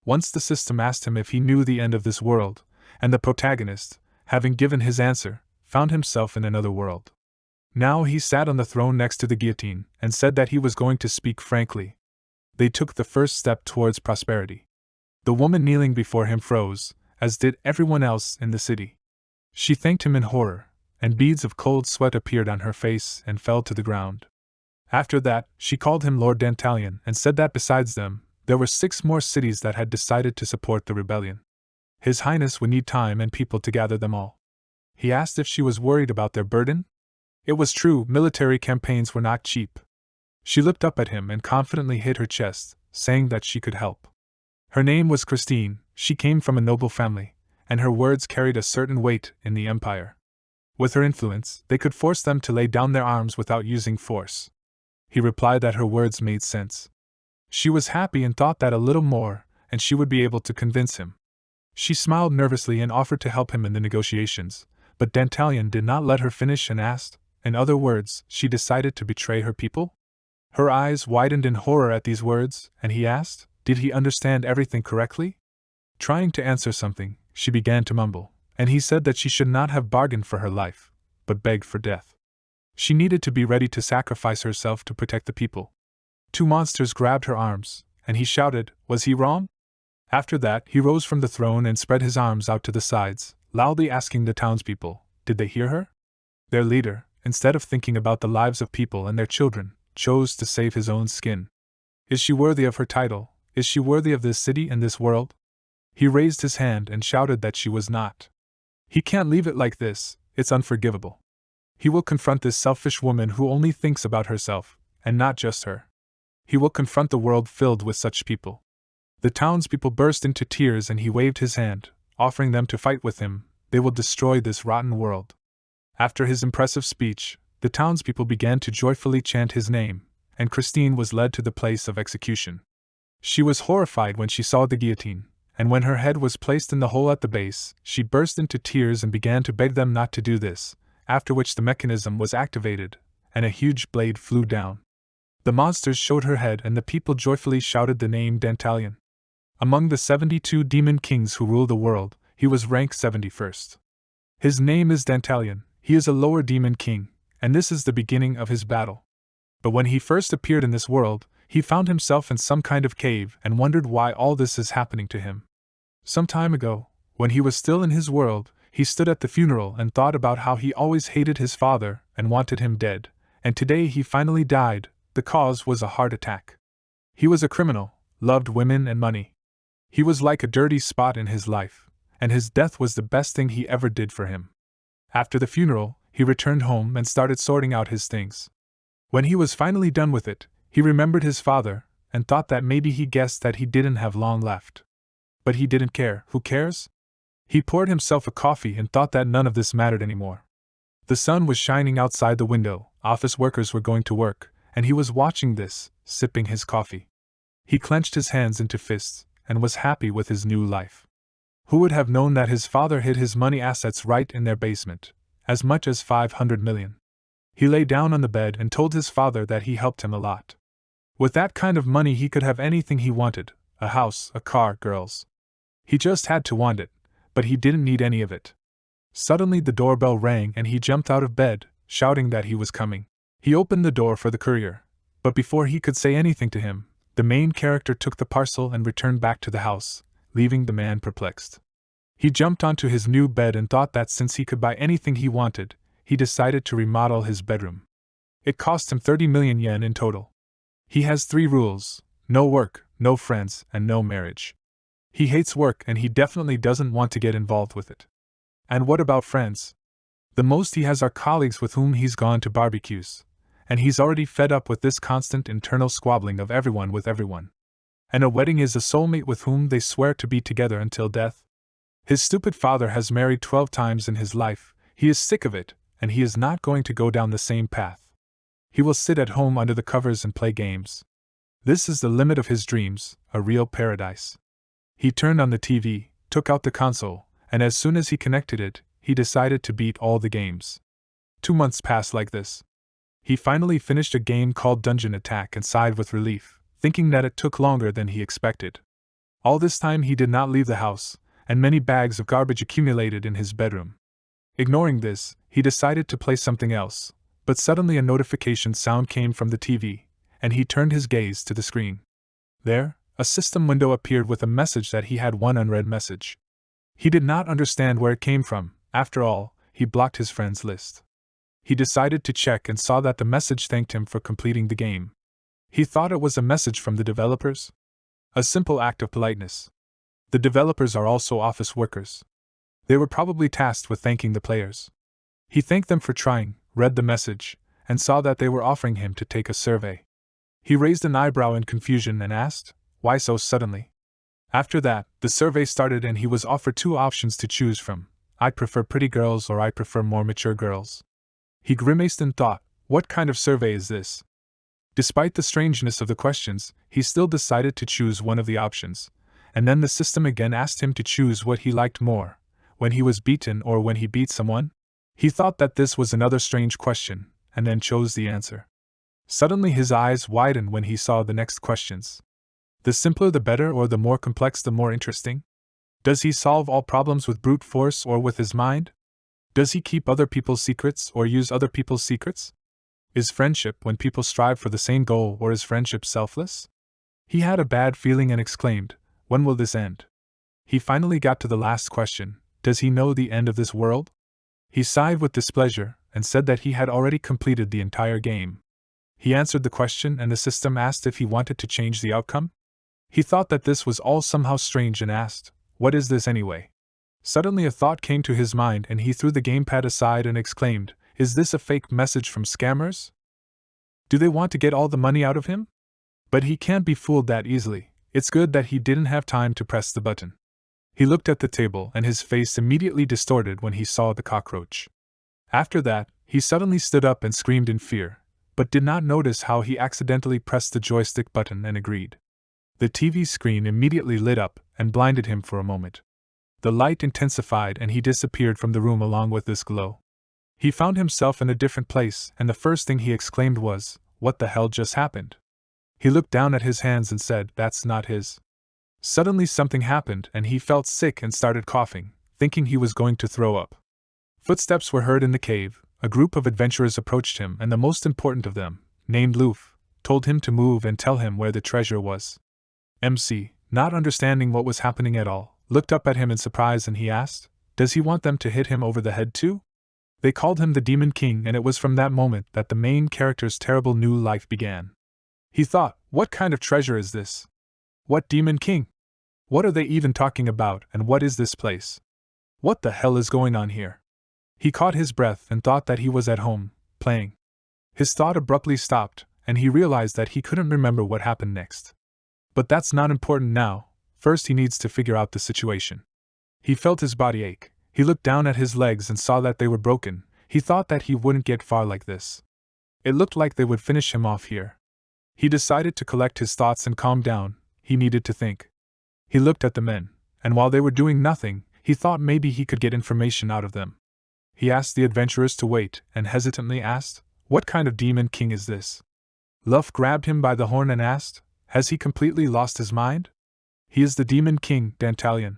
Once the system asked him if he knew the end of this world, and the protagonist, having given his answer, found himself in another world. Now he sat on the throne next to the guillotine and said that he was going to speak frankly. They took the first step towards prosperity. The woman kneeling before him froze, as did everyone else in the city. She thanked him in horror, and beads of cold sweat appeared on her face and fell to the ground. After that, she called him Lord Dantalion and said that besides them, there were 6 more cities that had decided to support the rebellion. His Highness would need time and people to gather them all. He asked if she was worried about their burden. It was true, military campaigns were not cheap. She looked up at him and confidently hit her chest, saying that she could help. Her name was Christine, she came from a noble family, and her words carried a certain weight in the empire. With her influence, they could force them to lay down their arms without using force. He replied that her words made sense. She was happy and thought that a little more, and she would be able to convince him. She smiled nervously and offered to help him in the negotiations, but Dantalion did not let her finish and asked, in other words, she decided to betray her people? Her eyes widened in horror at these words, and he asked, did he understand everything correctly? Trying to answer something, she began to mumble, and he said that she should not have bargained for her life, but begged for death. She needed to be ready to sacrifice herself to protect the people. 2 monsters grabbed her arms, and he shouted, was he wrong? After that, he rose from the throne and spread his arms out to the sides, loudly asking the townspeople, did they hear her? Their leader, instead of thinking about the lives of people and their children, chose to save his own skin. Is she worthy of her title? Is she worthy of this city and this world? He raised his hand and shouted that she was not. He can't leave it like this, it's unforgivable. He will confront this selfish woman who only thinks about herself, and not just her. He will confront the world filled with such people. The townspeople burst into tears and he waved his hand, offering them to fight with him. They will destroy this rotten world. After his impressive speech, the townspeople began to joyfully chant his name, and Christine was led to the place of execution. She was horrified when she saw the guillotine, and when her head was placed in the hole at the base, she burst into tears and began to beg them not to do this, after which the mechanism was activated, and a huge blade flew down. The monsters showed her head and the people joyfully shouted the name Dantalion. Among the 72 demon kings who rule the world, he was ranked 71st. His name is Dantalion, he is a lower demon king, and this is the beginning of his battle. But when he first appeared in this world, he found himself in some kind of cave and wondered why all this is happening to him. Some time ago, when he was still in his world, he stood at the funeral and thought about how he always hated his father and wanted him dead, and today he finally died. The cause was a heart attack. He was a criminal, loved women and money. He was like a dirty spot in his life, and his death was the best thing he ever did for him. After the funeral, he returned home and started sorting out his things. When he was finally done with it, he remembered his father, and thought that maybe he guessed that he didn't have long left. But he didn't care. Who cares? He poured himself a coffee and thought that none of this mattered anymore. The sun was shining outside the window, office workers were going to work, and he was watching this, sipping his coffee. He clenched his hands into fists, and was happy with his new life. Who would have known that his father hid his money assets right in their basement, as much as 500 million. He lay down on the bed and told his father that he helped him a lot. With that kind of money he could have anything he wanted, a house, a car, girls. He just had to want it, but he didn't need any of it. Suddenly the doorbell rang and he jumped out of bed, shouting that he was coming. He opened the door for the courier, but before he could say anything to him, the main character took the parcel and returned back to the house, leaving the man perplexed. He jumped onto his new bed and thought that since he could buy anything he wanted, he decided to remodel his bedroom. It cost him 30 million yen in total. He has 3 rules: no work, no friends, and no marriage. He hates work and he definitely doesn't want to get involved with it. And what about friends? The most he has are colleagues with whom he's gone to barbecues, and he's already fed up with this constant internal squabbling of everyone with everyone. And a wedding is a soulmate with whom they swear to be together until death. His stupid father has married 12 times in his life, he is sick of it, and he is not going to go down the same path. He will sit at home under the covers and play games. This is the limit of his dreams, a real paradise. He turned on the TV, took out the console, and as soon as he connected it, he decided to beat all the games. 2 months passed like this. He finally finished a game called Dungeon Attack and sighed with relief, thinking that it took longer than he expected. All this time he did not leave the house, and many bags of garbage accumulated in his bedroom. Ignoring this, he decided to play something else, but suddenly a notification sound came from the TV, and he turned his gaze to the screen. There, a system window appeared with a message that he had one unread message. He did not understand where it came from. After all, he blocked his friends' list. He decided to check and saw that the message thanked him for completing the game. He thought it was a message from the developers. A simple act of politeness. The developers are also office workers. They were probably tasked with thanking the players. He thanked them for trying, read the message, and saw that they were offering him to take a survey. He raised an eyebrow in confusion and asked, "Why so suddenly?" After that, the survey started and he was offered two options to choose from: "I prefer pretty girls" or "I prefer more mature girls." He grimaced and thought, what kind of survey is this? Despite the strangeness of the questions, he still decided to choose one of the options, and then the system again asked him to choose what he liked more, when he was beaten or when he beat someone. He thought that this was another strange question, and then chose the answer. Suddenly his eyes widened when he saw the next questions. The simpler the better, or the more complex the more interesting? Does he solve all problems with brute force or with his mind? Does he keep other people's secrets or use other people's secrets? Is friendship when people strive for the same goal, or is friendship selfless? He had a bad feeling and exclaimed, "When will this end?" He finally got to the last question: does he know the end of this world? He sighed with displeasure and said that he had already completed the entire game. He answered the question and the system asked if he wanted to change the outcome. He thought that this was all somehow strange and asked, "What is this anyway?" Suddenly a thought came to his mind and he threw the gamepad aside and exclaimed, "Is this a fake message from scammers? Do they want to get all the money out of him?" But he can't be fooled that easily. It's good that he didn't have time to press the button. He looked at the table and his face immediately distorted when he saw the cockroach. After that, he suddenly stood up and screamed in fear, but did not notice how he accidentally pressed the joystick button and agreed. The TV screen immediately lit up and blinded him for a moment. The light intensified and he disappeared from the room along with this glow. He found himself in a different place, and the first thing he exclaimed was, "What the hell just happened?" He looked down at his hands and said, "That's not his." Suddenly something happened and he felt sick and started coughing, thinking he was going to throw up. Footsteps were heard in the cave. A group of adventurers approached him, and the most important of them, named Loof, told him to move and tell him where the treasure was. MC, not understanding what was happening at all, looked up at him in surprise and he asked, "Does he want them to hit him over the head too?" They called him the Demon King, and it was from that moment that the main character's terrible new life began. He thought, what kind of treasure is this? What Demon King? What are they even talking about, and what is this place? What the hell is going on here? He caught his breath and thought that he was at home, playing. His thought abruptly stopped, and he realized that he couldn't remember what happened next. But that's not important now. First he needs to figure out the situation. He felt his body ache. He looked down at his legs and saw that they were broken. He thought that he wouldn't get far like this. It looked like they would finish him off here. He decided to collect his thoughts and calm down. He needed to think. He looked at the men, and while they were doing nothing, he thought maybe he could get information out of them. He asked the adventurers to wait, and hesitantly asked, "What kind of Demon King is this?" Luff grabbed him by the horn and asked, "Has he completely lost his mind?" "He is the Demon King, Dantalion."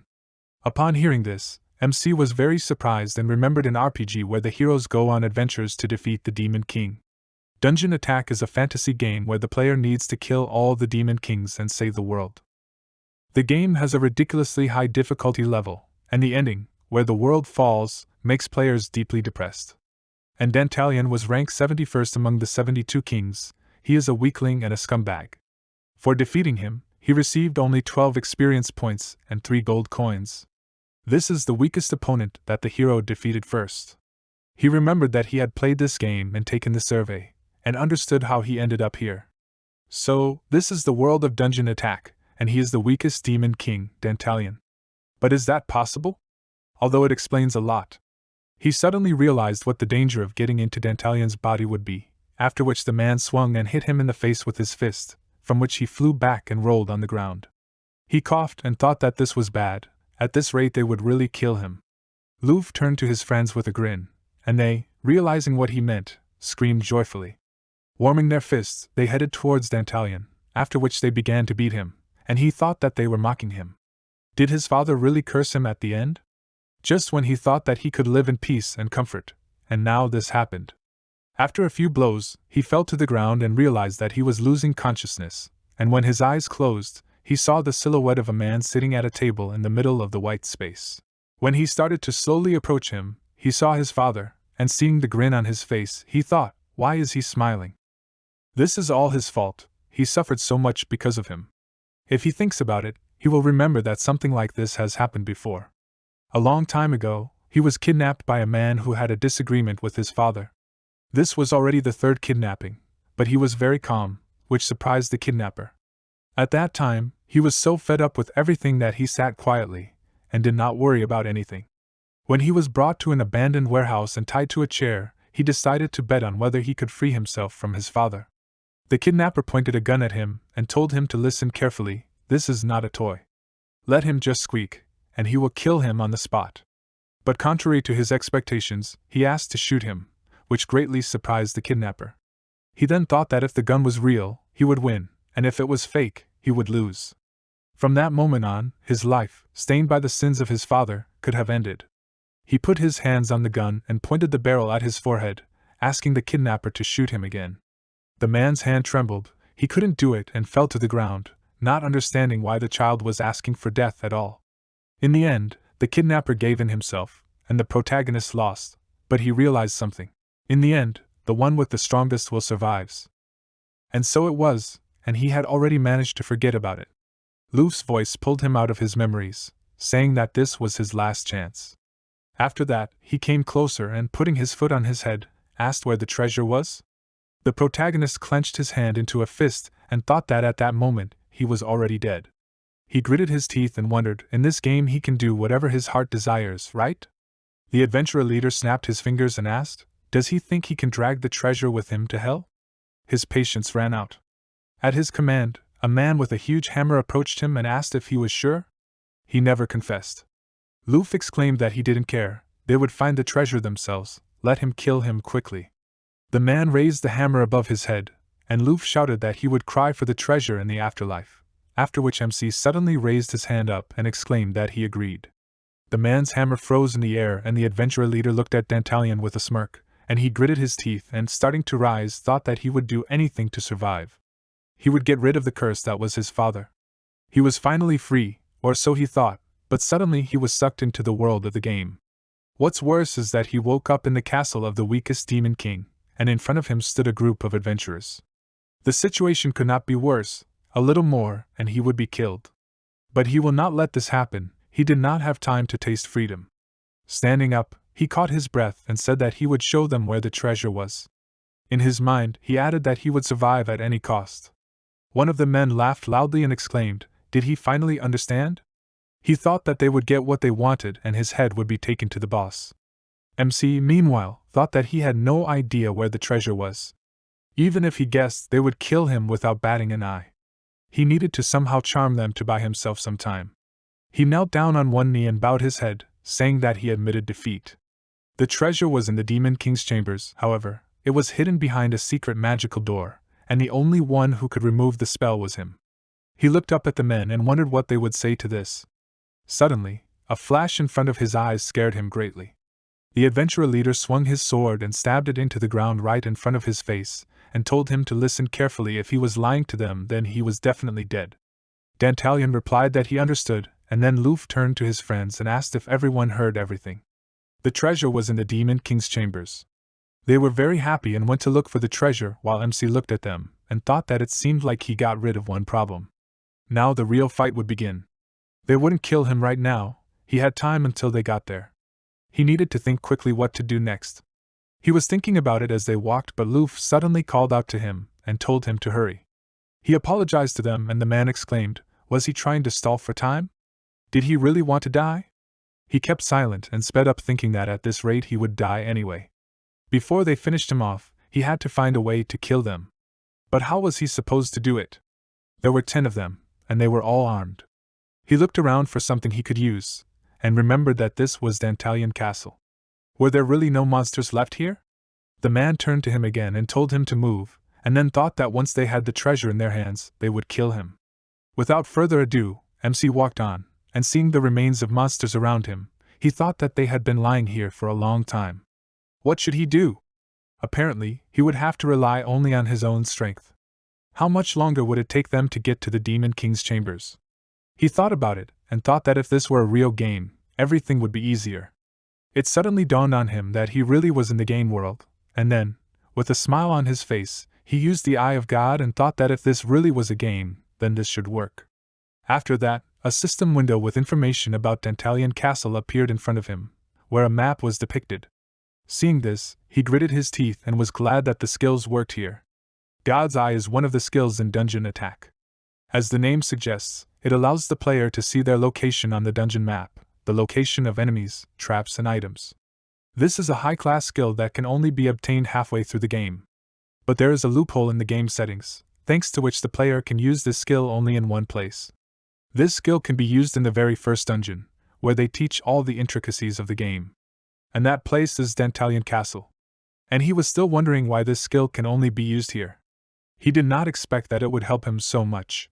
Upon hearing this, MC was very surprised and remembered an RPG where the heroes go on adventures to defeat the Demon King. Dungeon Attack is a fantasy game where the player needs to kill all the Demon Kings and save the world. The game has a ridiculously high difficulty level, and the ending, where the world falls, makes players deeply depressed. And Dantalion was ranked 71st among the 72 kings. He is a weakling and a scumbag. For defeating him, he received only 12 experience points and 3 gold coins. This is the weakest opponent that the hero defeated first. He remembered that he had played this game and taken the survey, and understood how he ended up here. So, this is the world of Dungeon Attack, and he is the weakest Demon King, Dantalion. But is that possible? Although it explains a lot. He suddenly realized what the danger of getting into Dantalion's body would be, after which the man swung and hit him in the face with his fist, from which he flew back and rolled on the ground. He coughed and thought that this was bad. At this rate they would really kill him. Loof turned to his friends with a grin, and they, realizing what he meant, screamed joyfully. Warming their fists, they headed towards Dantalion, after which they began to beat him, and he thought that they were mocking him. Did his father really curse him at the end? Just when he thought that he could live in peace and comfort, and now this happened. After a few blows, he fell to the ground and realized that he was losing consciousness, and when his eyes closed, he saw the silhouette of a man sitting at a table in the middle of the white space. When he started to slowly approach him, he saw his father, and seeing the grin on his face, he thought, why is he smiling? This is all his fault, he suffered so much because of him. If he thinks about it, he will remember that something like this has happened before. A long time ago, he was kidnapped by a man who had a disagreement with his father. This was already the third kidnapping, but he was very calm, which surprised the kidnapper. At that time, he was so fed up with everything that he sat quietly, and did not worry about anything. When he was brought to an abandoned warehouse and tied to a chair, he decided to bet on whether he could free himself from his father. The kidnapper pointed a gun at him and told him to listen carefully, this is not a toy. Let him just squeak, and he will kill him on the spot. But contrary to his expectations, he asked to shoot him, which greatly surprised the kidnapper. He then thought that if the gun was real, he would win, and if it was fake, he would lose. From that moment on, his life, stained by the sins of his father, could have ended. He put his hands on the gun and pointed the barrel at his forehead, asking the kidnapper to shoot him again. The man's hand trembled, he couldn't do it and fell to the ground, not understanding why the child was asking for death at all. In the end, the kidnapper gave in himself, and the protagonist lost, but he realized something. In the end, the one with the strongest will survive. And so it was, and he had already managed to forget about it. Luffy's voice pulled him out of his memories, saying that this was his last chance. After that, he came closer and, putting his foot on his head, asked where the treasure was. The protagonist clenched his hand into a fist and thought that at that moment, he was already dead. He gritted his teeth and wondered, in this game he can do whatever his heart desires, right? The adventurer leader snapped his fingers and asked, does he think he can drag the treasure with him to hell? His patience ran out. At his command, a man with a huge hammer approached him and asked if he was sure. He never confessed. Luffy exclaimed that he didn't care, they would find the treasure themselves, let him kill him quickly. The man raised the hammer above his head, and Luffy shouted that he would cry for the treasure in the afterlife, after which MC suddenly raised his hand up and exclaimed that he agreed. The man's hammer froze in the air and the adventurer leader looked at Dantalion with a smirk, and he gritted his teeth and, starting to rise, thought that he would do anything to survive. He would get rid of the curse that was his father. He was finally free, or so he thought, but suddenly he was sucked into the world of the game. What's worse is that he woke up in the castle of the weakest demon king, and in front of him stood a group of adventurers. The situation could not be worse, a little more, and he would be killed. But he will not let this happen, he did not have time to taste freedom. Standing up, he caught his breath and said that he would show them where the treasure was. In his mind, he added that he would survive at any cost. One of the men laughed loudly and exclaimed, did he finally understand? He thought that they would get what they wanted and his head would be taken to the boss. MC, meanwhile, thought that he had no idea where the treasure was. Even if he guessed, they would kill him without batting an eye. He needed to somehow charm them to buy himself some time. He knelt down on one knee and bowed his head, saying that he admitted defeat. The treasure was in the Demon King's chambers, however, it was hidden behind a secret magical door, and the only one who could remove the spell was him. He looked up at the men and wondered what they would say to this. Suddenly, a flash in front of his eyes scared him greatly. The adventurer leader swung his sword and stabbed it into the ground right in front of his face, and told him to listen carefully. If he was lying to them, then he was definitely dead. Dantalion replied that he understood, and then Luffy turned to his friends and asked if everyone heard everything. The treasure was in the Demon King's chambers. They were very happy and went to look for the treasure while MC looked at them and thought that it seemed like he got rid of one problem. Now the real fight would begin. They wouldn't kill him right now, he had time until they got there. He needed to think quickly what to do next. He was thinking about it as they walked, but Luffy suddenly called out to him and told him to hurry. He apologized to them and the man exclaimed, was he trying to stall for time? Did he really want to die? He kept silent and sped up, thinking that at this rate he would die anyway. Before they finished him off, he had to find a way to kill them. But how was he supposed to do it? There were 10 of them, and they were all armed. He looked around for something he could use, and remembered that this was Dantalion Castle. Were there really no monsters left here? The man turned to him again and told him to move, and then thought that once they had the treasure in their hands, they would kill him. Without further ado, MC walked on, and seeing the remains of monsters around him, he thought that they had been lying here for a long time. What should he do? Apparently, he would have to rely only on his own strength. How much longer would it take them to get to the Demon King's chambers? He thought about it, and thought that if this were a real game, everything would be easier. It suddenly dawned on him that he really was in the game world, and then, with a smile on his face, he used the Eye of God and thought that if this really was a game, then this should work. After that, a system window with information about Dantalian Castle appeared in front of him, where a map was depicted. Seeing this, he gritted his teeth and was glad that the skills worked here. God's Eye is one of the skills in Dungeon Attack. As the name suggests, it allows the player to see their location on the dungeon map, the location of enemies, traps, and items. This is a high-class skill that can only be obtained halfway through the game. But there is a loophole in the game settings, thanks to which the player can use this skill only in one place. This skill can be used in the very first dungeon, where they teach all the intricacies of the game. And that place is Dantalian Castle. And he was still wondering why this skill can only be used here. He did not expect that it would help him so much.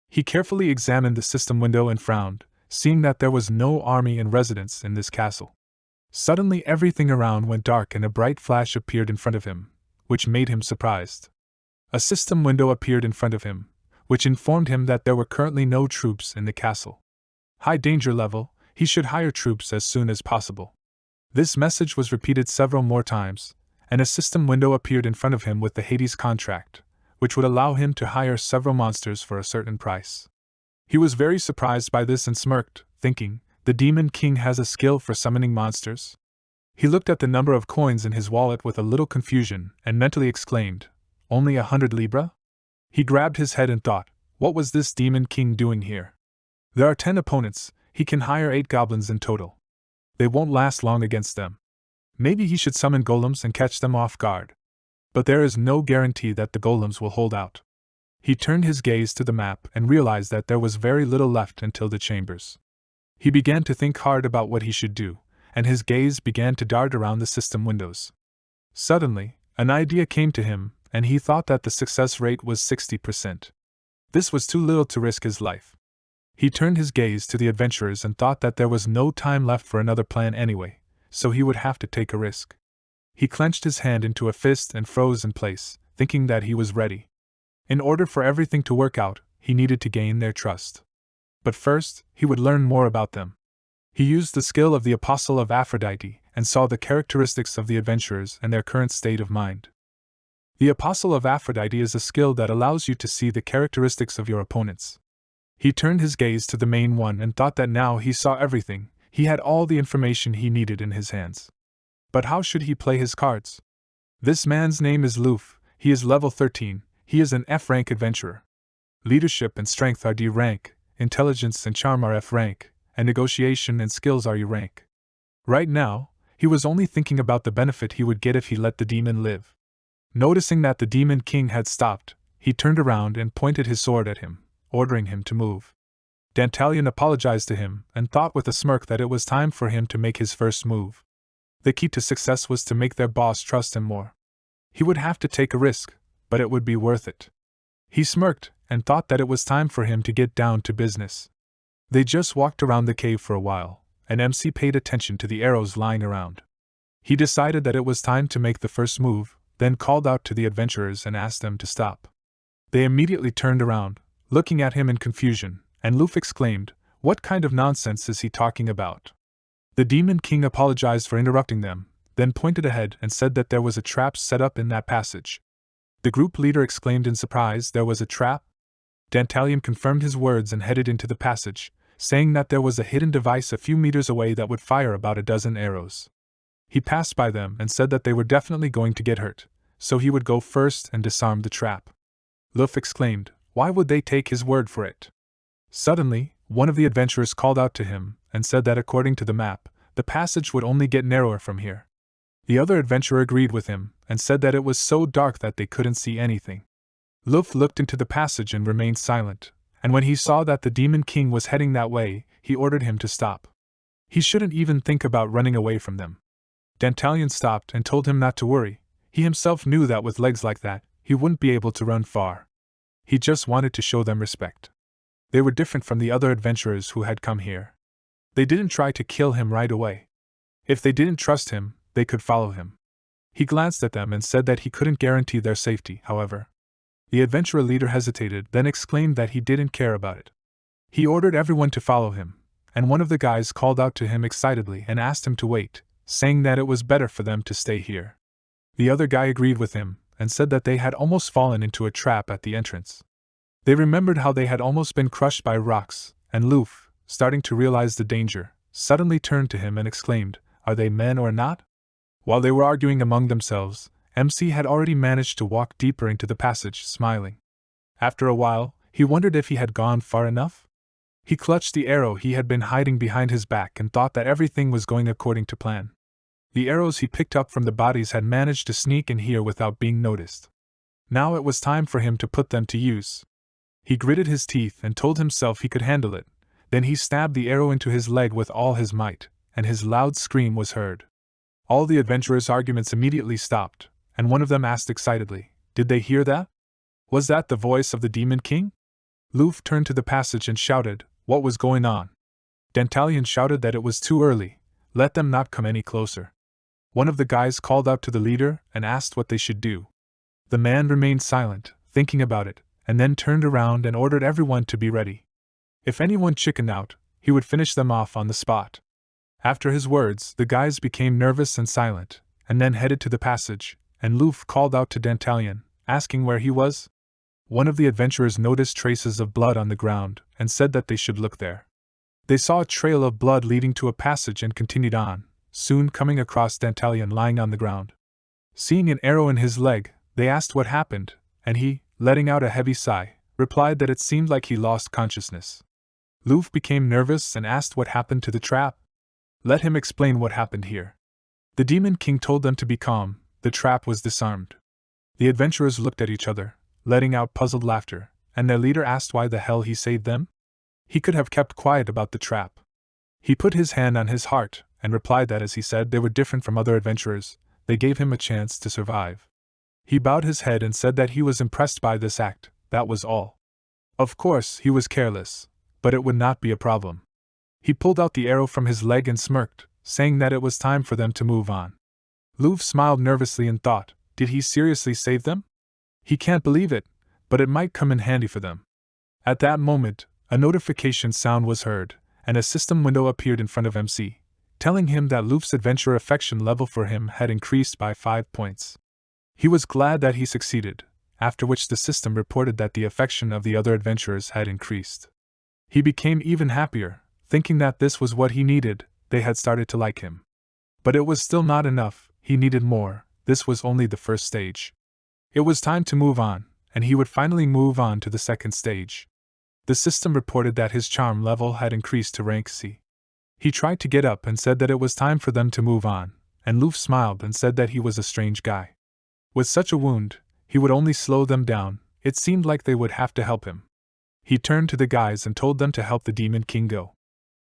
He carefully examined the system window and frowned, seeing that there was no army in residence in this castle. Suddenly everything around went dark and a bright flash appeared in front of him, which made him surprised. A system window appeared in front of him, which informed him that there were currently no troops in the castle. High danger level, he should hire troops as soon as possible. This message was repeated several more times, and a system window appeared in front of him with the Hades contract, which would allow him to hire several monsters for a certain price. He was very surprised by this and smirked, thinking, the Demon King has a skill for summoning monsters? He looked at the number of coins in his wallet with a little confusion and mentally exclaimed, only 100 libra? He grabbed his head and thought, what was this Demon King doing here? There are 10 opponents, he can hire 8 goblins in total. They won't last long against them. Maybe he should summon golems and catch them off guard. But there is no guarantee that the golems will hold out. He turned his gaze to the map and realized that there was very little left until the chambers. He began to think hard about what he should do, and his gaze began to dart around the system windows. Suddenly, an idea came to him, and he thought that the success rate was 60%. This was too little to risk his life. He turned his gaze to the adventurers and thought that there was no time left for another plan anyway, so he would have to take a risk. He clenched his hand into a fist and froze in place, thinking that he was ready. In order for everything to work out, he needed to gain their trust. But first, he would learn more about them. He used the skill of the Apostle of Aphrodite and saw the characteristics of the adventurers and their current state of mind. The Apostle of Aphrodite is a skill that allows you to see the characteristics of your opponents. He turned his gaze to the main one and thought that now he saw everything, he had all the information he needed in his hands. But how should he play his cards? This man's name is Luf, he is level 13, he is an F-rank adventurer. Leadership and strength are D rank, intelligence and charm are F rank, and negotiation and skills are E rank. Right now, he was only thinking about the benefit he would get if he let the demon live. Noticing that the Demon King had stopped, he turned around and pointed his sword at him, ordering him to move. Dantalian apologized to him and thought with a smirk that it was time for him to make his first move. The key to success was to make their boss trust him more. He would have to take a risk, but it would be worth it. He smirked and thought that it was time for him to get down to business. They just walked around the cave for a while, and MC paid attention to the arrows lying around. He decided that it was time to make the first move, then called out to the adventurers and asked them to stop. They immediately turned around, looking at him in confusion, and Luf exclaimed, "What kind of nonsense is he talking about?" The Demon King apologized for interrupting them, then pointed ahead and said that there was a trap set up in that passage. The group leader exclaimed in surprise, "There was a trap?" Dantalian confirmed his words and headed into the passage, saying that there was a hidden device a few meters away that would fire about a dozen arrows. He passed by them and said that they were definitely going to get hurt, so he would go first and disarm the trap. Luf exclaimed, "Why would they take his word for it?" Suddenly, one of the adventurers called out to him and said that according to the map, the passage would only get narrower from here. The other adventurer agreed with him and said that it was so dark that they couldn't see anything. Luf looked into the passage and remained silent, and when he saw that the Demon King was heading that way, he ordered him to stop. He shouldn't even think about running away from them. Dantalian stopped and told him not to worry. He himself knew that with legs like that, he wouldn't be able to run far. He just wanted to show them respect. They were different from the other adventurers who had come here. They didn't try to kill him right away. If they didn't trust him, they could follow him. He glanced at them and said that he couldn't guarantee their safety, however. The adventurer leader hesitated, then exclaimed that he didn't care about it. He ordered everyone to follow him, and one of the guys called out to him excitedly and asked him to wait, saying that it was better for them to stay here. The other guy agreed with him and said that they had almost fallen into a trap at the entrance. They remembered how they had almost been crushed by rocks, and Loof, starting to realize the danger, suddenly turned to him and exclaimed, "Are they men or not?" While they were arguing among themselves, MC had already managed to walk deeper into the passage, smiling. After a while, he wondered if he had gone far enough. He clutched the arrow he had been hiding behind his back and thought that everything was going according to plan. The arrows he picked up from the bodies had managed to sneak in here without being noticed. Now it was time for him to put them to use. He gritted his teeth and told himself he could handle it. Then he stabbed the arrow into his leg with all his might, and his loud scream was heard. All the adventurers' arguments immediately stopped, and one of them asked excitedly, "Did they hear that? Was that the voice of the Demon King?" Loof turned to the passage and shouted, "What was going on?" Dantalion shouted that it was too early, let them not come any closer. One of the guys called out to the leader and asked what they should do. The man remained silent, thinking about it, and then turned around and ordered everyone to be ready. If anyone chickened out, he would finish them off on the spot. After his words, the guys became nervous and silent, and then headed to the passage, and Loof called out to Dantalion, asking where he was. One of the adventurers noticed traces of blood on the ground, and said that they should look there. They saw a trail of blood leading to a passage and continued on, soon coming across Dantalion lying on the ground. Seeing an arrow in his leg, they asked what happened, and he, letting out a heavy sigh, replied that it seemed like he lost consciousness. Loof became nervous and asked what happened to the trap. Let him explain what happened here. The Demon King told them to be calm. The trap was disarmed. The adventurers looked at each other, letting out puzzled laughter, and their leader asked why the hell he saved them? He could have kept quiet about the trap. He put his hand on his heart, and replied that as he said they were different from other adventurers, they gave him a chance to survive. He bowed his head and said that he was impressed by this act, that was all. Of course, he was careless, but it would not be a problem. He pulled out the arrow from his leg and smirked, saying that it was time for them to move on. Loof smiled nervously and thought, did he seriously save them? He can't believe it, but it might come in handy for them. At that moment, a notification sound was heard, and a system window appeared in front of MC, telling him that Loof's adventure affection level for him had increased by 5 points. He was glad that he succeeded, after which the system reported that the affection of the other adventurers had increased. He became even happier, thinking that this was what he needed. They had started to like him. But it was still not enough, he needed more. This was only the first stage. It was time to move on, and he would finally move on to the second stage. The system reported that his charm level had increased to rank C. He tried to get up and said that it was time for them to move on, and Loof smiled and said that he was a strange guy. With such a wound, he would only slow them down. It seemed like they would have to help him. He turned to the guys and told them to help the Demon King go.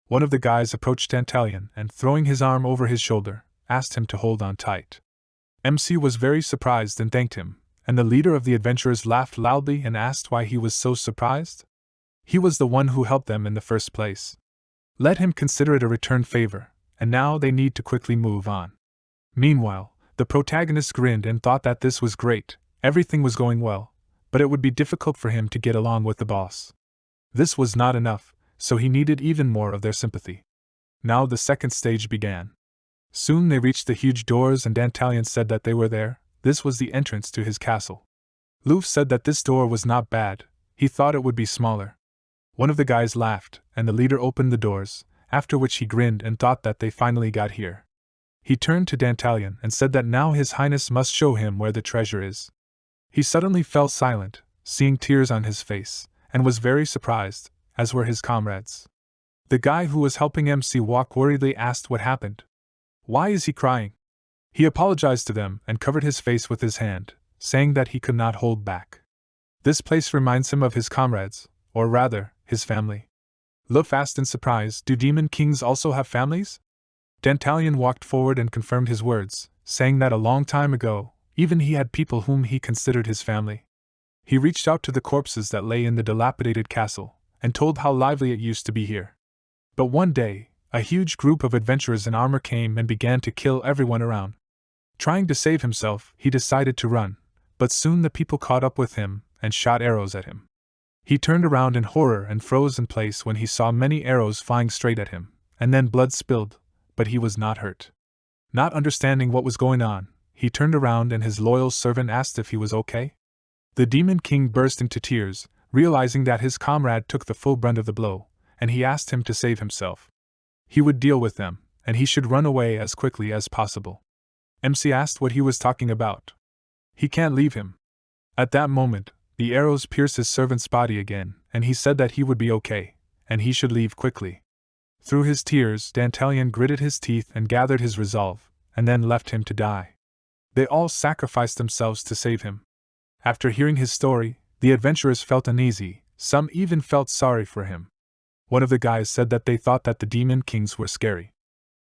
One of the guys approached Dantalion and, throwing his arm over his shoulder, asked him to hold on tight. MC was very surprised and thanked him, and the leader of the adventurers laughed loudly and asked why he was so surprised. He was the one who helped them in the first place. Let him consider it a return favor, and now they need to quickly move on. Meanwhile, the protagonist grinned and thought that this was great, everything was going well, but it would be difficult for him to get along with the boss. This was not enough, so he needed even more of their sympathy. Now the second stage began. Soon they reached the huge doors and Dantalion said that they were there. This was the entrance to his castle. Loof said that this door was not bad, he thought it would be smaller. One of the guys laughed, and the leader opened the doors, after which he grinned and thought that they finally got here. He turned to Dantalion and said that now His Highness must show him where the treasure is. He suddenly fell silent, seeing tears on his face, and was very surprised, as were his comrades. The guy who was helping MC walk worriedly asked what happened. Why is he crying? He apologized to them and covered his face with his hand, saying that he could not hold back. This place reminds him of his comrades, or rather, his family. Loof asked in surprise, do demon kings also have families? Dantalion walked forward and confirmed his words, saying that a long time ago, even he had people whom he considered his family. He reached out to the corpses that lay in the dilapidated castle, and told how lively it used to be here. But one day, a huge group of adventurers in armor came and began to kill everyone around. Trying to save himself, he decided to run, but soon the people caught up with him and shot arrows at him. He turned around in horror and froze in place when he saw many arrows flying straight at him, and then blood spilled, but he was not hurt. Not understanding what was going on, he turned around and his loyal servant asked if he was okay. The Demon King burst into tears, realizing that his comrade took the full brunt of the blow, and he asked him to save himself. He would deal with them, and he should run away as quickly as possible. MC asked what he was talking about. He can't leave him. At that moment, the arrows pierced his servant's body again, and he said that he would be okay, and he should leave quickly. Through his tears, Dantalion gritted his teeth and gathered his resolve, and then left him to die. They all sacrificed themselves to save him. After hearing his story, the adventurers felt uneasy, some even felt sorry for him. One of the guys said that they thought that the Demon Kings were scary.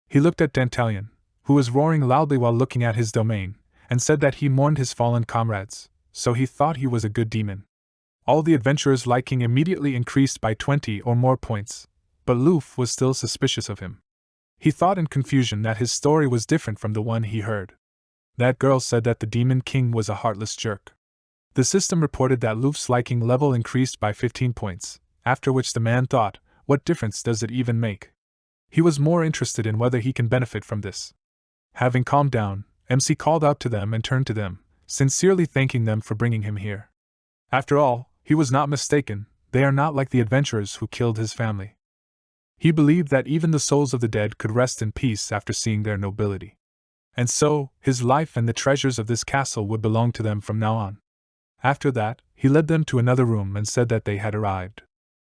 He looked at Dantalion, who was roaring loudly while looking at his domain, and said that he mourned his fallen comrades, so he thought he was a good demon. All the adventurers' liking immediately increased by 20 or more points, but Loof was still suspicious of him. He thought in confusion that his story was different from the one he heard. That girl said that the Demon King was a heartless jerk. The system reported that Loof's liking level increased by 15 points, after which the man thought, what difference does it even make? He was more interested in whether he can benefit from this. Having calmed down, MC called out to them and turned to them, sincerely thanking them for bringing him here. After all, he was not mistaken, they are not like the adventurers who killed his family. He believed that even the souls of the dead could rest in peace after seeing their nobility. And so, his life and the treasures of this castle would belong to them from now on. After that, he led them to another room and said that they had arrived.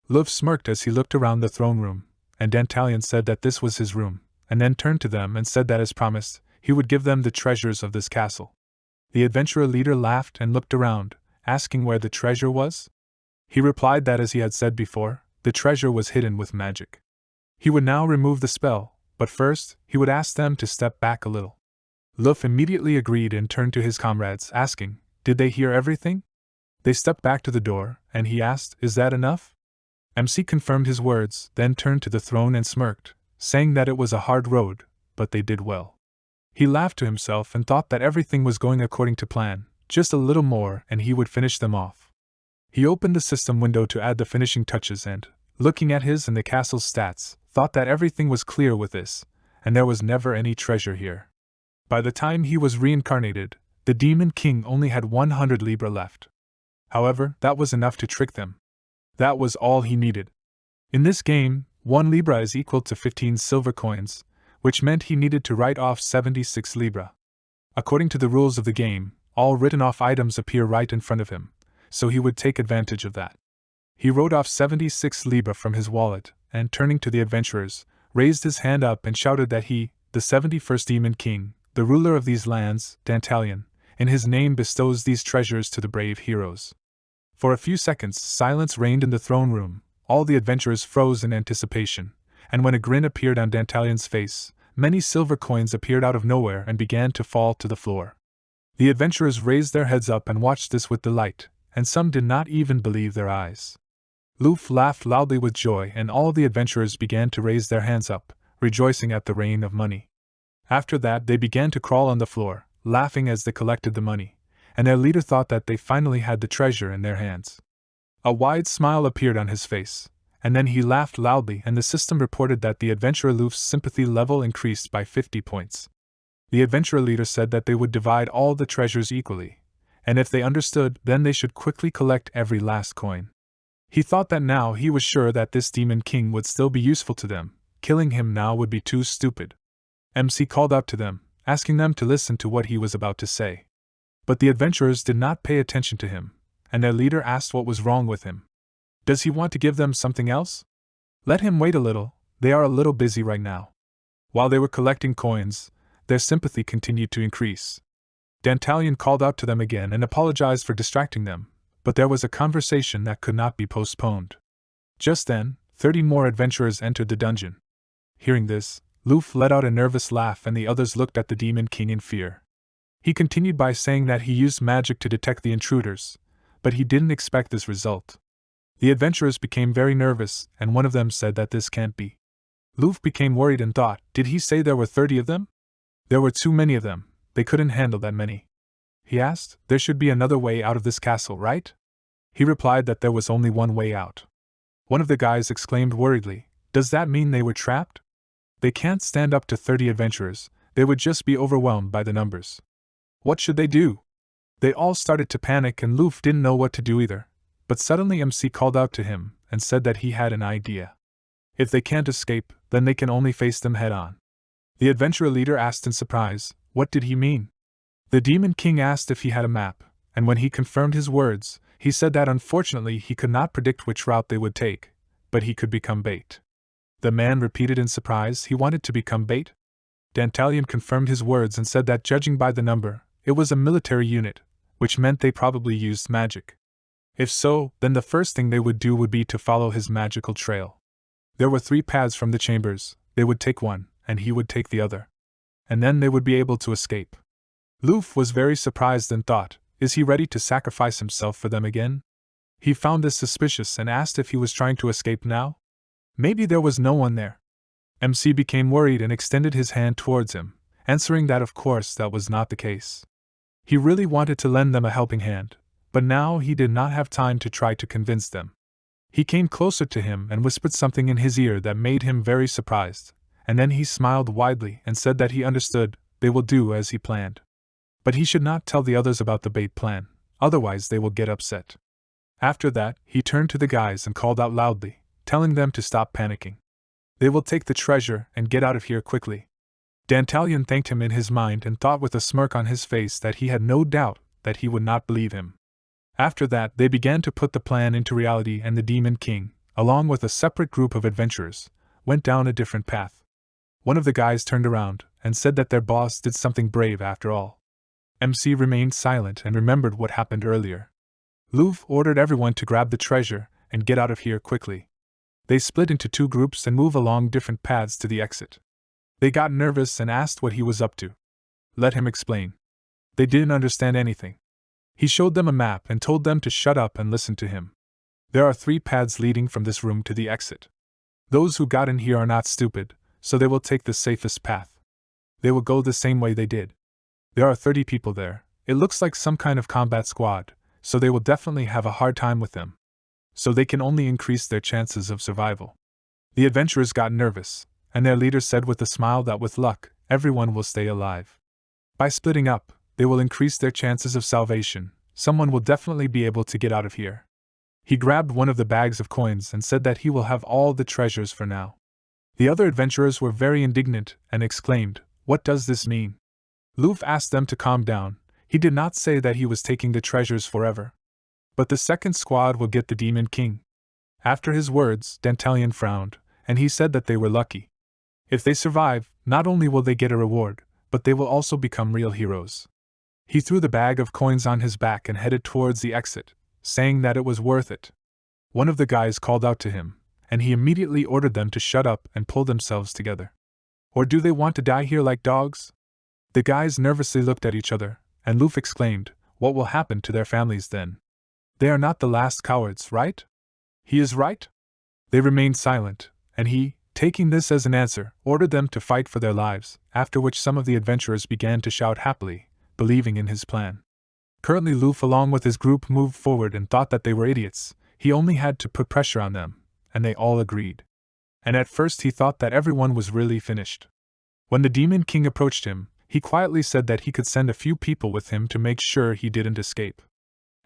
Loof smirked as he looked around the throne room, and Dantalion said that this was his room, and then turned to them and said that as promised, he would give them the treasures of this castle. The adventurer leader laughed and looked around, asking where the treasure was. He replied that as he had said before, the treasure was hidden with magic. He would now remove the spell, but first, he would ask them to step back a little. Loof immediately agreed and turned to his comrades, asking, did they hear everything? They stepped back to the door, and he asked, is that enough? MC confirmed his words, then turned to the throne and smirked, saying that it was a hard road, but they did well. He laughed to himself and thought that everything was going according to plan, just a little more and he would finish them off. He opened the system window to add the finishing touches and, looking at his and the castle's stats, thought that everything was clear with this, and there was never any treasure here. By the time he was reincarnated, the Demon King only had 100 Libra left. However, that was enough to trick them. That was all he needed. In this game, 1 Libra is equal to 15 silver coins, which meant he needed to write off 76 Libra. According to the rules of the game, all written off items appear right in front of him, so he would take advantage of that. He wrote off 76 Libra from his wallet, and turning to the adventurers, raised his hand up and shouted that he, the 71st Demon King, the ruler of these lands, Dantalion, in his name bestows these treasures to the brave heroes. For a few seconds, silence reigned in the throne room, all the adventurers froze in anticipation, and when a grin appeared on Dantalion's face, many silver coins appeared out of nowhere and began to fall to the floor. The adventurers raised their heads up and watched this with delight, and some did not even believe their eyes. Loof laughed loudly with joy and all the adventurers began to raise their hands up, rejoicing at the rain of money. After that they began to crawl on the floor, laughing as they collected the money, and their leader thought that they finally had the treasure in their hands. A wide smile appeared on his face, and then he laughed loudly and the system reported that the adventurer Loof's sympathy level increased by 50 points. The adventurer leader said that they would divide all the treasures equally, and if they understood, then they should quickly collect every last coin. He thought that now he was sure that this Demon King would still be useful to them, killing him now would be too stupid. MC called out to them, asking them to listen to what he was about to say. But the adventurers did not pay attention to him, and their leader asked what was wrong with him. Does he want to give them something else? Let him wait a little, they are a little busy right now. While they were collecting coins, their sympathy continued to increase. Dantalion called out to them again and apologized for distracting them, but there was a conversation that could not be postponed. Just then, 30 more adventurers entered the dungeon. Hearing this, Loof let out a nervous laugh and the others looked at the Demon King in fear. He continued by saying that he used magic to detect the intruders, but he didn't expect this result. The adventurers became very nervous, and one of them said that this can't be. Luffy became worried and thought, did he say there were 30 of them? There were too many of them, they couldn't handle that many. He asked, there should be another way out of this castle, right? He replied that there was only one way out. One of the guys exclaimed worriedly, does that mean they were trapped? They can't stand up to 30 adventurers, they would just be overwhelmed by the numbers. What should they do? They all started to panic and Luffy didn't know what to do either, but suddenly MC called out to him and said that he had an idea. If they can't escape, then they can only face them head on. The adventurer leader asked in surprise, what did he mean? The Demon King asked if he had a map, and when he confirmed his words, he said that unfortunately he could not predict which route they would take, but he could become bait. The man repeated in surprise he wanted to become bait. Dantalion confirmed his words and said that judging by the number, it was a military unit, which meant they probably used magic. If so, then the first thing they would do would be to follow his magical trail. There were 3 paths from the chambers, they would take one, and he would take the other. And then they would be able to escape. Luffy was very surprised and thought, is he ready to sacrifice himself for them again? He found this suspicious and asked if he was trying to escape now? Maybe there was no one there. MC became worried and extended his hand towards him, answering that of course that was not the case. He really wanted to lend them a helping hand, but now he did not have time to try to convince them. He came closer to him and whispered something in his ear that made him very surprised, and then he smiled widely and said that he understood, they will do as he planned. But he should not tell the others about the bait plan, otherwise they will get upset. After that, he turned to the guys and called out loudly, telling them to stop panicking. They will take the treasure and get out of here quickly. Dantalion thanked him in his mind and thought with a smirk on his face that he had no doubt that he would not believe him. After that, they began to put the plan into reality, and the Demon King, along with a separate group of adventurers, went down a different path. One of the guys turned around and said that their boss did something brave after all. MC remained silent and remembered what happened earlier. Luffy ordered everyone to grab the treasure and get out of here quickly. They split into 2 groups and moved along different paths to the exit. They got nervous and asked what he was up to. Let him explain. They didn't understand anything. He showed them a map and told them to shut up and listen to him. There are 3 paths leading from this room to the exit. Those who got in here are not stupid, so they will take the safest path. They will go the same way they did. There are 30 people there, it looks like some kind of combat squad, so they will definitely have a hard time with them. So they can only increase their chances of survival. The adventurers got nervous, and their leader said with a smile that with luck, everyone will stay alive. By splitting up, they will increase their chances of salvation, someone will definitely be able to get out of here. He grabbed one of the bags of coins and said that he will have all the treasures for now. The other adventurers were very indignant and exclaimed, what does this mean? Luffy asked them to calm down, he did not say that he was taking the treasures forever. But the second squad will get the Demon King. After his words, Dantalion frowned, and he said that they were lucky. If they survive, not only will they get a reward, but they will also become real heroes. He threw the bag of coins on his back and headed towards the exit, saying that it was worth it. One of the guys called out to him, and he immediately ordered them to shut up and pull themselves together. Or do they want to die here like dogs? The guys nervously looked at each other, and Luffy exclaimed, what will happen to their families then? They are not the last cowards, right? He is right? They remained silent, and he, taking this as an answer, ordered them to fight for their lives, after which some of the adventurers began to shout happily, believing in his plan. Currently Luffy along with his group moved forward and thought that they were idiots, he only had to put pressure on them, and they all agreed. And at first he thought that everyone was really finished. When the Demon King approached him, he quietly said that he could send a few people with him to make sure he didn't escape.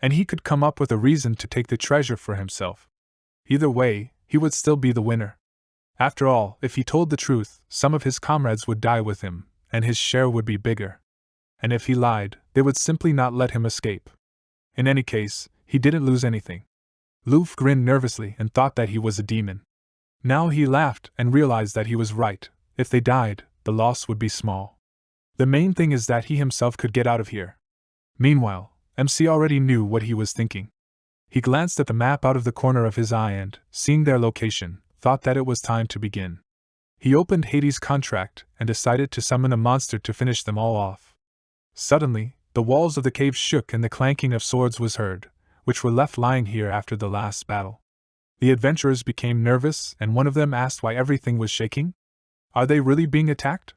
And he could come up with a reason to take the treasure for himself. Either way, he would still be the winner. After all, if he told the truth, some of his comrades would die with him, and his share would be bigger. And if he lied, they would simply not let him escape. In any case, he didn't lose anything. Luffy grinned nervously and thought that he was a demon. Now he laughed and realized that he was right. If they died, the loss would be small. The main thing is that he himself could get out of here. Meanwhile, MC already knew what he was thinking. He glanced at the map out of the corner of his eye and, seeing their location, thought that it was time to begin. He opened Hades' contract and decided to summon a monster to finish them all off. Suddenly, the walls of the cave shook and the clanking of swords was heard, which were left lying here after the last battle. The adventurers became nervous, and one of them asked why everything was shaking. Are they really being attacked?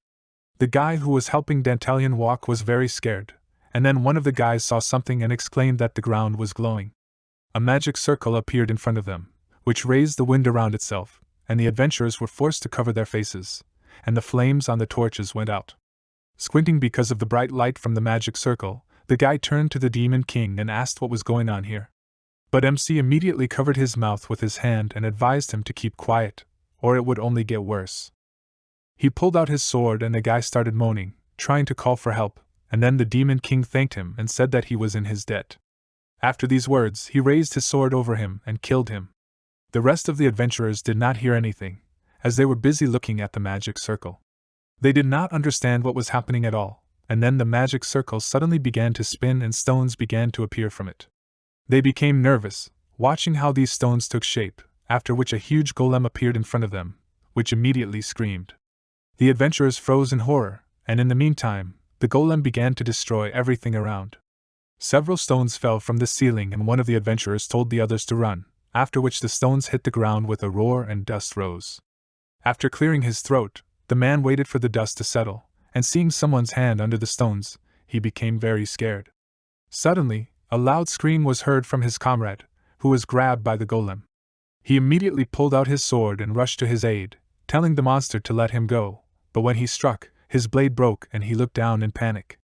The guy who was helping Dantalion walk was very scared, and then one of the guys saw something and exclaimed that the ground was glowing. A magic circle appeared in front of them, which raised the wind around itself, and the adventurers were forced to cover their faces, and the flames on the torches went out. Squinting because of the bright light from the magic circle, the guy turned to the Demon King and asked what was going on here. But MC immediately covered his mouth with his hand and advised him to keep quiet, or it would only get worse. He pulled out his sword and the guy started moaning, trying to call for help, and then the Demon King thanked him and said that he was in his debt. After these words, he raised his sword over him and killed him. The rest of the adventurers did not hear anything, as they were busy looking at the magic circle. They did not understand what was happening at all, and then the magic circle suddenly began to spin and stones began to appear from it. They became nervous, watching how these stones took shape, after which a huge golem appeared in front of them, which immediately screamed. The adventurers froze in horror, and in the meantime, the golem began to destroy everything around. Several stones fell from the ceiling and one of the adventurers told the others to run, after which the stones hit the ground with a roar and dust rose. After clearing his throat, the man waited for the dust to settle, and seeing someone's hand under the stones, he became very scared. Suddenly, a loud scream was heard from his comrade, who was grabbed by the golem. He immediately pulled out his sword and rushed to his aid, telling the monster to let him go, but when he struck, his blade broke and he looked down in panic.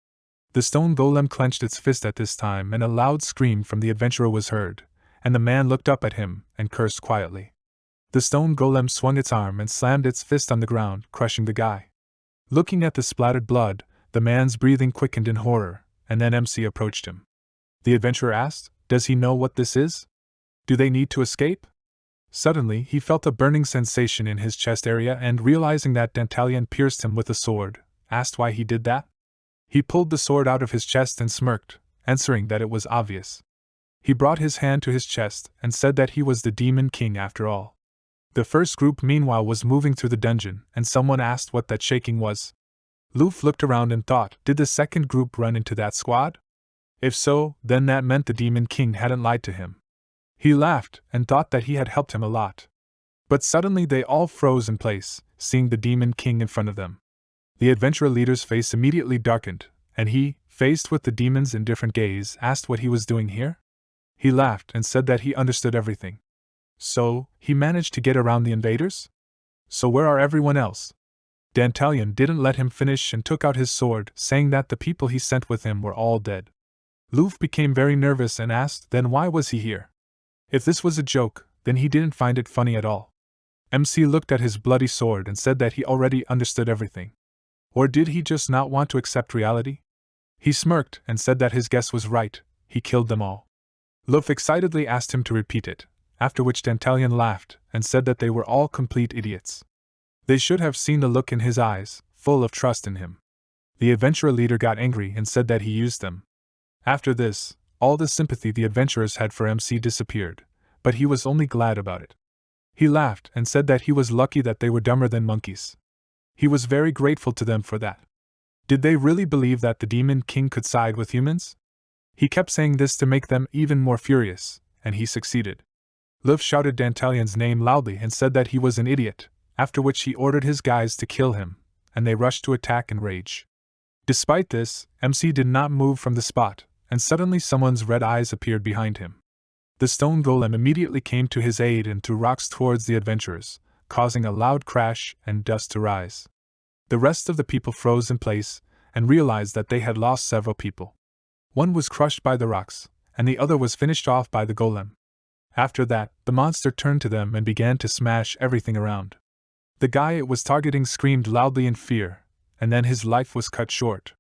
The stone golem clenched its fist at this time and a loud scream from the adventurer was heard, and the man looked up at him and cursed quietly. The stone golem swung its arm and slammed its fist on the ground, crushing the guy. Looking at the splattered blood, the man's breathing quickened in horror, and then MC approached him. The adventurer asked, "Does he know what this is? Do they need to escape?" Suddenly, he felt a burning sensation in his chest area and, realizing that Dantalion pierced him with a sword, asked why he did that. He pulled the sword out of his chest and smirked, answering that it was obvious. He brought his hand to his chest and said that he was the Demon King after all. The first group meanwhile was moving through the dungeon, and someone asked what that shaking was. Loof looked around and thought, did the second group run into that squad? If so, then that meant the Demon King hadn't lied to him. He laughed and thought that he had helped him a lot. But suddenly they all froze in place, seeing the Demon King in front of them. The adventurer leader's face immediately darkened, and he, faced with the demon's indifferent gaze, asked what he was doing here. He laughed and said that he understood everything. So, he managed to get around the invaders? So where are everyone else? Dantalion didn't let him finish and took out his sword, saying that the people he sent with him were all dead. Loof became very nervous and asked, then why was he here? If this was a joke, then he didn't find it funny at all. MC looked at his bloody sword and said that he already understood everything. Or did he just not want to accept reality? He smirked and said that his guess was right, he killed them all. Loof excitedly asked him to repeat it, after which Dantalion laughed and said that they were all complete idiots. They should have seen the look in his eyes, full of trust in him. The adventurer leader got angry and said that he used them. After this, all the sympathy the adventurers had for MC disappeared, but he was only glad about it. He laughed and said that he was lucky that they were dumber than monkeys. He was very grateful to them for that. Did they really believe that the Demon King could side with humans? He kept saying this to make them even more furious, and he succeeded. Loof shouted Dantalion's name loudly and said that he was an idiot, after which he ordered his guys to kill him, and they rushed to attack in rage. Despite this, MC did not move from the spot, and suddenly someone's red eyes appeared behind him. The stone golem immediately came to his aid and threw rocks towards the adventurers, causing a loud crash and dust to rise. The rest of the people froze in place, and realized that they had lost several people. One was crushed by the rocks, and the other was finished off by the golem. After that, the monster turned to them and began to smash everything around. The guy it was targeting screamed loudly in fear, and then his life was cut short.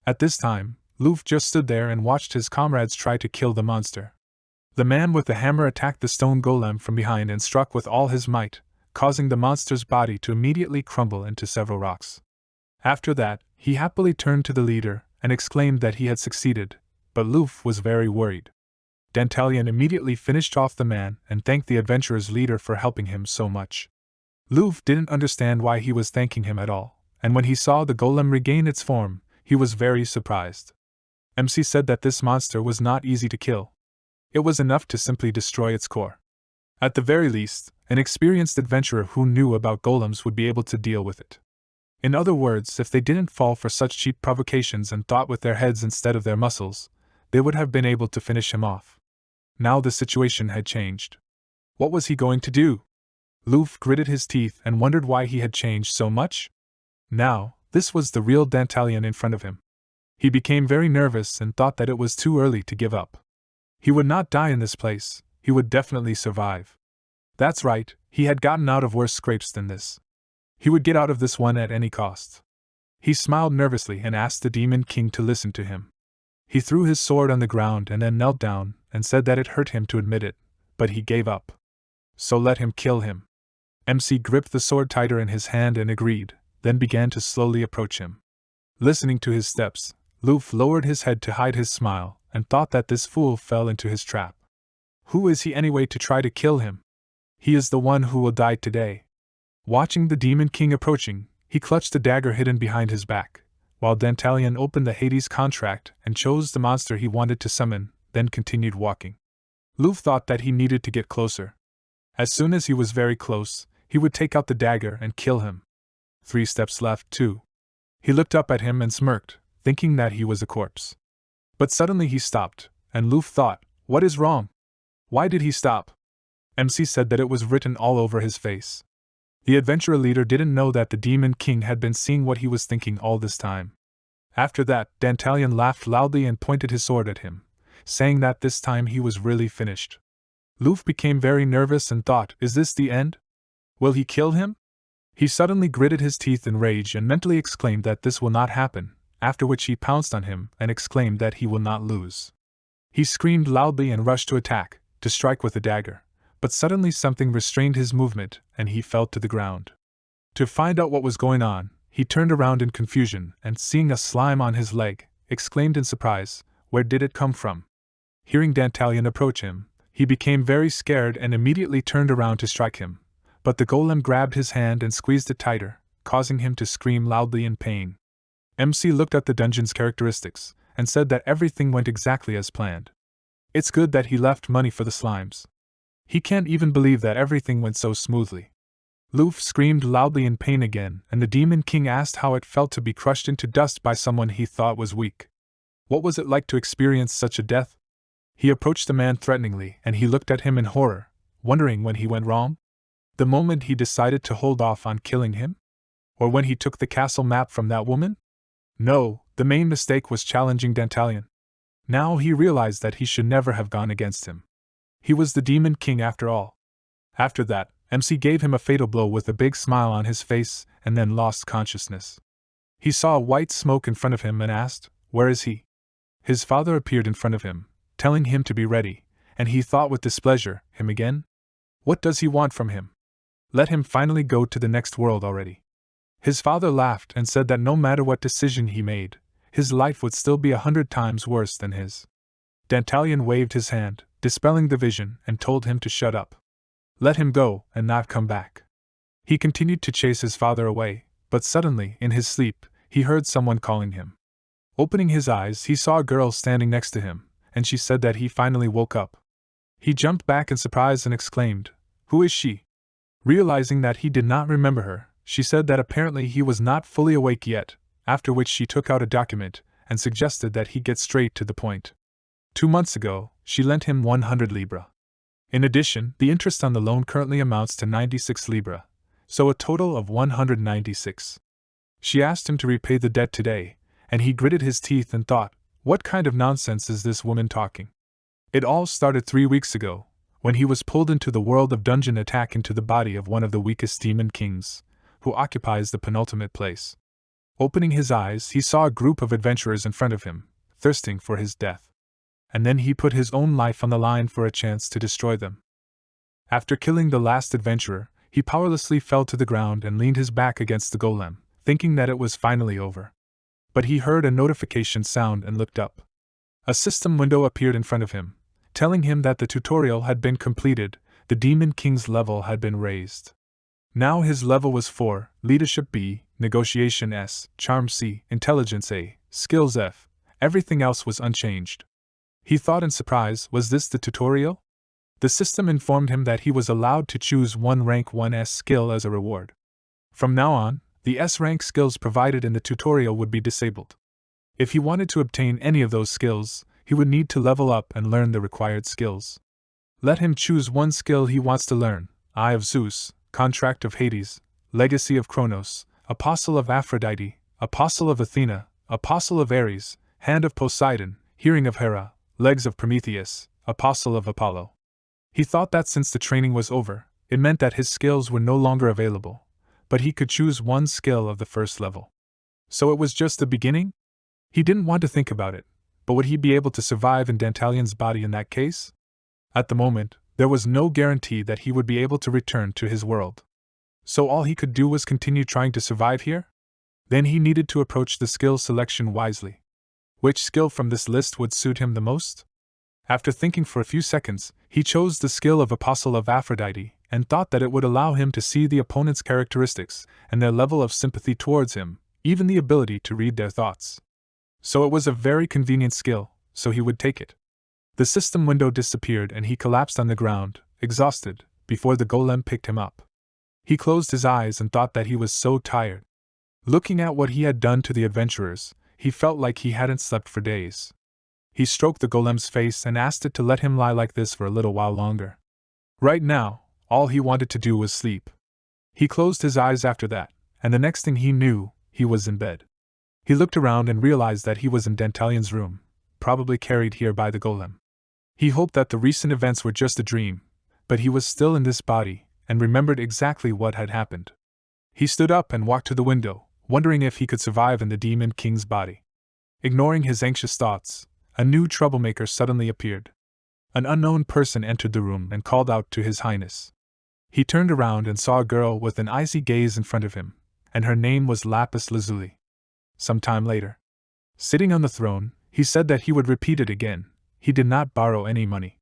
At this time, Loof just stood there and watched his comrades try to kill the monster. The man with the hammer attacked the stone golem from behind and struck with all his might, causing the monster's body to immediately crumble into several rocks. After that, he happily turned to the leader and exclaimed that he had succeeded, but Loof was very worried. Dantalion immediately finished off the man and thanked the adventurer's leader for helping him so much. Loof didn't understand why he was thanking him at all, and when he saw the golem regain its form, he was very surprised. MC said that this monster was not easy to kill. It was enough to simply destroy its core. At the very least, an experienced adventurer who knew about golems would be able to deal with it. In other words, if they didn't fall for such cheap provocations and thought with their heads instead of their muscles, they would have been able to finish him off. Now the situation had changed. What was he going to do? Luf gritted his teeth and wondered why he had changed so much. Now, this was the real Dantalion in front of him. He became very nervous and thought that it was too early to give up. He would not die in this place, he would definitely survive. That's right, he had gotten out of worse scrapes than this. He would get out of this one at any cost. He smiled nervously and asked the Demon King to listen to him. He threw his sword on the ground and then knelt down and said that it hurt him to admit it, but he gave up. So let him kill him. MC gripped the sword tighter in his hand and agreed, then began to slowly approach him. Listening to his steps, Luf lowered his head to hide his smile and thought that this fool fell into his trap. Who is he anyway to try to kill him? He is the one who will die today. Watching the Demon King approaching, he clutched a dagger hidden behind his back, while Dantalion opened the Hades contract and chose the monster he wanted to summon, then continued walking. Luf thought that he needed to get closer. As soon as he was very close, he would take out the dagger and kill him. 3 steps left, too. He looked up at him and smirked, thinking that he was a corpse. But suddenly he stopped, and Luf thought, what is wrong? Why did he stop? MC said that it was written all over his face. The adventurer leader didn't know that the Demon King had been seeing what he was thinking all this time. After that, Dantalion laughed loudly and pointed his sword at him, saying that this time he was really finished. Luf became very nervous and thought, is this the end? Will he kill him? He suddenly gritted his teeth in rage and mentally exclaimed that this will not happen, after which he pounced on him and exclaimed that he will not lose. He screamed loudly and rushed to attack, to strike with a dagger, but suddenly something restrained his movement and he fell to the ground. To find out what was going on, he turned around in confusion and, seeing a slime on his leg, exclaimed in surprise, where did it come from? Hearing Dantalion approach him, he became very scared and immediately turned around to strike him, but the golem grabbed his hand and squeezed it tighter, causing him to scream loudly in pain. MC looked at the dungeon's characteristics and said that everything went exactly as planned. It's good that he left money for the slimes. He can't even believe that everything went so smoothly. Luf screamed loudly in pain again, and the Demon King asked how it felt to be crushed into dust by someone he thought was weak. What was it like to experience such a death? He approached the man threateningly and he looked at him in horror, wondering when he went wrong. The moment he decided to hold off on killing him? Or when he took the castle map from that woman? No, the main mistake was challenging Dantalion. Now he realized that he should never have gone against him. He was the Demon King after all. After that, MC gave him a fatal blow with a big smile on his face and then lost consciousness. He saw a white smoke in front of him and asked, where is he? His father appeared in front of him, telling him to be ready, and he thought with displeasure, him again? What does he want from him? Let him finally go to the next world already. His father laughed and said that no matter what decision he made, his life would still be 100 times worse than his. Dantalion waved his hand, dispelling the vision, and told him to shut up. Let him go and not come back. He continued to chase his father away, but suddenly, in his sleep, he heard someone calling him. Opening his eyes, he saw a girl standing next to him, and she said that he finally woke up. He jumped back in surprise and exclaimed, who is she? Realizing that he did not remember her, she said that apparently he was not fully awake yet, after which she took out a document and suggested that he get straight to the point. 2 months ago, she lent him 100 libra. In addition, the interest on the loan currently amounts to 96 libra, so a total of 196. She asked him to repay the debt today, and he gritted his teeth and thought, what kind of nonsense is this woman talking? It all started 3 weeks ago, when he was pulled into the world of dungeon attack into the body of one of the weakest demon kings, who occupies the penultimate place. Opening his eyes, he saw a group of adventurers in front of him, thirsting for his death. And then he put his own life on the line for a chance to destroy them. After killing the last adventurer, he powerlessly fell to the ground and leaned his back against the golem, thinking that it was finally over. But he heard a notification sound and looked up. A system window appeared in front of him, telling him that the tutorial had been completed, the Demon King's level had been raised. Now his level was 4, Leadership B, Negotiation S, Charm C, Intelligence A, Skills F, everything else was unchanged. He thought in surprise, was this the tutorial? The system informed him that he was allowed to choose one rank 1S skill as a reward. From now on, the S-rank skills provided in the tutorial would be disabled. If he wanted to obtain any of those skills, he would need to level up and learn the required skills. Let him choose one skill he wants to learn: Eye of Zeus, Contract of Hades, Legacy of Kronos, Apostle of Aphrodite, Apostle of Athena, Apostle of Ares, Hand of Poseidon, Hearing of Hera, Legs of Prometheus, Apostle of Apollo. He thought that since the training was over, it meant that his skills were no longer available, but he could choose one skill of the first level. So it was just the beginning? He didn't want to think about it, but would he be able to survive in Dantalion's body in that case? At the moment, there was no guarantee that he would be able to return to his world. So all he could do was continue trying to survive here? Then he needed to approach the skill selection wisely. Which skill from this list would suit him the most? After thinking for a few seconds, he chose the skill of Apostle of Aphrodite, and thought that it would allow him to see the opponent's characteristics and their level of sympathy towards him, even the ability to read their thoughts. So it was a very convenient skill, so he would take it. The system window disappeared and he collapsed on the ground, exhausted, before the golem picked him up. He closed his eyes and thought that he was so tired. Looking at what he had done to the adventurers, he felt like he hadn't slept for days. He stroked the golem's face and asked it to let him lie like this for a little while longer. Right now, all he wanted to do was sleep. He closed his eyes after that, and the next thing he knew, he was in bed. He looked around and realized that he was in Dantalion's room, probably carried here by the golem. He hoped that the recent events were just a dream, but he was still in this body, and remembered exactly what had happened. He stood up and walked to the window, wondering if he could survive in the Demon King's body. Ignoring his anxious thoughts, a new troublemaker suddenly appeared. An unknown person entered the room and called out to His Highness. He turned around and saw a girl with an icy gaze in front of him, and her name was Lapis Lazuli. Some time later, sitting on the throne, he said that he would repeat it again. He did not borrow any money.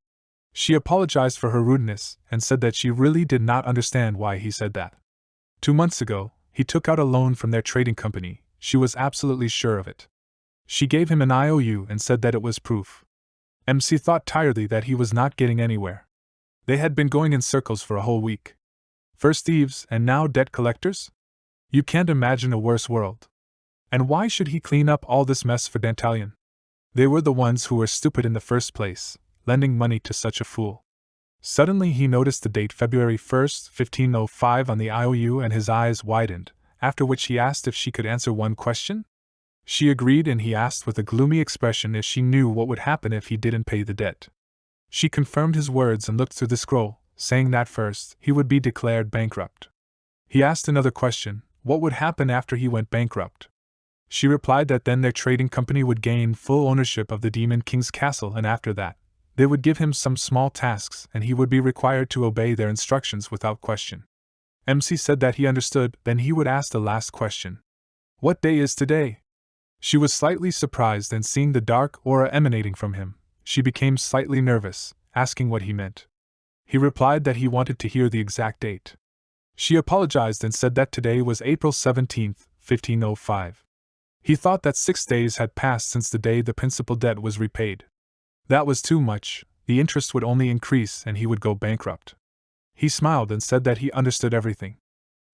She apologized for her rudeness and said that she really did not understand why he said that. 2 months ago, he took out a loan from their trading company. She was absolutely sure of it. She gave him an IOU and said that it was proof. MC thought tiredly that he was not getting anywhere. They had been going in circles for a whole week. First thieves and now debt collectors? You can't imagine a worse world. And why should he clean up all this mess for Dantalion? They were the ones who were stupid in the first place, lending money to such a fool. Suddenly he noticed the date February 1st, 1505 on the IOU and his eyes widened, after which he asked if she could answer one question. She agreed and he asked with a gloomy expression if she knew what would happen if he didn't pay the debt. She confirmed his words and looked through the scroll, saying that first, he would be declared bankrupt. He asked another question, what would happen after he went bankrupt? She replied that then their trading company would gain full ownership of the Demon King's castle, and after that, they would give him some small tasks and he would be required to obey their instructions without question. MC said that he understood, then he would ask the last question. What day is today? She was slightly surprised, and seeing the dark aura emanating from him, she became slightly nervous, asking what he meant. He replied that he wanted to hear the exact date. She apologized and said that today was April 17th, 1505. He thought that 6 days had passed since the day the principal debt was repaid. That was too much, the interest would only increase and he would go bankrupt. He smiled and said that he understood everything.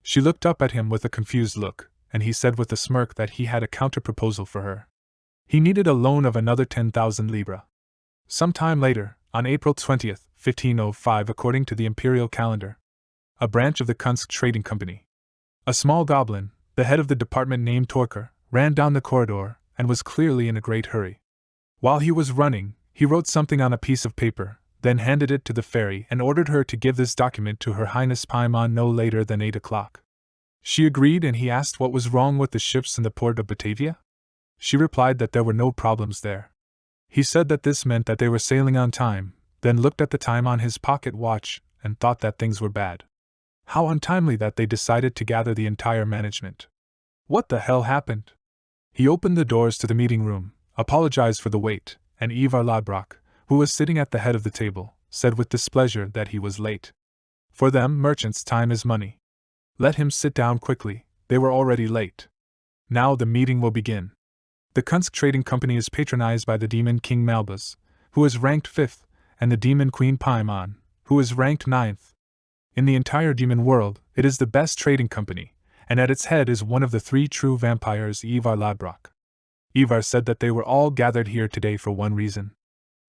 She looked up at him with a confused look, and he said with a smirk that he had a counter-proposal for her. He needed a loan of another 10,000 libra. Some time later, on April 20th, 1505 according to the imperial calendar, a branch of the Kunsk Trading Company. A small goblin, the head of the department named Torker, ran down the corridor and was clearly in a great hurry. While he was running, he wrote something on a piece of paper, then handed it to the fairy and ordered her to give this document to Her Highness Paimon no later than 8 o'clock. She agreed and he asked what was wrong with the ships in the port of Batavia. She replied that there were no problems there. He said that this meant that they were sailing on time, then looked at the time on his pocket watch and thought that things were bad. How untimely that they decided to gather the entire management. What the hell happened? He opened the doors to the meeting room, apologized for the wait, and Ivar Ladbrok, who was sitting at the head of the table, said with displeasure that he was late. For them, merchants' time is money. Let him sit down quickly, they were already late. Now the meeting will begin. The Kunsk Trading Company is patronized by the Demon King Malbas, who is ranked 5th, and the Demon Queen Paimon, who is ranked 9th. In the entire demon world, it is the best trading company, and at its head is one of the 3 true vampires, Ivar Ladbrok. Ivar said that they were all gathered here today for one reason.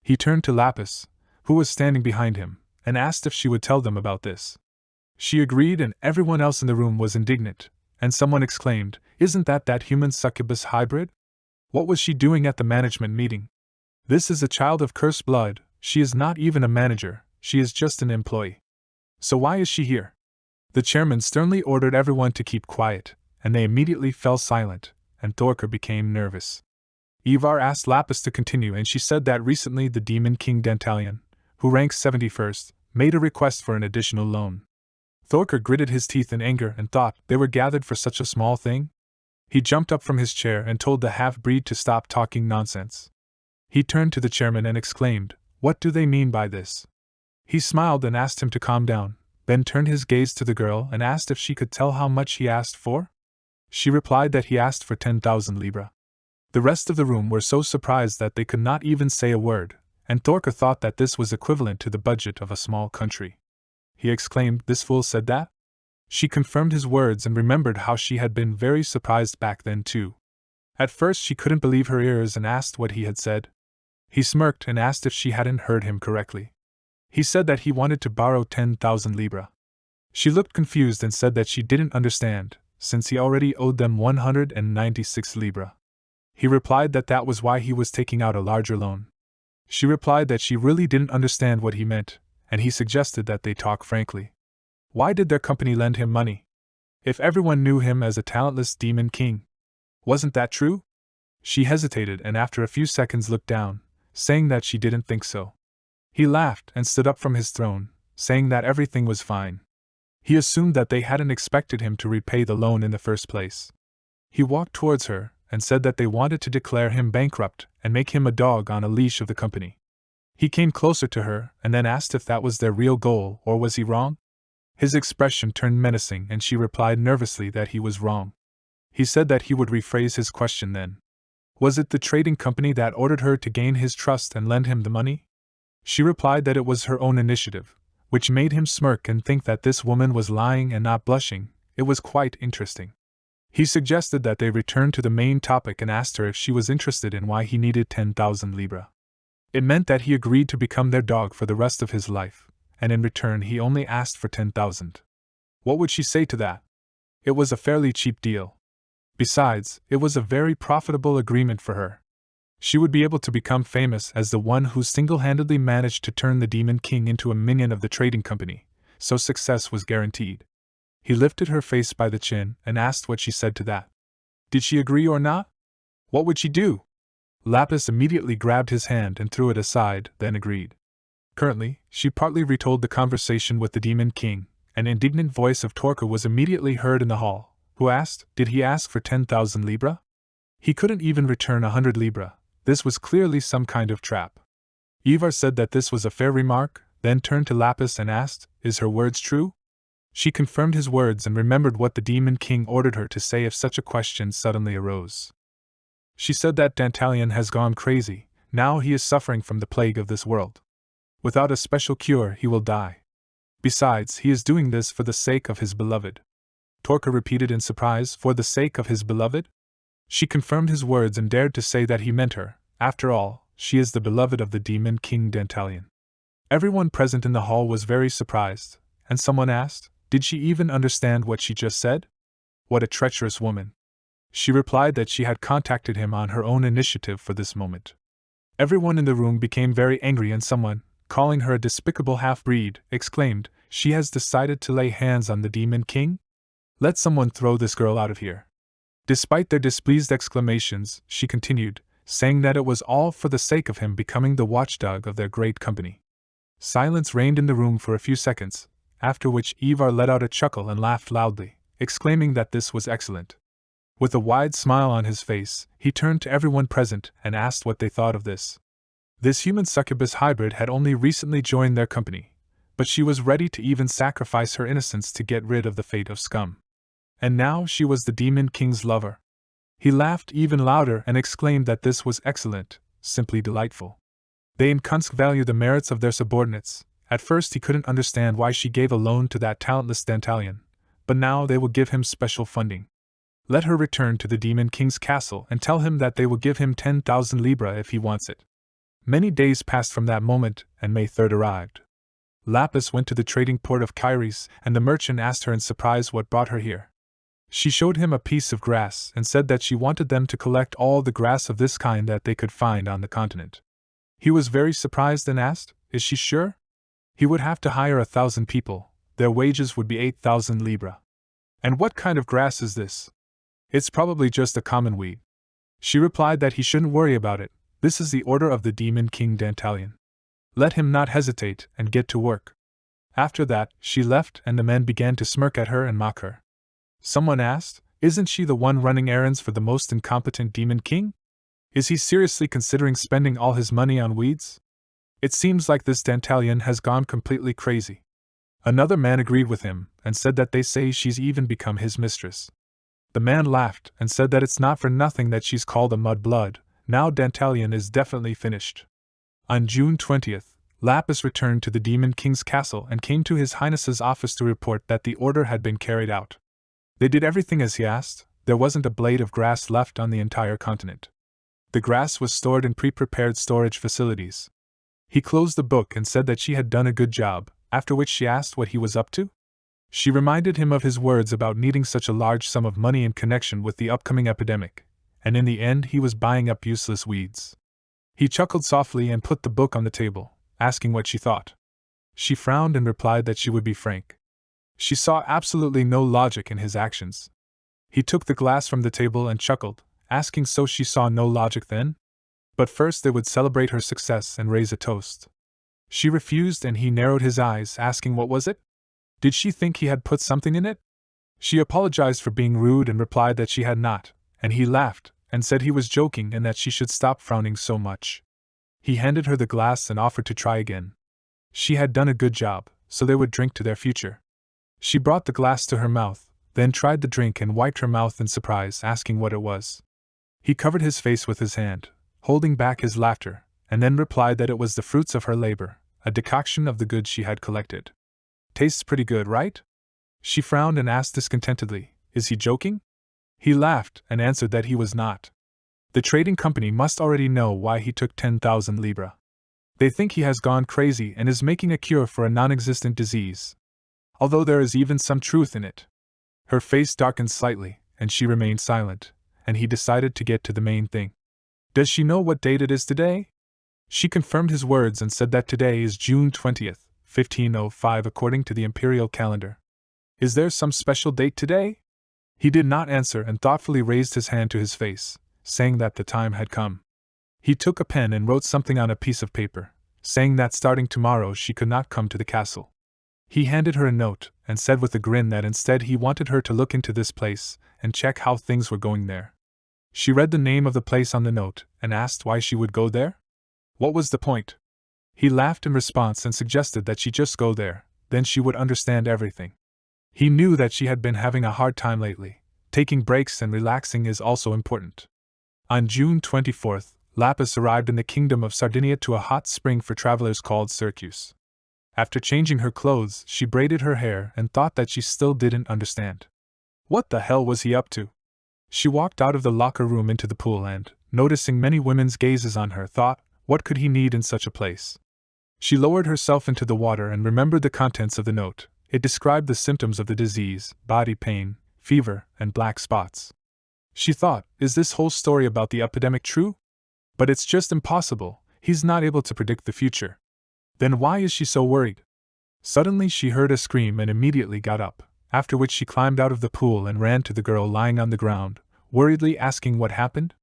He turned to Lapis, who was standing behind him, and asked if she would tell them about this. She agreed, and everyone else in the room was indignant, and someone exclaimed, "Isn't that human succubus hybrid? What was she doing at the management meeting? This is a child of cursed blood, she is not even a manager, she is just an employee. So why is she here?" The chairman sternly ordered everyone to keep quiet, and they immediately fell silent, and Thorker became nervous. Ivar asked Lapis to continue, and she said that recently the Demon King Dantalion, who ranks 71st, made a request for an additional loan. Thorker gritted his teeth in anger and thought they were gathered for such a small thing. He jumped up from his chair and told the half-breed to stop talking nonsense. He turned to the chairman and exclaimed, "What do they mean by this?" He smiled and asked him to calm down, then turned his gaze to the girl and asked if she could tell how much he asked for. She replied that he asked for 10,000 libra. The rest of the room were so surprised that they could not even say a word, and Thorker thought that this was equivalent to the budget of a small country. He exclaimed, "This fool said that?" She confirmed his words and remembered how she had been very surprised back then too. At first she couldn't believe her ears and asked what he had said. He smirked and asked if she hadn't heard him correctly. He said that he wanted to borrow 10,000 libra. She looked confused and said that she didn't understand, since he already owed them 196 libra. He replied that that was why he was taking out a larger loan. She replied that she really didn't understand what he meant, and he suggested that they talk frankly. Why did their company lend him money? If everyone knew him as a talentless demon king. Wasn't that true? She hesitated and after a few seconds looked down, saying that she didn't think so. He laughed and stood up from his throne, saying that everything was fine. He assumed that they hadn't expected him to repay the loan in the first place. He walked towards her and said that they wanted to declare him bankrupt and make him a dog on a leash of the company. He came closer to her and then asked if that was their real goal or was he wrong? His expression turned menacing and she replied nervously that he was wrong. He said that he would rephrase his question then. Was it the trading company that ordered her to gain his trust and lend him the money? She replied that it was her own initiative, which made him smirk and think that this woman was lying and not blushing. It was quite interesting. He suggested that they return to the main topic and asked her if she was interested in why he needed 10,000 libra. It meant that he agreed to become their dog for the rest of his life, and in return he only asked for 10,000. What would she say to that? It was a fairly cheap deal. Besides, it was a very profitable agreement for her. She would be able to become famous as the one who single-handedly managed to turn the Demon King into a minion of the trading company, so success was guaranteed. He lifted her face by the chin and asked what she said to that. Did she agree or not? What would she do? Lapis immediately grabbed his hand and threw it aside, then agreed. Currently, she partly retold the conversation with the Demon King. An indignant voice of Thorker was immediately heard in the hall, who asked, did he ask for 10,000 libra? He couldn't even return 100 libra. This was clearly some kind of trap. Ivar said that this was a fair remark, then turned to Lapis and asked, is her words true? She confirmed his words and remembered what the Demon King ordered her to say if such a question suddenly arose. She said that Dantalion has gone crazy, now he is suffering from the plague of this world. Without a special cure he will die. Besides, he is doing this for the sake of his beloved. Thorker repeated in surprise, for the sake of his beloved? She confirmed his words and dared to say that he meant her. After all, she is the beloved of the Demon King Dantalion. Everyone present in the hall was very surprised, and someone asked, did she even understand what she just said? What a treacherous woman. She replied that she had contacted him on her own initiative for this moment. Everyone in the room became very angry and someone, calling her a despicable half-breed, exclaimed, she has decided to lay hands on the Demon King? Let someone throw this girl out of here. Despite their displeased exclamations, she continued, saying that it was all for the sake of him becoming the watchdog of their great company. Silence reigned in the room for a few seconds, after which Ivar let out a chuckle and laughed loudly, exclaiming that this was excellent. With a wide smile on his face, he turned to everyone present and asked what they thought of this. This human succubus hybrid had only recently joined their company, but she was ready to even sacrifice her innocence to get rid of the fate of scum. And now she was the Demon King's lover. He laughed even louder and exclaimed that this was excellent, simply delightful. They in Kunsk value the merits of their subordinates, At first he couldn't understand why she gave a loan to that talentless Dantalion, but now they will give him special funding. Let her return to the Demon King's castle and tell him that they will give him 10,000 libra if he wants it. Many days passed from that moment, and May 3rd arrived. Lapis went to the trading port of Kyries, and the merchant asked her in surprise what brought her here. She showed him a piece of grass and said that she wanted them to collect all the grass of this kind that they could find on the continent. He was very surprised and asked, "Is she sure?" He would have to hire 1,000 people. Their wages would be 8,000 libra. "And what kind of grass is this?" "It's probably just a common weed." She replied that he shouldn't worry about it. This is the order of the Demon King Dantalion. Let him not hesitate and get to work. After that, she left and the men began to smirk at her and mock her. Someone asked, "Isn't she the one running errands for the most incompetent Demon King? Is he seriously considering spending all his money on weeds? It seems like this Dantalion has gone completely crazy." Another man agreed with him and said that they say she's even become his mistress. The man laughed and said that it's not for nothing that she's called a mudblood. Now Dantalion is definitely finished. On June 20th, Lapis returned to the Demon King's castle and came to His Highness's office to report that the order had been carried out. They did everything as he asked. There wasn't a blade of grass left on the entire continent. The grass was stored in pre-prepared storage facilities. He closed the book and said that she had done a good job, after which she asked what he was up to. She reminded him of his words about needing such a large sum of money in connection with the upcoming epidemic, and in the end he was buying up useless weeds. He chuckled softly and put the book on the table, asking what she thought. She frowned and replied that she would be frank. She saw absolutely no logic in his actions. He took the glass from the table and chuckled, asking so she saw no logic then? But first they would celebrate her success and raise a toast. She refused and he narrowed his eyes, asking what was it? Did she think he had put something in it? She apologized for being rude and replied that she had not, and he laughed and said he was joking and that she should stop frowning so much. He handed her the glass and offered to try again. She had done a good job, so they would drink to their future. She brought the glass to her mouth, then tried the drink and wiped her mouth in surprise, asking what it was. He covered his face with his hand, holding back his laughter, and then replied that it was the fruits of her labor, a decoction of the goods she had collected. "Tastes pretty good, right?" She frowned and asked discontentedly, "Is he joking?" He laughed and answered that he was not. The trading company must already know why he took 10,000 libra. They think he has gone crazy and is making a cure for a non-existent disease. Although there is even some truth in it. Her face darkened slightly, and she remained silent, and he decided to get to the main thing. "Does she know what date it is today?" She confirmed his words and said that today is June 20th, 1505 according to the imperial calendar. "Is there some special date today?" He did not answer and thoughtfully raised his hand to his face, saying that the time had come. He took a pen and wrote something on a piece of paper, saying that starting tomorrow she could not come to the castle. He handed her a note and said with a grin that instead he wanted her to look into this place and check how things were going there. She read the name of the place on the note and asked why she would go there. What was the point? He laughed in response and suggested that she just go there, then she would understand everything. He knew that she had been having a hard time lately. Taking breaks and relaxing is also important. On June 24th, Lapis arrived in the kingdom of Sardinia to a hot spring for travelers called Syracuse. After changing her clothes, she braided her hair and thought that she still didn't understand. What the hell was he up to? She walked out of the locker room into the pool and, noticing many women's gazes on her, thought, what could he need in such a place? She lowered herself into the water and remembered the contents of the note. It described the symptoms of the disease, body pain, fever, and black spots. She thought, is this whole story about the epidemic true? But it's just impossible, he's not able to predict the future. Then why is she so worried? Suddenly she heard a scream and immediately got up, after which she climbed out of the pool and ran to the girl lying on the ground, worriedly asking what happened.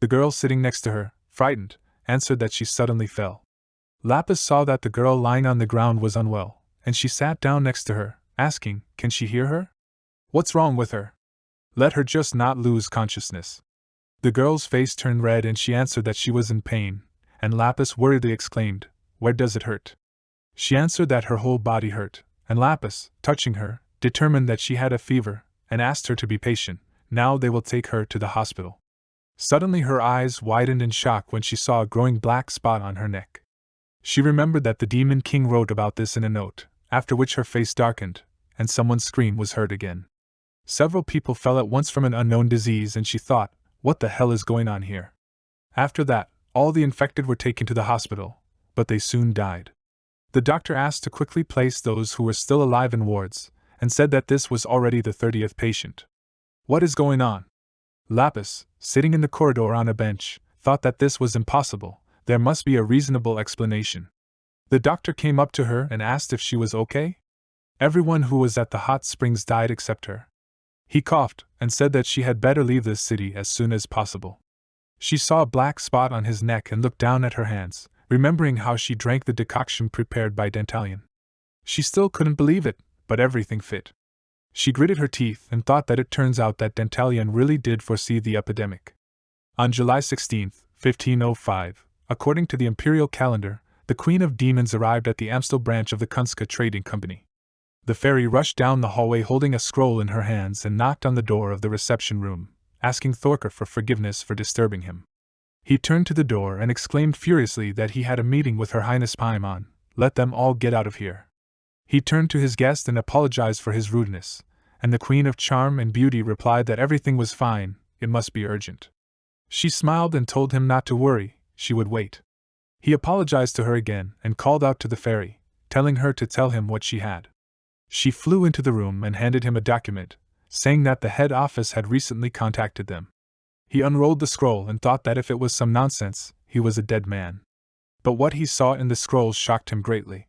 The girl sitting next to her, frightened, answered that she suddenly fell. Lapis saw that the girl lying on the ground was unwell, and she sat down next to her, asking, can she hear her? What's wrong with her? Let her just not lose consciousness. The girl's face turned red and she answered that she was in pain, and Lapis worriedly exclaimed, where does it hurt? She answered that her whole body hurt, and Lapis, touching her, determined that she had a fever, and asked her to be patient. Now they will take her to the hospital. Suddenly her eyes widened in shock when she saw a growing black spot on her neck. She remembered that the Demon King wrote about this in a note, after which her face darkened, and someone's scream was heard again. Several people fell at once from an unknown disease, and she thought, what the hell is going on here? After that, all the infected were taken to the hospital, but they soon died. The doctor asked to quickly place those who were still alive in wards, and said that this was already the 30th patient. What is going on? Lapis, sitting in the corridor on a bench, thought that this was impossible. There must be a reasonable explanation. The doctor came up to her and asked if she was okay. Everyone who was at the hot springs died except her. He coughed and said that she had better leave this city as soon as possible. She saw a black spot on his neck and looked down at her hands, remembering how she drank the decoction prepared by Dantalion. She still couldn't believe it, but everything fit. She gritted her teeth and thought that it turns out that Dantalion really did foresee the epidemic. On July 16, 1505, according to the imperial calendar, the Queen of Demons arrived at the Amstel branch of the Kunska Trading Company. The fairy rushed down the hallway holding a scroll in her hands and knocked on the door of the reception room, asking Thorker for forgiveness for disturbing him. He turned to the door and exclaimed furiously that he had a meeting with Her Highness Paimon. Let them all get out of here. He turned to his guest and apologized for his rudeness, and the Queen of Charm and Beauty replied that everything was fine, it must be urgent. She smiled and told him not to worry, she would wait. He apologized to her again and called out to the fairy, telling her to tell him what she had. She flew into the room and handed him a document, saying that the head office had recently contacted them. He unrolled the scroll and thought that if it was some nonsense, he was a dead man. But what he saw in the scroll shocked him greatly.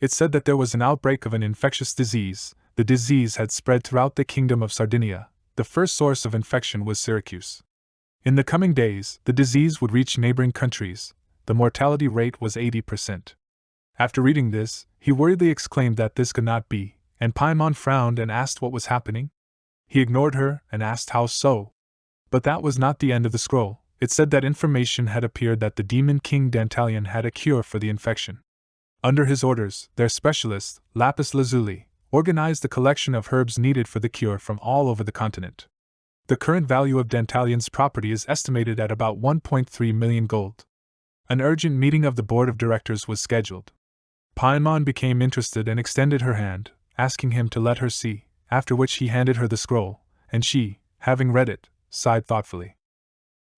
It said that there was an outbreak of an infectious disease. The disease had spread throughout the kingdom of Sardinia. The first source of infection was Syracuse. In the coming days, the disease would reach neighboring countries. The mortality rate was 80%. After reading this, he worriedly exclaimed that this could not be, and Paimon frowned and asked what was happening. He ignored her and asked how so. But that was not the end of the scroll. It said that information had appeared that the Demon King Dantalion had a cure for the infection. Under his orders, their specialist, Lapis Lazuli, organized the collection of herbs needed for the cure from all over the continent. The current value of Dantalion's property is estimated at about 1.3 million gold. An urgent meeting of the board of directors was scheduled. Paimon became interested and extended her hand, asking him to let her see, after which he handed her the scroll, and she, having read it, sighed thoughtfully.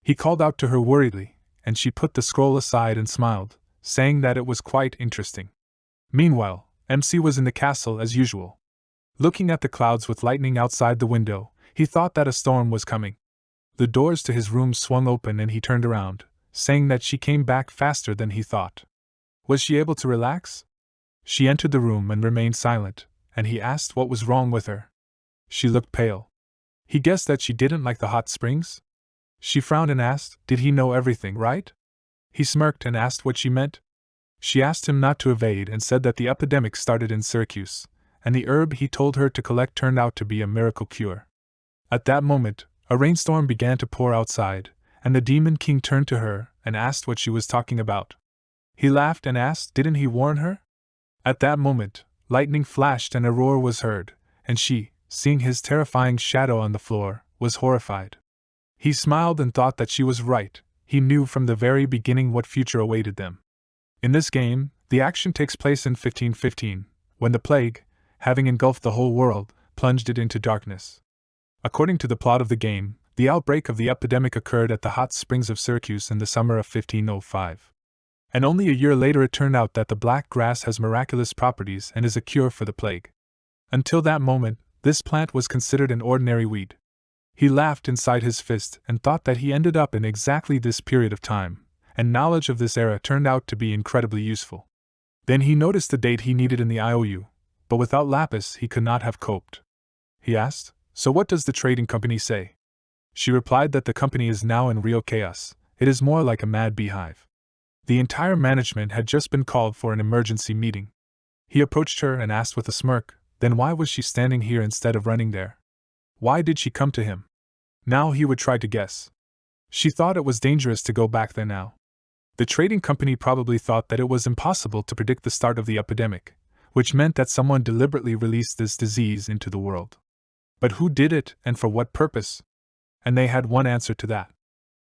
He called out to her worriedly, and she put the scroll aside and smiled, saying that it was quite interesting. Meanwhile, MC was in the castle as usual. Looking at the clouds with lightning outside the window, he thought that a storm was coming. The doors to his room swung open and he turned around, saying that she came back faster than he thought. Was she able to relax? She entered the room and remained silent, and he asked what was wrong with her. She looked pale. He guessed that she didn't like the hot springs? She frowned and asked, did he know everything, right? He smirked and asked what she meant. She asked him not to evade and said that the epidemic started in Syracuse, and the herb he told her to collect turned out to be a miracle cure. At that moment, a rainstorm began to pour outside, and the Demon King turned to her and asked what she was talking about. He laughed and asked, didn't he warn her? At that moment, lightning flashed and a roar was heard, and she, seeing his terrifying shadow on the floor, was horrified. He smiled and thought that she was right. He knew from the very beginning what future awaited them. In this game, the action takes place in 1515, when the plague, having engulfed the whole world, plunged it into darkness. According to the plot of the game, the outbreak of the epidemic occurred at the hot springs of Syracuse in the summer of 1505. And only a year later it turned out that the black grass has miraculous properties and is a cure for the plague. Until that moment, this plant was considered an ordinary weed. He laughed inside his fist and thought that he ended up in exactly this period of time, and knowledge of this era turned out to be incredibly useful. Then he noticed the date he needed in the IOU, but without Lapis he could not have coped. He asked, so what does the trading company say? She replied that the company is now in real chaos. It is more like a mad beehive. The entire management had just been called for an emergency meeting. He approached her and asked with a smirk, then why was she standing here instead of running there? Why did she come to him? Now he would try to guess. She thought it was dangerous to go back there now. The trading company probably thought that it was impossible to predict the start of the epidemic, which meant that someone deliberately released this disease into the world. But who did it and for what purpose? And they had one answer to that.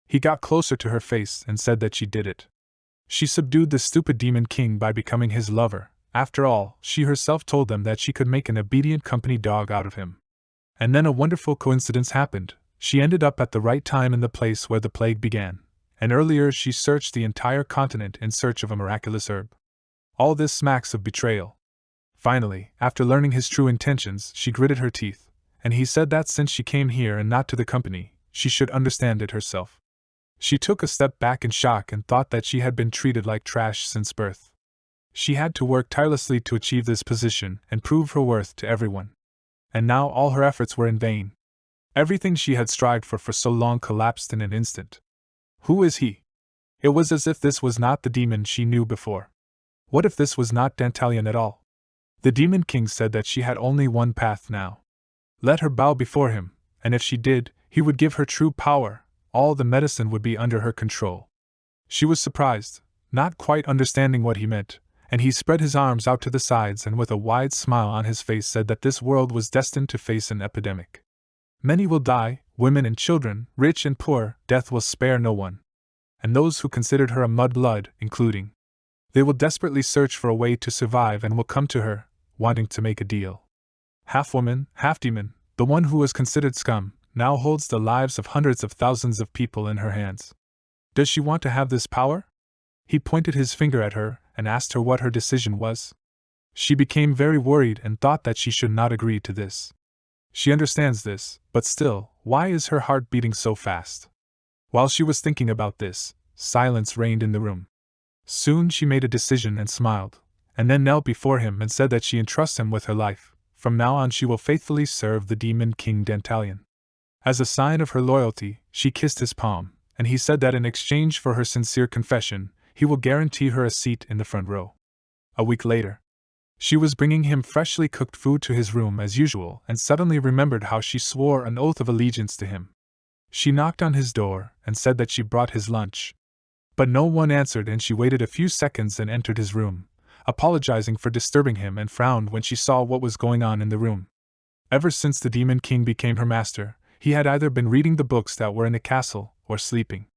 He got closer to her face and said that she did it. She subdued the stupid demon king by becoming his lover. After all, she herself told them that she could make an obedient company dog out of him. And then a wonderful coincidence happened. She ended up at the right time in the place where the plague began, and earlier she searched the entire continent in search of a miraculous herb. All this smacks of betrayal. Finally, after learning his true intentions, she gritted her teeth, and he said that since she came here and not to the company, she should understand it herself. She took a step back in shock and thought that she had been treated like trash since birth. She had to work tirelessly to achieve this position and prove her worth to everyone. And now all her efforts were in vain. Everything she had strived for so long collapsed in an instant. Who is he? It was as if this was not the demon she knew before. What if this was not Dantalion at all? The Demon King said that she had only one path now. Let her bow before him, and if she did, he would give her true power. All the medicine would be under her control. She was surprised, not quite understanding what he meant, and he spread his arms out to the sides and with a wide smile on his face said that this world was destined to face an epidemic. Many will die, women and children, rich and poor, death will spare no one. And those who considered her a mudblood, including. They will desperately search for a way to survive and will come to her, wanting to make a deal. Half woman, half demon, the one who was considered scum, now holds the lives of hundreds of thousands of people in her hands. Does she want to have this power? He pointed his finger at her and asked her what her decision was. She became very worried and thought that she should not agree to this. She understands this, but still, why is her heart beating so fast? While she was thinking about this, silence reigned in the room. Soon she made a decision and smiled, and then knelt before him and said that she entrusts him with her life. From now on she will faithfully serve the Demon King Dantalion. As a sign of her loyalty, she kissed his palm, and he said that in exchange for her sincere confession, he will guarantee her a seat in the front row. A week later, she was bringing him freshly cooked food to his room as usual and suddenly remembered how she swore an oath of allegiance to him. She knocked on his door and said that she brought his lunch. But no one answered and she waited a few seconds and entered his room, apologizing for disturbing him and frowned when she saw what was going on in the room. Ever since the Demon King became her master, he had either been reading the books that were in the castle or sleeping.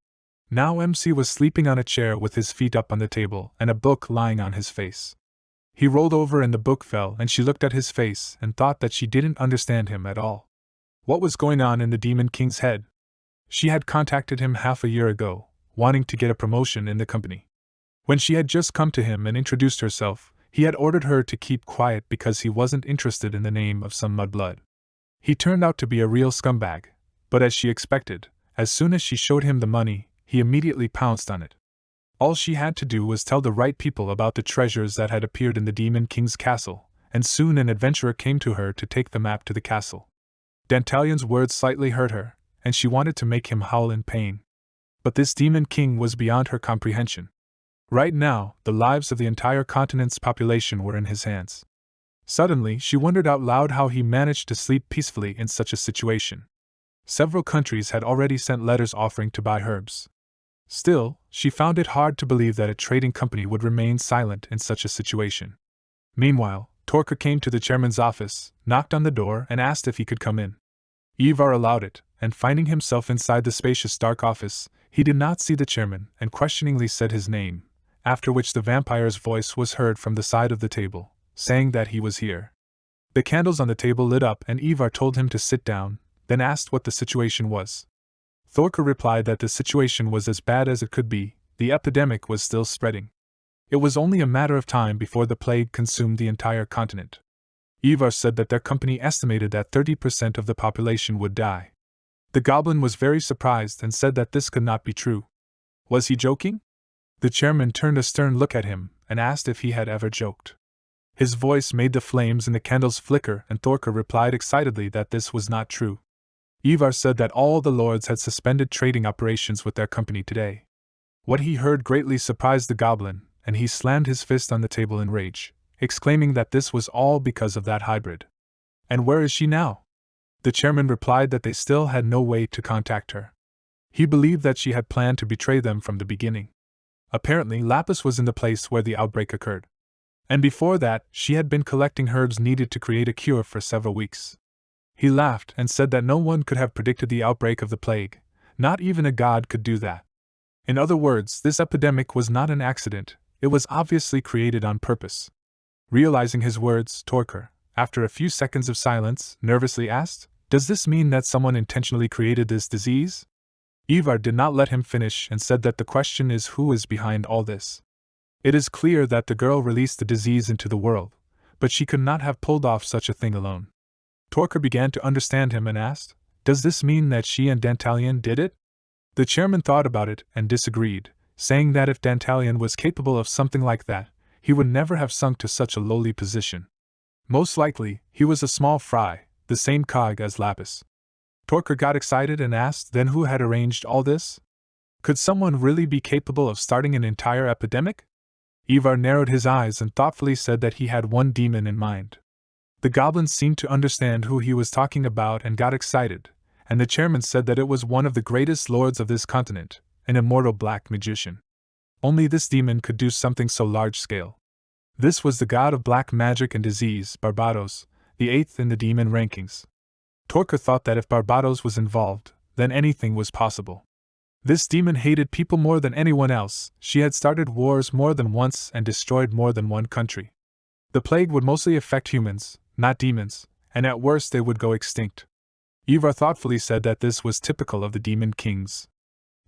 Now MC was sleeping on a chair with his feet up on the table and a book lying on his face. He rolled over and the book fell and she looked at his face and thought that she didn't understand him at all. What was going on in the Demon King's head? She had contacted him half a year ago, wanting to get a promotion in the company. When she had just come to him and introduced herself, he had ordered her to keep quiet because he wasn't interested in the name of some mudblood. He turned out to be a real scumbag, but as she expected, as soon as she showed him the money, he immediately pounced on it. All she had to do was tell the right people about the treasures that had appeared in the Demon King's castle, and soon an adventurer came to her to take the map to the castle. Dantalion's words slightly hurt her, and she wanted to make him howl in pain. But this Demon King was beyond her comprehension. Right now, the lives of the entire continent's population were in his hands. Suddenly, she wondered out loud how he managed to sleep peacefully in such a situation. Several countries had already sent letters offering to buy herbs. Still, she found it hard to believe that a trading company would remain silent in such a situation. Meanwhile, Torka came to the chairman's office, knocked on the door, and asked if he could come in. Ivar allowed it, and finding himself inside the spacious dark office, he did not see the chairman and questioningly said his name, after which the vampire's voice was heard from the side of the table, saying that he was here. The candles on the table lit up and Ivar told him to sit down, then asked what the situation was. Thorka replied that the situation was as bad as it could be, the epidemic was still spreading. It was only a matter of time before the plague consumed the entire continent. Ivar said that their company estimated that 30% of the population would die. The goblin was very surprised and said that this could not be true. Was he joking? The chairman turned a stern look at him and asked if he had ever joked. His voice made the flames in the candles flicker and Thorka replied excitedly that this was not true. Ivar said that all the lords had suspended trading operations with their company today. What he heard greatly surprised the goblin, and he slammed his fist on the table in rage, exclaiming that this was all because of that hybrid. And where is she now? The chairman replied that they still had no way to contact her. He believed that she had planned to betray them from the beginning. Apparently, Lapis was in the place where the outbreak occurred. And before that, she had been collecting herbs needed to create a cure for several weeks. He laughed and said that no one could have predicted the outbreak of the plague, not even a god could do that. In other words, this epidemic was not an accident, it was obviously created on purpose. Realizing his words, Torker, after a few seconds of silence, nervously asked, "Does this mean that someone intentionally created this disease?" Ivar did not let him finish and said that the question is who is behind all this. It is clear that the girl released the disease into the world, but she could not have pulled off such a thing alone. Torker began to understand him and asked, "Does this mean that she and Dantalion did it?" The chairman thought about it and disagreed, saying that if Dantalion was capable of something like that, he would never have sunk to such a lowly position. Most likely, he was a small fry, the same cog as Lapis. Torker got excited and asked then who had arranged all this? Could someone really be capable of starting an entire epidemic? Ivar narrowed his eyes and thoughtfully said that he had one demon in mind. The goblins seemed to understand who he was talking about and got excited, and the chairman said that it was one of the greatest lords of this continent, an immortal black magician. Only this demon could do something so large-scale. This was the god of black magic and disease, Barbatos, the 8th in the demon rankings. Torker thought that if Barbatos was involved, then anything was possible. This demon hated people more than anyone else, she had started wars more than once and destroyed more than one country. The plague would mostly affect humans, not demons, and at worst they would go extinct. Ivar thoughtfully said that this was typical of the demon kings.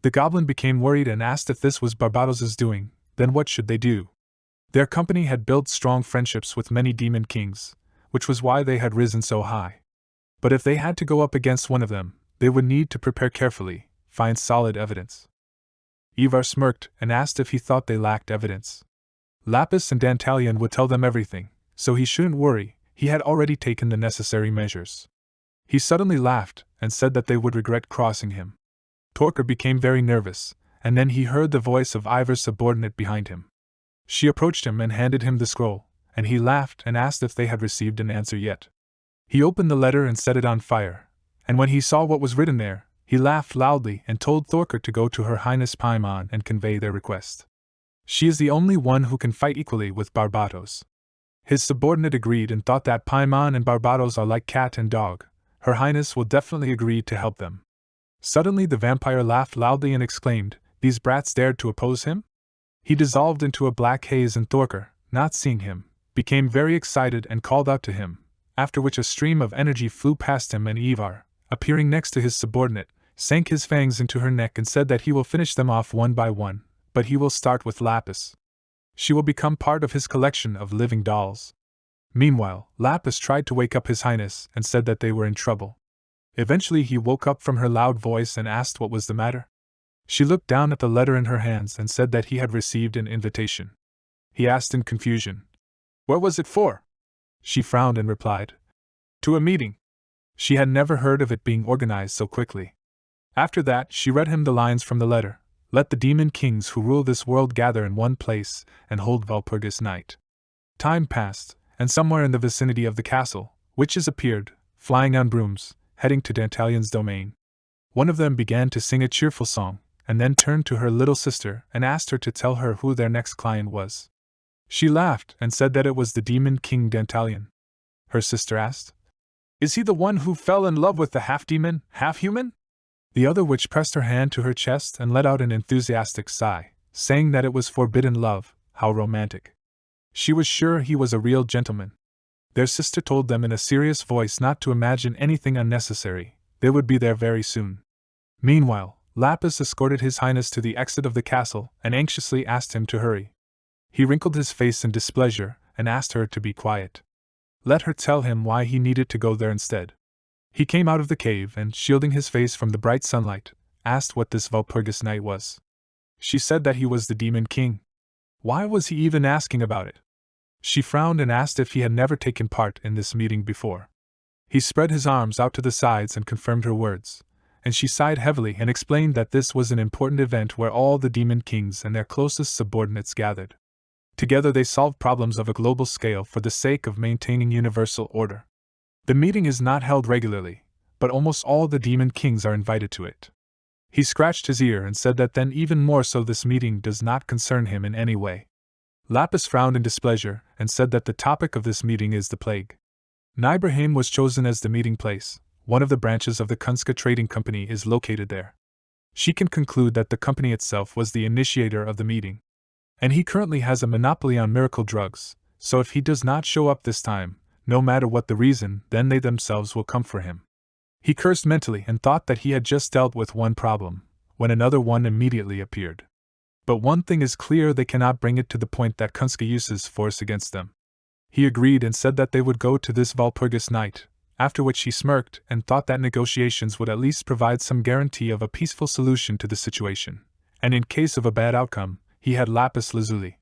The goblin became worried and asked if this was Barbatos's doing, then what should they do? Their company had built strong friendships with many demon kings, which was why they had risen so high. But if they had to go up against one of them, they would need to prepare carefully, find solid evidence. Ivar smirked and asked if he thought they lacked evidence. Lapis and Dantalion would tell them everything, so he shouldn't worry, he had already taken the necessary measures. He suddenly laughed and said that they would regret crossing him. Torker became very nervous, and then he heard the voice of Ivar's subordinate behind him. She approached him and handed him the scroll, and he laughed and asked if they had received an answer yet. He opened the letter and set it on fire, and when he saw what was written there, he laughed loudly and told Thorker to go to Her Highness Paimon and convey their request. She is the only one who can fight equally with Barbatos. His subordinate agreed and thought that Paimon and Barbatos are like cat and dog. Her Highness will definitely agree to help them. Suddenly the vampire laughed loudly and exclaimed, "These brats dared to oppose him?" He dissolved into a black haze and Thorker, not seeing him, became very excited and called out to him, after which a stream of energy flew past him and Ivar, appearing next to his subordinate, sank his fangs into her neck and said that he will finish them off one by one, but he will start with Lapis. She will become part of his collection of living dolls. Meanwhile, Lapis tried to wake up His Highness and said that they were in trouble. Eventually he woke up from her loud voice and asked what was the matter. She looked down at the letter in her hands and said that he had received an invitation. He asked in confusion, "What was it for?" She frowned and replied, "To a meeting." She had never heard of it being organized so quickly. After that, she read him the lines from the letter. "Let the demon kings who rule this world gather in one place and hold Walpurgis night." Time passed, and somewhere in the vicinity of the castle, witches appeared, flying on brooms, heading to Dantalion's domain. One of them began to sing a cheerful song, and then turned to her little sister and asked her to tell her who their next client was. She laughed and said that it was the demon king Dantalion. Her sister asked, "Is he the one who fell in love with the half-demon, half-human?" The other witch pressed her hand to her chest and let out an enthusiastic sigh, saying that it was forbidden love. How romantic. She was sure he was a real gentleman. Their sister told them in a serious voice not to imagine anything unnecessary, they would be there very soon. Meanwhile, Lapis escorted His Highness to the exit of the castle and anxiously asked him to hurry. He wrinkled his face in displeasure and asked her to be quiet. Let her tell him why he needed to go there instead. He came out of the cave and, shielding his face from the bright sunlight, asked what this Walpurgis night was. She said that he was the demon king. Why was he even asking about it? She frowned and asked if he had never taken part in this meeting before. He spread his arms out to the sides and confirmed her words, and she sighed heavily and explained that this was an important event where all the demon kings and their closest subordinates gathered. Together they solved problems of a global scale for the sake of maintaining universal order. The meeting is not held regularly, but almost all the demon kings are invited to it. He scratched his ear and said that then even more so this meeting does not concern him in any way. Lapis frowned in displeasure and said that the topic of this meeting is the plague. Nibelheim was chosen as the meeting place. One of the branches of the Kunska Trading Company is located there. She can conclude that the company itself was the initiator of the meeting. And he currently has a monopoly on miracle drugs, so if he does not show up this time, no matter what the reason, then they themselves will come for him. He cursed mentally and thought that he had just dealt with one problem, when another one immediately appeared. But one thing is clear, they cannot bring it to the point that Kunska uses force against them. He agreed and said that they would go to this Walpurgis night, after which he smirked and thought that negotiations would at least provide some guarantee of a peaceful solution to the situation, and in case of a bad outcome, he had lapis lazuli.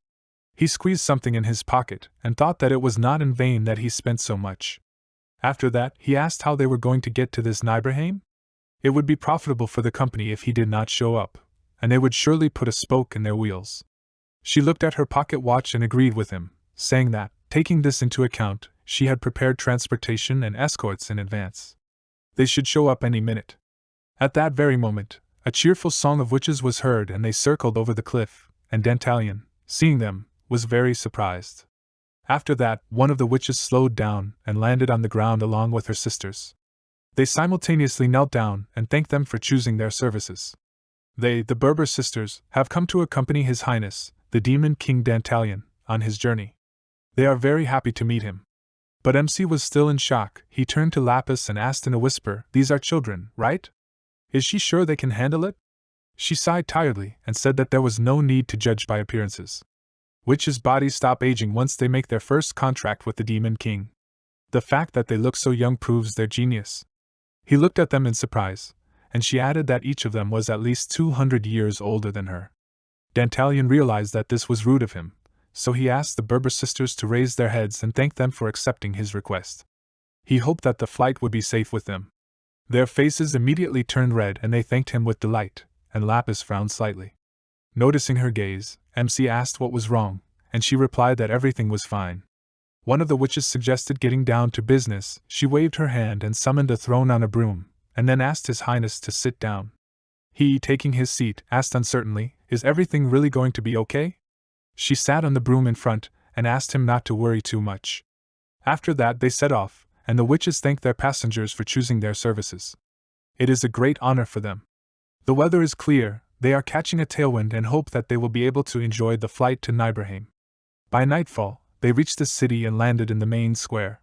He squeezed something in his pocket and thought that it was not in vain that he spent so much. After that, he asked how they were going to get to this Nibelheim. It would be profitable for the company if he did not show up, and they would surely put a spoke in their wheels. She looked at her pocket watch and agreed with him, saying that, taking this into account, she had prepared transportation and escorts in advance. They should show up any minute. At that very moment, a cheerful song of witches was heard and they circled over the cliff, and Dantalion, seeing them, was very surprised. After that, one of the witches slowed down and landed on the ground along with her sisters. They simultaneously knelt down and thanked them for choosing their services. They, the Berber sisters, have come to accompany His Highness, the Demon King Dantalion, on his journey. They are very happy to meet him. But MC was still in shock. He turned to Lapis and asked in a whisper, "These are children, right? Is she sure they can handle it?" She sighed tiredly and said that there was no need to judge by appearances. Witches' bodies stop aging once they make their first contract with the Demon King. The fact that they look so young proves their genius. He looked at them in surprise, and she added that each of them was at least 200 years older than her. Dantalion realized that this was rude of him, so he asked the Berber sisters to raise their heads and thank them for accepting his request. He hoped that the flight would be safe with them. Their faces immediately turned red and they thanked him with delight, and Lapis frowned slightly. Noticing her gaze, MC asked what was wrong, and she replied that everything was fine. One of the witches suggested getting down to business. She waved her hand and summoned a throne on a broom, and then asked His Highness to sit down. He, taking his seat, asked uncertainly, "Is everything really going to be okay?" She sat on the broom in front, and asked him not to worry too much. After that they set off, and the witches thanked their passengers for choosing their services. It is a great honor for them. The weather is clear, they are catching a tailwind and hope that they will be able to enjoy the flight to Nibelheim. By nightfall, they reached the city and landed in the main square.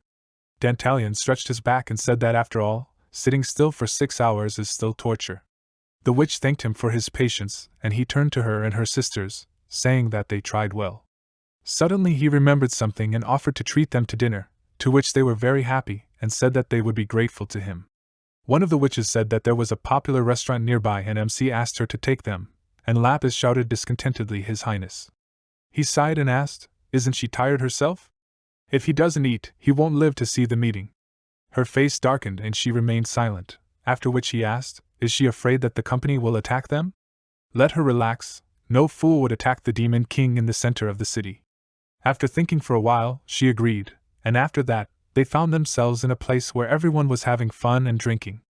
Dantalion stretched his back and said that after all, sitting still for 6 hours is still torture. The witch thanked him for his patience, and he turned to her and her sisters, saying that they tried well. Suddenly he remembered something and offered to treat them to dinner, to which they were very happy, and said that they would be grateful to him. One of the witches said that there was a popular restaurant nearby and MC asked her to take them, and Lapis shouted discontentedly, "His Highness." He sighed and asked, "Isn't she tired herself? If he doesn't eat, he won't live to see the meeting." Her face darkened and she remained silent, after which he asked, "Is she afraid that the company will attack them?" "Let her relax. No fool would attack the Demon King in the center of the city." After thinking for a while, she agreed, and after that, they found themselves in a place where everyone was having fun and drinking.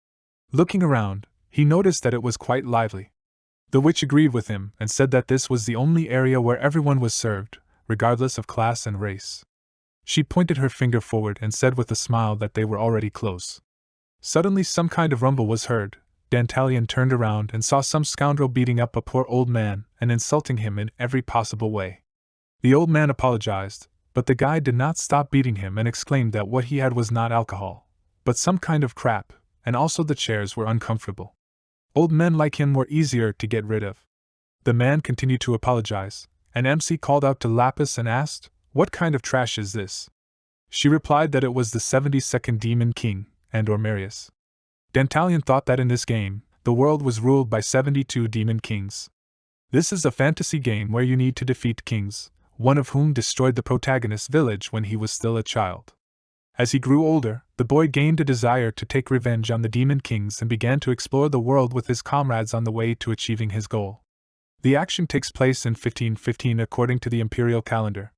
Looking around, he noticed that it was quite lively. The witch agreed with him and said that this was the only area where everyone was served, regardless of class and race. She pointed her finger forward and said with a smile that they were already close. Suddenly some kind of rumble was heard. Dantalion turned around and saw some scoundrel beating up a poor old man and insulting him in every possible way. The old man apologized, but the guy did not stop beating him and exclaimed that what he had was not alcohol, but some kind of crap, and also the chairs were uncomfortable. Old men like him were easier to get rid of. The man continued to apologize, and MC called out to Lapis and asked, "What kind of trash is this?" She replied that it was the 72nd Demon King, and Marius. Dantalion thought that in this game, the world was ruled by 72 demon kings. This is a fantasy game where you need to defeat kings, one of whom destroyed the protagonist's village when he was still a child. As he grew older, the boy gained a desire to take revenge on the demon kings and began to explore the world with his comrades on the way to achieving his goal. The action takes place in 1515 according to the imperial calendar.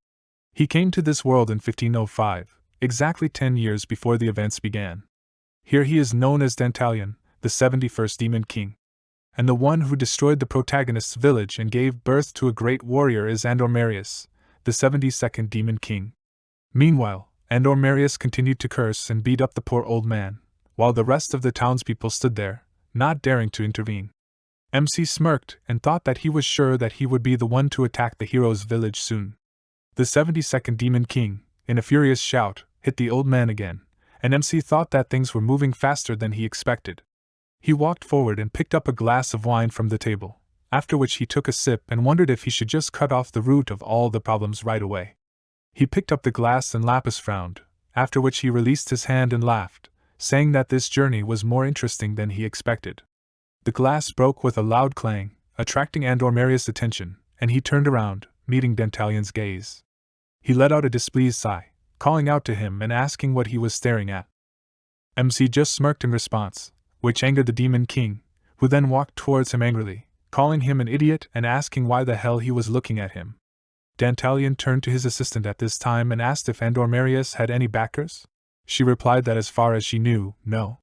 He came to this world in 1505, exactly 10 years before the events began. Here he is known as Dantalion, the 71st Demon King. And the one who destroyed the protagonist's village and gave birth to a great warrior is Marius, the 72nd Demon King. Meanwhile, Marius continued to curse and beat up the poor old man, while the rest of the townspeople stood there, not daring to intervene. MC smirked and thought that he was sure that he would be the one to attack the hero's village soon. The 72nd Demon King, in a furious shout, hit the old man again, and MC thought that things were moving faster than he expected. He walked forward and picked up a glass of wine from the table, after which he took a sip and wondered if he should just cut off the root of all the problems right away. He picked up the glass and Lapis frowned, after which he released his hand and laughed, saying that this journey was more interesting than he expected. The glass broke with a loud clang, attracting Andormarius' attention, and he turned around, meeting Dantalion's gaze. He let out a displeased sigh, calling out to him and asking what he was staring at. MC just smirked in response, which angered the Demon King, who then walked towards him angrily, calling him an idiot and asking why the hell he was looking at him. Dantalion turned to his assistant at this time and asked if Andormarius had any backers. She replied that as far as she knew, no.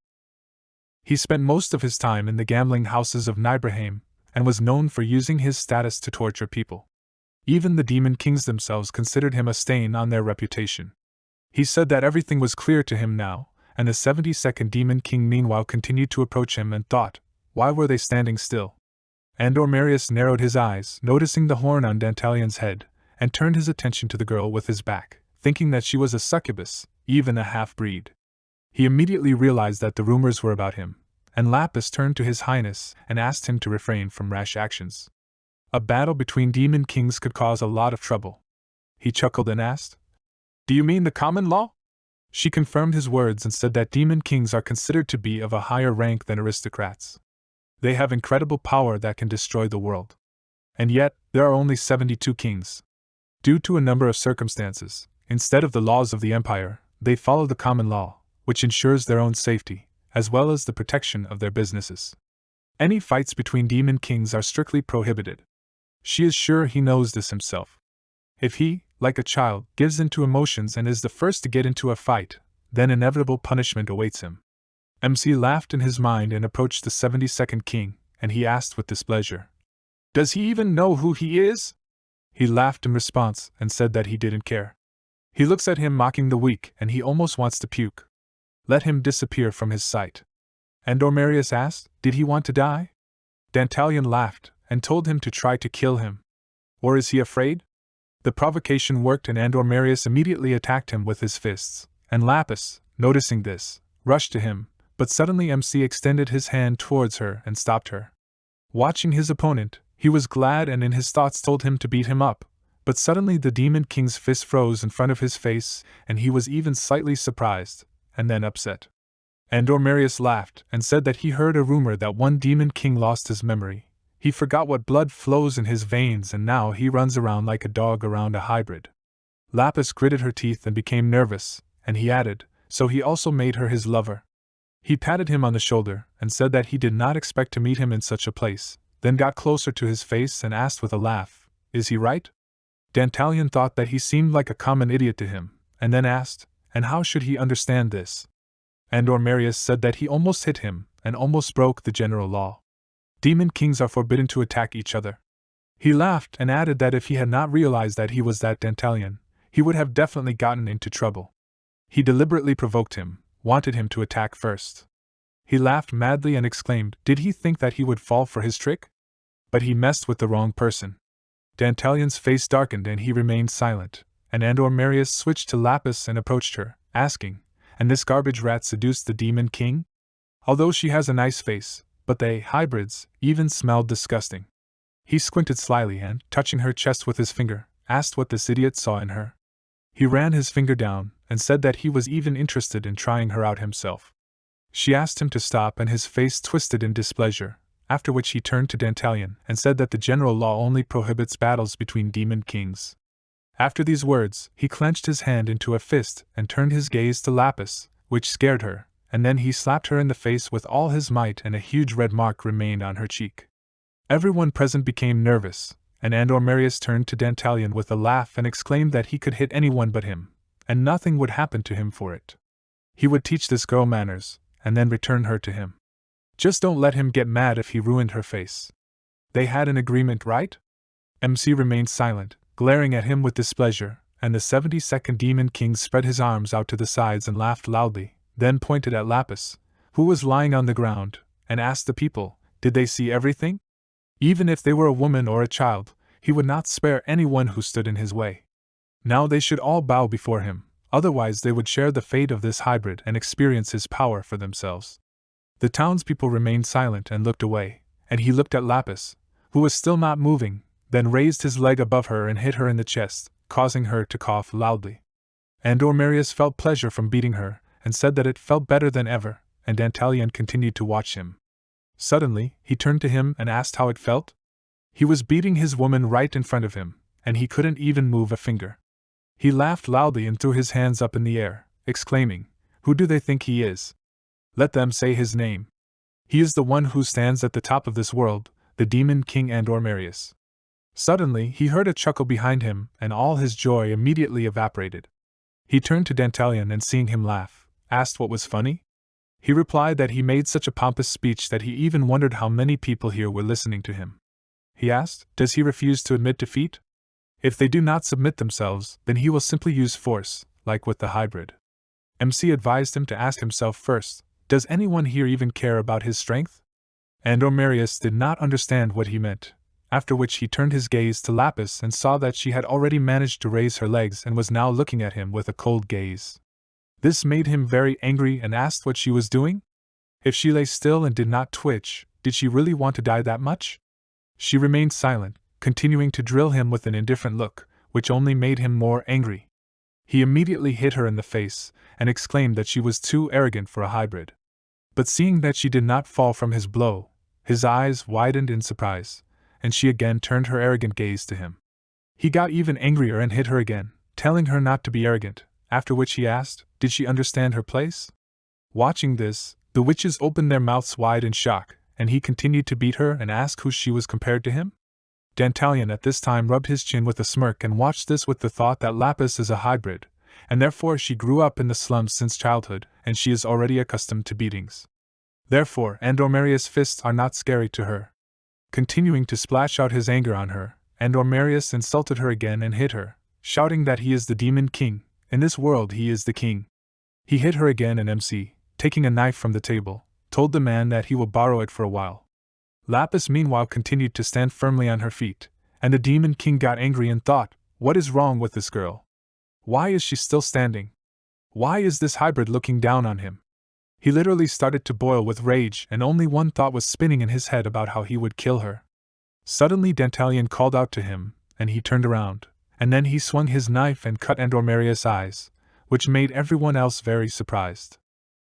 He spent most of his time in the gambling houses of Nibelheim, and was known for using his status to torture people. Even the Demon Kings themselves considered him a stain on their reputation. He said that everything was clear to him now, and the 72nd Demon King meanwhile continued to approach him and thought, why were they standing still? Andormarius narrowed his eyes, noticing the horn on Dantalion's head, and turned his attention to the girl with his back, thinking that she was a succubus, even a half-breed. He immediately realized that the rumors were about him, and Lapis turned to His Highness and asked him to refrain from rash actions. A battle between demon kings could cause a lot of trouble. He chuckled and asked, "Do you mean the common law?" She confirmed his words and said that demon kings are considered to be of a higher rank than aristocrats. They have incredible power that can destroy the world. And yet, there are only 72 kings. Due to a number of circumstances, instead of the laws of the empire, they follow the common law, which ensures their own safety, as well as the protection of their businesses. Any fights between demon kings are strictly prohibited. She is sure he knows this himself. If he, like a child, gives in to emotions and is the first to get into a fight, then inevitable punishment awaits him. MC laughed in his mind and approached the 72nd king, and he asked with displeasure, "Does he even know who he is?" He laughed in response and said that he didn't care. He looks at him mocking the weak and he almost wants to puke. Let him disappear from his sight. Andormarius asked, did he want to die? Dantalion laughed and told him to try to kill him. Or is he afraid? The provocation worked and Andormarius immediately attacked him with his fists, and Lapis, noticing this, rushed to him, but suddenly MC extended his hand towards her and stopped her. Watching his opponent, he was glad and in his thoughts told him to beat him up, but suddenly the Demon King's fist froze in front of his face and he was even slightly surprised, and then upset. Andormarius laughed and said that he heard a rumor that one Demon King lost his memory. He forgot what blood flows in his veins and now he runs around like a dog around a hybrid. Lapis gritted her teeth and became nervous, and he added, so he also made her his lover. He patted him on the shoulder and said that he did not expect to meet him in such a place, then got closer to his face and asked with a laugh, is he right? Dantalion thought that he seemed like a common idiot to him, and then asked, and how should he understand this? Andormarius said that he almost hit him and almost broke the general law. Demon kings are forbidden to attack each other. He laughed and added that if he had not realized that he was that Dantalion, he would have definitely gotten into trouble. He deliberately provoked him, wanted him to attack first. He laughed madly and exclaimed, did he think that he would fall for his trick? But he messed with the wrong person. Dantalion's face darkened and he remained silent, and Andormarius switched to Lapis and approached her, asking, and this garbage rat seduced the Demon King? Although she has a nice face, but they, hybrids, even smelled disgusting. He squinted slyly and, touching her chest with his finger, asked what this idiot saw in her. He ran his finger down, and said that he was even interested in trying her out himself. She asked him to stop and his face twisted in displeasure, after which he turned to Dantalion and said that the general law only prohibits battles between demon kings. After these words, he clenched his hand into a fist and turned his gaze to Lapis, which scared her, and then he slapped her in the face with all his might and a huge red mark remained on her cheek. Everyone present became nervous, and Andormarius turned to Dantalion with a laugh and exclaimed that he could hit anyone but him, and nothing would happen to him for it. He would teach this girl manners, and then return her to him. Just don't let him get mad if he ruined her face. They had an agreement, right? MC remained silent, glaring at him with displeasure, and the 72nd Demon King spread his arms out to the sides and laughed loudly, then pointed at Lapis, who was lying on the ground, and asked the people, did they see everything? Even if they were a woman or a child, he would not spare anyone who stood in his way. Now they should all bow before him, otherwise they would share the fate of this hybrid and experience his power for themselves. The townspeople remained silent and looked away, and he looked at Lapis, who was still not moving, then raised his leg above her and hit her in the chest, causing her to cough loudly. Andor Marius felt pleasure from beating her, and said that it felt better than ever, and Dantalion continued to watch him. Suddenly, he turned to him and asked how it felt. He was beating his woman right in front of him, and he couldn't even move a finger. He laughed loudly and threw his hands up in the air, exclaiming, "Who do they think he is? Let them say his name. He is the one who stands at the top of this world, the Demon King Andor Marius." Suddenly, he heard a chuckle behind him, and all his joy immediately evaporated. He turned to Dantalion and seeing him laugh, asked what was funny. He replied that he made such a pompous speech that he even wondered how many people here were listening to him. He asked, "Does he refuse to admit defeat? If they do not submit themselves, then he will simply use force, like with the hybrid." MC advised him to ask himself first, does anyone here even care about his strength? Andor Marius did not understand what he meant, after which he turned his gaze to Lapis and saw that she had already managed to raise her legs and was now looking at him with a cold gaze. This made him very angry and asked what she was doing? If she lay still and did not twitch, did she really want to die that much? She remained silent, continuing to drill him with an indifferent look, which only made him more angry. He immediately hit her in the face, and exclaimed that she was too arrogant for a hybrid. But seeing that she did not fall from his blow, his eyes widened in surprise, and she again turned her arrogant gaze to him. He got even angrier and hit her again, telling her not to be arrogant, after which he asked, did she understand her place? Watching this, the witches opened their mouths wide in shock, and he continued to beat her and ask who she was compared to him? Dantalion at this time rubbed his chin with a smirk and watched this with the thought that Lapis is a hybrid, and therefore she grew up in the slums since childhood, and she is already accustomed to beatings. Therefore, Andor Marius' fists are not scary to her. Continuing to splash out his anger on her, Andor Marius insulted her again and hit her, shouting that he is the Demon King, in this world he is the king. He hit her again and MC, taking a knife from the table, told the man that he will borrow it for a while. Lapis meanwhile continued to stand firmly on her feet, and the Demon King got angry and thought, what is wrong with this girl? Why is she still standing? Why is this hybrid looking down on him? He literally started to boil with rage and only one thought was spinning in his head about how he would kill her. Suddenly Dantalion called out to him, and he turned around, and then he swung his knife and cut Andor Marius' eyes, which made everyone else very surprised.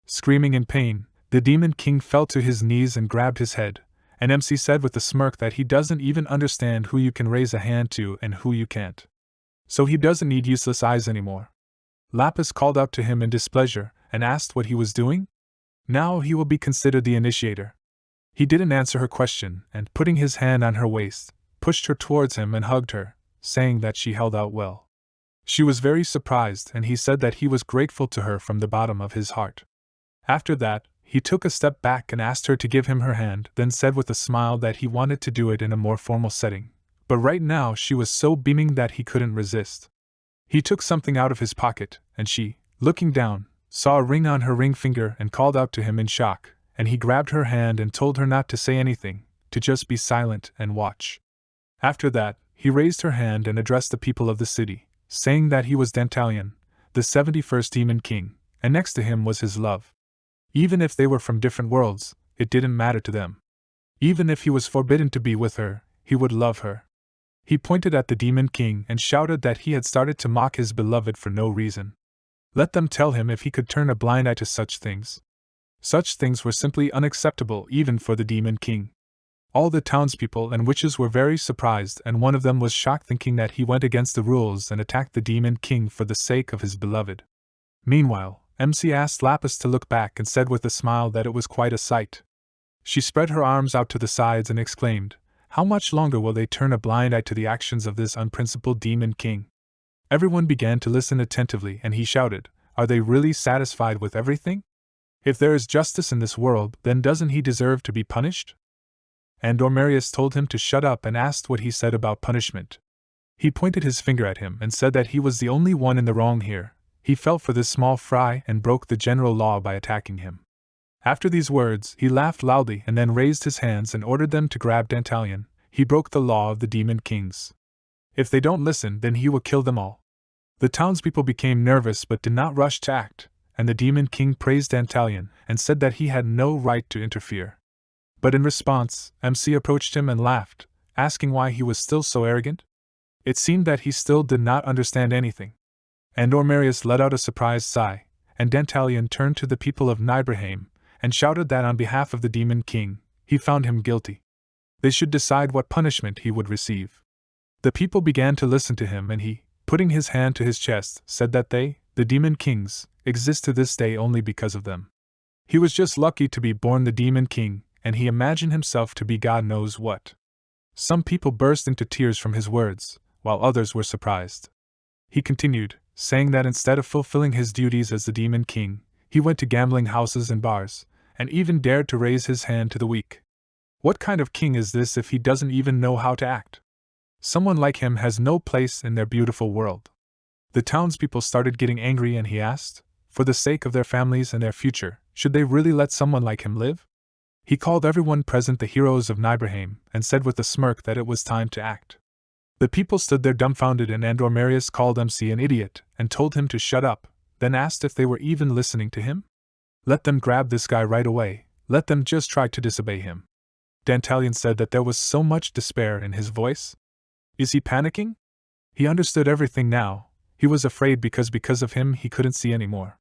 Screaming in pain, the Demon King fell to his knees and grabbed his head, and MC said with a smirk that he doesn't even understand who you can raise a hand to and who you can't. So he doesn't need useless eyes anymore. Lapis called out to him in displeasure and asked what he was doing. Now he will be considered the initiator. He didn't answer her question and, putting his hand on her waist, pushed her towards him and hugged her, saying that she held out well. She was very surprised and he said that he was grateful to her from the bottom of his heart. After that, he took a step back and asked her to give him her hand, then said with a smile that he wanted to do it in a more formal setting. But right now she was so beaming that he couldn't resist. He took something out of his pocket, and she, looking down, saw a ring on her ring finger and called out to him in shock, and he grabbed her hand and told her not to say anything, to just be silent and watch. After that, he raised her hand and addressed the people of the city, saying that he was Dantalion, the 71st Demon King, and next to him was his love. Even if they were from different worlds, it didn't matter to them. Even if he was forbidden to be with her, he would love her. He pointed at the Demon King and shouted that he had started to mock his beloved for no reason. Let them tell him if he could turn a blind eye to such things. Such things were simply unacceptable even for the Demon King. All the townspeople and witches were very surprised, and one of them was shocked, thinking that he went against the rules and attacked the Demon King for the sake of his beloved. Meanwhile, MC asked Lapis to look back and said with a smile that it was quite a sight. She spread her arms out to the sides and exclaimed, how much longer will they turn a blind eye to the actions of this unprincipled Demon King? Everyone began to listen attentively and he shouted, are they really satisfied with everything? If there is justice in this world, then doesn't he deserve to be punished? Andor Marius told him to shut up and asked what he said about punishment. He pointed his finger at him and said that he was the only one in the wrong here. He fell for this small fry and broke the general law by attacking him. After these words, he laughed loudly and then raised his hands and ordered them to grab Dantalion, he broke the law of the demon kings. If they don't listen, then he will kill them all. The townspeople became nervous but did not rush to act, and the demon king praised Dantalion and said that he had no right to interfere. But in response, MC approached him and laughed, asking why he was still so arrogant. It seemed that he still did not understand anything. Andor Marius let out a surprised sigh, and Dantalion turned to the people of Nibelheim and shouted that on behalf of the demon king, he found him guilty. They should decide what punishment he would receive. The people began to listen to him, and he, putting his hand to his chest, said that they, the demon kings, exist to this day only because of them. He was just lucky to be born the demon king, and he imagined himself to be God knows what. Some people burst into tears from his words, while others were surprised. He continued, saying that instead of fulfilling his duties as the demon king, he went to gambling houses and bars, and even dared to raise his hand to the weak. What kind of king is this if he doesn't even know how to act? Someone like him has no place in their beautiful world. The townspeople started getting angry, and he asked, for the sake of their families and their future, should they really let someone like him live? He called everyone present the heroes of Nibelheim and said with a smirk that it was time to act. The people stood there dumbfounded, and Andor Marius called MC an idiot and told him to shut up, then asked if they were even listening to him. Let them grab this guy right away, let them just try to disobey him. Dantalion said that there was so much despair in his voice. Is he panicking? He understood everything now. He was afraid because of him he couldn't see anymore.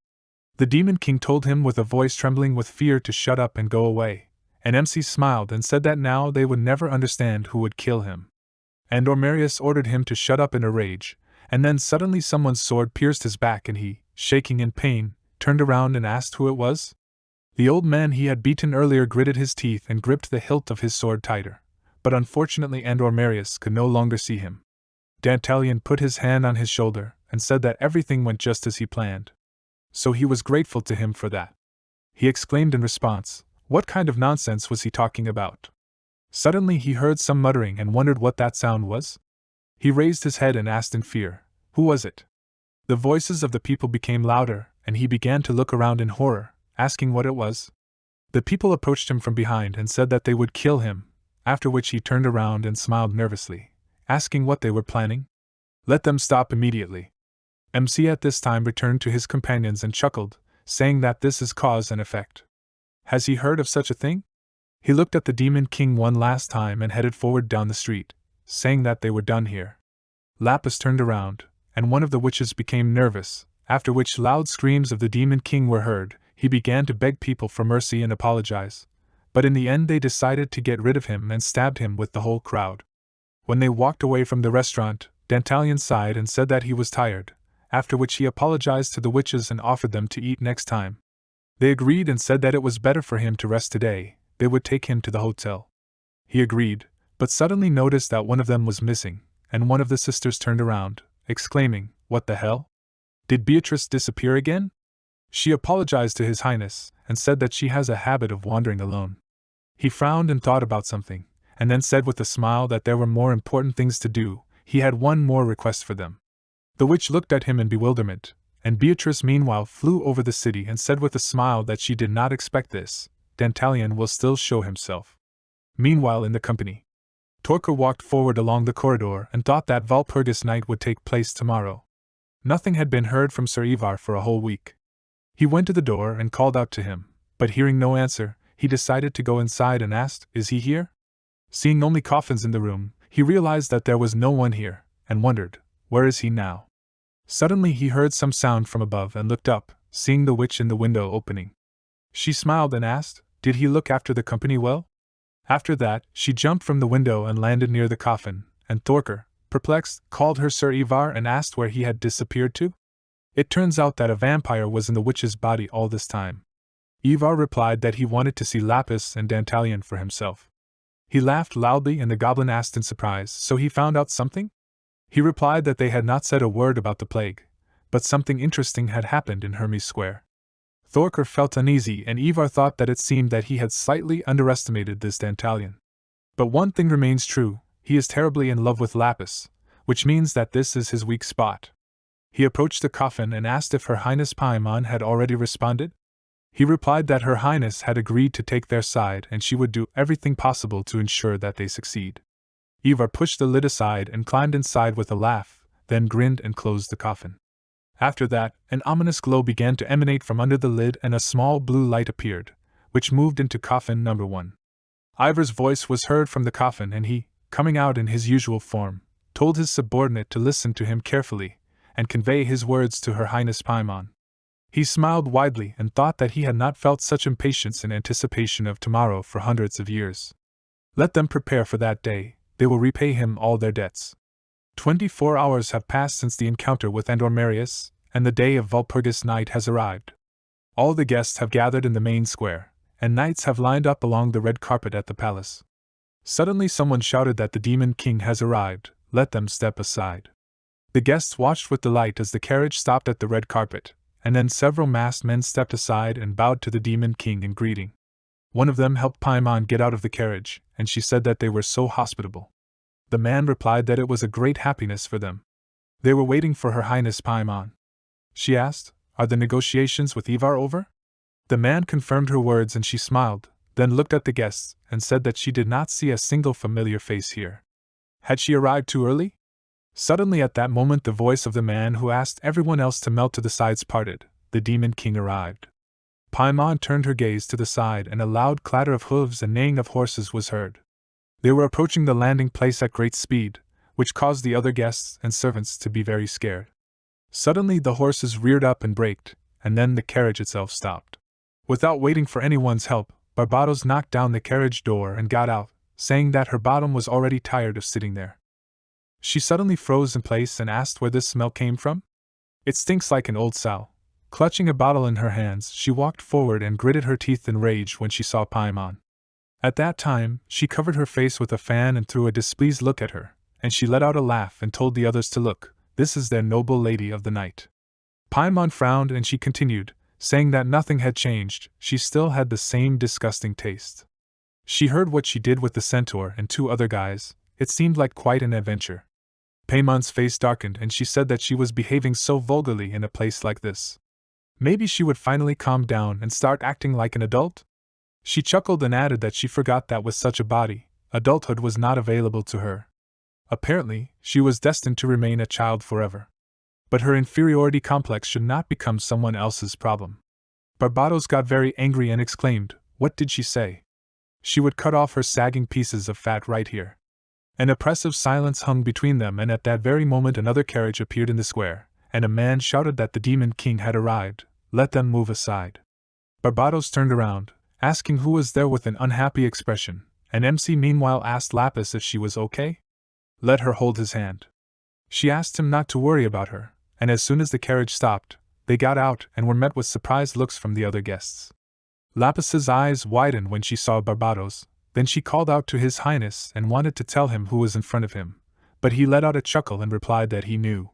The demon king told him with a voice trembling with fear to shut up and go away, and MC smiled and said that now they would never understand who would kill him. Andor Marius ordered him to shut up in a rage, and then suddenly someone's sword pierced his back, and he, shaking in pain, turned around and asked who it was. The old man he had beaten earlier gritted his teeth and gripped the hilt of his sword tighter, but unfortunately Andor Marius could no longer see him. Dantalion put his hand on his shoulder and said that everything went just as he planned. So he was grateful to him for that. He exclaimed in response, what kind of nonsense was he talking about? Suddenly he heard some muttering and wondered what that sound was. He raised his head and asked in fear, who was it? The voices of the people became louder, and he began to look around in horror, asking what it was. The people approached him from behind and said that they would kill him, after which he turned around and smiled nervously, asking what they were planning. Let them stop immediately. MC at this time returned to his companions and chuckled, saying that this is cause and effect. Has he heard of such a thing? He looked at the demon king one last time and headed forward down the street, saying that they were done here. Lapis turned around, and one of the witches became nervous, after which loud screams of the demon king were heard. He began to beg people for mercy and apologize, but in the end they decided to get rid of him and stabbed him with the whole crowd. When they walked away from the restaurant, Dantalion sighed and said that he was tired, after which he apologized to the witches and offered them to eat next time. They agreed and said that it was better for him to rest today. They would take him to the hotel. He agreed, but suddenly noticed that one of them was missing, and one of the sisters turned around, exclaiming, "What the hell? Did Beatrice disappear again?" She apologized to His Highness, and said that she has a habit of wandering alone. He frowned and thought about something, and then said with a smile that there were more important things to do. He had one more request for them. The witch looked at him in bewilderment, and Beatrice meanwhile flew over the city and said with a smile that she did not expect this. Dantalion will still show himself. Meanwhile in the company, Torquer walked forward along the corridor and thought that Walpurgis night would take place tomorrow. Nothing had been heard from Sir Ivar for a whole week. He went to the door and called out to him, but hearing no answer, he decided to go inside and asked, "Is he here?" Seeing only coffins in the room, he realized that there was no one here, and wondered, where is he now? Suddenly he heard some sound from above and looked up, seeing the witch in the window opening. She smiled and asked, did he look after the company well? After that, she jumped from the window and landed near the coffin, and Thorker, perplexed, called her Sir Ivar and asked where he had disappeared to. It turns out that a vampire was in the witch's body all this time. Ivar replied that he wanted to see Lapis and Dantalion for himself. He laughed loudly and the goblin asked in surprise, so he found out something? He replied that they had not said a word about the plague, but something interesting had happened in Hermes Square. Thorker felt uneasy and Ivar thought that it seemed that he had slightly underestimated this Dantalion. But one thing remains true, he is terribly in love with Lapis, which means that this is his weak spot. He approached the coffin and asked if Her Highness Paimon had already responded. He replied that Her Highness had agreed to take their side and she would do everything possible to ensure that they succeed. Ivar pushed the lid aside and climbed inside with a laugh, then grinned and closed the coffin. After that, an ominous glow began to emanate from under the lid and a small blue light appeared, which moved into coffin number 1. Ivar's voice was heard from the coffin and he, coming out in his usual form, told his subordinate to listen to him carefully and convey his words to Her Highness Paimon. He smiled widely and thought that he had not felt such impatience in anticipation of tomorrow for hundreds of years. Let them prepare for that day, they will repay him all their debts. 24 hours have passed since the encounter with Andor Marius, and the day of Walpurgis night has arrived. All the guests have gathered in the main square, and knights have lined up along the red carpet at the palace. Suddenly someone shouted that the Demon King has arrived, let them step aside. The guests watched with delight as the carriage stopped at the red carpet, and then several masked men stepped aside and bowed to the Demon King in greeting. One of them helped Paimon get out of the carriage, and she said that they were so hospitable. The man replied that it was a great happiness for them. They were waiting for Her Highness Paimon. She asked, "Are the negotiations with Ivar over?" The man confirmed her words and she smiled, then looked at the guests and said that she did not see a single familiar face here. Had she arrived too early? Suddenly at that moment the voice of the man who asked everyone else to melt to the sides parted. The Demon King arrived. Paimon turned her gaze to the side and a loud clatter of hooves and neighing of horses was heard. They were approaching the landing place at great speed, which caused the other guests and servants to be very scared. Suddenly the horses reared up and braked, and then the carriage itself stopped. Without waiting for anyone's help, Barbados knocked down the carriage door and got out, saying that her bottom was already tired of sitting there. She suddenly froze in place and asked where this smell came from. "It stinks like an old sow." Clutching a bottle in her hands, she walked forward and gritted her teeth in rage when she saw Paimon. At that time, she covered her face with a fan and threw a displeased look at her, and she let out a laugh and told the others to look, "This is their noble lady of the night." Paimon frowned and she continued, saying that nothing had changed, she still had the same disgusting taste. She heard what she did with the centaur and 2 other guys, it seemed like quite an adventure. Paimon's face darkened and she said that she was behaving so vulgarly in a place like this. Maybe she would finally calm down and start acting like an adult? She chuckled and added that she forgot that with such a body, adulthood was not available to her. Apparently, she was destined to remain a child forever. But her inferiority complex should not become someone else's problem. Barbados got very angry and exclaimed, "What did she say? She would cut off her sagging pieces of fat right here." An oppressive silence hung between them and at that very moment another carriage appeared in the square, and a man shouted that the Demon King had arrived, "Let them move aside." Barbados turned around, asking who was there with an unhappy expression, and MC meanwhile asked Lapis if she was okay. Let her hold his hand. She asked him not to worry about her, and as soon as the carriage stopped, they got out and were met with surprised looks from the other guests. Lapis's eyes widened when she saw Barbados, then she called out to His Highness and wanted to tell him who was in front of him, but he let out a chuckle and replied that he knew.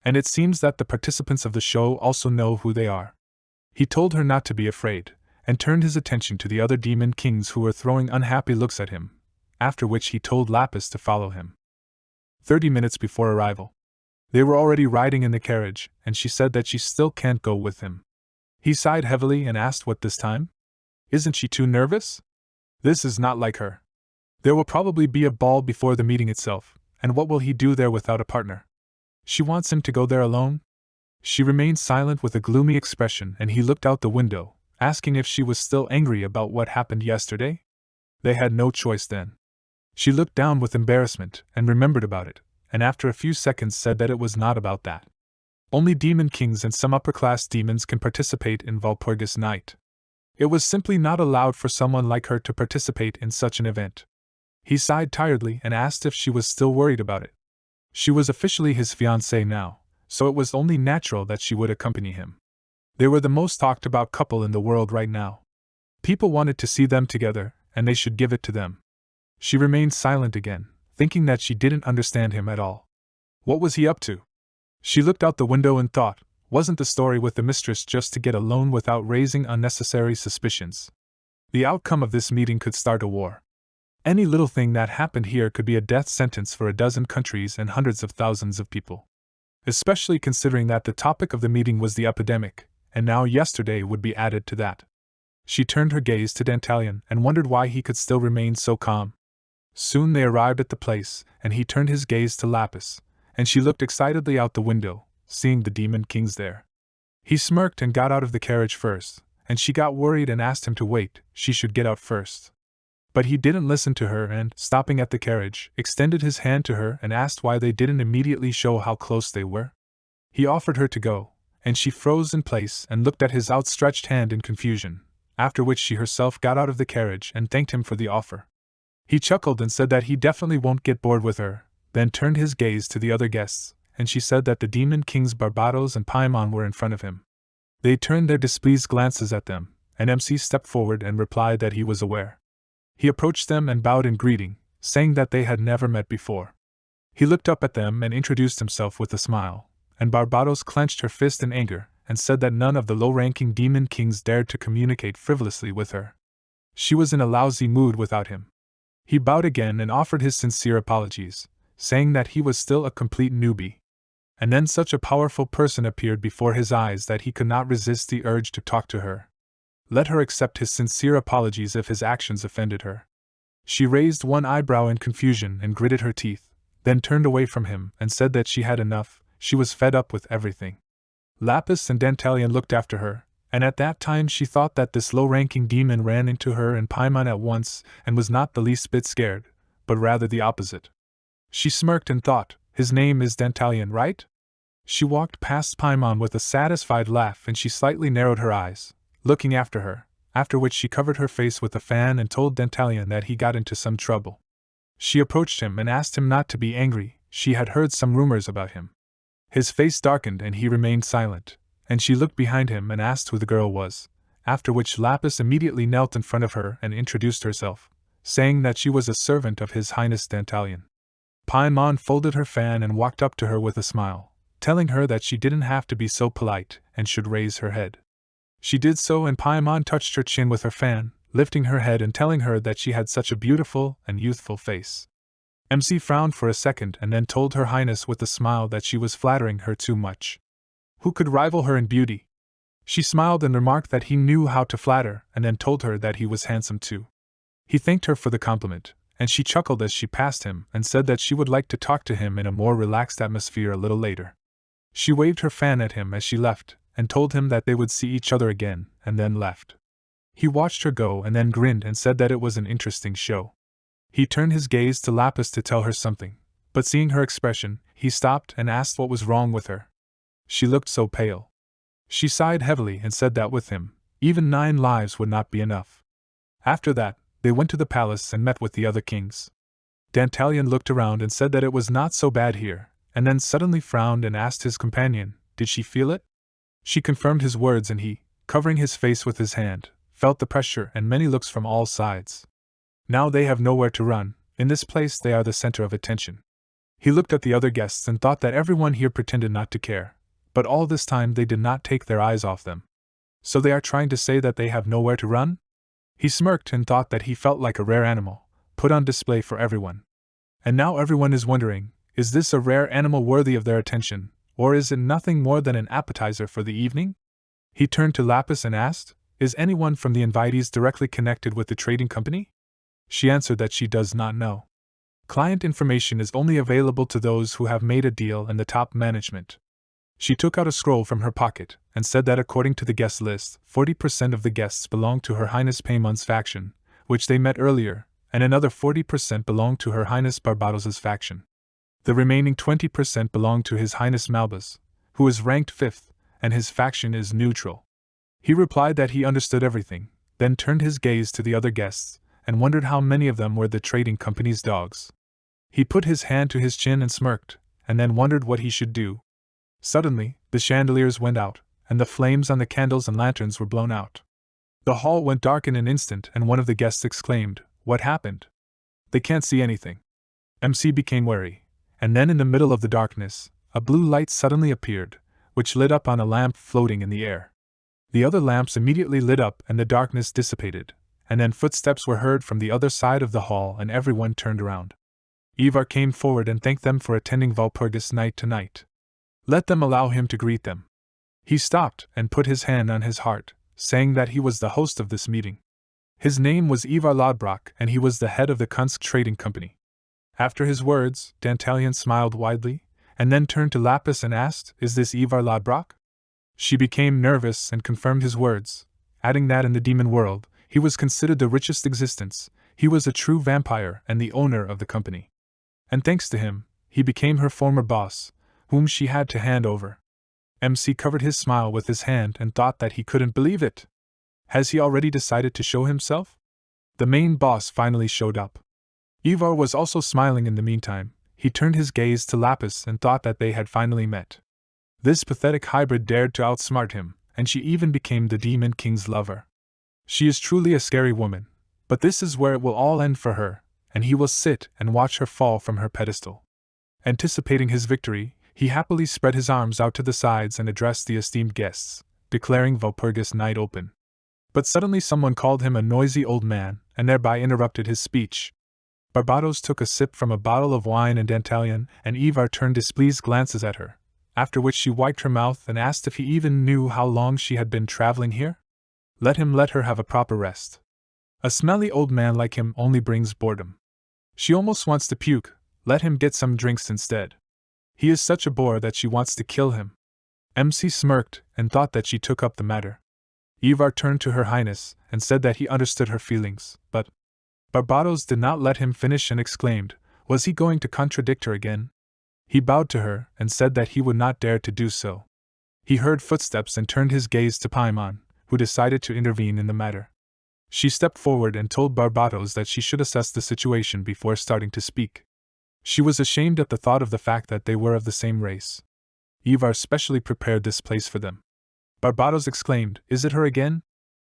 And it seems that the participants of the show also know who they are. He told her not to be afraid, and turned his attention to the other demon kings who were throwing unhappy looks at him, after which he told Lapis to follow him. 30 minutes before arrival. They were already riding in the carriage, and she said that she still can't go with him. He sighed heavily and asked what this time? Isn't she too nervous? This is not like her. There will probably be a ball before the meeting itself, and what will he do there without a partner? She wants him to go there alone? She remained silent with a gloomy expression and he looked out the window, asking if she was still angry about what happened yesterday? They had no choice then. She looked down with embarrassment and remembered about it, and after a few seconds said that it was not about that. Only demon kings and some upper-class demons can participate in Walpurgis night. It was simply not allowed for someone like her to participate in such an event. He sighed tiredly and asked if she was still worried about it. She was officially his fiancée now, so it was only natural that she would accompany him. They were the most talked about couple in the world right now. People wanted to see them together, and they should give it to them. She remained silent again, thinking that she didn't understand him at all. What was he up to? She looked out the window and thought, wasn't the story with the mistress just to get alone without raising unnecessary suspicions? The outcome of this meeting could start a war. Any little thing that happened here could be a death sentence for a dozen countries and hundreds of thousands of people. Especially considering that the topic of the meeting was the epidemic, and now yesterday would be added to that. She turned her gaze to Dantalion and wondered why he could still remain so calm. Soon they arrived at the place, and he turned his gaze to Lapis, and she looked excitedly out the window, seeing the demon kings there. He smirked and got out of the carriage first, and she got worried and asked him to wait, she should get out first. But he didn't listen to her and, stopping at the carriage, extended his hand to her and asked why they didn't immediately show how close they were. He offered her to go, and she froze in place and looked at his outstretched hand in confusion, after which she herself got out of the carriage and thanked him for the offer. He chuckled and said that he definitely won't get bored with her, then turned his gaze to the other guests, and she said that the demon kings Barbados and Paimon were in front of him. They turned their displeased glances at them, and MC stepped forward and replied that he was aware. He approached them and bowed in greeting, saying that they had never met before. He looked up at them and introduced himself with a smile, and Barbados clenched her fist in anger and said that none of the low-ranking demon kings dared to communicate frivolously with her. She was in a lousy mood without him. He bowed again and offered his sincere apologies, saying that he was still a complete newbie. And then such a powerful person appeared before his eyes that he could not resist the urge to talk to her. Let her accept his sincere apologies if his actions offended her. She raised one eyebrow in confusion and gritted her teeth, then turned away from him and said that she had enough, she was fed up with everything. Lapis and Dantalion looked after her, and at that time she thought that this low-ranking demon ran into her and Paimon at once and was not the least bit scared, but rather the opposite. She smirked and thought, his name is Dantalion, right? She walked past Paimon with a satisfied laugh and she slightly narrowed her eyes, looking after her, after which she covered her face with a fan and told Dantalion that he got into some trouble. She approached him and asked him not to be angry, she had heard some rumors about him. His face darkened and he remained silent, and she looked behind him and asked who the girl was, after which Lapis immediately knelt in front of her and introduced herself, saying that she was a servant of His Highness Dantalion. Paimon folded her fan and walked up to her with a smile, telling her that she didn't have to be so polite and should raise her head. She did so and Paimon touched her chin with her fan, lifting her head and telling her that she had such a beautiful and youthful face. MC frowned for a second and then told Her Highness with a smile that she was flattering her too much. Who could rival her in beauty? She smiled and remarked that he knew how to flatter and then told her that he was handsome too. He thanked her for the compliment, and she chuckled as she passed him and said that she would like to talk to him in a more relaxed atmosphere a little later. She waved her fan at him as she left, and told him that they would see each other again, and then left. He watched her go and then grinned and said that it was an interesting show. He turned his gaze to Lapis to tell her something, but seeing her expression, he stopped and asked what was wrong with her. She looked so pale. She sighed heavily and said that with him, even 9 lives would not be enough. After that, they went to the palace and met with the other kings. Dantalion looked around and said that it was not so bad here, and then suddenly frowned and asked his companion, did she feel it? She confirmed his words and he, covering his face with his hand, felt the pressure and many looks from all sides. Now they have nowhere to run, in this place they are the center of attention. He looked at the other guests and thought that everyone here pretended not to care, but all this time they did not take their eyes off them. So they are trying to say that they have nowhere to run? He smirked and thought that he felt like a rare animal, put on display for everyone. And now everyone is wondering, is this a rare animal worthy of their attention, or is it nothing more than an appetizer for the evening? He turned to Lapis and asked, is anyone from the invitees directly connected with the trading company? She answered that she does not know. Client information is only available to those who have made a deal and the top management. She took out a scroll from her pocket and said that according to the guest list, 40% of the guests belonged to Her Highness Paimon's faction, which they met earlier, and another 40% belonged to Her Highness Barbados's faction. The remaining 20% belonged to His Highness Malbas, who is ranked 5th, and his faction is neutral. He replied that he understood everything, then turned his gaze to the other guests, and wondered how many of them were the trading company's dogs. He put his hand to his chin and smirked, and then wondered what he should do. Suddenly, the chandeliers went out, and the flames on the candles and lanterns were blown out. The hall went dark in an instant and one of the guests exclaimed, "What happened? They can't see anything." MC became wary, and then in the middle of the darkness, a blue light suddenly appeared, which lit up on a lamp floating in the air. The other lamps immediately lit up and the darkness dissipated, and then footsteps were heard from the other side of the hall and everyone turned around. Ivar came forward and thanked them for attending Walpurgis night to night. Let them allow him to greet them. He stopped and put his hand on his heart, saying that he was the host of this meeting. His name was Ivar Lodbrok, and he was the head of the Kunsk Trading Company. After his words, Dantalian smiled widely, and then turned to Lapis and asked, "Is this Ivar Lodbrok?" She became nervous and confirmed his words, adding that in the demon world, he was considered the richest existence. He was a true vampire and the owner of the company. And thanks to him, he became her former boss, whom she had to hand over. MC covered his smile with his hand and thought that he couldn't believe it. Has he already decided to show himself? The main boss finally showed up. Ivar was also smiling in the meantime. He turned his gaze to Lapis and thought that they had finally met. This pathetic hybrid dared to outsmart him, and she even became the Demon King's lover. She is truly a scary woman, but this is where it will all end for her, and he will sit and watch her fall from her pedestal. Anticipating his victory, he happily spread his arms out to the sides and addressed the esteemed guests, declaring Walpurgis Night open. But suddenly someone called him a noisy old man, and thereby interrupted his speech. Barbados took a sip from a bottle of wine, and Dantalian and Ivar turned displeased glances at her, after which she wiped her mouth and asked if he even knew how long she had been traveling here? Let her have a proper rest. A smelly old man like him only brings boredom. She almost wants to puke. Let him get some drinks instead. He is such a bore that she wants to kill him. MC smirked and thought that she took up the matter. Ivar turned to Her Highness and said that he understood her feelings, but Barbados did not let him finish and exclaimed, was he going to contradict her again? He bowed to her and said that he would not dare to do so. He heard footsteps and turned his gaze to Paimon, who decided to intervene in the matter. She stepped forward and told Barbados that she should assess the situation before starting to speak. She was ashamed at the thought of the fact that they were of the same race. Ivar specially prepared this place for them. Barbados exclaimed, "Is it her again?"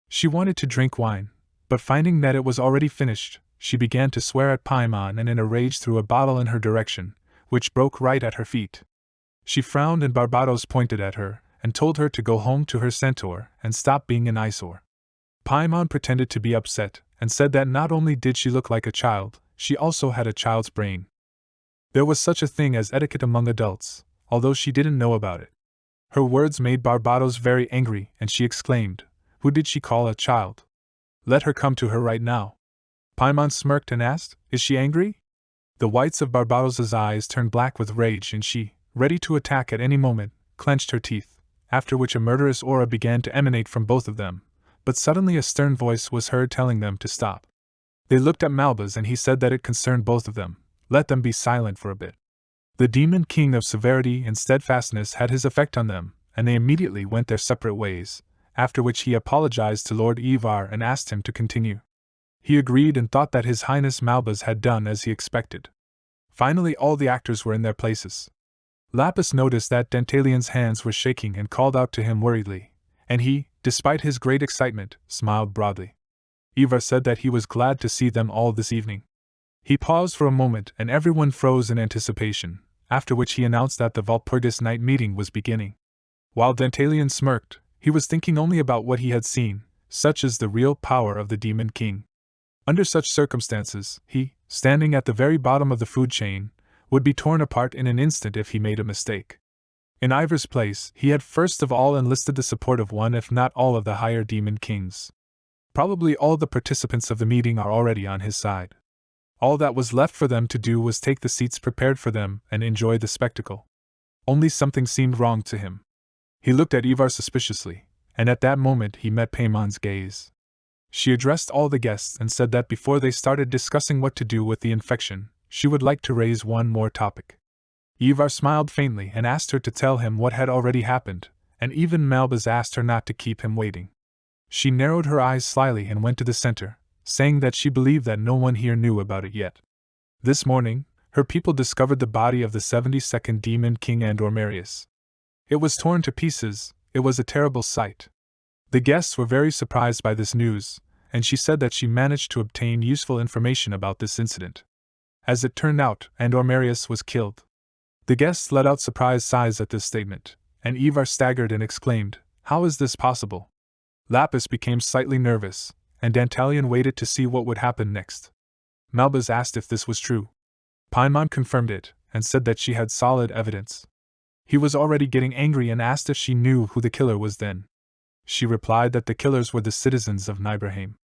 She wanted to drink wine, but finding that it was already finished, she began to swear at Paimon and in a rage threw a bottle in her direction, which broke right at her feet. She frowned and Barbados pointed at her and told her to go home to her centaur and stop being an eyesore. Paimon pretended to be upset and said that not only did she look like a child, she also had a child's brain. There was such a thing as etiquette among adults, although she didn't know about it. Her words made Barbados very angry and she exclaimed, "Who did she call a child? Let her come to her right now." Paimon smirked and asked, "Is she angry?" The whites of Barbados's eyes turned black with rage and she, ready to attack at any moment, clenched her teeth, after which a murderous aura began to emanate from both of them, but suddenly a stern voice was heard telling them to stop. They looked at Malbaz and he said that it concerned both of them. Let them be silent for a bit. The Demon King of severity and steadfastness had his effect on them, and they immediately went their separate ways, after which he apologized to Lord Ivar and asked him to continue. He agreed and thought that His Highness Malbaz had done as he expected. Finally all the actors were in their places. Lapis noticed that Dantalian's hands were shaking and called out to him worriedly, and he, despite his great excitement, smiled broadly. Ivar said that he was glad to see them all this evening. He paused for a moment and everyone froze in anticipation, after which he announced that the Walpurgis night meeting was beginning. While Dantalian smirked, he was thinking only about what he had seen, such is the real power of the Demon King. Under such circumstances, he, standing at the very bottom of the food chain, would be torn apart in an instant if he made a mistake. In Ivar's place, he had first of all enlisted the support of one if not all of the higher Demon Kings. Probably all the participants of the meeting are already on his side. All that was left for them to do was take the seats prepared for them and enjoy the spectacle. Only something seemed wrong to him. He looked at Ivar suspiciously, and at that moment he met Paimon's gaze. She addressed all the guests and said that before they started discussing what to do with the infection, she would like to raise one more topic. Ivar smiled faintly and asked her to tell him what had already happened, and even Malbaz asked her not to keep him waiting. She narrowed her eyes slyly and went to the center, saying that she believed that no one here knew about it yet. This morning, her people discovered the body of the 72nd Demon King Andor Marius. It was torn to pieces. It was a terrible sight. The guests were very surprised by this news, and she said that she managed to obtain useful information about this incident. As it turned out, Andor Marius was killed. The guests let out surprised sighs at this statement, and Ivar staggered and exclaimed, "How is this possible?" Lapis became slightly nervous, and Dantalian waited to see what would happen next. Malbaz asked if this was true. Paimon confirmed it, and said that she had solid evidence. He was already getting angry and asked if she knew who the killer was then. She replied that the killers were the citizens of Nibelheim.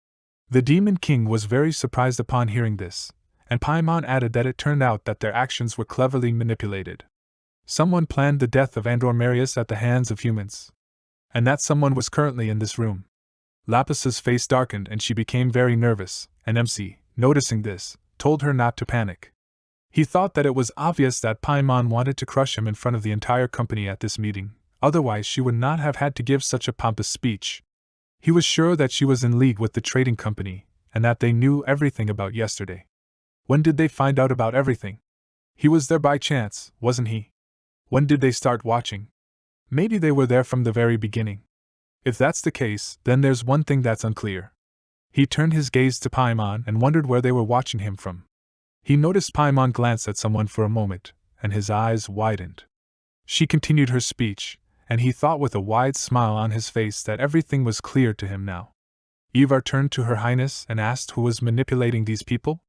The Demon King was very surprised upon hearing this, and Paimon added that it turned out that their actions were cleverly manipulated. Someone planned the death of Andor Marius at the hands of humans. And that someone was currently in this room. Lapis's face darkened and she became very nervous, and MC, noticing this, told her not to panic. He thought that it was obvious that Paimon wanted to crush him in front of the entire company at this meeting, otherwise she would not have had to give such a pompous speech. He was sure that she was in league with the trading company, and that they knew everything about yesterday. When did they find out about everything? He was there by chance, wasn't he? When did they start watching? Maybe they were there from the very beginning. If that's the case, then there's one thing that's unclear. He turned his gaze to Paimon and wondered where they were watching him from. He noticed Paimon glance at someone for a moment, and his eyes widened. She continued her speech, and he thought with a wide smile on his face that everything was clear to him now. Ivar turned to Her Highness and asked who was manipulating these people?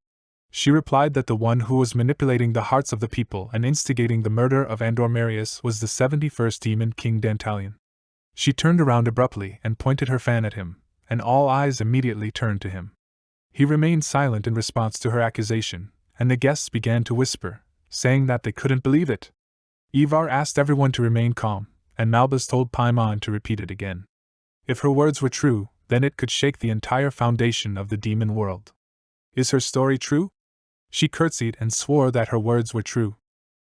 She replied that the one who was manipulating the hearts of the people and instigating the murder of Andor Marius was the 71st Demon King Dantalion. She turned around abruptly and pointed her fan at him, and all eyes immediately turned to him. He remained silent in response to her accusation, and the guests began to whisper, saying that they couldn't believe it. Ivar asked everyone to remain calm, and Malbus told Paimon to repeat it again. If her words were true, then it could shake the entire foundation of the demon world. Is her story true? She curtsied and swore that her words were true.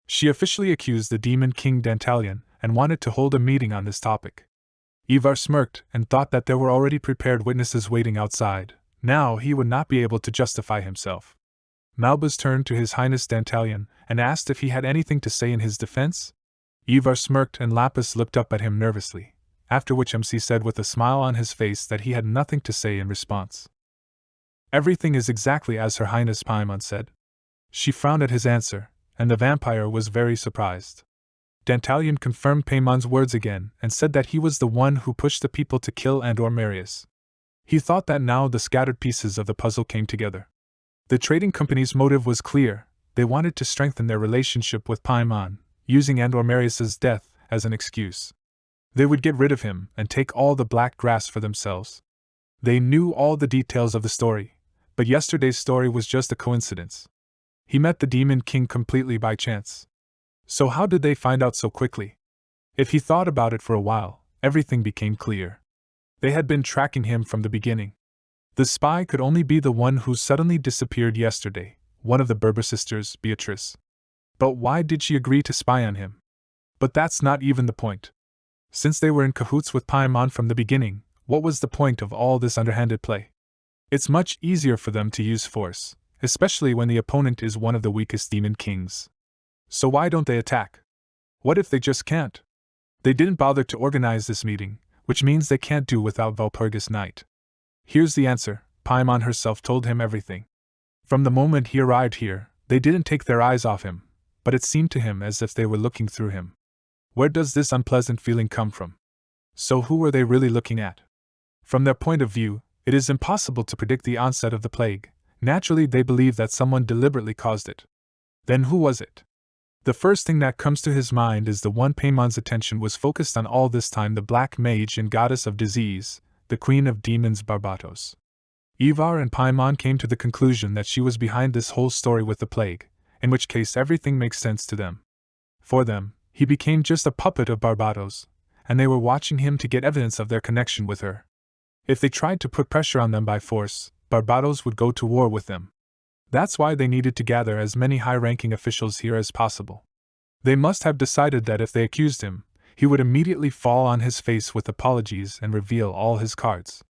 She officially accused the Demon King Dantalion and wanted to hold a meeting on this topic. Ivar smirked and thought that there were already prepared witnesses waiting outside. Now he would not be able to justify himself. Malbus turned to His Highness Dantalion and asked if he had anything to say in his defense. Ivar smirked and Lapis looked up at him nervously, after which MC said with a smile on his face that he had nothing to say in response. Everything is exactly as Her Highness Paimon said. She frowned at his answer, and the vampire was very surprised. Dantalion confirmed Paimon's words again and said that he was the one who pushed the people to kill Andor Marius. He thought that now the scattered pieces of the puzzle came together. The trading company's motive was clear. They wanted to strengthen their relationship with Paimon, using Andor Marius's death as an excuse. They would get rid of him and take all the black grass for themselves. They knew all the details of the story, but yesterday's story was just a coincidence. He met the Demon King completely by chance. So how did they find out so quickly? If he thought about it for a while, everything became clear. They had been tracking him from the beginning. The spy could only be the one who suddenly disappeared yesterday, one of the Berber sisters, Beatrice. But why did she agree to spy on him? But that's not even the point. Since they were in cahoots with Paimon from the beginning, what was the point of all this underhanded play? It's much easier for them to use force, especially when the opponent is one of the weakest demon kings. So why don't they attack? What if they just can't? They didn't bother to organize this meeting, which means they can't do without Valpurgis Night. Here's the answer. Paimon herself told him everything. From the moment he arrived here, they didn't take their eyes off him, but it seemed to him as if they were looking through him. Where does this unpleasant feeling come from? So who were they really looking at? From their point of view, it is impossible to predict the onset of the plague. Naturally, they believe that someone deliberately caused it. Then who was it? The first thing that comes to his mind is the one Paimon's attention was focused on all this time, the black mage and goddess of disease, the queen of demons Barbatos. Ivar and Paimon came to the conclusion that she was behind this whole story with the plague, in which case everything makes sense to them. For them, he became just a puppet of Barbatos, and they were watching him to get evidence of their connection with her. If they tried to put pressure on them by force, Barbatos would go to war with them. That's why they needed to gather as many high-ranking officials here as possible. They must have decided that if they accused him, he would immediately fall on his face with apologies and reveal all his cards.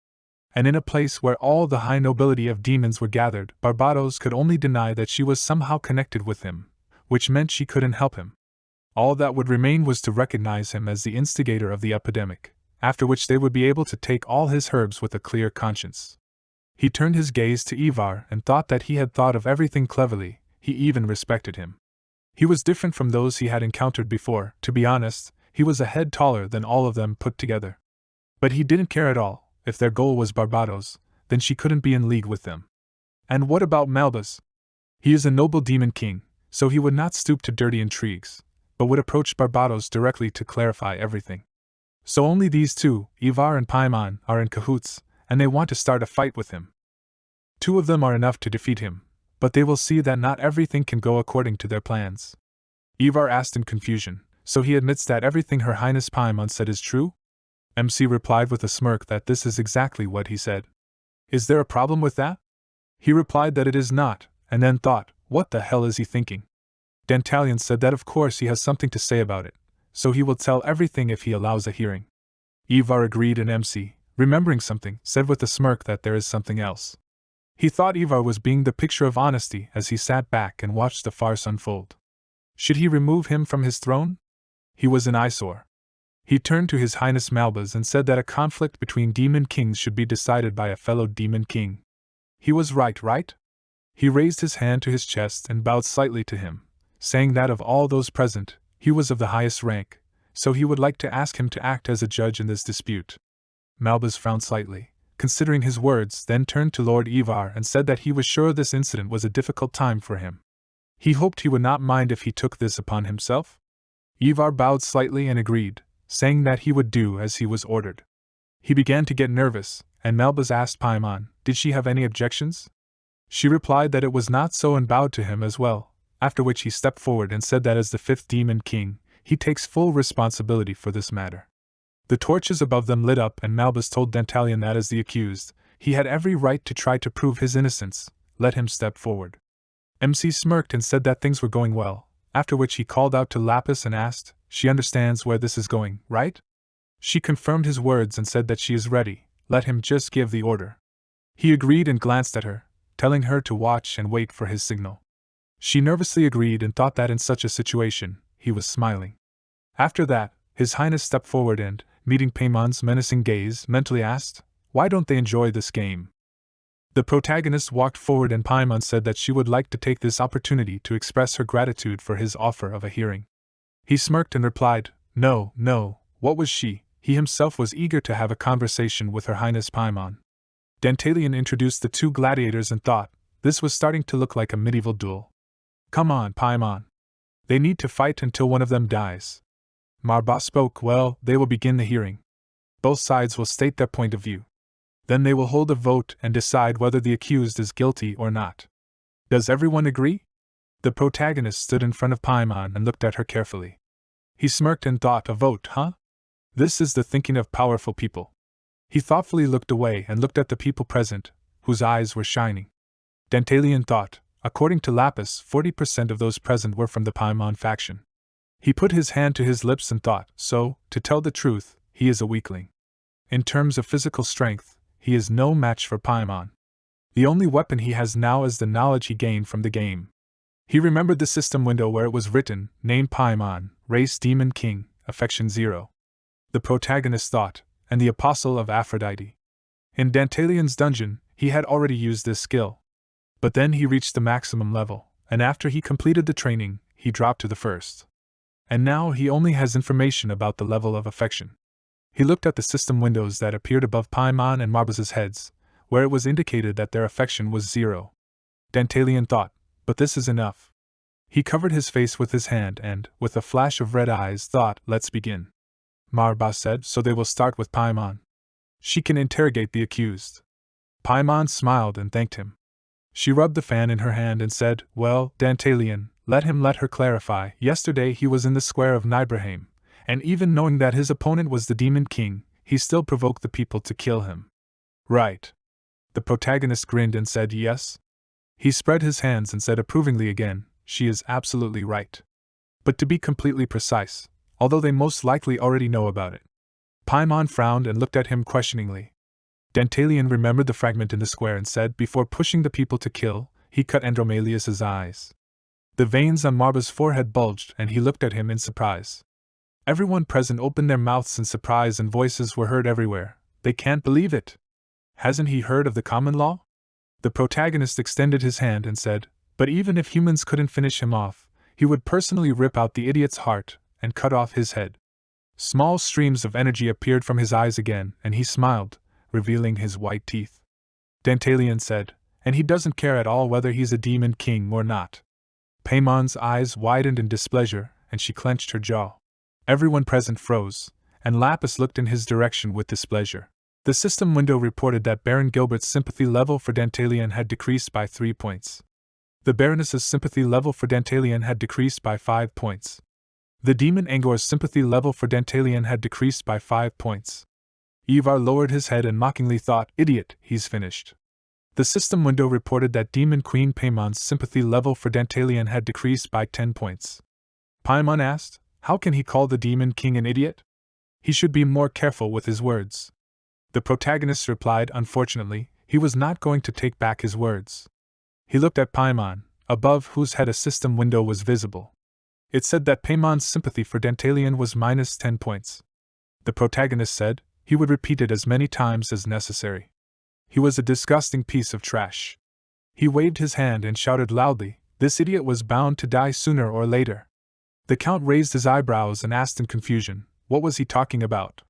And in a place where all the high nobility of demons were gathered, Barbatos could only deny that she was somehow connected with him, which meant she couldn't help him. All that would remain was to recognize him as the instigator of the epidemic, after which they would be able to take all his herbs with a clear conscience. He turned his gaze to Ivar and thought that he had thought of everything cleverly. He even respected him. He was different from those he had encountered before. To be honest, he was a head taller than all of them put together. But he didn't care at all. If their goal was Barbatos, then she couldn't be in league with them. And what about Malbus? He is a noble demon king, so he would not stoop to dirty intrigues, but would approach Barbatos directly to clarify everything. So only these two, Ivar and Paimon, are in cahoots, and they want to start a fight with him. 2 of them are enough to defeat him, but they will see that not everything can go according to their plans. Ivar asked in confusion, so he admits that everything Her Highness Paimon said is true? MC replied with a smirk that this is exactly what he said. Is there a problem with that? He replied that it is not, and then thought, what the hell is he thinking? Dantalion said that of course he has something to say about it, so he will tell everything if he allows a hearing. Ivar agreed, and MC, remembering something, said with a smirk that there is something else. He thought Ivar was being the picture of honesty as he sat back and watched the farce unfold. Should he remove him from his throne? He was an eyesore. He turned to His Highness Malbaz and said that a conflict between demon kings should be decided by a fellow demon king. He was right? He raised his hand to his chest and bowed slightly to him, saying that of all those present, he was of the highest rank, so he would like to ask him to act as a judge in this dispute. Malbaz frowned slightly, considering his words, then turned to Lord Ivar and said that he was sure this incident was a difficult time for him. He hoped he would not mind if he took this upon himself. Ivar bowed slightly and agreed, saying that he would do as he was ordered. He began to get nervous, and Malbaz asked Paimon, did she have any objections? She replied that it was not so and bowed to him as well, after which he stepped forward and said that as the 5th demon king, he takes full responsibility for this matter. The torches above them lit up, and Malbaz told Dantalion that as the accused, he had every right to try to prove his innocence. Let him step forward. MC smirked and said that things were going well, after which he called out to Lapis and asked, she understands where this is going, right? She confirmed his words and said that she is ready, let him just give the order. He agreed and glanced at her, telling her to watch and wait for his signal. She nervously agreed and thought that in such a situation, he was smiling. After that, His Highness stepped forward and, meeting Paimon's menacing gaze, mentally asked, why don't they enjoy this game? The protagonist walked forward and Paimon said that she would like to take this opportunity to express her gratitude for his offer of a hearing. He smirked and replied, no, what was she? He himself was eager to have a conversation with Her Highness Paimon. Dantalion introduced the 2 gladiators and thought, this was starting to look like a medieval duel. Come on, Paimon. They need to fight until one of them dies. Marba spoke, well, they will begin the hearing. Both sides will state their point of view. Then they will hold a vote and decide whether the accused is guilty or not. Does everyone agree? The protagonist stood in front of Paimon and looked at her carefully. He smirked and thought, a vote, huh? This is the thinking of powerful people. He thoughtfully looked away and looked at the people present, whose eyes were shining. Dantalion thought, according to Lapis, 40% of those present were from the Paimon faction. He put his hand to his lips and thought, so, to tell the truth, he is a weakling. In terms of physical strength, he is no match for Paimon. The only weapon he has now is the knowledge he gained from the game. He remembered the system window where it was written, name Paimon, race Demon King, affection 0. The protagonist thought, and the apostle of Aphrodite. In Dantalion's dungeon, he had already used this skill. But then he reached the maximum level, and after he completed the training, he dropped to the 1st. And now he only has information about the level of affection. He looked at the system windows that appeared above Paimon and Marbaz's heads, where it was indicated that their affection was 0. Dantalion thought, but this is enough. He covered his face with his hand and, with a flash of red eyes, thought, let's begin. Marba said, so they will start with Paimon. She can interrogate the accused. Paimon smiled and thanked him. She rubbed the fan in her hand and said, well, Dantalion, let her clarify. Yesterday he was in the square of Nibelheim, and even knowing that his opponent was the Demon King, he still provoked the people to kill him. Right. The protagonist grinned and said yes. He spread his hands and said approvingly again, she is absolutely right. But to be completely precise, although they most likely already know about it. Paimon frowned and looked at him questioningly. Dantalion remembered the fragment in the square and said, before pushing the people to kill, he cut Andromalius's eyes. The veins on Marba's forehead bulged and he looked at him in surprise. Everyone present opened their mouths in surprise and voices were heard everywhere. They can't believe it. Hasn't he heard of the common law? The protagonist extended his hand and said, but even if humans couldn't finish him off, he would personally rip out the idiot's heart and cut off his head. Small streams of energy appeared from his eyes again, and he smiled, revealing his white teeth. Dantalion said, and he doesn't care at all whether he's a demon king or not. Paimon's eyes widened in displeasure, and she clenched her jaw. Everyone present froze, and Lapis looked in his direction with displeasure. The system window reported that Baron Gilbert's sympathy level for Dantalian had decreased by 3 points. The Baroness's sympathy level for Dantalian had decreased by 5 points. The demon Angor's sympathy level for Dantalian had decreased by 5 points. Ivar lowered his head and mockingly thought, "Idiot, he's finished." The system window reported that Demon Queen Paimon's sympathy level for Dantalian had decreased by 10 points. Paimon asked, "How can he call the Demon King an idiot? He should be more careful with his words." The protagonist replied, unfortunately, he was not going to take back his words. He looked at Paimon, above whose head a system window was visible. It said that Paimon's sympathy for Dantalian was minus 10 points. The protagonist said he would repeat it as many times as necessary. He was a disgusting piece of trash. He waved his hand and shouted loudly, "This idiot was bound to die sooner or later." The Count raised his eyebrows and asked in confusion, what was he talking about?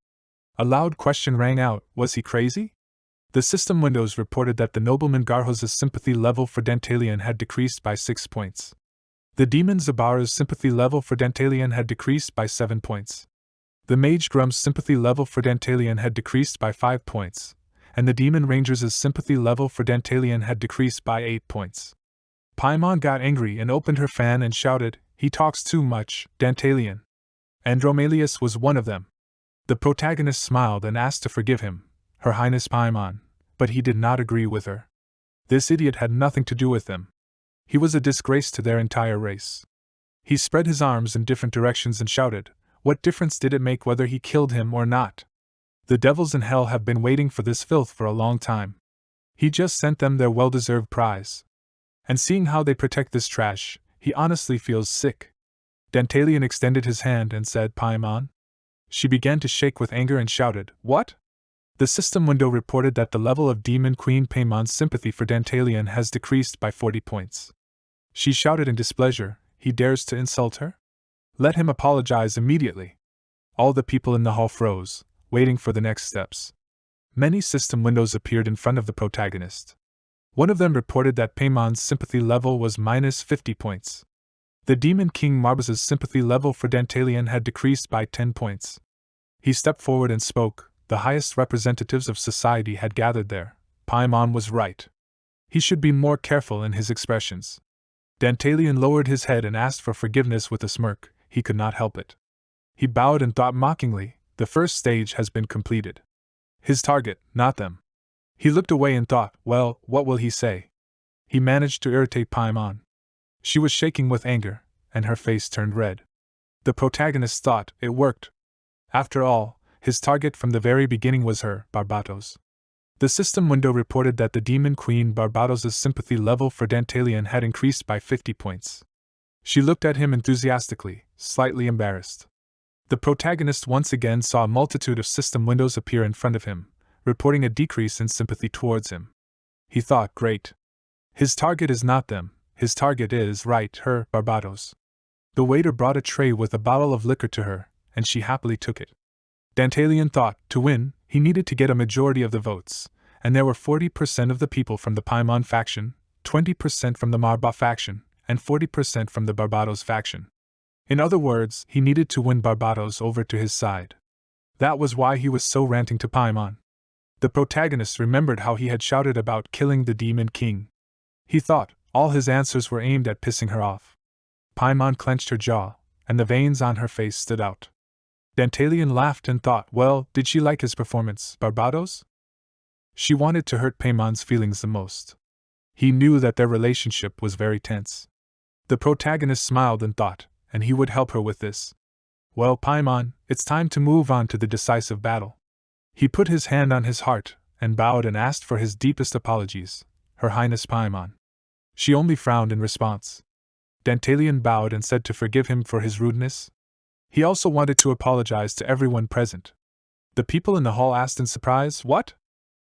A loud question rang out, was he crazy? The system windows reported that the nobleman Garhoz's sympathy level for Dantalian had decreased by 6 points. The demon Zabara's sympathy level for Dantalian had decreased by 7 points. The mage Grum's sympathy level for Dantalian had decreased by 5 points, and the demon ranger's sympathy level for Dantalian had decreased by 8 points. Paimon got angry and opened her fan and shouted, "He talks too much, Dantalian." Andromalius was one of them. The protagonist smiled and asked to forgive him, Her Highness Paimon, but he did not agree with her. This idiot had nothing to do with them. He was a disgrace to their entire race. He spread his arms in different directions and shouted, what difference did it make whether he killed him or not? The devils in hell have been waiting for this filth for a long time. He just sent them their well-deserved prize. And seeing how they protect this trash, he honestly feels sick. Dantalian extended his hand and said, Paimon? She began to shake with anger and shouted, what? The system window reported that the level of Demon Queen Paimon's sympathy for Dantalian has decreased by 40 points. She shouted in displeasure, he dares to insult her? Let him apologize immediately. All the people in the hall froze, waiting for the next steps. Many system windows appeared in front of the protagonist. One of them reported that Paimon's sympathy level was minus 50 points. The Demon King Marbaz's sympathy level for Dantalian had decreased by 10 points. He stepped forward and spoke. The highest representatives of society had gathered there. Paimon was right. He should be more careful in his expressions. Dantalian lowered his head and asked for forgiveness with a smirk. He could not help it. He bowed and thought mockingly, the first stage has been completed. His target, not them. He looked away and thought, well, what will he say? He managed to irritate Paimon. She was shaking with anger, and her face turned red. The protagonist thought, it worked. After all, his target from the very beginning was her, Barbatos. The system window reported that the Demon Queen Barbatos' sympathy level for Dantalian had increased by 50 points. She looked at him enthusiastically, slightly embarrassed. The protagonist once again saw a multitude of system windows appear in front of him, reporting a decrease in sympathy towards him. He thought, great. His target is not them, his target is, right, her, Barbatos. The waiter brought a tray with a bottle of liquor to her, and she happily took it. Dantalian thought, to win, he needed to get a majority of the votes, and there were 40% of the people from the Paimon faction, 20% from the Marba faction, and 40% from the Barbatos faction. In other words, he needed to win Barbatos over to his side. That was why he was so ranting to Paimon. The protagonist remembered how he had shouted about killing the Demon King. He thought, all his answers were aimed at pissing her off. Paimon clenched her jaw, and the veins on her face stood out. Dantalian laughed and thought, well, did she like his performance, Barbatos? She wanted to hurt Paimon's feelings the most. He knew that their relationship was very tense. The protagonist smiled and thought, and he would help her with this. Well, Paimon, it's time to move on to the decisive battle. He put his hand on his heart, and bowed and asked for his deepest apologies, Her Highness Paimon. She only frowned in response. Dantalian bowed and said to forgive him for his rudeness. He also wanted to apologize to everyone present. The people in the hall asked in surprise, what?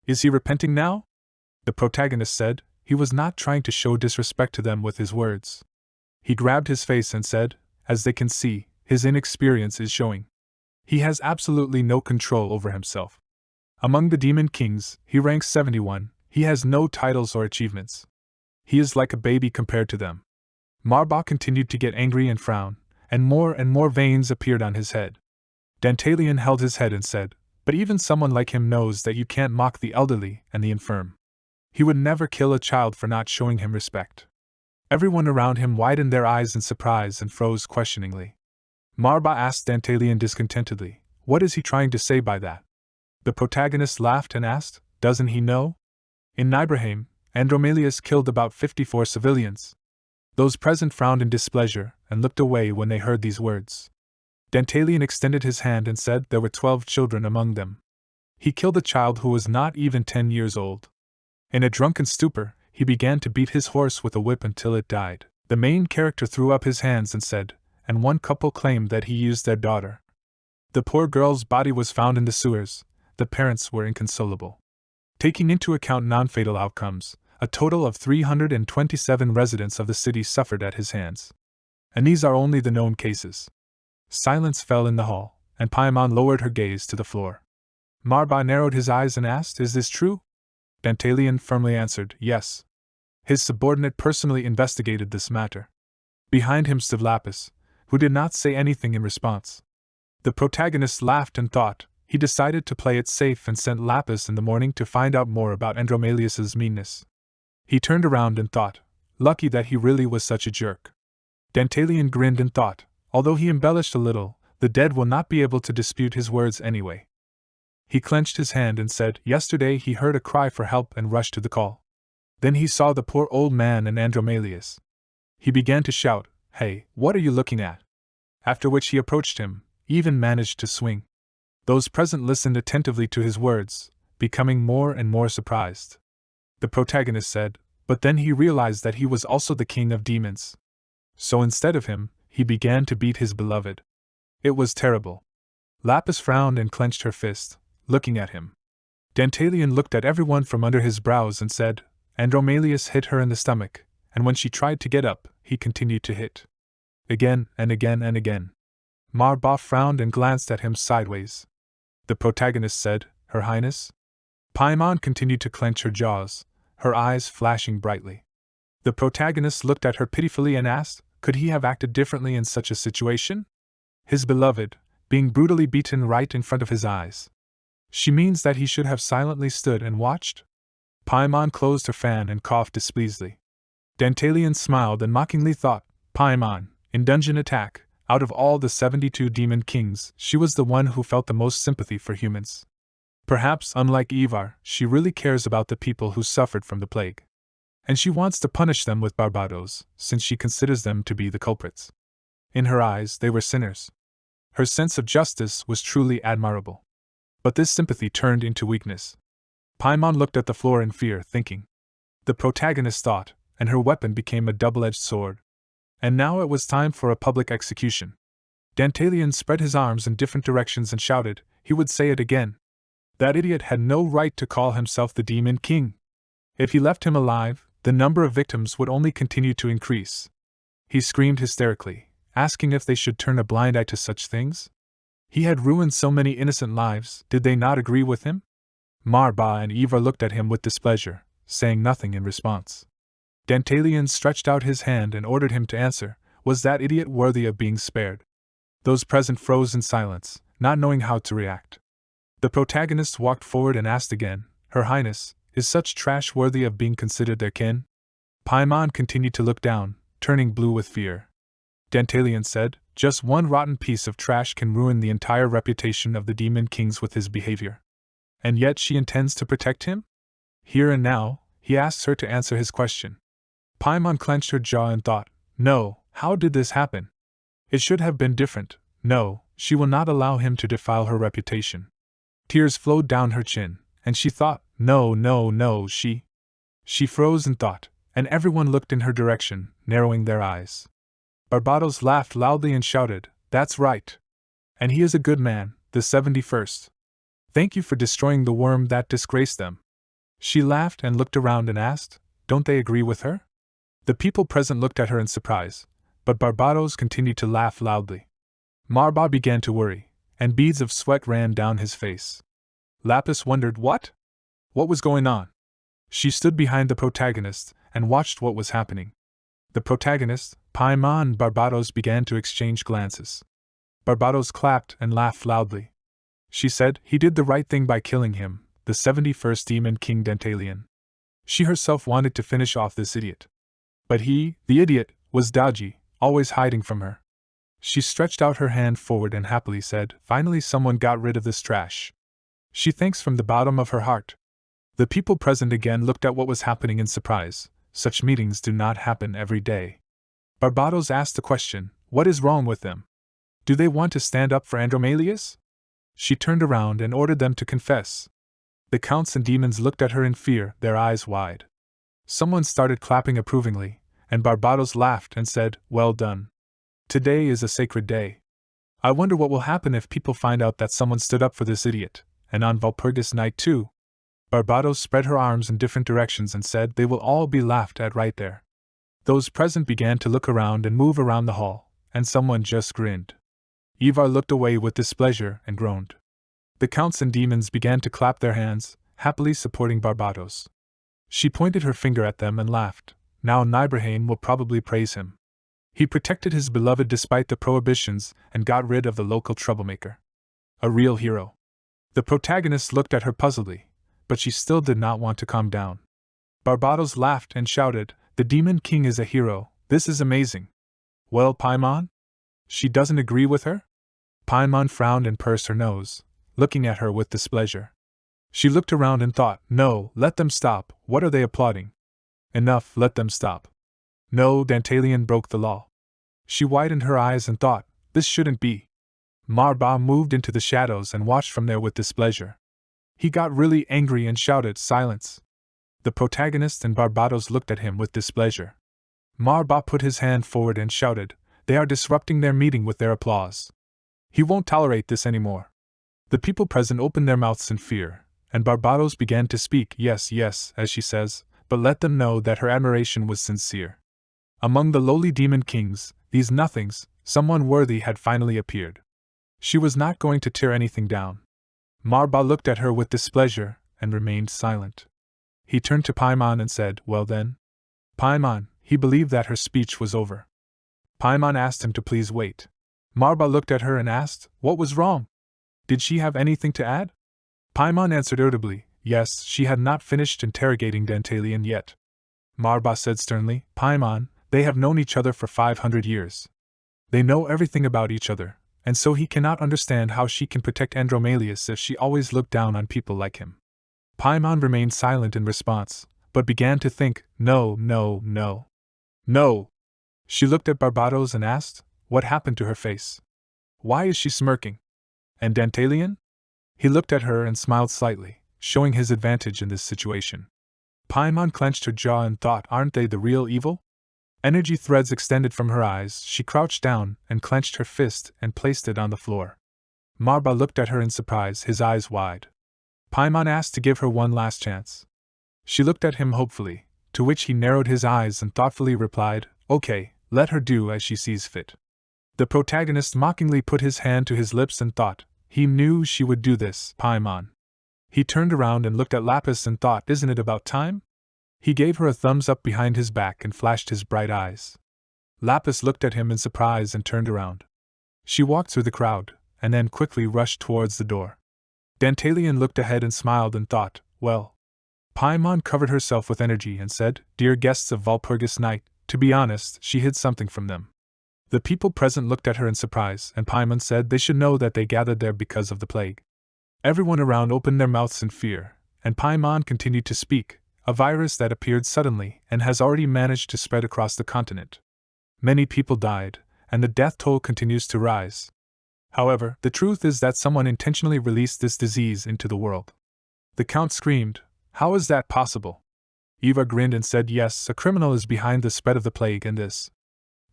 Is he repenting now? The protagonist said, he was not trying to show disrespect to them with his words. He grabbed his face and said, as they can see, his inexperience is showing. He has absolutely no control over himself. Among the Demon Kings, he ranks 71, he has no titles or achievements. He is like a baby compared to them. Marba continued to get angry and frown, and more veins appeared on his head. Dantalian held his head and said, But even someone like him knows that you can't mock the elderly and the infirm. He would never kill a child for not showing him respect. Everyone around him widened their eyes in surprise and froze questioningly. Marba asked Dantalian discontentedly, "What is he trying to say by that?" The protagonist laughed and asked, "Doesn't he know? In Nibelheim, Andromalius killed about 54 civilians." Those present frowned in displeasure and looked away when they heard these words. Dantalian extended his hand and said there were 12 children among them. He killed a child who was not even 10 years old. In a drunken stupor, he began to beat his horse with a whip until it died. The main character threw up his hands and said, and one couple claimed that he used their daughter. The poor girl's body was found in the sewers. The parents were inconsolable. Taking into account non-fatal outcomes, a total of 327 residents of the city suffered at his hands. And these are only the known cases. Silence fell in the hall, and Paimon lowered her gaze to the floor. Marba narrowed his eyes and asked, "Is this true?" Dantalian firmly answered, "Yes." His subordinate personally investigated this matter. Behind him stood Lapis, who did not say anything in response. The protagonist laughed and thought. He decided to play it safe and sent Lapis in the morning to find out more about Andromalius's meanness. He turned around and thought, lucky that he really was such a jerk. Dantalian grinned and thought, although he embellished a little, the dead will not be able to dispute his words anyway. He clenched his hand and said, yesterday he heard a cry for help and rushed to the call. Then he saw the poor old man and Andromalius. He began to shout, "Hey, what are you looking at?" After which he approached him, even managed to swing. Those present listened attentively to his words, becoming more and more surprised. The protagonist said, but then he realized that he was also the king of demons. So instead of him, he began to beat his beloved. It was terrible. Lapis frowned and clenched her fist, looking at him. Dantalian looked at everyone from under his brows and said, Andromalius hit her in the stomach, and when she tried to get up, he continued to hit. Again and again and again. Marba frowned and glanced at him sideways. The protagonist said, Her Highness? Paimon continued to clench her jaws, her eyes flashing brightly. The protagonist looked at her pitifully and asked, could he have acted differently in such a situation? His beloved, being brutally beaten right in front of his eyes. She means that he should have silently stood and watched? Paimon closed her fan and coughed displeasedly. Dantalian smiled and mockingly thought, Paimon, in Dungeon Attack, out of all the 72 demon kings, she was the one who felt the most sympathy for humans. Perhaps, unlike Ivar, she really cares about the people who suffered from the plague. And she wants to punish them with Barbados, since she considers them to be the culprits. In her eyes, they were sinners. Her sense of justice was truly admirable. But this sympathy turned into weakness. Paimon looked at the floor in fear, thinking. The protagonist thought, and her weapon became a double-edged sword. And now it was time for a public execution. Dantalian spread his arms in different directions and shouted, he would say it again. That idiot had no right to call himself the Demon King. If he left him alive, the number of victims would only continue to increase. He screamed hysterically, asking if they should turn a blind eye to such things. He had ruined so many innocent lives, did they not agree with him? Marba and Ivar looked at him with displeasure, saying nothing in response. Dantalian stretched out his hand and ordered him to answer, was that idiot worthy of being spared? Those present froze in silence, not knowing how to react. The protagonist walked forward and asked again, Her Highness, is such trash worthy of being considered their kin? Paimon continued to look down, turning blue with fear. Dantalian said, just one rotten piece of trash can ruin the entire reputation of the Demon Kings with his behavior. And yet she intends to protect him? Here and now, he asks her to answer his question. Paimon clenched her jaw and thought, no, how did this happen? It should have been different. No, she will not allow him to defile her reputation. Tears flowed down her chin, and she thought, no, she froze and thought, and everyone looked in her direction, narrowing their eyes. Barbados laughed loudly and shouted, that's right. And he is a good man, the 71st. Thank you for destroying the worm that disgraced them. She laughed and looked around and asked, don't they agree with her? The people present looked at her in surprise, but Barbados continued to laugh loudly. Marba began to worry, and beads of sweat ran down his face. Lapis wondered what was going on. She stood behind the protagonist and watched what was happening. The protagonist, Paimon and Barbados began to exchange glances. Barbados clapped and laughed loudly. she said. He did the right thing by killing him, the 71st Demon King Dantalian. She herself wanted to finish off this idiot. But he, the idiot, was dodgy, always hiding from her. She stretched out her hand forward and happily said, "Finally someone got rid of this trash." She thanks from the bottom of her heart. The people present again looked at what was happening in surprise. Such meetings do not happen every day. Barbados asked the question, "What is wrong with them? Do they want to stand up for Andromalius?" She turned around and ordered them to confess. The counts and demons looked at her in fear, their eyes wide. Someone started clapping approvingly, and Barbados laughed and said, "Well done. Today is a sacred day. I wonder what will happen if people find out that someone stood up for this idiot, and on Walpurgis night too." Barbados spread her arms in different directions and said, "They will all be laughed at right there." Those present began to look around and move around the hall, and someone just grinned. Ivar looked away with displeasure and groaned. The counts and demons began to clap their hands, happily supporting Barbados. She pointed her finger at them and laughed. Now Nibelheim will probably praise him. He protected his beloved despite the prohibitions and got rid of the local troublemaker. A real hero. The protagonist looked at her puzzledly, but she still did not want to calm down. Barbados laughed and shouted, "The Demon King is a hero, this is amazing." "Well, Paimon?" She doesn't agree with her? Paimon frowned and pursed her nose, looking at her with displeasure. She looked around and thought, "No, let them stop, what are they applauding? Enough, let them stop." No, Dantalian broke the law. She widened her eyes and thought, "This shouldn't be." Marba moved into the shadows and watched from there with displeasure. He got really angry and shouted, "Silence!" The protagonist and Barbados looked at him with displeasure. Marba put his hand forward and shouted, "They are disrupting their meeting with their applause. He won't tolerate this anymore." The people present opened their mouths in fear, and Barbados began to speak, "Yes, yes," as she says, but let them know that her admiration was sincere. Among the lowly demon kings, these nothings, someone worthy had finally appeared. She was not going to tear anything down. Marba looked at her with displeasure and remained silent. He turned to Paimon and said, "Well then?" Paimon, he believed that her speech was over. Paimon asked him to please wait. Marba looked at her and asked, "What was wrong? Did she have anything to add?" Paimon answered irritably, yes, she had not finished interrogating Dantalian yet. Marba said sternly, "Paimon, they have known each other for 500 years. They know everything about each other, and so he cannot understand how she can protect Andromalius if she always looked down on people like him." Paimon remained silent in response, but began to think, No. She looked at Barbados and asked, "What happened to her face? Why is she smirking? And Dantalian?" He looked at her and smiled slightly, showing his advantage in this situation. Paimon clenched her jaw and thought, aren't they the real evil? Energy threads extended from her eyes. She crouched down and clenched her fist and placed it on the floor. Marba looked at her in surprise, his eyes wide. Paimon asked to give her one last chance. She looked at him hopefully, to which he narrowed his eyes and thoughtfully replied, "Okay, let her do as she sees fit." The protagonist mockingly put his hand to his lips and thought, he knew she would do this, Paimon. He turned around and looked at Lapis and thought, isn't it about time? He gave her a thumbs up behind his back and flashed his bright eyes. Lapis looked at him in surprise and turned around. She walked through the crowd, and then quickly rushed towards the door. Dantalian looked ahead and smiled and thought, well. Paimon covered herself with energy and said, "Dear guests of Walpurgis night, to be honest, she hid something from them." The people present looked at her in surprise, and Paimon said they should know that they gathered there because of the plague. Everyone around opened their mouths in fear, and Paimon continued to speak, a virus that appeared suddenly and has already managed to spread across the continent. Many people died, and the death toll continues to rise. However, the truth is that someone intentionally released this disease into the world. The Count screamed, "How is that possible?" Eva grinned and said, "Yes, a criminal is behind the spread of the plague and this."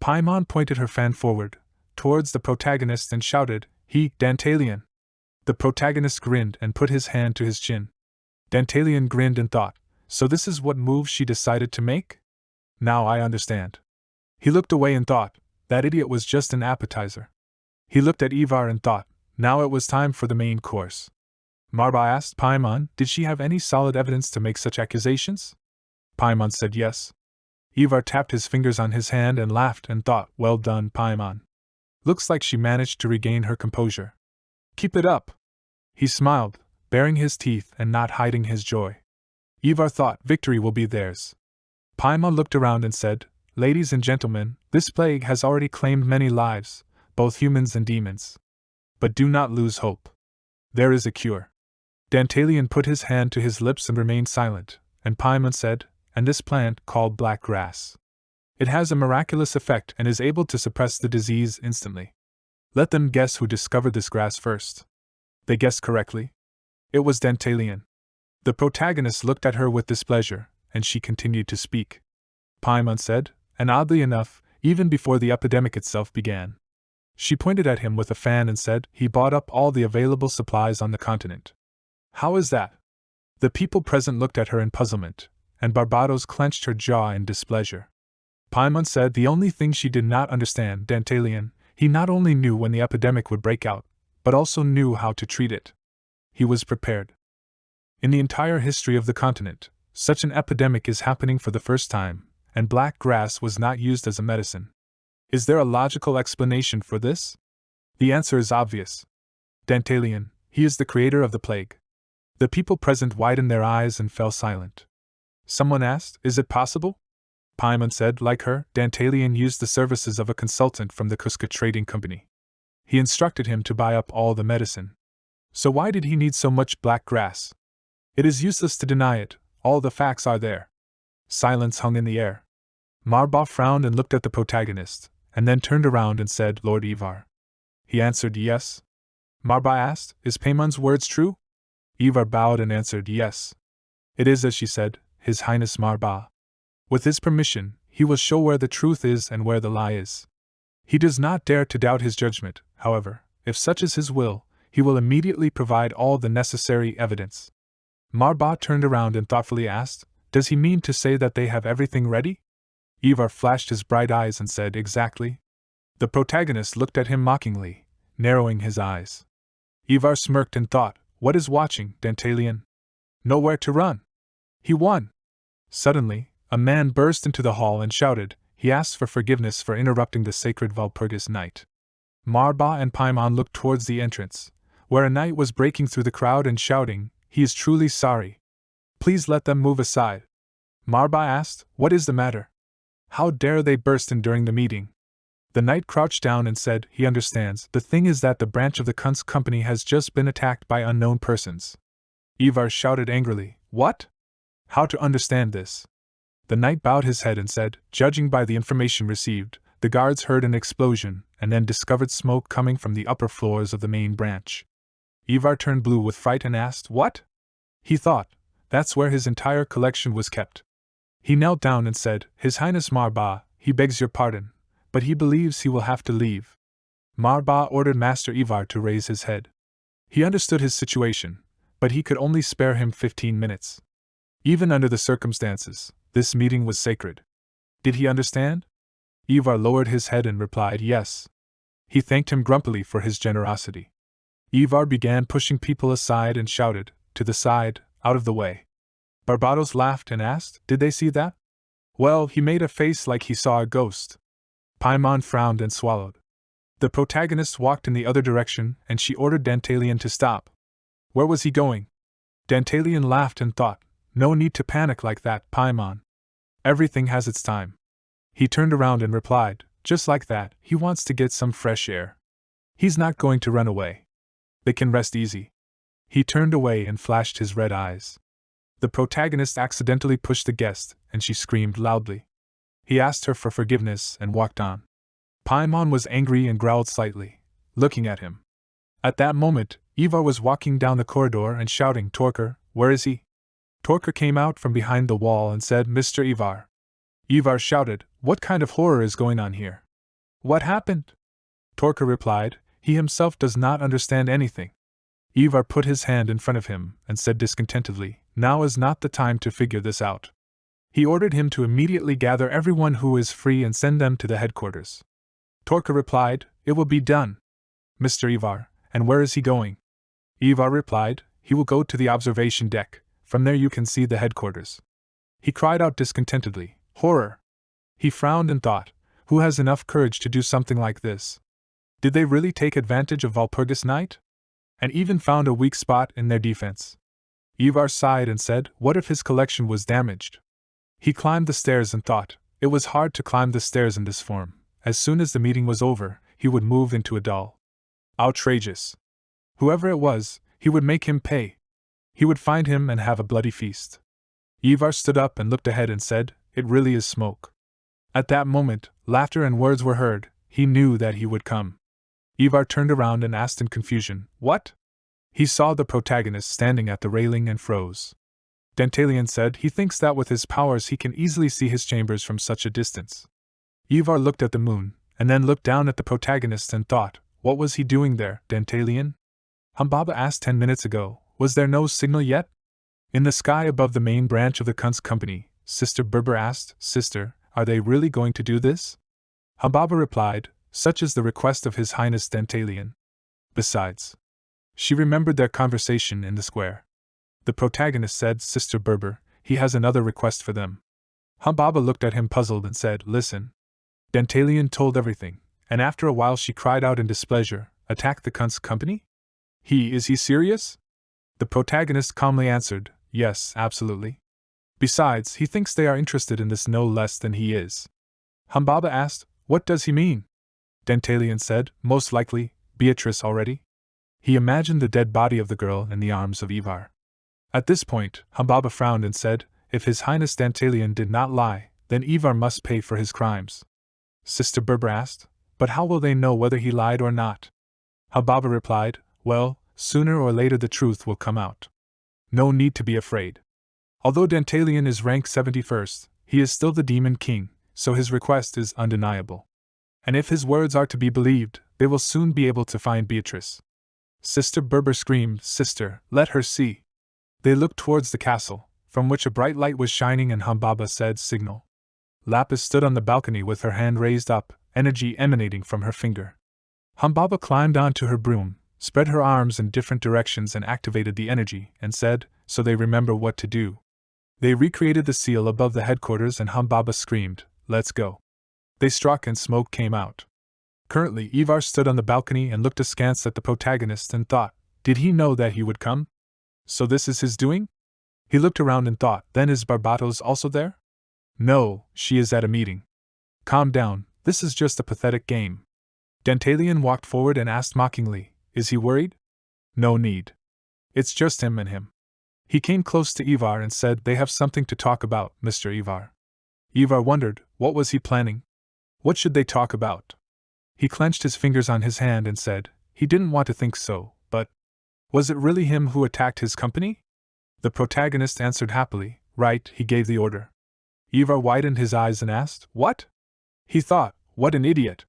Paimon pointed her fan forward, towards the protagonist and shouted, "He, Dantalian." The protagonist grinned and put his hand to his chin. Dantalian grinned and thought, so this is what move she decided to make? Now I understand. He looked away and thought, that idiot was just an appetizer. He looked at Ivar and thought, now it was time for the main course. Marba asked Paimon, did she have any solid evidence to make such accusations? Paimon said yes. Ivar tapped his fingers on his hand and laughed and thought, well done, Paimon. Looks like she managed to regain her composure. Keep it up. He smiled, baring his teeth and not hiding his joy. Ivar thought victory will be theirs. Paimon looked around and said, "Ladies and gentlemen, this plague has already claimed many lives, both humans and demons. But do not lose hope. There is a cure." Dantalion put his hand to his lips and remained silent, and Paimon said, "And this plant, called black grass. It has a miraculous effect and is able to suppress the disease instantly. Let them guess who discovered this grass first." They guessed correctly. It was Dantalion. The protagonist looked at her with displeasure, and she continued to speak. Paimon said, and oddly enough, even before the epidemic itself began. She pointed at him with a fan and said, "He bought up all the available supplies on the continent." "How is that?" The people present looked at her in puzzlement, and Barbados clenched her jaw in displeasure. Paimon said the only thing she did not understand, Dantalion, he not only knew when the epidemic would break out, but also knew how to treat it. He was prepared. In the entire history of the continent, such an epidemic is happening for the first time, and black grass was not used as a medicine. Is there a logical explanation for this? The answer is obvious. Dantalion, he is the creator of the plague. The people present widened their eyes and fell silent. Someone asked, "Is it possible?" Paimon said, like her, Dantalion used the services of a consultant from the Kuska Trading Company. He instructed him to buy up all the medicine. So why did he need so much black grass? It is useless to deny it, all the facts are there. Silence hung in the air. Marba frowned and looked at the protagonist, and then turned around and said, "Lord Ivar." He answered yes. Marba asked, "Is Paimon's words true?" Ivar bowed and answered yes. "It is as she said, His Highness Marba. With his permission, he will show where the truth is and where the lie is. He does not dare to doubt his judgment, however, if such is his will, he will immediately provide all the necessary evidence." Marba turned around and thoughtfully asked, "Does he mean to say that they have everything ready?" Ivar flashed his bright eyes and said, "Exactly." The protagonist looked at him mockingly, narrowing his eyes. Ivar smirked and thought, "What is watching, Dantalion? Nowhere to run." He won. Suddenly, a man burst into the hall and shouted. He asked for forgiveness for interrupting the sacred Walpurgis night. Marba and Paimon looked towards the entrance, where a knight was breaking through the crowd and shouting, "He is truly sorry. Please let them move aside." Marba asked, "What is the matter? How dare they burst in during the meeting?" The knight crouched down and said, "He understands. The thing is that the branch of the Kunst company has just been attacked by unknown persons." Ivar shouted angrily, "What? How to understand this?" The knight bowed his head and said, "Judging by the information received, the guards heard an explosion and then discovered smoke coming from the upper floors of the main branch." Ivar turned blue with fright and asked, "What?" He thought, that's where his entire collection was kept. He knelt down and said, "His Highness Marba, he begs your pardon, but he believes he will have to leave." Marba ordered Master Ivar to raise his head. He understood his situation, but he could only spare him 15 minutes. Even under the circumstances, this meeting was sacred. Did he understand? Ivar lowered his head and replied yes. He thanked him grumpily for his generosity. Ivar began pushing people aside and shouted, "To the side, out of the way." Barbados laughed and asked, "Did they see that?" "Well, he made a face like he saw a ghost." Paimon frowned and swallowed. The protagonist walked in the other direction, and she ordered Dantalion to stop. Where was he going? Dantalion laughed and thought, "No need to panic like that, Paimon. Everything has its time." He turned around and replied, "Just like that, he wants to get some fresh air. He's not going to run away. They can rest easy." He turned away and flashed his red eyes. The protagonist accidentally pushed the guest, and she screamed loudly. He asked her for forgiveness and walked on. Paimon was angry and growled slightly, looking at him. At that moment, Ivar was walking down the corridor and shouting, "Torker, where is he?" Torker came out from behind the wall and said, "Mr. Ivar." Ivar shouted, "What kind of horror is going on here? What happened?" Torker replied, "He himself does not understand anything." Ivar put his hand in front of him and said discontentedly, "Now is not the time to figure this out." He ordered him to immediately gather everyone who is free and send them to the headquarters. Torker replied, "It will be done." "Mr. Ivar, and where is he going?" Ivar replied, "He will go to the observation deck. From there you can see the headquarters." He cried out discontentedly, "Horror!" He frowned and thought, who has enough courage to do something like this? Did they really take advantage of Walpurgis night? and even found a weak spot in their defense. Ivar sighed and said, what if his collection was damaged? He climbed the stairs and thought, it was hard to climb the stairs in this form. As soon as the meeting was over, he would move into a dull. Outrageous. Whoever it was, he would make him pay. He would find him and have a bloody feast. Ivar stood up and looked ahead and said, it really is smoke. At that moment, laughter and words were heard. He knew that he would come. Ivar turned around and asked in confusion, what? He saw the protagonist standing at the railing and froze. Dantalian said he thinks that with his powers he can easily see his chambers from such a distance. Ivar looked at the moon, and then looked down at the protagonist and thought, what was he doing there, Dantalian? Humbaba asked 10 minutes ago, was there no signal yet? In the sky above the main branch of the Kunst Company, Sister Berber asked, Sister, are they really going to do this? Humbaba replied, such is the request of His Highness Dantalian. Besides, she remembered their conversation in the square. The protagonist said, Sister Berber, he has another request for them. Humbaba looked at him puzzled and said, listen. Dantalian told everything, and after a while she cried out in displeasure, attack the Kunst Company? Is he serious? The protagonist calmly answered, yes, absolutely. Besides, he thinks they are interested in this no less than he is. Humbaba asked, what does he mean? Dantalian said, most likely, Beatrice already. He imagined the dead body of the girl in the arms of Ivar. At this point, Humbaba frowned and said, if His Highness Dantalian did not lie, then Ivar must pay for his crimes. Sister Berber asked, but how will they know whether he lied or not? Humbaba replied, well, sooner or later the truth will come out. No need to be afraid. Although Dantalian is rank 71st, he is still the Demon King, so his request is undeniable. And if his words are to be believed, they will soon be able to find Beatrice. Sister Berber screamed, Sister, let her see. They looked towards the castle, from which a bright light was shining, and Humbaba said, signal. Lapis stood on the balcony with her hand raised up, energy emanating from her finger. Humbaba climbed onto her broom, spread her arms in different directions and activated the energy, and said, so they remember what to do. They recreated the seal above the headquarters and Humbaba screamed, let's go. They struck and smoke came out. Currently Ivar stood on the balcony and looked askance at the protagonist and thought, did he know that he would come? So this is his doing? He looked around and thought, then is Barbatos also there? No, she is at a meeting. Calm down, this is just a pathetic game. Dantalian walked forward and asked mockingly, is he worried? No need. It's just him and him. He came close to Ivar and said, they have something to talk about, Mr. Ivar. Ivar wondered, what was he planning? What should they talk about? He clenched his fingers on his hand and said, he didn't want to think so, but was it really him who attacked his company? The protagonist answered happily, right, he gave the order. Ivar widened his eyes and asked, what? He thought, what an idiot.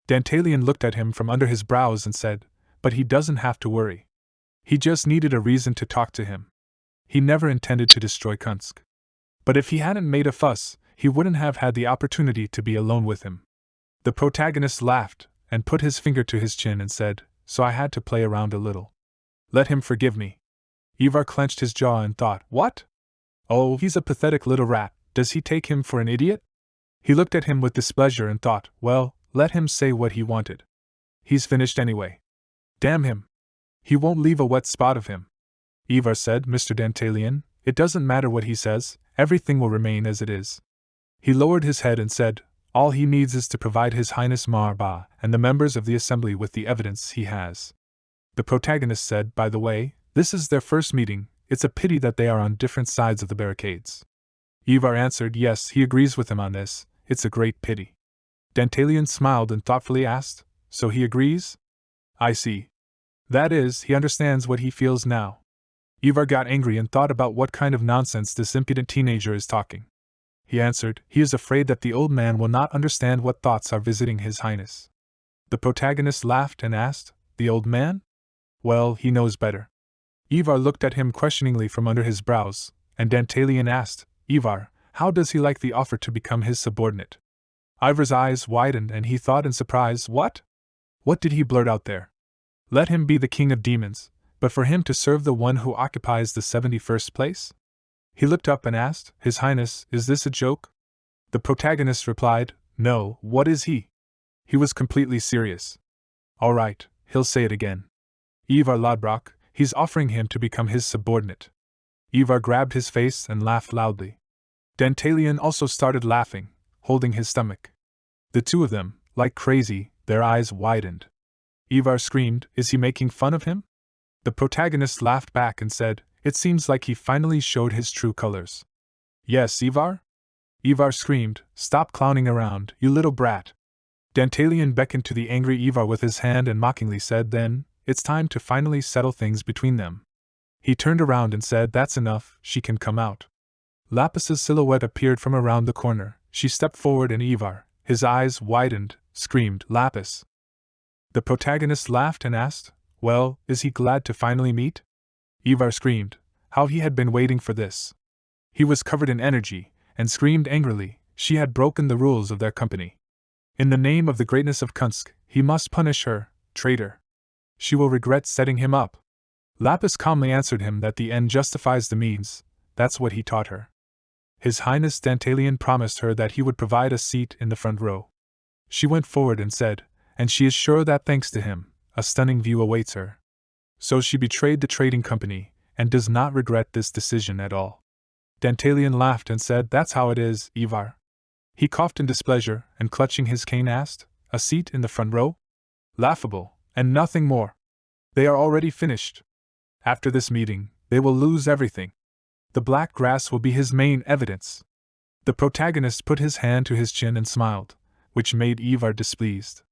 Dantalian looked at him from under his brows and said, but he doesn't have to worry. He just needed a reason to talk to him. He never intended to destroy Kunsk. But if he hadn't made a fuss, he wouldn't have had the opportunity to be alone with him. The protagonist laughed, and put his finger to his chin and said, so I had to play around a little. Let him forgive me. Ivar clenched his jaw and thought, what? Oh, he's a pathetic little rat, does he take him for an idiot? He looked at him with displeasure and thought, well, let him say what he wanted. He's finished anyway. Damn him. He won't leave a wet spot of him. Ivar said, Mr. Dantalian, it doesn't matter what he says, everything will remain as it is. He lowered his head and said, all he needs is to provide His Highness Marba and the members of the assembly with the evidence he has. The protagonist said, by the way, this is their first meeting, it's a pity that they are on different sides of the barricades. Ivar answered, yes, he agrees with him on this, it's a great pity. Dantalian smiled and thoughtfully asked, so he agrees? I see. That is, he understands what he feels now. Ivar got angry and thought about what kind of nonsense this impudent teenager is talking. He answered, he is afraid that the old man will not understand what thoughts are visiting His Highness. The protagonist laughed and asked, the old man? Well, he knows better. Ivar looked at him questioningly from under his brows, and Dantalian asked, Ivar, how does he like the offer to become his subordinate? Ivar's eyes widened and he thought in surprise, what? What did he blurt out there? Let him be the king of demons, but for him to serve the one who occupies the 71st place? He looked up and asked, His Highness, is this a joke? The protagonist replied, no, what is he? He was completely serious. All right, he'll say it again. Ivar Lodbrok, he's offering him to become his subordinate. Ivar grabbed his face and laughed loudly. Dantalian also started laughing, holding his stomach. The two of them, like crazy, their eyes widened. Ivar screamed, "Is he making fun of him?" The protagonist laughed back and said, "It seems like he finally showed his true colors." "Yes, Ivar?" Ivar screamed, "Stop clowning around, you little brat." Dantalian beckoned to the angry Ivar with his hand and mockingly said, "Then, it's time to finally settle things between them." He turned around and said, "That's enough, she can come out." Lapis's silhouette appeared from around the corner. She stepped forward and Ivar, his eyes widened, screamed, "Lapis!" The protagonist laughed and asked, "Well, is he glad to finally meet?" Ivar screamed, how he had been waiting for this. He was covered in energy, and screamed angrily, she had broken the rules of their company. In the name of the greatness of Kunsk, he must punish her, traitor. She will regret setting him up. Lapis calmly answered him that the end justifies the means, that's what he taught her. His Highness Dantalian promised her that he would provide a seat in the front row. She went forward and said, and she is sure that thanks to him, a stunning view awaits her. So she betrayed the trading company, and does not regret this decision at all. Dantalian laughed and said, "That's how it is, Ivar." He coughed in displeasure, and clutching his cane asked, "A seat in the front row?" Laughable, and nothing more. They are already finished. After this meeting, they will lose everything. The black grass will be his main evidence. The protagonist put his hand to his chin and smiled, which made Ivar displeased.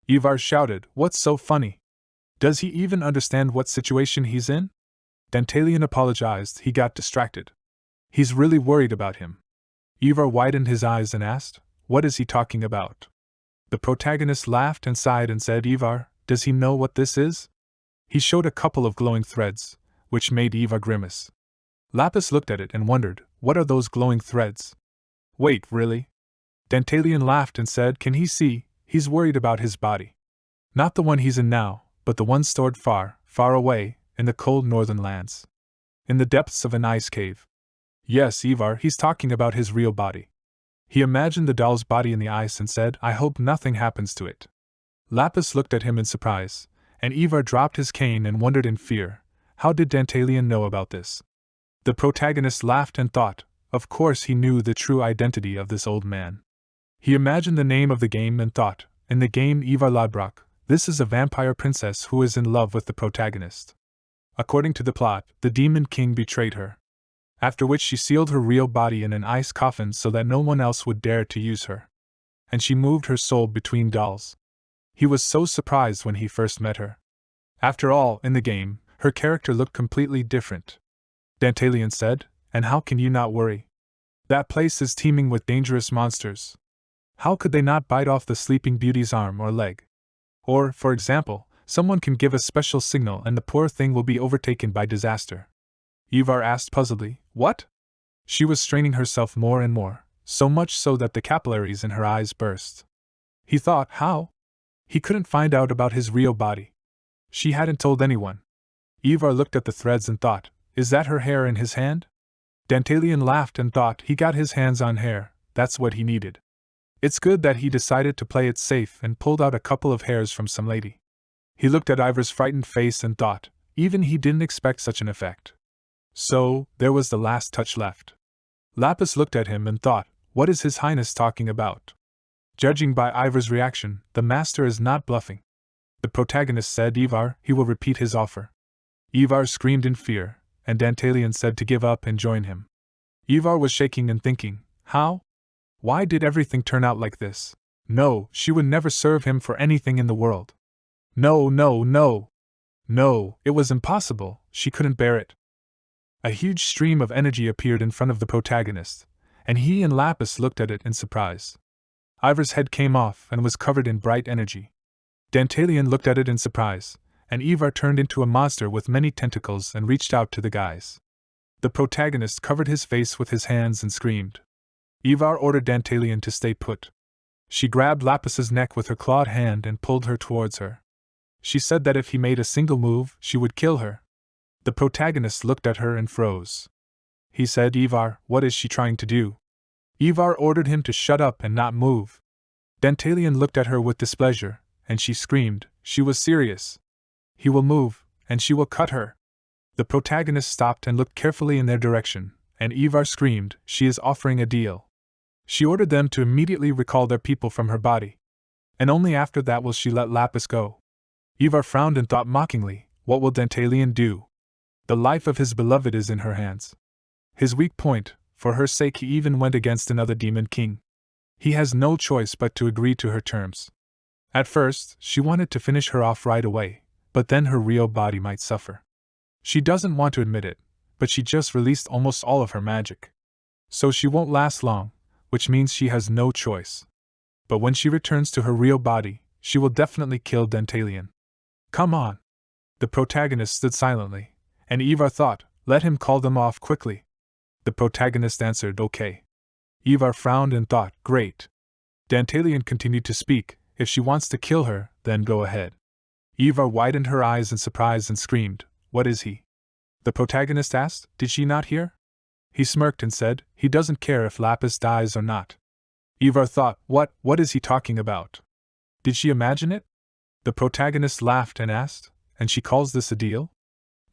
Ivar shouted, "What's so funny? Does he even understand what situation he's in?" Dantalian apologized, he got distracted. He's really worried about him. Ivar widened his eyes and asked, "What is he talking about?" The protagonist laughed and sighed and said, "Ivar, does he know what this is?" He showed a couple of glowing threads, which made Ivar grimace. Lapis looked at it and wondered, what are those glowing threads? Wait, really? Dantalian laughed and said, "Can he see? He's worried about his body. Not the one he's in now, but the one stored far, far away, in the cold northern lands. In the depths of an ice cave. Yes, Ivar, he's talking about his real body." He imagined the doll's body in the ice and said, "I hope nothing happens to it." Lapis looked at him in surprise, and Ivar dropped his cane and wondered in fear, how did Dantalian know about this? The protagonist laughed and thought, of course he knew the true identity of this old man. He imagined the name of the game and thought, in the game Ivar Lodbrok, this is a vampire princess who is in love with the protagonist. According to the plot, the Demon King betrayed her. After which she sealed her real body in an ice coffin so that no one else would dare to use her. And she moved her soul between dolls. He was so surprised when he first met her. After all, in the game, her character looked completely different. Dantalian said, "And how can you not worry? That place is teeming with dangerous monsters. How could they not bite off the Sleeping Beauty's arm or leg? Or, for example, someone can give a special signal and the poor thing will be overtaken by disaster." Ivar asked puzzledly, "What?" She was straining herself more and more, so much so that the capillaries in her eyes burst. He thought, how? He couldn't find out about his real body. She hadn't told anyone. Ivar looked at the threads and thought, is that her hair in his hand? Dantalian laughed and thought he got his hands on hair, that's what he needed. It's good that he decided to play it safe and pulled out a couple of hairs from some lady. He looked at Ivar's frightened face and thought, even he didn't expect such an effect. So, there was the last touch left. Lapis looked at him and thought, what is His Highness talking about? Judging by Ivar's reaction, the master is not bluffing. The protagonist said, "Ivar, he will repeat his offer." Ivar screamed in fear, and Dantalian said to give up and join him. Ivar was shaking and thinking, how? Why did everything turn out like this? No, she would never serve him for anything in the world. No, no, no. No, it was impossible, she couldn't bear it. A huge stream of energy appeared in front of the protagonist, and he and Lapis looked at it in surprise. Ivar's head came off and was covered in bright energy. Dantalian looked at it in surprise, and Ivar turned into a monster with many tentacles and reached out to the guys. The protagonist covered his face with his hands and screamed. Ivar ordered Dantalian to stay put. She grabbed Lapis's neck with her clawed hand and pulled her towards her. She said that if he made a single move, she would kill her. The protagonist looked at her and froze. He said, "Ivar, what is she trying to do?" Ivar ordered him to shut up and not move. Dantalian looked at her with displeasure, and she screamed, she was serious. "He will move, and she will cut her. The protagonist stopped and looked carefully in their direction, and Ivar screamed, she is offering a deal. She ordered them to immediately recall their people from her body. And only after that will she let Lapis go. Ivar frowned and thought mockingly, what will Dantalian do? The life of his beloved is in her hands. His weak point, for her sake he even went against another demon king. He has no choice but to agree to her terms. At first, she wanted to finish her off right away, but then her real body might suffer. She doesn't want to admit it, but she just released almost all of her magic. So she won't last long, which means she has no choice. But when she returns to her real body, she will definitely kill Dantalian. Come on. The protagonist stood silently, and Ivar thought, let him call them off quickly. The protagonist answered, okay. Ivar frowned and thought, great. Dantalian continued to speak, if she wants to kill her, then go ahead. Ivar widened her eyes in surprise and screamed, what is he? The protagonist asked, did she not hear? He smirked and said, he doesn't care if Lapis dies or not. Ivar thought, what is he talking about? Did she imagine it? The protagonist laughed and asked, and she calls this a deal?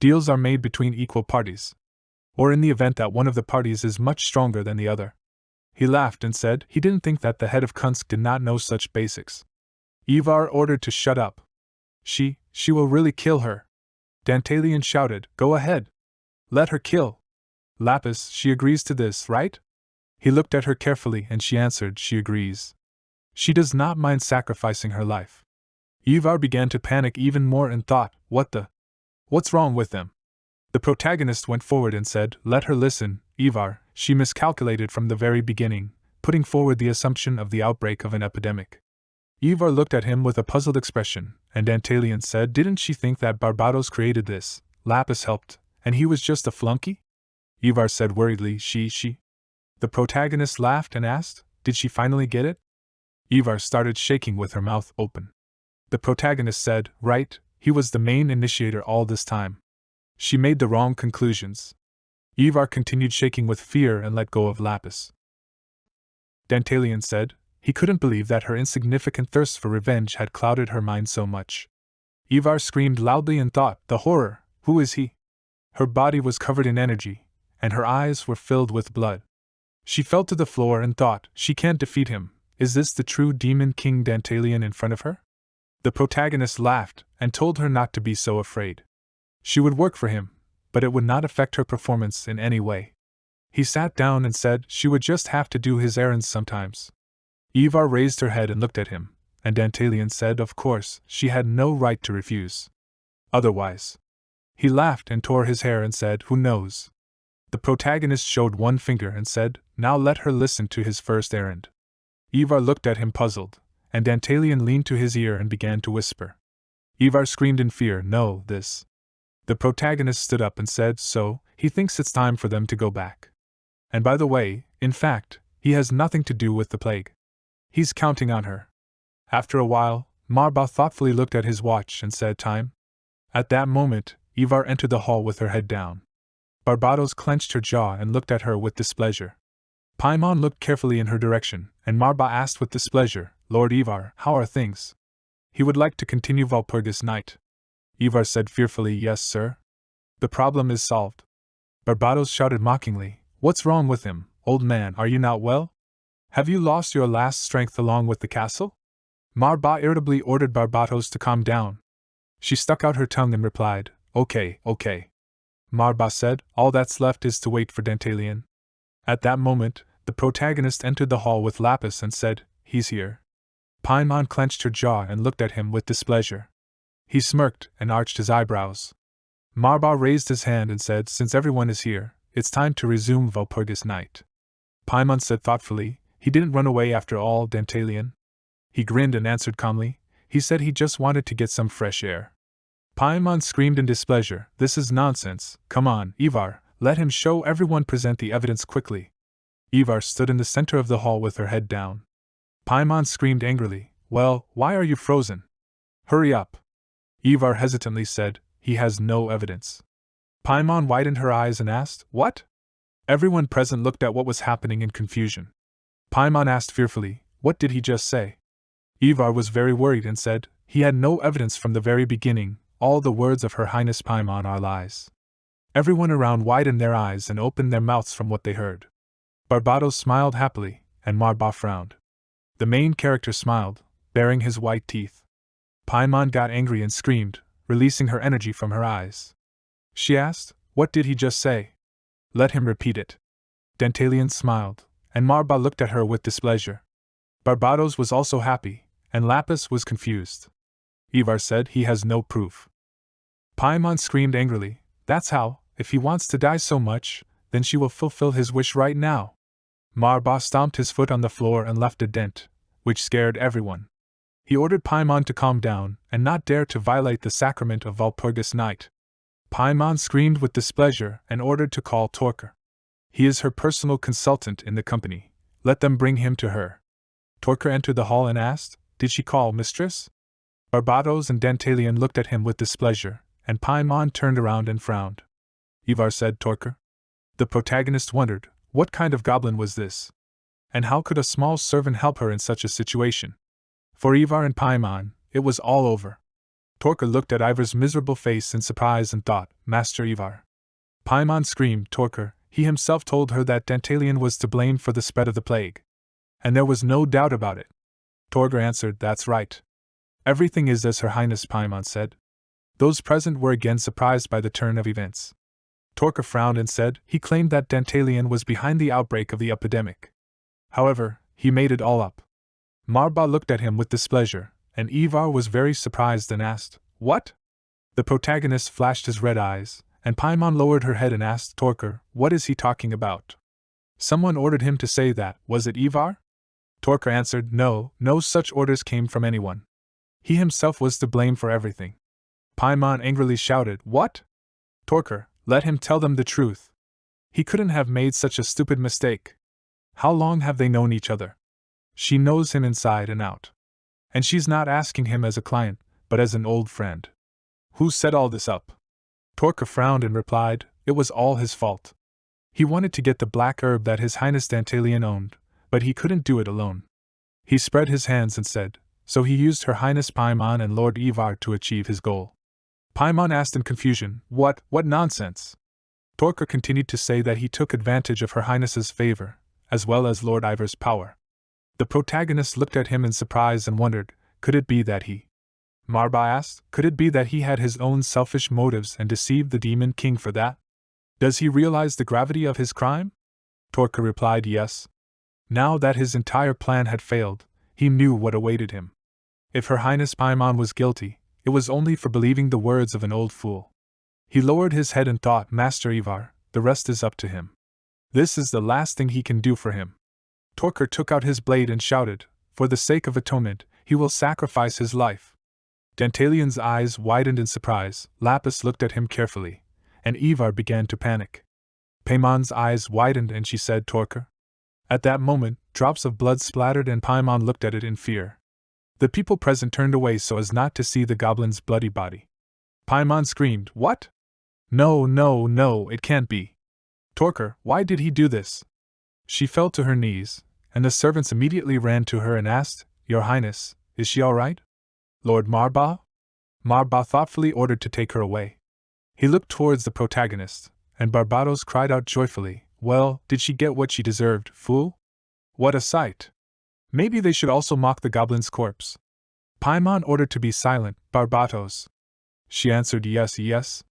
Deals are made between equal parties. Or in the event that one of the parties is much stronger than the other. He laughed and said he didn't think that the head of Kunsk did not know such basics. Ivar ordered to shut up. She will really kill her. Dantalian shouted, go ahead. Let her kill. Lapis, she agrees to this, right? He looked at her carefully and she answered, she agrees. She does not mind sacrificing her life. Ivar began to panic even more and thought, what's wrong with them? The protagonist went forward and said, let her listen, Ivar, she miscalculated from the very beginning, putting forward the assumption of the outbreak of an epidemic. Ivar looked at him with a puzzled expression, and Dantalian said, didn't she think that Barbatos created this, Lapis helped, and he was just a flunky? Ivar said worriedly, she. The protagonist laughed and asked, did she finally get it? Ivar started shaking with her mouth open. The protagonist said, right, he was the main initiator all this time. She made the wrong conclusions. Ivar continued shaking with fear and let go of Lapis. Dantalian said, he couldn't believe that her insignificant thirst for revenge had clouded her mind so much. Ivar screamed loudly and thought, the horror, who is he? Her body was covered in energy, and her eyes were filled with blood. She fell to the floor and thought, she can't defeat him, is this the true demon king Dantalian in front of her? The protagonist laughed and told her not to be so afraid. She would work for him, but it would not affect her performance in any way. He sat down and said she would just have to do his errands sometimes. Ivar raised her head and looked at him, and Dantalian said of course she had no right to refuse. Otherwise. He laughed and tore his hair and said, who knows? The protagonist showed one finger and said, now let her listen to his first errand. Ivar looked at him puzzled, and Dantalian leaned to his ear and began to whisper. Ivar screamed in fear, no, this. The protagonist stood up and said, so, he thinks it's time for them to go back. And by the way, in fact, he has nothing to do with the plague. He's counting on her. After a while, Marba thoughtfully looked at his watch and said, time. At that moment, Ivar entered the hall with her head down. Barbatos clenched her jaw and looked at her with displeasure. Paimon looked carefully in her direction, and Marba asked with displeasure, Lord Ivar, how are things? He would like to continue Walpurgis night. Ivar said fearfully, yes, sir. The problem is solved. Barbatos shouted mockingly, what's wrong with him, old man, are you not well? Have you lost your last strength along with the castle? Marba irritably ordered Barbatos to calm down. She stuck out her tongue and replied, okay. Marba said, all that's left is to wait for Dantalian. At that moment, the protagonist entered the hall with Lapis and said, he's here. Paimon clenched her jaw and looked at him with displeasure. He smirked and arched his eyebrows. Marba raised his hand and said, since everyone is here, it's time to resume Walpurgis night. Paimon said thoughtfully, he didn't run away after all, Dantalian. He grinned and answered calmly, he said he just wanted to get some fresh air. Paimon screamed in displeasure, this is nonsense, come on, Ivar, let him show everyone, present the evidence quickly. Ivar stood in the center of the hall with her head down. Paimon screamed angrily, well, why are you frozen? Hurry up. Ivar hesitantly said, he has no evidence. Paimon widened her eyes and asked, what? Everyone present looked at what was happening in confusion. Paimon asked fearfully, what did he just say? Ivar was very worried and said, he had no evidence from the very beginning, all the words of Her Highness Paimon are lies. Everyone around widened their eyes and opened their mouths from what they heard. Barbados smiled happily, and Marba frowned. The main character smiled, baring his white teeth. Paimon got angry and screamed, releasing her energy from her eyes. She asked, "What did he just say?" "Let him repeat it." Dantalian smiled, and Marba looked at her with displeasure. Barbados was also happy, and Lapis was confused. Ivar said he has no proof. Paimon screamed angrily, "That's how, if he wants to die so much, then she will fulfill his wish right now." Marba stomped his foot on the floor and left a dent, which scared everyone. He ordered Paimon to calm down and not dare to violate the sacrament of Walpurgis Night. Paimon screamed with displeasure and ordered to call Torker. "He is her personal consultant in the company. Let them bring him to her." Torker entered the hall and asked, "Did she call, mistress?" Barbados and Dantalian looked at him with displeasure, and Paimon turned around and frowned. "Ivar," said Torker. The protagonist wondered, what kind of goblin was this? And how could a small servant help her in such a situation? For Ivar and Paimon, it was all over. Torker looked at Ivar's miserable face in surprise and thought, "Master Ivar." Paimon screamed, "Torker, he himself told her that Dantalian was to blame for the spread of the plague. And there was no doubt about it." Torger answered, "That's right. Everything is as Her Highness Paimon said." Those present were again surprised by the turn of events. Torker frowned and said he claimed that Dantalian was behind the outbreak of the epidemic. However, he made it all up. Marba looked at him with displeasure, and Ivar was very surprised and asked, "What?" The protagonist flashed his red eyes, and Paimon lowered her head and asked Torker, "What is he talking about?" "Someone ordered him to say that, was it Ivar?" Torker answered, "No such orders came from anyone. He himself was to blame for everything." Paimon angrily shouted, "What?" "Torker, let him tell them the truth. He couldn't have made such a stupid mistake. How long have they known each other? She knows him inside and out. And she's not asking him as a client, but as an old friend. Who set all this up?" Torker frowned and replied, "It was all his fault. He wanted to get the black herb that His Highness Dantalian owned, but he couldn't do it alone. He spread his hands and said, so he used Her Highness Paimon and Lord Ivar to achieve his goal." Paimon asked in confusion, What nonsense?" Torker continued to say that he took advantage of Her Highness's favor, as well as Lord Ivar's power. The protagonist looked at him in surprise and wondered, could it be that he? Marba asked, could it be that he had his own selfish motives and deceived the Demon King for that? Does he realize the gravity of his crime? Torker replied yes. Now that his entire plan had failed, he knew what awaited him. If Her Highness Paimon was guilty, it was only for believing the words of an old fool. He lowered his head and thought, Master Ivar, the rest is up to him. This is the last thing he can do for him. Torker took out his blade and shouted, for the sake of atonement, he will sacrifice his life. Dantalian's eyes widened in surprise, Lapis looked at him carefully, and Ivar began to panic. Paimon's eyes widened and she said, Torker. At that moment, drops of blood splattered and Paimon looked at it in fear. The people present turned away so as not to see the goblin's bloody body. Paimon screamed, What? No, it can't be. Torker, why did he do this? She fell to her knees, and the servants immediately ran to her and asked, Your Highness, is she all right? Lord Marba? Marba thoughtfully ordered to take her away. He looked towards the protagonist, and Barbados cried out joyfully, Well, did she get what she deserved, fool? What a sight! Maybe they should also mock the goblin's corpse. Paimon ordered to be silent, Barbatos. She answered yes.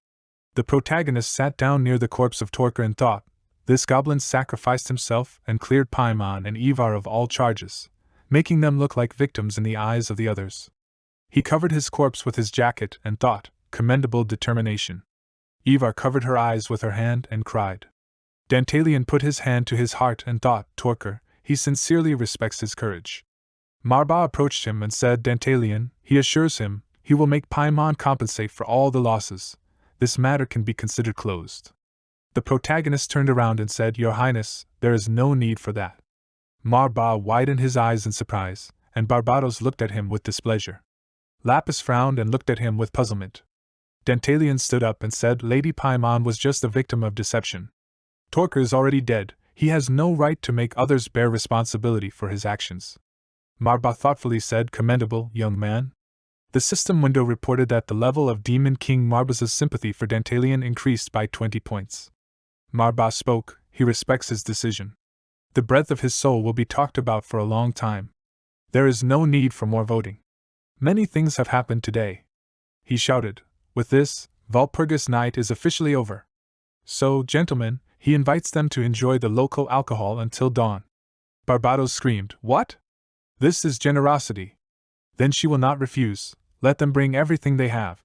The protagonist sat down near the corpse of Torker and thought, This goblin sacrificed himself and cleared Paimon and Ivar of all charges, making them look like victims in the eyes of the others. He covered his corpse with his jacket and thought, Commendable determination. Ivar covered her eyes with her hand and cried. Dantalian put his hand to his heart and thought, Torker, he sincerely respects his courage. Marba approached him and said, Dantalian, he assures him, he will make Paimon compensate for all the losses. This matter can be considered closed. The protagonist turned around and said, Your Highness, there is no need for that. Marba widened his eyes in surprise, and Barbados looked at him with displeasure. Lapis frowned and looked at him with puzzlement. Dantalian stood up and said, Lady Paimon was just a victim of deception. Torker is already dead, he has no right to make others bear responsibility for his actions. Marba thoughtfully said, Commendable, young man. The system window reported that the level of Demon King Marbaz's sympathy for Dantalian increased by 20 points. Marbaz spoke, he respects his decision. The breadth of his soul will be talked about for a long time. There is no need for more voting. Many things have happened today. He shouted, with this, Walpurgis night is officially over. So, gentlemen, he invites them to enjoy the local alcohol until dawn. Barbados screamed, what? This is generosity. Then she will not refuse, let them bring everything they have.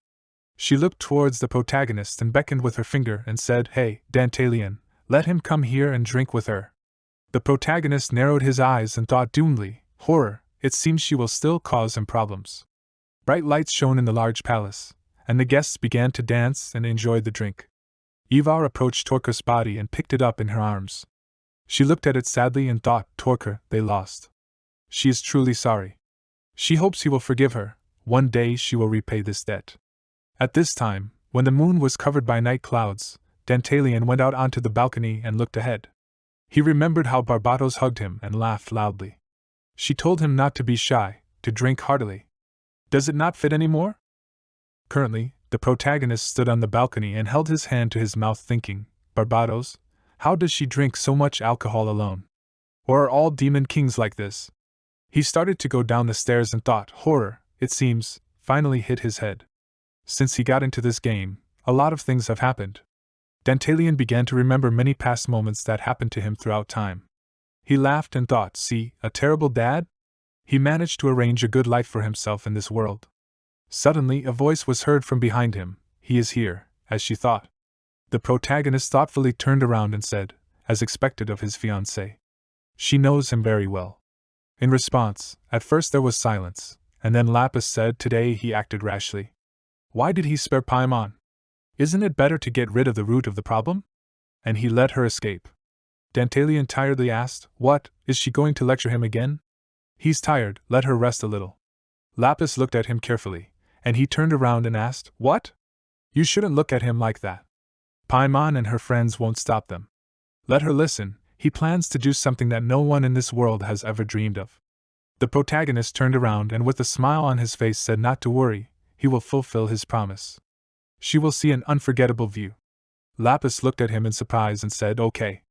She looked towards the protagonist and beckoned with her finger and said, hey, Dantalian, let him come here and drink with her. The protagonist narrowed his eyes and thought doomedly, horror, it seems she will still cause him problems. Bright lights shone in the large palace, and the guests began to dance and enjoy the drink. Ivar approached Torker's body and picked it up in her arms. She looked at it sadly and thought, Torker, they lost. She is truly sorry. She hopes he will forgive her, one day she will repay this debt. At this time, when the moon was covered by night clouds, Dantalian went out onto the balcony and looked ahead. He remembered how Barbados hugged him and laughed loudly. She told him not to be shy, to drink heartily. Does it not fit any more? Currently, the protagonist stood on the balcony and held his hand to his mouth thinking, Barbados, how does she drink so much alcohol alone? Or are all demon kings like this? He started to go down the stairs and thought, horror, it seems, finally hit his head. Since he got into this game, a lot of things have happened. Dantalian began to remember many past moments that happened to him throughout time. He laughed and thought, see, a terrible dad? He managed to arrange a good life for himself in this world. Suddenly a voice was heard from behind him, he is here, as she thought. The protagonist thoughtfully turned around and said, as expected of his fiancée. She knows him very well. In response, at first there was silence, and then Lapis said today he acted rashly. Why did he spare Paimon? Isn't it better to get rid of the root of the problem? And he let her escape. Dantalian tiredly asked, what, is she going to lecture him again? He's tired, let her rest a little. Lapis looked at him carefully, and he turned around and asked, what? You shouldn't look at him like that. Paimon and her friends won't stop them. Let her listen, he plans to do something that no one in this world has ever dreamed of. The protagonist turned around and with a smile on his face said not to worry, he will fulfill his promise. She will see an unforgettable view. Lapis looked at him in surprise and said, okay.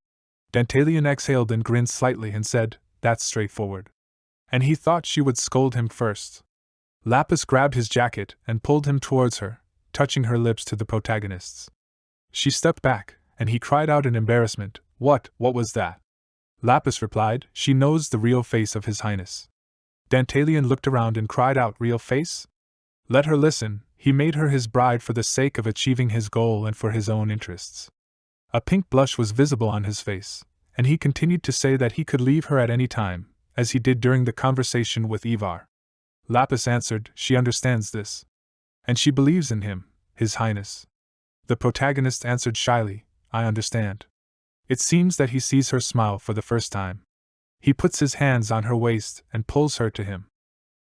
Dantalian exhaled and grinned slightly and said, that's straightforward. And he thought she would scold him first. Lapis grabbed his jacket and pulled him towards her, touching her lips to the protagonist's. She stepped back, and he cried out in embarrassment, what was that? Lapis replied, she knows the real face of His Highness. Dantalian looked around and cried out, real face? Let her listen, he made her his bride for the sake of achieving his goal and for his own interests. A pink blush was visible on his face, and he continued to say that he could leave her at any time, as he did during the conversation with Ivar. Lapis answered, she understands this. And she believes in him, His Highness. The protagonist answered shyly, I understand. It seems that he sees her smile for the first time. He puts his hands on her waist and pulls her to him.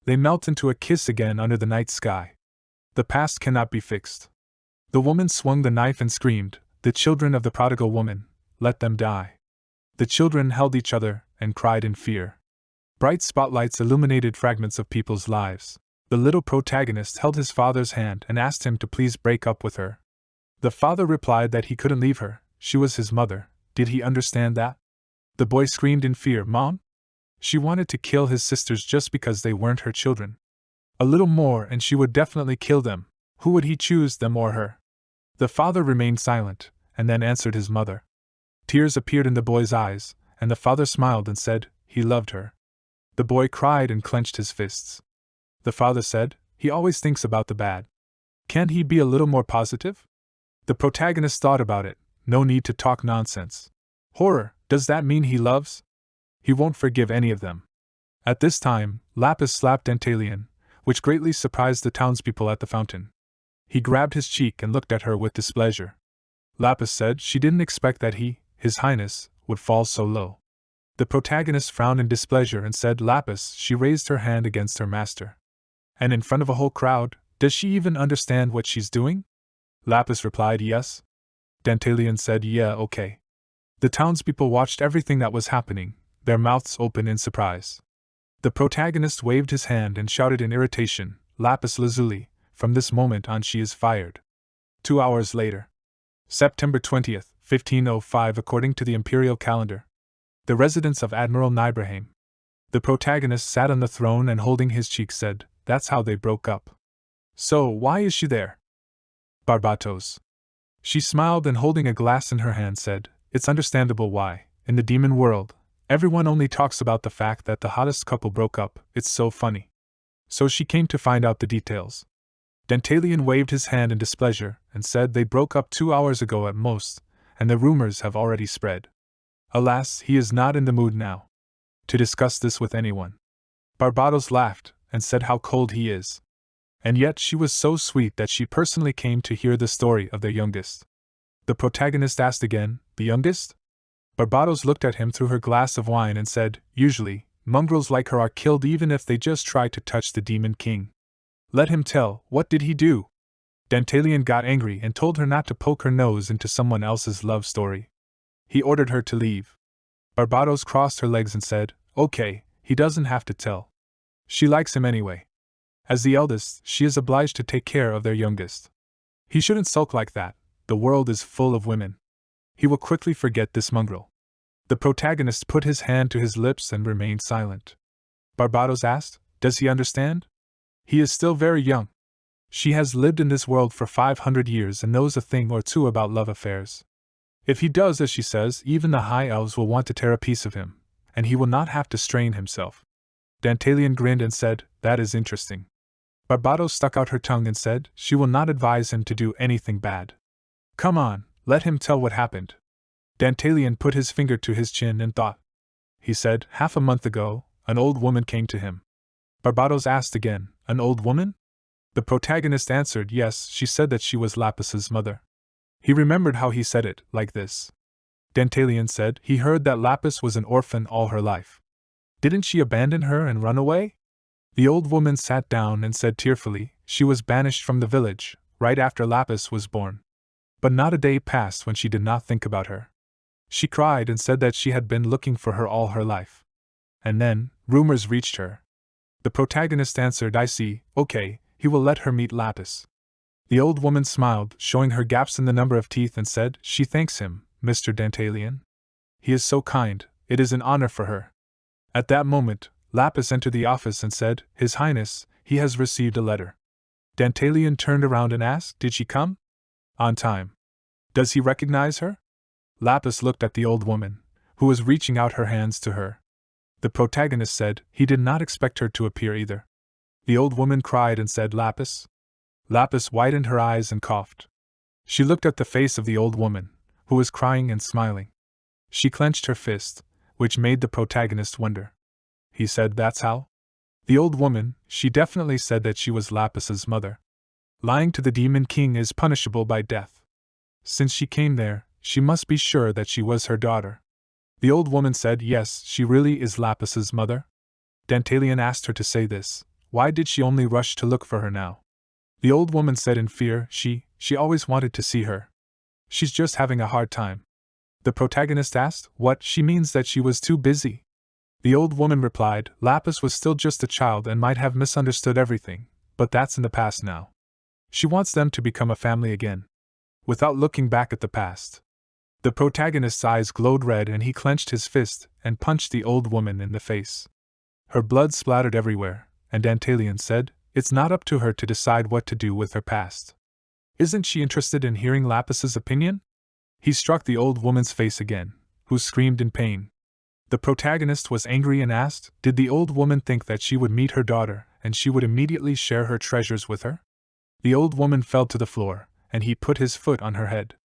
They melt into a kiss again under the night sky. The past cannot be fixed. The woman swung the knife and screamed, the children of the prodigal woman, let them die. The children held each other and cried in fear. Bright spotlights illuminated fragments of people's lives. The little protagonist held his father's hand and asked him to please break up with her. The father replied that he couldn't leave her, she was his mother. Did he understand that? The boy screamed in fear, Mom? She wanted to kill his sisters just because they weren't her children. A little more and she would definitely kill them. Who would he choose, them or her? The father remained silent, and then answered his mother. Tears appeared in the boy's eyes, and the father smiled and said, he loved her. The boy cried and clenched his fists. The father said, he always thinks about the bad. Can't he be a little more positive? The protagonist thought about it, no need to talk nonsense. Horror, does that mean he loves? He won't forgive any of them. At this time, Lapis slapped Dantalian, which greatly surprised the townspeople at the fountain. He grabbed his cheek and looked at her with displeasure. Lapis said she didn't expect that he, His Highness, would fall so low. The protagonist frowned in displeasure and said, Lapis, she raised her hand against her master. And in front of a whole crowd, does she even understand what she's doing? Lapis replied, yes. Dantalian said, yeah, okay. The townspeople watched everything that was happening, their mouths open in surprise. The protagonist waved his hand and shouted in irritation, lapis lazuli, from this moment on she is fired. 2 hours later. September 20th, 1505 according to the imperial calendar. The residence of Admiral Nibrahim. The protagonist sat on the throne and holding his cheek said, "That's how they broke up." "So, why is she there?" Barbatos. She smiled and holding a glass in her hand said, "It's understandable why, in the demon world, everyone only talks about the fact that the hottest couple broke up, it's so funny." So she came to find out the details. Dantalian waved his hand in displeasure and said they broke up 2 hours ago at most, and the rumors have already spread. Alas, he is not in the mood now to discuss this with anyone. Barbados laughed and said how cold he is. And yet she was so sweet that she personally came to hear the story of their youngest. The protagonist asked again, "The youngest?" Barbados looked at him through her glass of wine and said, "Usually, mongrels like her are killed even if they just try to touch the demon king." "Let him tell, what did he do?" Dantalian got angry and told her not to poke her nose into someone else's love story. He ordered her to leave. Barbados crossed her legs and said, "Okay, he doesn't have to tell. She likes him anyway. As the eldest, she is obliged to take care of their youngest. He shouldn't sulk like that, the world is full of women. He will quickly forget this mongrel." The protagonist put his hand to his lips and remained silent. Barbados asked, "Does he understand?" "He is still very young. She has lived in this world for 500 years and knows a thing or two about love affairs. If he does as she says, even the high elves will want to tear a piece of him, and he will not have to strain himself." Dantalian grinned and said, "That is interesting." Barbados stuck out her tongue and said, "She will not advise him to do anything bad. Come on, let him tell what happened." Dantalian put his finger to his chin and thought. He said, "Half a month ago, an old woman came to him." Barbados asked again, "An old woman?" The protagonist answered, "Yes, she said that she was Lapis's mother." He remembered how he said it, like this. Dantalian said he heard that Lapis was an orphan all her life. "Didn't she abandon her and run away?" The old woman sat down and said tearfully, "She was banished from the village, right after Lapis was born. But not a day passed when she did not think about her. She cried and said that she had been looking for her all her life. And then, rumors reached her." The protagonist answered, "I see, okay, he will let her meet Lapis." The old woman smiled, showing her gaps in the number of teeth and said, "She thanks him, Mr. Dantalian. He is so kind, it is an honor for her." At that moment, Lapis entered the office and said, "His Highness, he has received a letter." Dantalian turned around and asked, "Did she come?" "On time." "Does he recognize her?" Lapis looked at the old woman, who was reaching out her hands to her. The protagonist said he did not expect her to appear either. The old woman cried and said, "Lapis?" Lapis widened her eyes and coughed. She looked at the face of the old woman, who was crying and smiling. She clenched her fist, which made the protagonist wonder. He said, "That's how?" The old woman, she definitely said that she was Lapis's mother. Lying to the demon king is punishable by death. Since she came there, she must be sure that she was her daughter. The old woman said, "Yes, she really is Lapis's mother." Dantalian asked her to say this. Why did she only rush to look for her now? The old woman said in fear, She always wanted to see her. She's just having a hard time." The protagonist asked, "What? She means that she was too busy." The old woman replied, "Lapis was still just a child and might have misunderstood everything, but that's in the past now. She wants them to become a family again." Without looking back at the past. The protagonist's eyes glowed red and he clenched his fist and punched the old woman in the face. Her blood splattered everywhere, and Dantalian said, "It's not up to her to decide what to do with her past. Isn't she interested in hearing Lapis's opinion?" He struck the old woman's face again, who screamed in pain. The protagonist was angry and asked, did the old woman think that she would meet her daughter and she would immediately share her treasures with her? The old woman fell to the floor, and he put his foot on her head.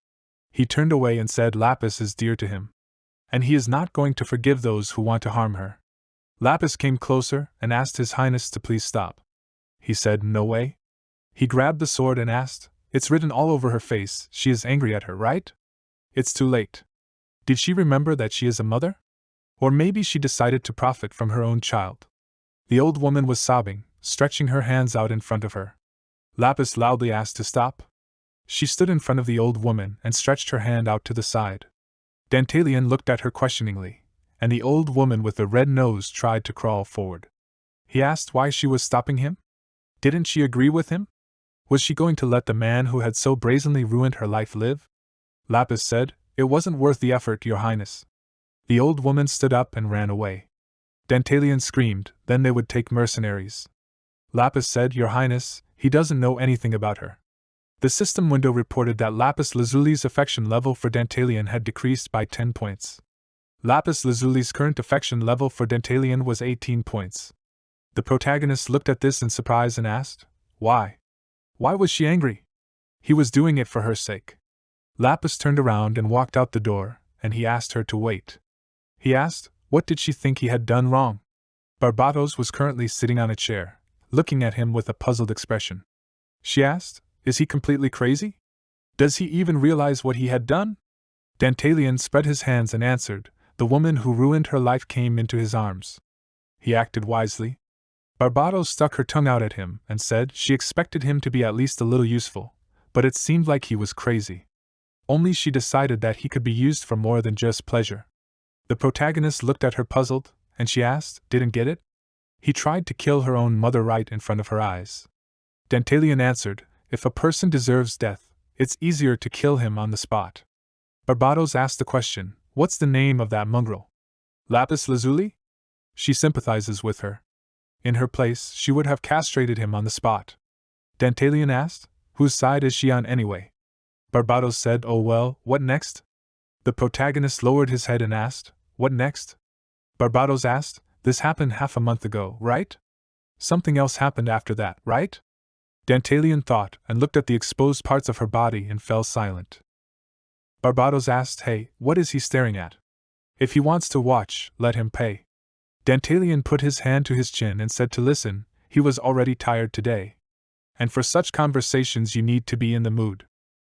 He turned away and said Lapis is dear to him, and he is not going to forgive those who want to harm her. Lapis came closer and asked His Highness to please stop. He said, "No way." He grabbed the sword and asked, "It's written all over her face, she is angry at her, right? It's too late. Did she remember that she is a mother? Or maybe she decided to profit from her own child." The old woman was sobbing, stretching her hands out in front of her. Lapis loudly asked to stop. She stood in front of the old woman and stretched her hand out to the side. Dantalian looked at her questioningly, and the old woman with the red nose tried to crawl forward. He asked why she was stopping him. Didn't she agree with him? Was she going to let the man who had so brazenly ruined her life live? Lapis said, "It wasn't worth the effort, Your Highness." The old woman stood up and ran away. Dantalian screamed, "Then they would take mercenaries." Lapis said, "Your Highness, he doesn't know anything about her." The system window reported that Lapis Lazuli's affection level for Dantalian had decreased by 10 points. Lapis Lazuli's current affection level for Dantalian was 18 points. The protagonist looked at this in surprise and asked, "Why? Why was she angry?" He was doing it for her sake. Lapis turned around and walked out the door, and he asked her to wait. He asked, what did she think he had done wrong? Barbatos was currently sitting on a chair, looking at him with a puzzled expression. She asked, "Is he completely crazy? Does he even realize what he had done?" Dantalian spread his hands and answered, "The woman who ruined her life came into his arms. He acted wisely." Barbatos stuck her tongue out at him and said she expected him to be at least a little useful, but it seemed like he was crazy. Only she decided that he could be used for more than just pleasure. The protagonist looked at her puzzled, and she asked, "Didn't get it?" He tried to kill her own mother right in front of her eyes. Dantalian answered, "If a person deserves death, it's easier to kill him on the spot." Barbatos asked the question, "What's the name of that mongrel?" "Lapis Lazuli?" "She sympathizes with her. In her place, she would have castrated him on the spot." Dantalian asked, "Whose side is she on anyway?" Barbatos said, "Oh well, what next?" The protagonist lowered his head and asked, "What next?" Barbatos asked, "This happened half a month ago, right? Something else happened after that, right?" Dantalian thought and looked at the exposed parts of her body and fell silent. Barbatos asked, "Hey, what is he staring at? If he wants to watch, let him pay." Dantalian put his hand to his chin and said to listen, he was already tired today. And for such conversations you need to be in the mood.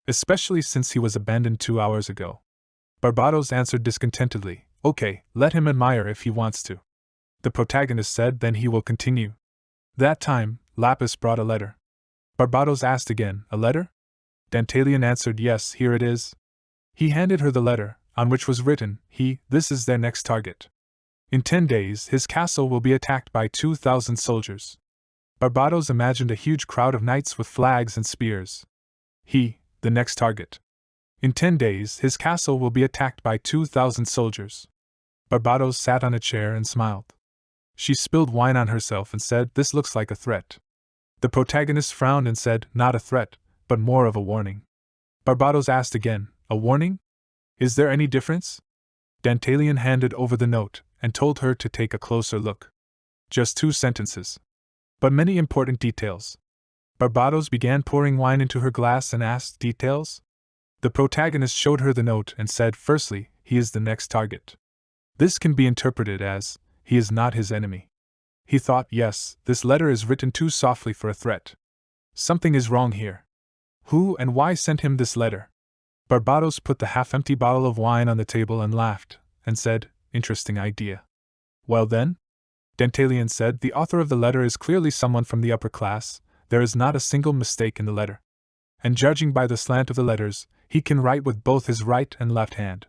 Especially since he was abandoned 2 hours ago. Barbatos answered discontentedly, "Okay, let him admire if he wants to." The protagonist said, "Then he will continue." That time, Lapis brought a letter. Barbatos asked again, "A letter?" Dantalian answered, "Yes, here it is." He handed her the letter, on which was written, "This is their next target. In 10 days, his castle will be attacked by 2,000 soldiers." Barbatos imagined a huge crowd of knights with flags and spears. The next target. In 10 days, his castle will be attacked by 2,000 soldiers. Barbatos sat on a chair and smiled. She spilled wine on herself and said, "This looks like a threat." The protagonist frowned and said, "Not a threat, but more of a warning." Barbatos asked again, "A warning? Is there any difference?" Dantalian handed over the note and told her to take a closer look. Just 2 sentences. But many important details. Barbatos began pouring wine into her glass and asked, "Details?" The protagonist showed her the note and said, "Firstly, he is the next target. This can be interpreted as, he is not his enemy." He thought, yes, this letter is written too softly for a threat. Something is wrong here. Who and why sent him this letter? Barbatos put the half-empty bottle of wine on the table and laughed, and said, "Interesting idea." "Well then?" Dantalian said, "The author of the letter is clearly someone from the upper class, there is not a single mistake in the letter. And judging by the slant of the letters, he can write with both his right and left hand."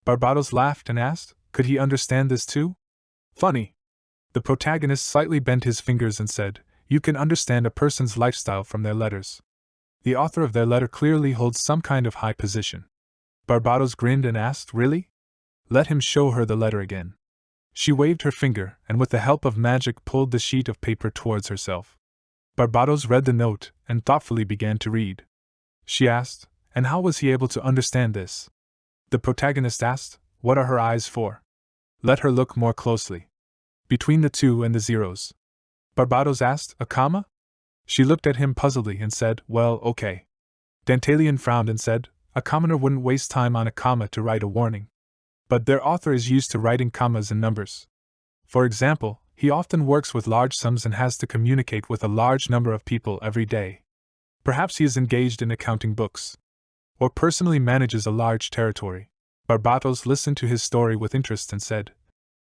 Barbatos laughed and asked, "Could he understand this too?" "Funny." The protagonist slightly bent his fingers and said, "You can understand a person's lifestyle from their letters. The author of their letter clearly holds some kind of high position." Barbatos grinned and asked, "Really?" Let him show her the letter again. She waved her finger and with the help of magic pulled the sheet of paper towards herself. Barbatos read the note and thoughtfully began to read. She asked, "And how was he able to understand this?" The protagonist asked, "What are her eyes for?" Let her look more closely. Between the 2 and the zeros. Barbatos asked, "A comma?" She looked at him puzzledly and said, "Well, okay." Dantalian frowned and said, "A commoner wouldn't waste time on a comma to write a warning. But their author is used to writing commas and numbers. For example, he often works with large sums and has to communicate with a large number of people every day. Perhaps he is engaged in accounting books. Or personally manages a large territory." Barbatos listened to his story with interest and said,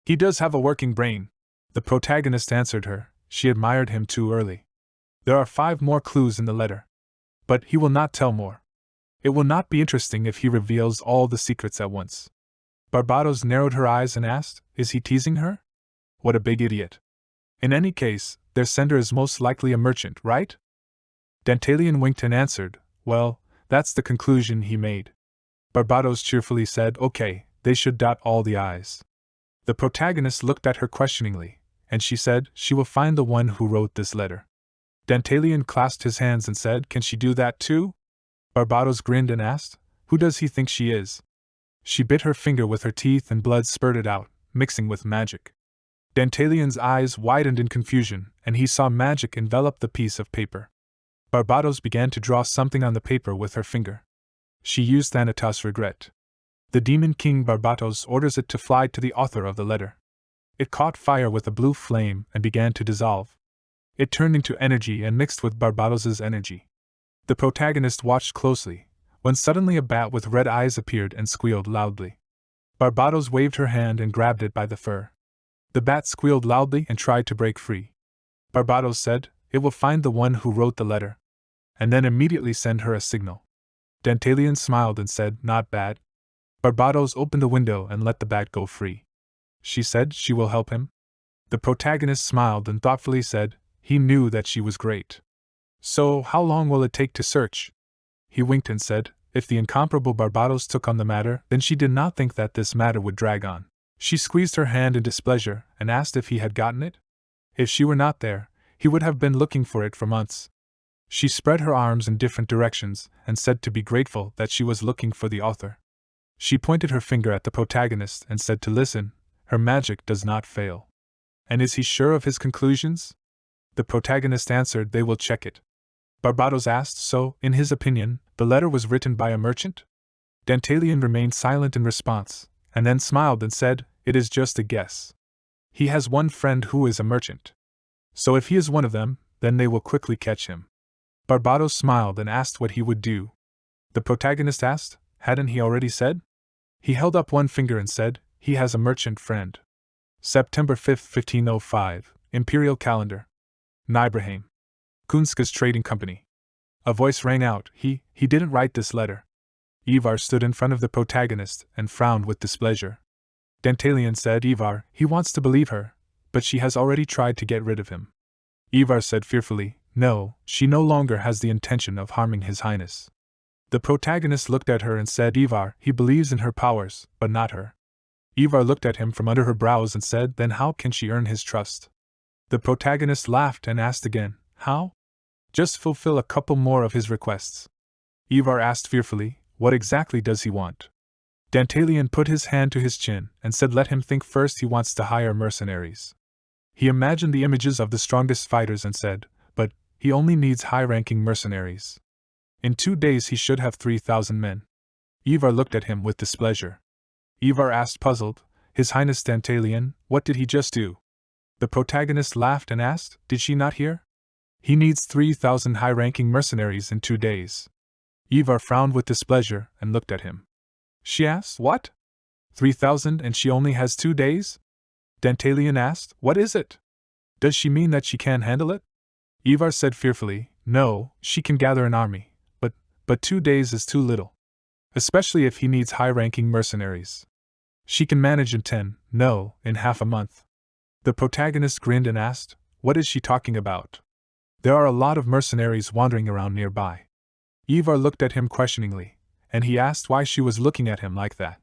"He does have a working brain." The protagonist answered her, she admired him too early. There are 5 more clues in the letter. But he will not tell more. It will not be interesting if he reveals all the secrets at once. Barbatos narrowed her eyes and asked, "Is he teasing her? What a big idiot." In any case, their sender is most likely a merchant, right? Dantalian winked and answered, well, that's the conclusion he made. Barbados cheerfully said, okay, they should dot all the I's. The protagonist looked at her questioningly, and she said, she will find the one who wrote this letter. Dantalian clasped his hands and said, can she do that too? Barbados grinned and asked, who does he think she is? She bit her finger with her teeth and blood spurted out, mixing with magic. Dantalian's eyes widened in confusion, and he saw magic envelop the piece of paper. Barbados began to draw something on the paper with her finger. She used Thanatos' regret. The Demon King Barbatos orders it to fly to the author of the letter. It caught fire with a blue flame and began to dissolve. It turned into energy and mixed with Barbados's energy. The protagonist watched closely, when suddenly a bat with red eyes appeared and squealed loudly. Barbados waved her hand and grabbed it by the fur. The bat squealed loudly and tried to break free. Barbados said, it will find the one who wrote the letter, and then immediately send her a signal. Dantalian smiled and said, not bad. Barbados opened the window and let the bat go free. She said she will help him. The protagonist smiled and thoughtfully said, he knew that she was great. So, how long will it take to search? He winked and said, if the incomparable Barbados took on the matter, then she did not think that this matter would drag on. She squeezed her hand in displeasure and asked if he had gotten it. If she were not there, he would have been looking for it for months. She spread her arms in different directions and said to be grateful that she was looking for the author. She pointed her finger at the protagonist and said to listen, her magic does not fail. And is he sure of his conclusions? The protagonist answered, they will check it. Barbados asked, so, in his opinion, the letter was written by a merchant? Dantalian remained silent in response, and then smiled and said, it is just a guess. He has one friend who is a merchant. So if he is one of them, then they will quickly catch him. Barbados smiled and asked what he would do. The protagonist asked, hadn't he already said? He held up one finger and said, he has a merchant friend. September 5, 1505, Imperial Calendar. Nibelheim. Kunska's Trading Company. A voice rang out, he didn't write this letter. Ivar stood in front of the protagonist and frowned with displeasure. Dantalian said, Ivar, he wants to believe her, but she has already tried to get rid of him. Ivar said fearfully, no, she no longer has the intention of harming His Highness. The protagonist looked at her and said, Ivar, he believes in her powers, but not her. Ivar looked at him from under her brows and said, then how can she earn his trust? The protagonist laughed and asked again, how? Just fulfill a couple more of his requests. Ivar asked fearfully, what exactly does he want? Dantalian put his hand to his chin and said let him think first. He wants to hire mercenaries. He imagined the images of the strongest fighters and said, but he only needs high-ranking mercenaries. In 2 days he should have 3,000 men. Ivar looked at him with displeasure. Ivar asked puzzled, His Highness Dantalian, what did he just do? The protagonist laughed and asked, did she not hear? He needs 3,000 high-ranking mercenaries in 2 days. Ivar frowned with displeasure and looked at him. She asked, what? 3,000 and she only has 2 days? Dantalian asked, what is it? Does she mean that she can't handle it? Ivar said fearfully, no, she can gather an army, but 2 days is too little. Especially if he needs high-ranking mercenaries. She can manage in 10, no, in half a month. The protagonist grinned and asked, what is she talking about? There are a lot of mercenaries wandering around nearby. Ivar looked at him questioningly, and he asked why she was looking at him like that.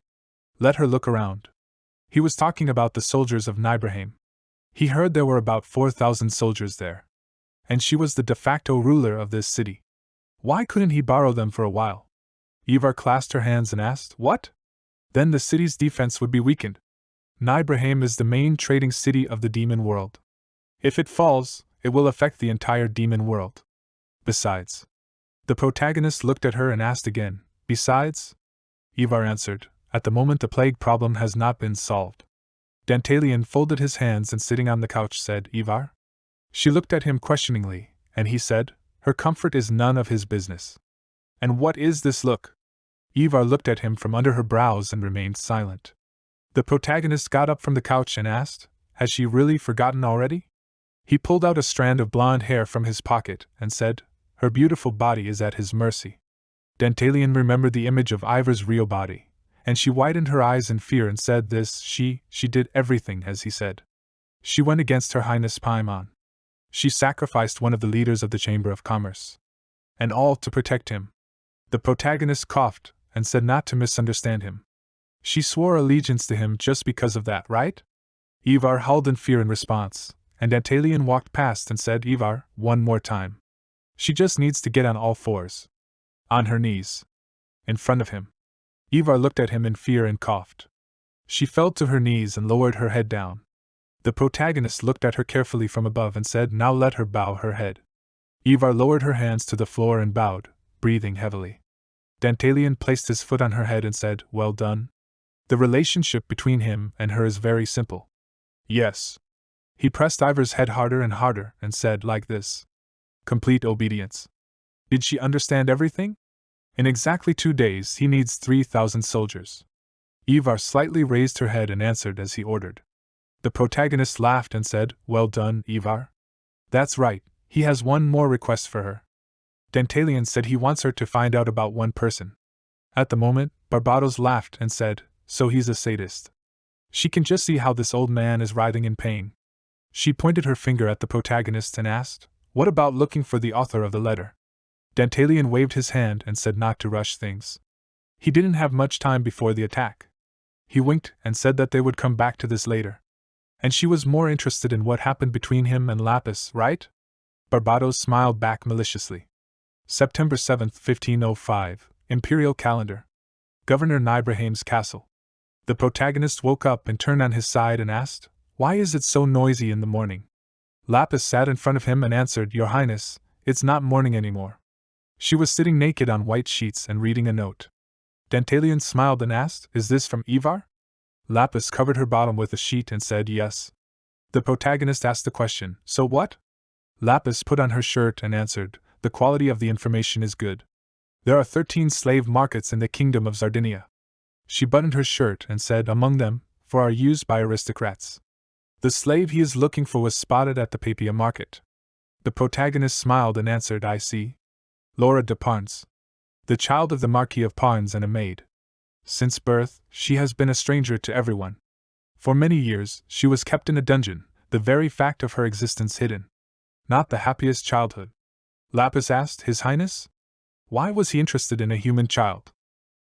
Let her look around. He was talking about the soldiers of Nibelheim. He heard there were about 4,000 soldiers there. And she was the de facto ruler of this city. Why couldn't he borrow them for a while? Ivar clasped her hands and asked, what? Then the city's defense would be weakened. Nibelheim is the main trading city of the demon world. If it falls, it will affect the entire demon world. Besides. The protagonist looked at her and asked again, besides? Ivar answered, at the moment the plague problem has not been solved. Dantalian folded his hands and sitting on the couch said, Ivar? She looked at him questioningly, and he said, her comfort is none of his business. And what is this look? Ivar looked at him from under her brows and remained silent. The protagonist got up from the couch and asked, has she really forgotten already? He pulled out a strand of blonde hair from his pocket and said, her beautiful body is at his mercy. Dantalian remembered the image of Ivar's real body, and she widened her eyes in fear and said this, she did everything as he said. She went against Her Highness Paimon. She sacrificed one of the leaders of the Chamber of Commerce. And all to protect him. The protagonist coughed and said not to misunderstand him. She swore allegiance to him just because of that, right? Ivar howled in fear in response, and Dantalian walked past and said, Ivar, one more time. She just needs to get on all fours. On her knees. In front of him. Ivar looked at him in fear and coughed. She fell to her knees and lowered her head down. The protagonist looked at her carefully from above and said, now let her bow her head. Ivar lowered her hands to the floor and bowed, breathing heavily. Dantalian placed his foot on her head and said, well done. The relationship between him and her is very simple. Yes. He pressed Ivar's head harder and harder and said, like this. Complete obedience. Did she understand everything? In exactly 2 days he needs 3,000 soldiers. Ivar slightly raised her head and answered as he ordered. The protagonist laughed and said, well done, Ivar. That's right, he has one more request for her. Dantalian said he wants her to find out about one person. At the moment, Barbados laughed and said, so he's a sadist. She can just see how this old man is writhing in pain. She pointed her finger at the protagonist and asked, what about looking for the author of the letter? Dantalian waved his hand and said not to rush things. He didn't have much time before the attack. He winked and said that they would come back to this later. And she was more interested in what happened between him and Lapis, right? Barbados smiled back maliciously. September 7, 1505, Imperial Calendar. Governor Nibraheim's castle. The protagonist woke up and turned on his side and asked, why is it so noisy in the morning? Lapis sat in front of him and answered, Your Highness, it's not morning anymore. She was sitting naked on white sheets and reading a note. Dantalian smiled and asked, is this from Ivar? Lapis covered her bottom with a sheet and said yes. The protagonist asked the question, so what? Lapis put on her shirt and answered, the quality of the information is good. There are 13 slave markets in the kingdom of Sardinia. She buttoned her shirt and said, among them, 4 are used by aristocrats. The slave he is looking for was spotted at the Papia market. The protagonist smiled and answered, I see. Laura de Parnes. The child of the Marquis of Parnes and a maid. Since birth, she has been a stranger to everyone. For many years, she was kept in a dungeon, the very fact of her existence hidden. Not the happiest childhood. Lapis asked, His Highness? Why was he interested in a human child?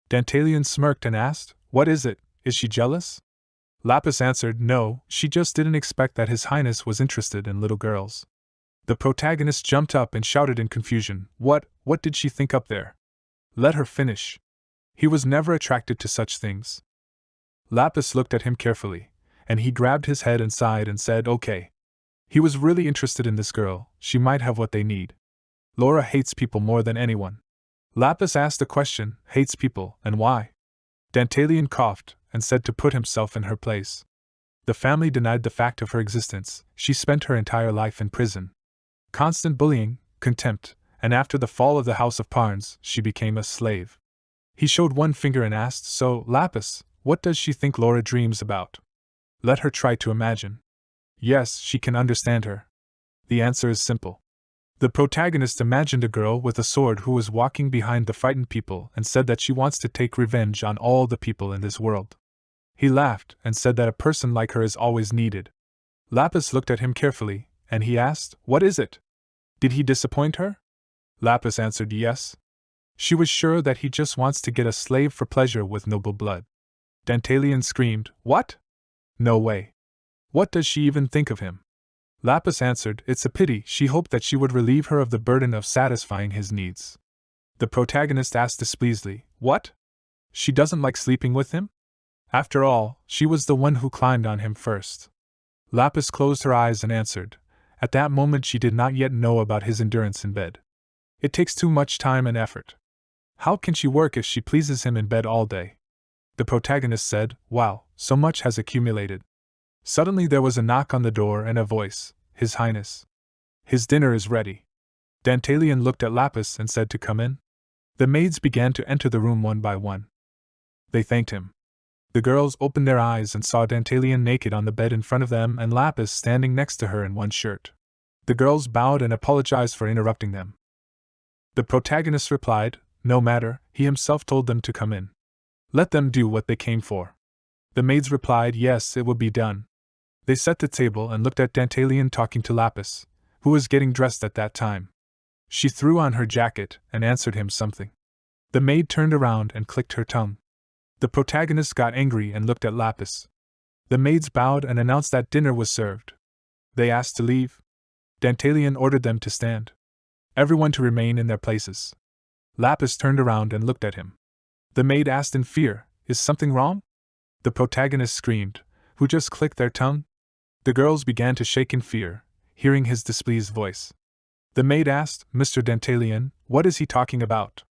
Dantalian smirked and asked, what is it, is she jealous? Lapis answered, no, she just didn't expect that His Highness was interested in little girls. The protagonist jumped up and shouted in confusion, what did she think up there? Let her finish. He was never attracted to such things. Lapis looked at him carefully, and he grabbed his head and sighed and said, okay. He was really interested in this girl, she might have what they need. Laura hates people more than anyone. Lapis asked a question, hates people, and why? Dantalian coughed, and said to put himself in her place. The family denied the fact of her existence, she spent her entire life in prison. Constant bullying, contempt, and after the fall of the House of Parnes, she became a slave. He showed one finger and asked, so, Lapis, what does she think Laura dreams about? Let her try to imagine. Yes, she can understand her. The answer is simple. The protagonist imagined a girl with a sword who was walking behind the frightened people and said that she wants to take revenge on all the people in this world. He laughed and said that a person like her is always needed. Lapis looked at him carefully, and he asked, what is it? Did he disappoint her? Lapis answered yes. She was sure that he just wants to get a slave for pleasure with noble blood. Dantalian screamed, what? No way. What does she even think of him? Lapis answered, it's a pity, she hoped that she would relieve her of the burden of satisfying his needs. The protagonist asked displeasedly, what? She doesn't like sleeping with him? After all, she was the one who climbed on him first. Lapis closed her eyes and answered, at that moment she did not yet know about his endurance in bed. It takes too much time and effort. How can she work if she pleases him in bed all day? The protagonist said, wow, so much has accumulated. Suddenly there was a knock on the door and a voice, His Highness. His dinner is ready. Dantalian looked at Lapis and said to come in. The maids began to enter the room one by one. They thanked him. The girls opened their eyes and saw Dantalian naked on the bed in front of them and Lapis standing next to her in one shirt. The girls bowed and apologized for interrupting them. The protagonist replied, no matter, he himself told them to come in. Let them do what they came for. The maids replied, yes, it will be done. They set the table and looked at Dantalian talking to Lapis, who was getting dressed at that time. She threw on her jacket and answered him something. The maid turned around and clicked her tongue. The protagonist got angry and looked at Lapis. The maids bowed and announced that dinner was served. They asked to leave. Dantalian ordered them to stand. Everyone to remain in their places. Lapis turned around and looked at him. The maid asked in fear, "Is something wrong?" The protagonist screamed, "Who just clicked their tongue?" The girls began to shake in fear, hearing his displeased voice. The maid asked, "Mr. Dantalian, what is he talking about?"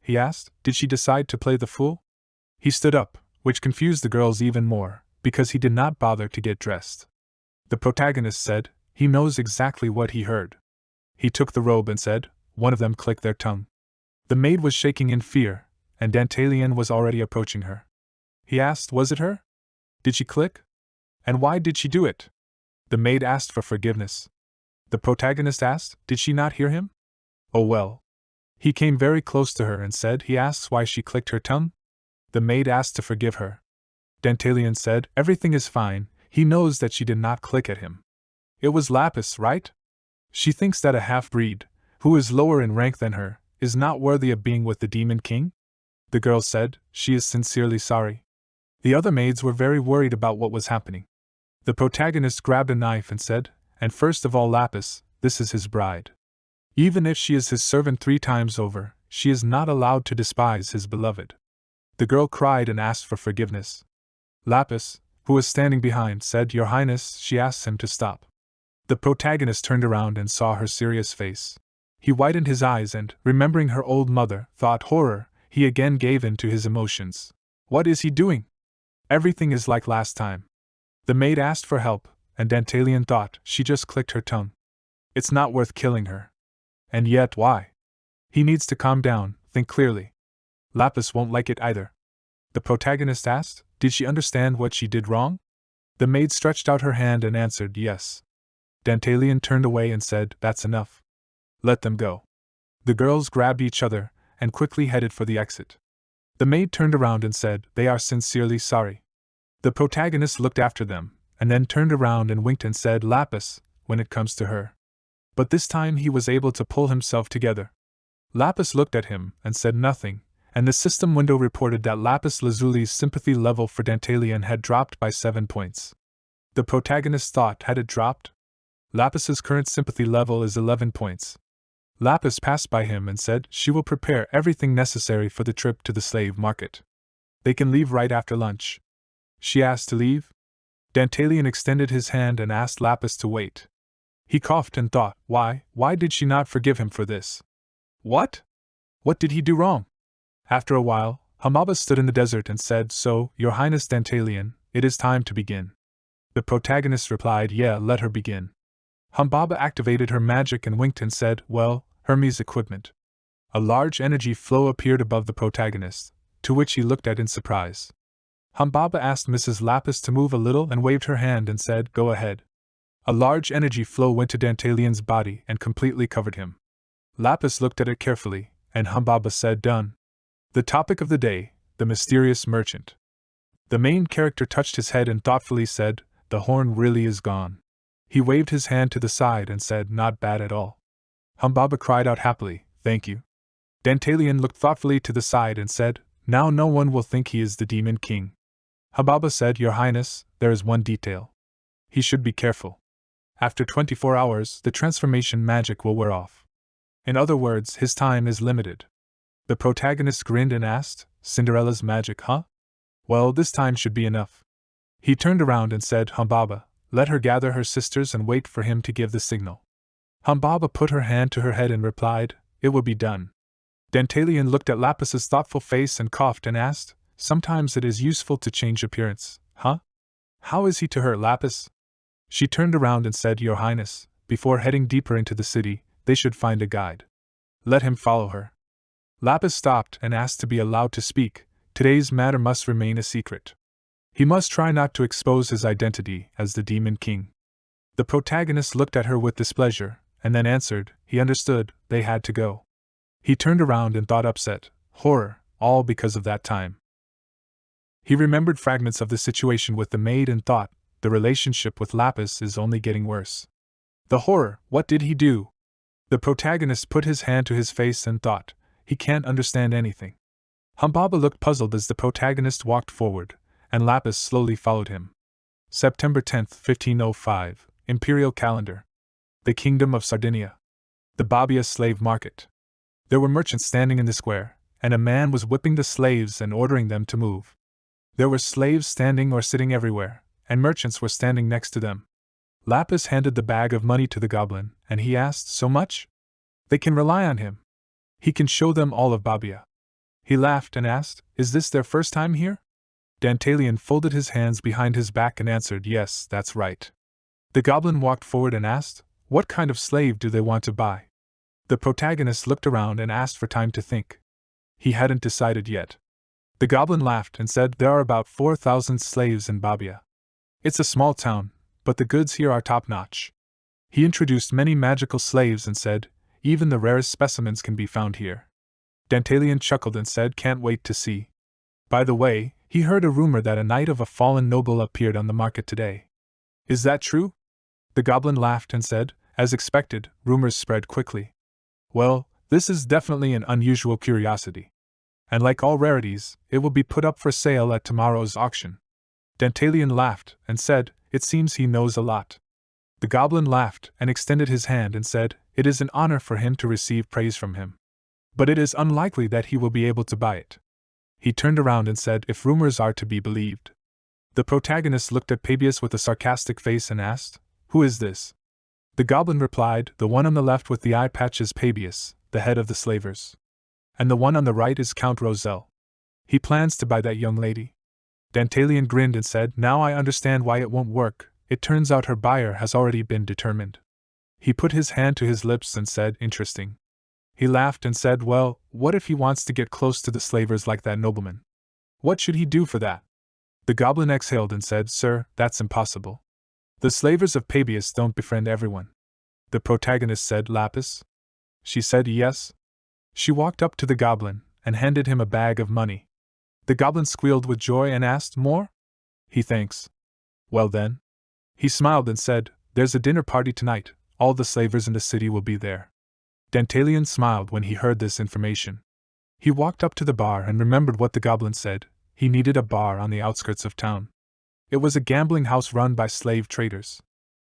He asked, "Did she decide to play the fool?" He stood up, which confused the girls even more, because he did not bother to get dressed. The protagonist said, "He knows exactly what he heard." He took the robe and said, "One of them clicked their tongue." The maid was shaking in fear, and Dantalian was already approaching her. He asked, "Was it her? Did she click? And why did she do it?" The maid asked for forgiveness. The protagonist asked, "Did she not hear him?" "Oh well." He came very close to her and said, "He asks why she clicked her tongue?" The maid asked to forgive her. Dantalian said, "Everything is fine, he knows that she did not click at him. It was Lapis, right? She thinks that a half-breed, who is lower in rank than her, is not worthy of being with the Demon King?" The girl said, "She is sincerely sorry." The other maids were very worried about what was happening. The protagonist grabbed a knife and said, "And first of all, Lapis, this is his bride. Even if she is his servant 3 times over, she is not allowed to despise his beloved." The girl cried and asked for forgiveness. Lapis, who was standing behind, said, "Your Highness," she asks him to stop. The protagonist turned around and saw her serious face. He widened his eyes and, remembering her old mother, thought horror. He again gave in to his emotions. What is he doing? Everything is like last time. The maid asked for help, and Dantalian thought, she just clicked her tongue. It's not worth killing her. And yet, why? He needs to calm down, think clearly. Lapis won't like it either. The protagonist asked, did she understand what she did wrong? The maid stretched out her hand and answered yes. Dantalian turned away and said, that's enough. Let them go. The girls grabbed each other and quickly headed for the exit. The maid turned around and said, they are sincerely sorry. The protagonist looked after them, and then turned around and winked and said, Lapis, when it comes to her. But this time he was able to pull himself together. Lapis looked at him and said nothing, and the system window reported that Lapis Lazuli's sympathy level for Dantalian had dropped by 7 points. The protagonist thought, had it dropped? Lapis's current sympathy level is 11 points. Lapis passed by him and said, she will prepare everything necessary for the trip to the slave market. They can leave right after lunch. She asked to leave. Dantalian extended his hand and asked Lapis to wait. He coughed and thought, why did she not forgive him for this? What did he do wrong? After a while, Hamaba stood in the desert and said, so, Your Highness Dantalian, it is time to begin. The protagonist replied, yeah, let her begin. Humbaba activated her magic and winked and said, well, Hermes equipment. A large energy flow appeared above the protagonist, to which he looked at in surprise. Humbaba asked Mrs. Lapis to move a little and waved her hand and said, go ahead. A large energy flow went to Dantalian's body and completely covered him. Lapis looked at it carefully, and Humbaba said, done. The topic of the day, the mysterious merchant. The main character touched his head and thoughtfully said, the horn really is gone. He waved his hand to the side and said, not bad at all. Humbaba cried out happily, thank you. Dantalian looked thoughtfully to the side and said, now no one will think he is the Demon King. Humbaba said, Your Highness, there is one detail. He should be careful. After 24 hours, the transformation magic will wear off. In other words, his time is limited. The protagonist grinned and asked, Cinderella's magic, huh? Well, this time should be enough. He turned around and said, Humbaba, let her gather her sisters and wait for him to give the signal. Humbaba put her hand to her head and replied, it will be done. Dantalian looked at Lapis's thoughtful face and coughed and asked, sometimes it is useful to change appearance, huh? How is he to her, Lapis? She turned around and said, Your Highness, before heading deeper into the city, they should find a guide. Let him follow her. Lapis stopped and asked to be allowed to speak. Today's matter must remain a secret. He must try not to expose his identity as the Demon King. The protagonist looked at her with displeasure, and then answered, he understood, they had to go. He turned around and thought upset, horror, all because of that time. He remembered fragments of the situation with the maid and thought, the relationship with Lapis is only getting worse. The horror, what did he do? The protagonist put his hand to his face and thought, he can't understand anything. Humbaba looked puzzled as the protagonist walked forward, and Lapis slowly followed him. September 10, 1505, Imperial Calendar. The Kingdom of Sardinia. The Babia slave market. There were merchants standing in the square, and a man was whipping the slaves and ordering them to move. There were slaves standing or sitting everywhere, and merchants were standing next to them. Lapis handed the bag of money to the goblin, and he asked, so much? They can rely on him. He can show them all of Babia. He laughed and asked, is this their first time here? Dantalion folded his hands behind his back and answered, yes, that's right. The goblin walked forward and asked, what kind of slave do they want to buy? The protagonist looked around and asked for time to think. He hadn't decided yet. The goblin laughed and said, there are about 4,000 slaves in Babia. It's a small town, but the goods here are top-notch. He introduced many magical slaves and said, even the rarest specimens can be found here. Dantalion chuckled and said, can't wait to see. By the way, he heard a rumor that a knight of a fallen noble appeared on the market today. Is that true? The goblin laughed and said, as expected, rumors spread quickly. Well, this is definitely an unusual curiosity. And like all rarities, it will be put up for sale at tomorrow's auction. Dantalion laughed and said, it seems he knows a lot. The goblin laughed and extended his hand and said, it is an honor for him to receive praise from him. But it is unlikely that he will be able to buy it. He turned around and said, if rumors are to be believed. The protagonist looked at Pabius with a sarcastic face and asked, who is this? The goblin replied, the one on the left with the eye patch is Pabius, the head of the slavers. And the one on the right is Count Roselle. He plans to buy that young lady. Dantalion grinned and said, now I understand why it won't work. It turns out her buyer has already been determined. He put his hand to his lips and said, interesting. He laughed and said, well, what if he wants to get close to the slavers like that nobleman? What should he do for that? The goblin exhaled and said, sir, that's impossible. The slavers of Pabius don't befriend everyone. The protagonist said, Lapis? She said yes. She walked up to the goblin and handed him a bag of money. The goblin squealed with joy and asked, more? He thanks. Well then. He smiled and said, there's a dinner party tonight, all the slavers in the city will be there. Dantalion smiled when he heard this information. He walked up to the bar and remembered what the goblin said, he needed a bar on the outskirts of town. It was a gambling house run by slave traders.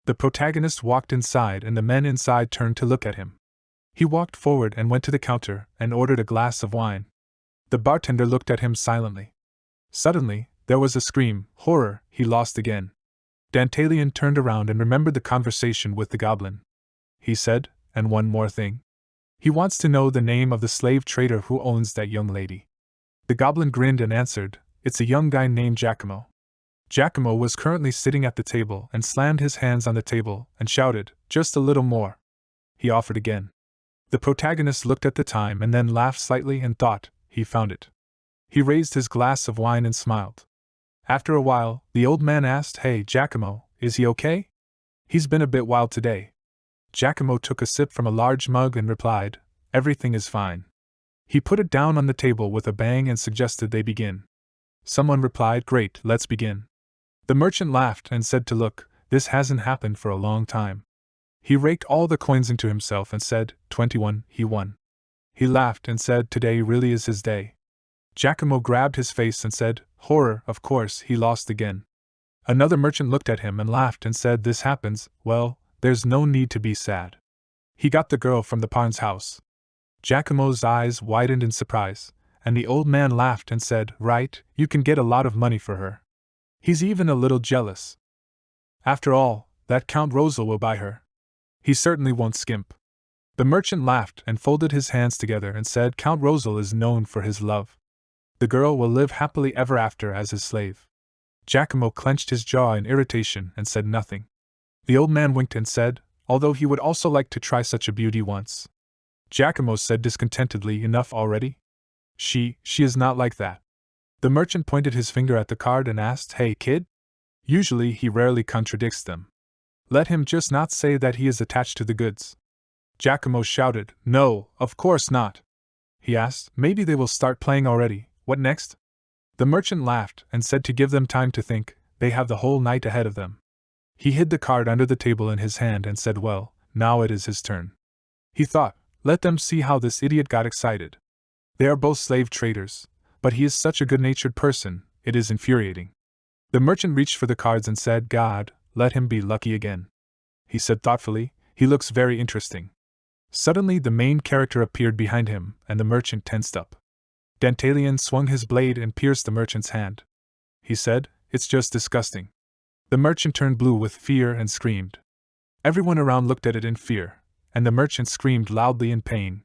The protagonist walked inside and the men inside turned to look at him. He walked forward and went to the counter and ordered a glass of wine. The bartender looked at him silently. Suddenly, there was a scream, horror, he lost again. Dantalion turned around and remembered the conversation with the goblin. He said, and one more thing. He wants to know the name of the slave trader who owns that young lady. The goblin grinned and answered, it's a young guy named Giacomo. Giacomo was currently sitting at the table and slammed his hands on the table and shouted, just a little more. He offered again. The protagonist looked at the time and then laughed slightly and thought, he found it. He raised his glass of wine and smiled. After a while, the old man asked, hey, Giacomo, is he okay? He's been a bit wild today. Giacomo took a sip from a large mug and replied, everything is fine. He put it down on the table with a bang and suggested they begin. Someone replied, great, let's begin. The merchant laughed and said to look, this hasn't happened for a long time. He raked all the coins into himself and said, 21, he won. He laughed and said, today really is his day. Giacomo grabbed his face and said, horror, of course, he lost again. Another merchant looked at him and laughed and said, this happens, well, there's no need to be sad. He got the girl from the pawn's house. Giacomo's eyes widened in surprise, and the old man laughed and said, right, you can get a lot of money for her. He's even a little jealous. After all, that Count Rosal will buy her. He certainly won't skimp. The merchant laughed and folded his hands together and said, Count Rosal is known for his love. The girl will live happily ever after as his slave. Giacomo clenched his jaw in irritation and said nothing. The old man winked and said, although he would also like to try such a beauty once. Giacomo said discontentedly, enough already? She is not like that. The merchant pointed his finger at the card and asked, hey kid? Usually he rarely contradicts them. Let him just not say that he is attached to the goods. Giacomo shouted, no, of course not. He asked, maybe they will start playing already, what next? The merchant laughed and said to give them time to think, they have the whole night ahead of them. He hid the card under the table in his hand and said, well, now it is his turn. He thought, let them see how this idiot got excited. They are both slave traders, but he is such a good-natured person, it is infuriating. The merchant reached for the cards and said, God, let him be lucky again. He said thoughtfully, he looks very interesting. Suddenly the main character appeared behind him, and the merchant tensed up. Dantalian swung his blade and pierced the merchant's hand. He said, it's just disgusting. The merchant turned blue with fear and screamed. Everyone around looked at it in fear, and the merchant screamed loudly in pain.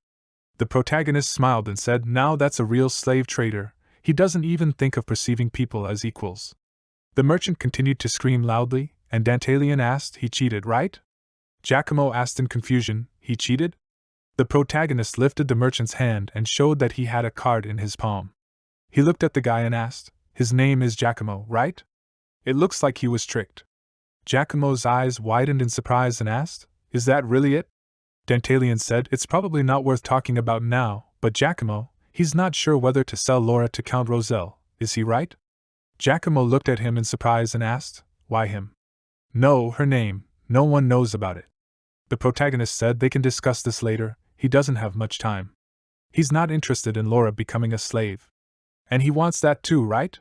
The protagonist smiled and said, now that's a real slave trader, he doesn't even think of perceiving people as equals. The merchant continued to scream loudly, and Dantalian asked, he cheated, right? Giacomo asked in confusion, he cheated? The protagonist lifted the merchant's hand and showed that he had a card in his palm. He looked at the guy and asked, his name is Giacomo, right? It looks like he was tricked. Giacomo's eyes widened in surprise and asked, is that really it? Dantalian said, it's probably not worth talking about now, but Giacomo, he's not sure whether to sell Laura to Count Roselle, is he right? Giacomo looked at him in surprise and asked, why him? No, her name, no one knows about it. The protagonist said they can discuss this later, he doesn't have much time. He's not interested in Laura becoming a slave. And he wants that too, right?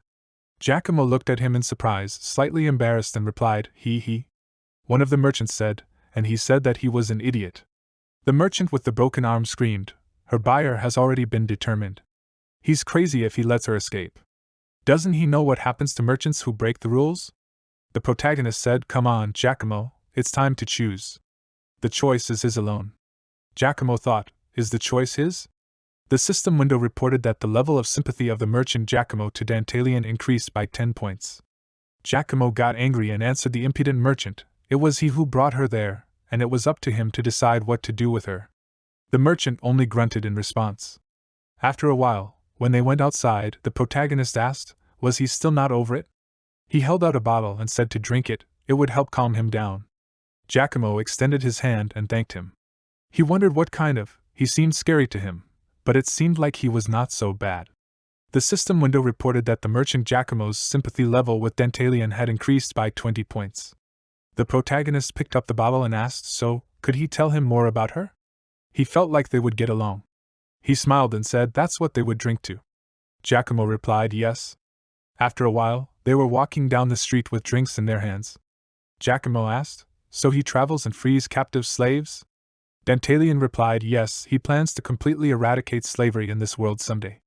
Giacomo looked at him in surprise, slightly embarrassed, and replied, he. One of the merchants said, and he said that he was an idiot. The merchant with the broken arm screamed, her buyer has already been determined. He's crazy if he lets her escape. Doesn't he know what happens to merchants who break the rules? The protagonist said, come on, Giacomo, it's time to choose. The choice is his alone. Giacomo thought, is the choice his? The system window reported that the level of sympathy of the merchant Giacomo to Dantalian increased by 10 points. Giacomo got angry and answered the impudent merchant, it was he who brought her there, and it was up to him to decide what to do with her. The merchant only grunted in response. After a while, when they went outside, the protagonist asked, was he still not over it? He held out a bottle and said to drink it, it would help calm him down. Giacomo extended his hand and thanked him. He wondered what kind of, he seemed scary to him, but it seemed like he was not so bad. The system window reported that the merchant Giacomo's sympathy level with Dantalian had increased by 20 points. The protagonist picked up the bottle and asked, so, could he tell him more about her? He felt like they would get along. He smiled and said that's what they would drink to. Giacomo replied yes. After a while, they were walking down the street with drinks in their hands. Giacomo asked, so he travels and frees captive slaves? Dantalian replied yes, he plans to completely eradicate slavery in this world someday.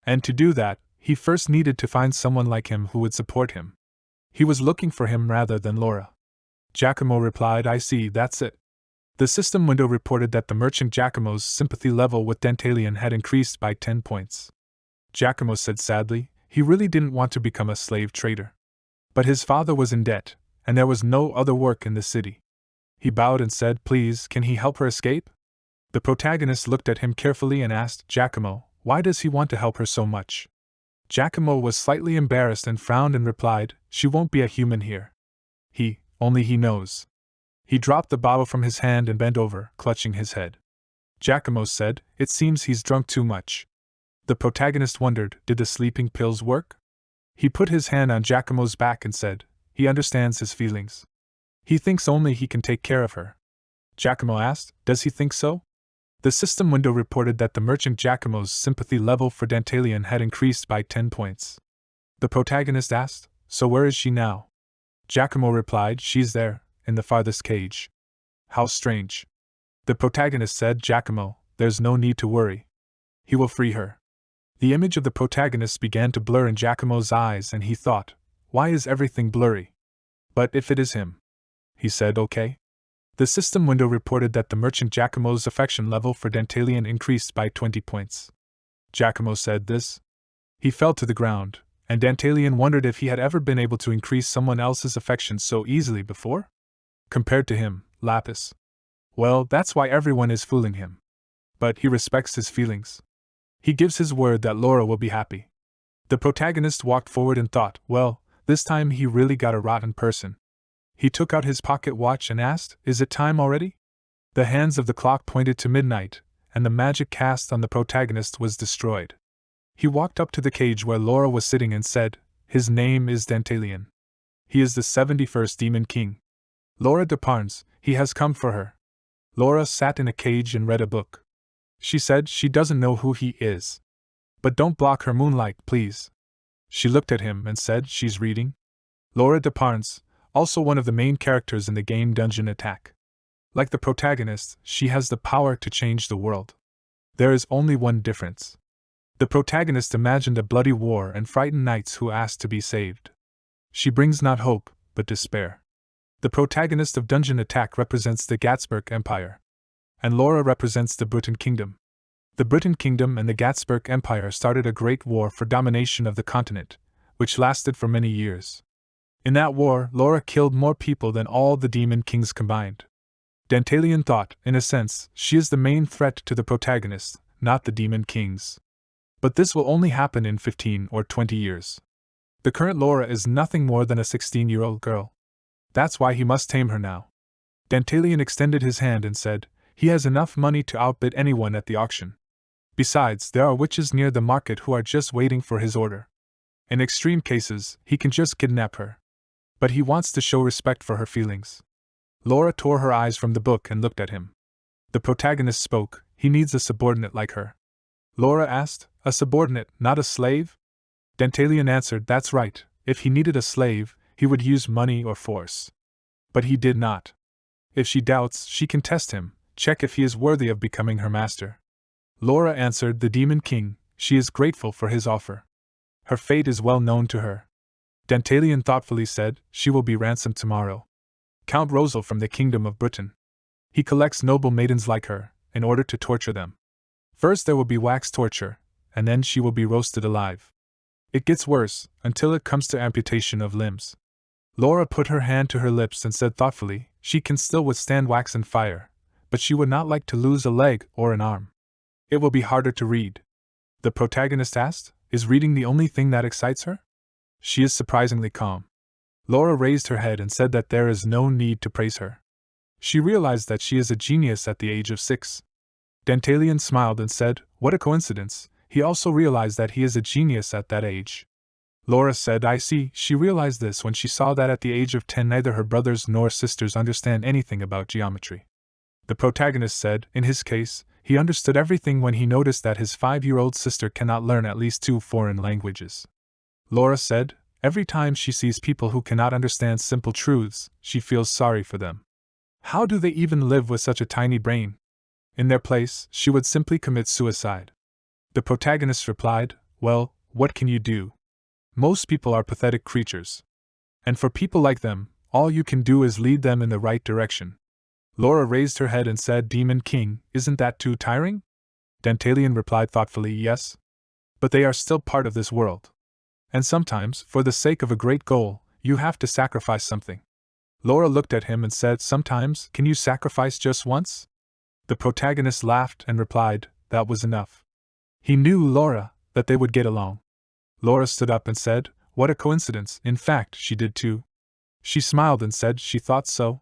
And to do that, he first needed to find someone like him who would support him. He was looking for him rather than Laura. Giacomo replied, I see, that's it. The system window reported that the merchant Giacomo's sympathy level with Dantalian had increased by 10 points. Giacomo said sadly, he really didn't want to become a slave trader. But his father was in debt, and there was no other work in the city. He bowed and said, please, can he help her escape? The protagonist looked at him carefully and asked, Giacomo, why does he want to help her so much? Giacomo was slightly embarrassed and frowned and replied, she won't be a human here. Only he knows. He dropped the bottle from his hand and bent over, clutching his head. Giacomo said, it seems he's drunk too much. The protagonist wondered, did the sleeping pills work? He put his hand on Giacomo's back and said, he understands his feelings. He thinks only he can take care of her. Giacomo asked, does he think so? The system window reported that the merchant Giacomo's sympathy level for Dantalian had increased by 10 points. The protagonist asked, so where is she now? Giacomo replied, she's there, in the farthest cage. How strange. The protagonist said, Giacomo, there's no need to worry. He will free her. The image of the protagonist began to blur in Giacomo's eyes and he thought, why is everything blurry? But if it is him. He said, okay. The system window reported that the merchant Giacomo's affection level for Dantalian increased by 20 points. Giacomo said this. He fell to the ground, and Dantalian wondered if he had ever been able to increase someone else's affection so easily before? Compared to him, Lapis. Well, that's why everyone is fooling him. But he respects his feelings. He gives his word that Laura will be happy. The protagonist walked forward and thought, well, this time he really got a rotten person. He took out his pocket watch and asked, is it time already? The hands of the clock pointed to midnight, and the magic cast on the protagonist was destroyed. He walked up to the cage where Laura was sitting and said, his name is Dantalian. He is the 71st Demon King. Laura Deparnes, he has come for her. Laura sat in a cage and read a book. She said she doesn't know who he is. But don't block her moonlight, please. She looked at him and said she's reading. Laura Deparnes, also one of the main characters in the game Dungeon Attack. Like the protagonist, she has the power to change the world. There is only one difference. The protagonist imagined a bloody war and frightened knights who asked to be saved. She brings not hope, but despair. The protagonist of Dungeon Attack represents the Gatsburg Empire. And Laura represents the Britain Kingdom. The Britain Kingdom and the Gatsburg Empire started a great war for domination of the continent, which lasted for many years. In that war, Laura killed more people than all the demon kings combined. Dantalian thought, in a sense, she is the main threat to the protagonist, not the demon kings. But this will only happen in 15 or 20 years. The current Laura is nothing more than a 16-year-old girl. That's why he must tame her now. Dantalian extended his hand and said, he has enough money to outbid anyone at the auction. Besides, there are witches near the market who are just waiting for his order. In extreme cases, he can just kidnap her. But he wants to show respect for her feelings. Laura tore her eyes from the book and looked at him. The protagonist spoke, he needs a subordinate like her. Laura asked, a subordinate, not a slave? Dantalian answered, that's right, if he needed a slave, he would use money or force. But he did not. If she doubts, she can test him, check if he is worthy of becoming her master. Laura answered, the Demon King, she is grateful for his offer. Her fate is well known to her. Dantalian thoughtfully said, she will be ransomed tomorrow. Count Rosal from the Kingdom of Britain. He collects noble maidens like her, in order to torture them. First there will be wax torture, and then she will be roasted alive. It gets worse, until it comes to amputation of limbs. Laura put her hand to her lips and said thoughtfully, she can still withstand wax and fire, but she would not like to lose a leg or an arm. It will be harder to read. The protagonist asked, is reading the only thing that excites her? She is surprisingly calm. Laura raised her head and said that there is no need to praise her. She realized that she is a genius at the age of 6. Dantalian smiled and said, what a coincidence, he also realized that he is a genius at that age. Laura said, I see, she realized this when she saw that at the age of 10 neither her brothers nor sisters understand anything about geometry. The protagonist said, in his case, he understood everything when he noticed that his 5-year-old sister cannot learn at least 2 foreign languages. Laura said, every time she sees people who cannot understand simple truths, she feels sorry for them. How do they even live with such a tiny brain? In their place, she would simply commit suicide. The protagonist replied, well, what can you do? Most people are pathetic creatures. And for people like them, all you can do is lead them in the right direction. Laura raised her head and said, Demon King, isn't that too tiring? Dantalian replied thoughtfully, yes. But they are still part of this world. And sometimes, for the sake of a great goal, you have to sacrifice something. Laura looked at him and said, sometimes, can you sacrifice just once? The protagonist laughed and replied, that was enough. He knew Laura, that they would get along. Laura stood up and said, what a coincidence, in fact, she did too. She smiled and said she thought so.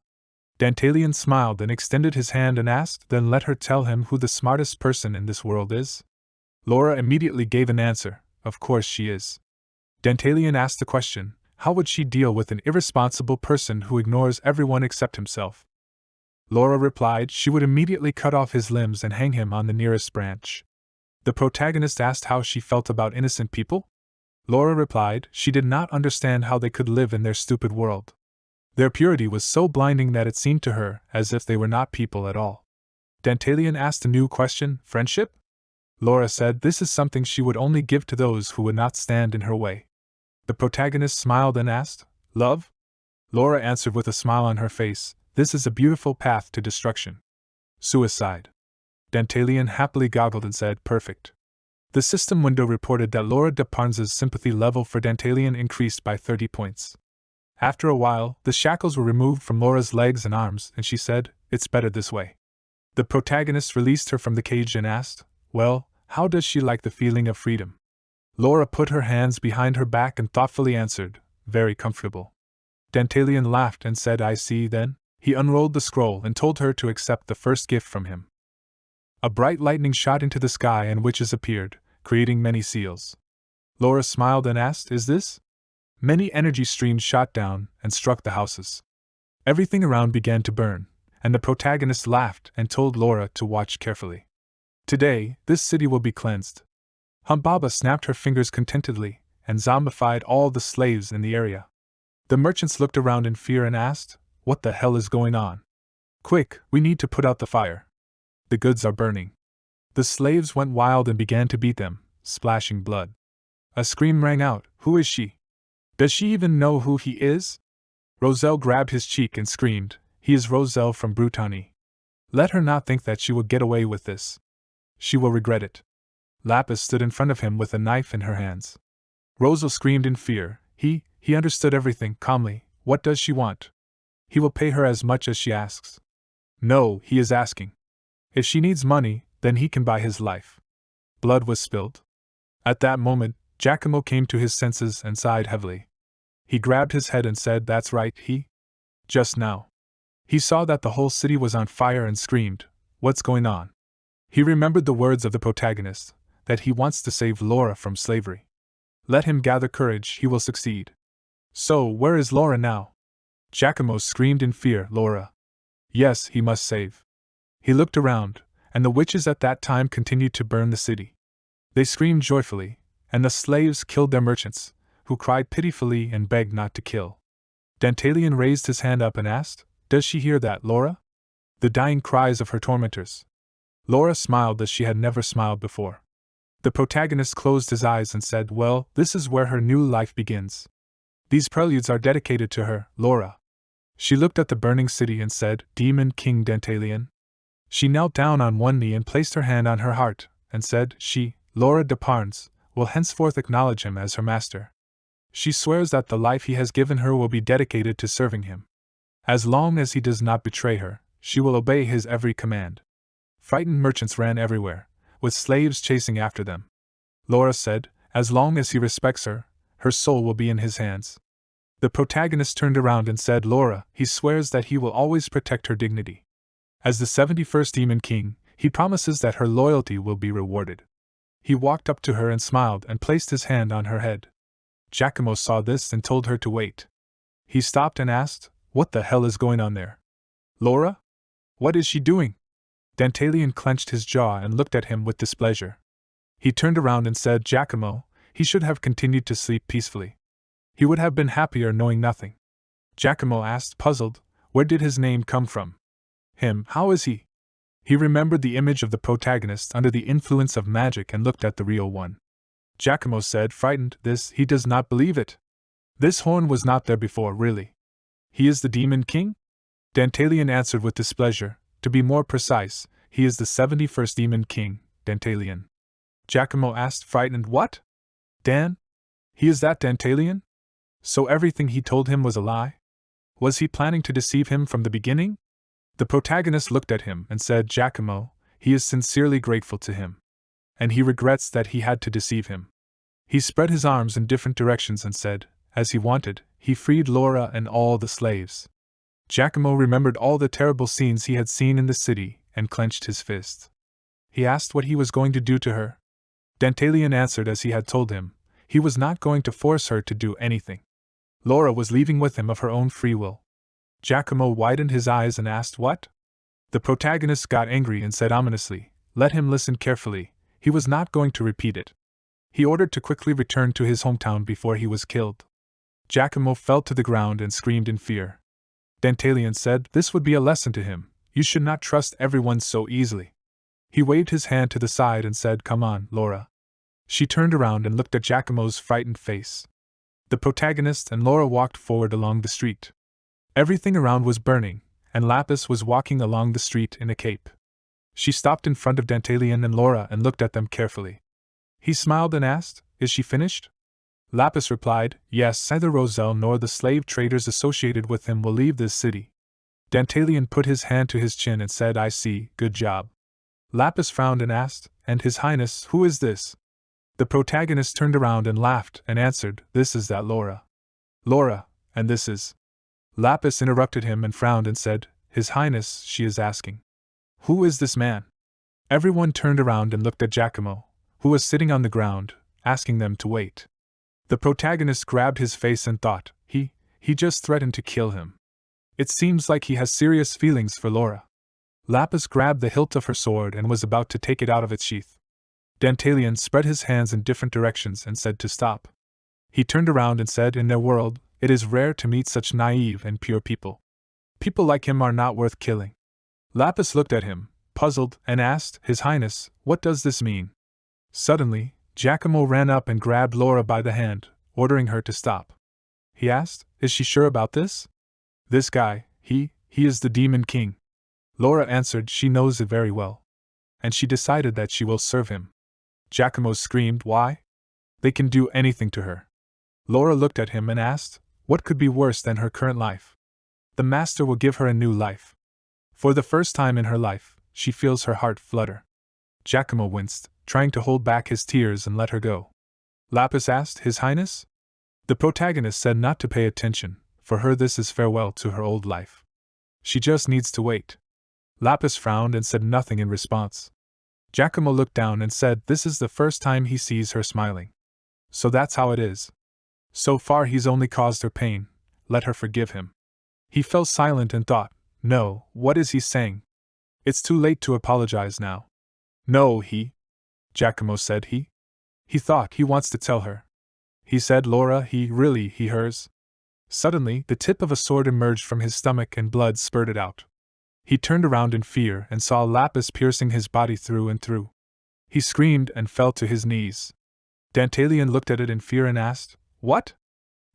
Dantalian smiled and extended his hand and asked, then let her tell him who the smartest person in this world is. Laura immediately gave an answer, of course she is. Dantalian asked the question, how would she deal with an irresponsible person who ignores everyone except himself? Laura replied she would immediately cut off his limbs and hang him on the nearest branch. The protagonist asked how she felt about innocent people. Laura replied she did not understand how they could live in their stupid world. Their purity was so blinding that it seemed to her as if they were not people at all. Dantalian asked a new question, friendship? Laura said this is something she would only give to those who would not stand in her way. The protagonist smiled and asked, love? Laura answered with a smile on her face, this is a beautiful path to destruction. Suicide. Dantalian happily goggled and said, perfect. The system window reported that Laura Deparnes' sympathy level for Dantalian increased by 30 points. After a while, the shackles were removed from Laura's legs and arms, and she said, it's better this way. The protagonist released her from the cage and asked, well, how does she like the feeling of freedom? Laura put her hands behind her back and thoughtfully answered, very comfortable. Dantalian laughed and said, I see then. He unrolled the scroll and told her to accept the first gift from him. A bright lightning shot into the sky and witches appeared, creating many seals. Laura smiled and asked, is this? Many energy streams shot down and struck the houses. Everything around began to burn, and the protagonist laughed and told Laura to watch carefully. Today, this city will be cleansed. Humbaba snapped her fingers contentedly and zombified all the slaves in the area. The merchants looked around in fear and asked, "What the hell is going on? Quick, we need to put out the fire. The goods are burning." The slaves went wild and began to beat them, splashing blood. A scream rang out, "Who is she? Does she even know who he is?" Roselle grabbed his cheek and screamed, "He is Roselle from Brutani. Let her not think that she will get away with this. She will regret it." Lapis stood in front of him with a knife in her hands. Roselle screamed in fear. He understood everything calmly. "What does she want? He will pay her as much as she asks." "No, he is asking. If she needs money, then he can buy his life." Blood was spilled. At that moment, Giacomo came to his senses and sighed heavily. He grabbed his head and said, "That's right, Just now. He saw that the whole city was on fire and screamed, 'What's going on?' He remembered the words of the protagonist, that he wants to save Laura from slavery. Let him gather courage, he will succeed. So, where is Laura now?" Giacomo screamed in fear, "Laura. Yes, he must save." He looked around, and the witches at that time continued to burn the city. They screamed joyfully, and the slaves killed their merchants, who cried pitifully and begged not to kill. Dantalion raised his hand up and asked, "Does she hear that, Laura? The dying cries of her tormentors." Laura smiled as she had never smiled before. The protagonist closed his eyes and said, "Well, this is where her new life begins. These preludes are dedicated to her, Laura." She looked at the burning city and said, "Demon King Dantalion." She knelt down on one knee and placed her hand on her heart, and said, "She, Laura de Parnes, will henceforth acknowledge him as her master. She swears that the life he has given her will be dedicated to serving him. As long as he does not betray her, she will obey his every command." Frightened merchants ran everywhere, with slaves chasing after them. Laura said, "As long as he respects her, her soul will be in his hands." The protagonist turned around and said, "Laura, he swears that he will always protect her dignity. As the 71st Demon King, he promises that her loyalty will be rewarded." He walked up to her and smiled and placed his hand on her head. Giacomo saw this and told her to wait. He stopped and asked, "What the hell is going on there? Laura? What is she doing?" Dantalion clenched his jaw and looked at him with displeasure. He turned around and said, "Giacomo, he should have continued to sleep peacefully. He would have been happier knowing nothing." Giacomo asked, puzzled, "Where did his name come from? Him, how is he?" He remembered the image of the protagonist under the influence of magic and looked at the real one. Giacomo said, frightened, he does not believe it. This horn was not there before, really. He is the Demon King?" Dantalion answered with displeasure, "To be more precise, he is the 71st Demon King, Dantalion." Giacomo asked, frightened, "What? Dan? He is that Dantalion? So everything he told him was a lie? Was he planning to deceive him from the beginning?" The protagonist looked at him and said, "Giacomo, he is sincerely grateful to him. And he regrets that he had to deceive him." He spread his arms in different directions and said, as he wanted, he freed Laura and all the slaves. Giacomo remembered all the terrible scenes he had seen in the city and clenched his fists. He asked what he was going to do to her. Dantalion answered as he had told him, he was not going to force her to do anything. Laura was leaving with him of her own free will. Giacomo widened his eyes and asked, "What?" The protagonist got angry and said ominously, "Let him listen carefully, he was not going to repeat it." He ordered to quickly return to his hometown before he was killed. Giacomo fell to the ground and screamed in fear. Dantalion said, "This would be a lesson to him, you should not trust everyone so easily." He waved his hand to the side and said, "Come on, Laura." She turned around and looked at Giacomo's frightened face. The protagonist and Laura walked forward along the street. Everything around was burning, and Lapis was walking along the street in a cape. She stopped in front of Dantalion and Laura and looked at them carefully. He smiled and asked, "Is she finished?" Lapis replied, "Yes, neither Roselle nor the slave traders associated with him will leave this city." Dantalion put his hand to his chin and said, "I see, good job." Lapis frowned and asked, "And His Highness, who is this?" The protagonist turned around and laughed and answered, "This is that Laura." "Laura, and this is—" Lapis interrupted him and frowned and said, "His Highness, she is asking, who is this man?" Everyone turned around and looked at Giacomo, who was sitting on the ground, asking them to wait. The protagonist grabbed his face and thought, he just threatened to kill him. It seems like he has serious feelings for Laura. Lapis grabbed the hilt of her sword and was about to take it out of its sheath. Dantalion spread his hands in different directions and said to stop. He turned around and said, in their world, it is rare to meet such naive and pure people. People like him are not worth killing. Lapis looked at him, puzzled, and asked, His Highness, what does this mean? Suddenly, Giacomo ran up and grabbed Laura by the hand, ordering her to stop. He asked, Is she sure about this? This guy, he is the Demon King. Laura answered she knows it very well. And she decided that she will serve him. Giacomo screamed, Why? They can do anything to her. Laura looked at him and asked, What could be worse than her current life? The master will give her a new life. For the first time in her life, she feels her heart flutter. Giacomo winced, trying to hold back his tears and let her go. Lapis asked, His Highness? The protagonist said not to pay attention, for her this is farewell to her old life. She just needs to wait. Lapis frowned and said nothing in response. Giacomo looked down and said this is the first time he sees her smiling. So that's how it is. So far he's only caused her pain, let her forgive him. He fell silent and thought, No, what is he saying? It's too late to apologize now. No, Giacomo said he thought he wants to tell her. He said Laura, he hers. Suddenly, the tip of a sword emerged from his stomach and blood spurted out. He turned around in fear and saw Lapis piercing his body through and through. He screamed and fell to his knees. Dantalion looked at it in fear and asked, What?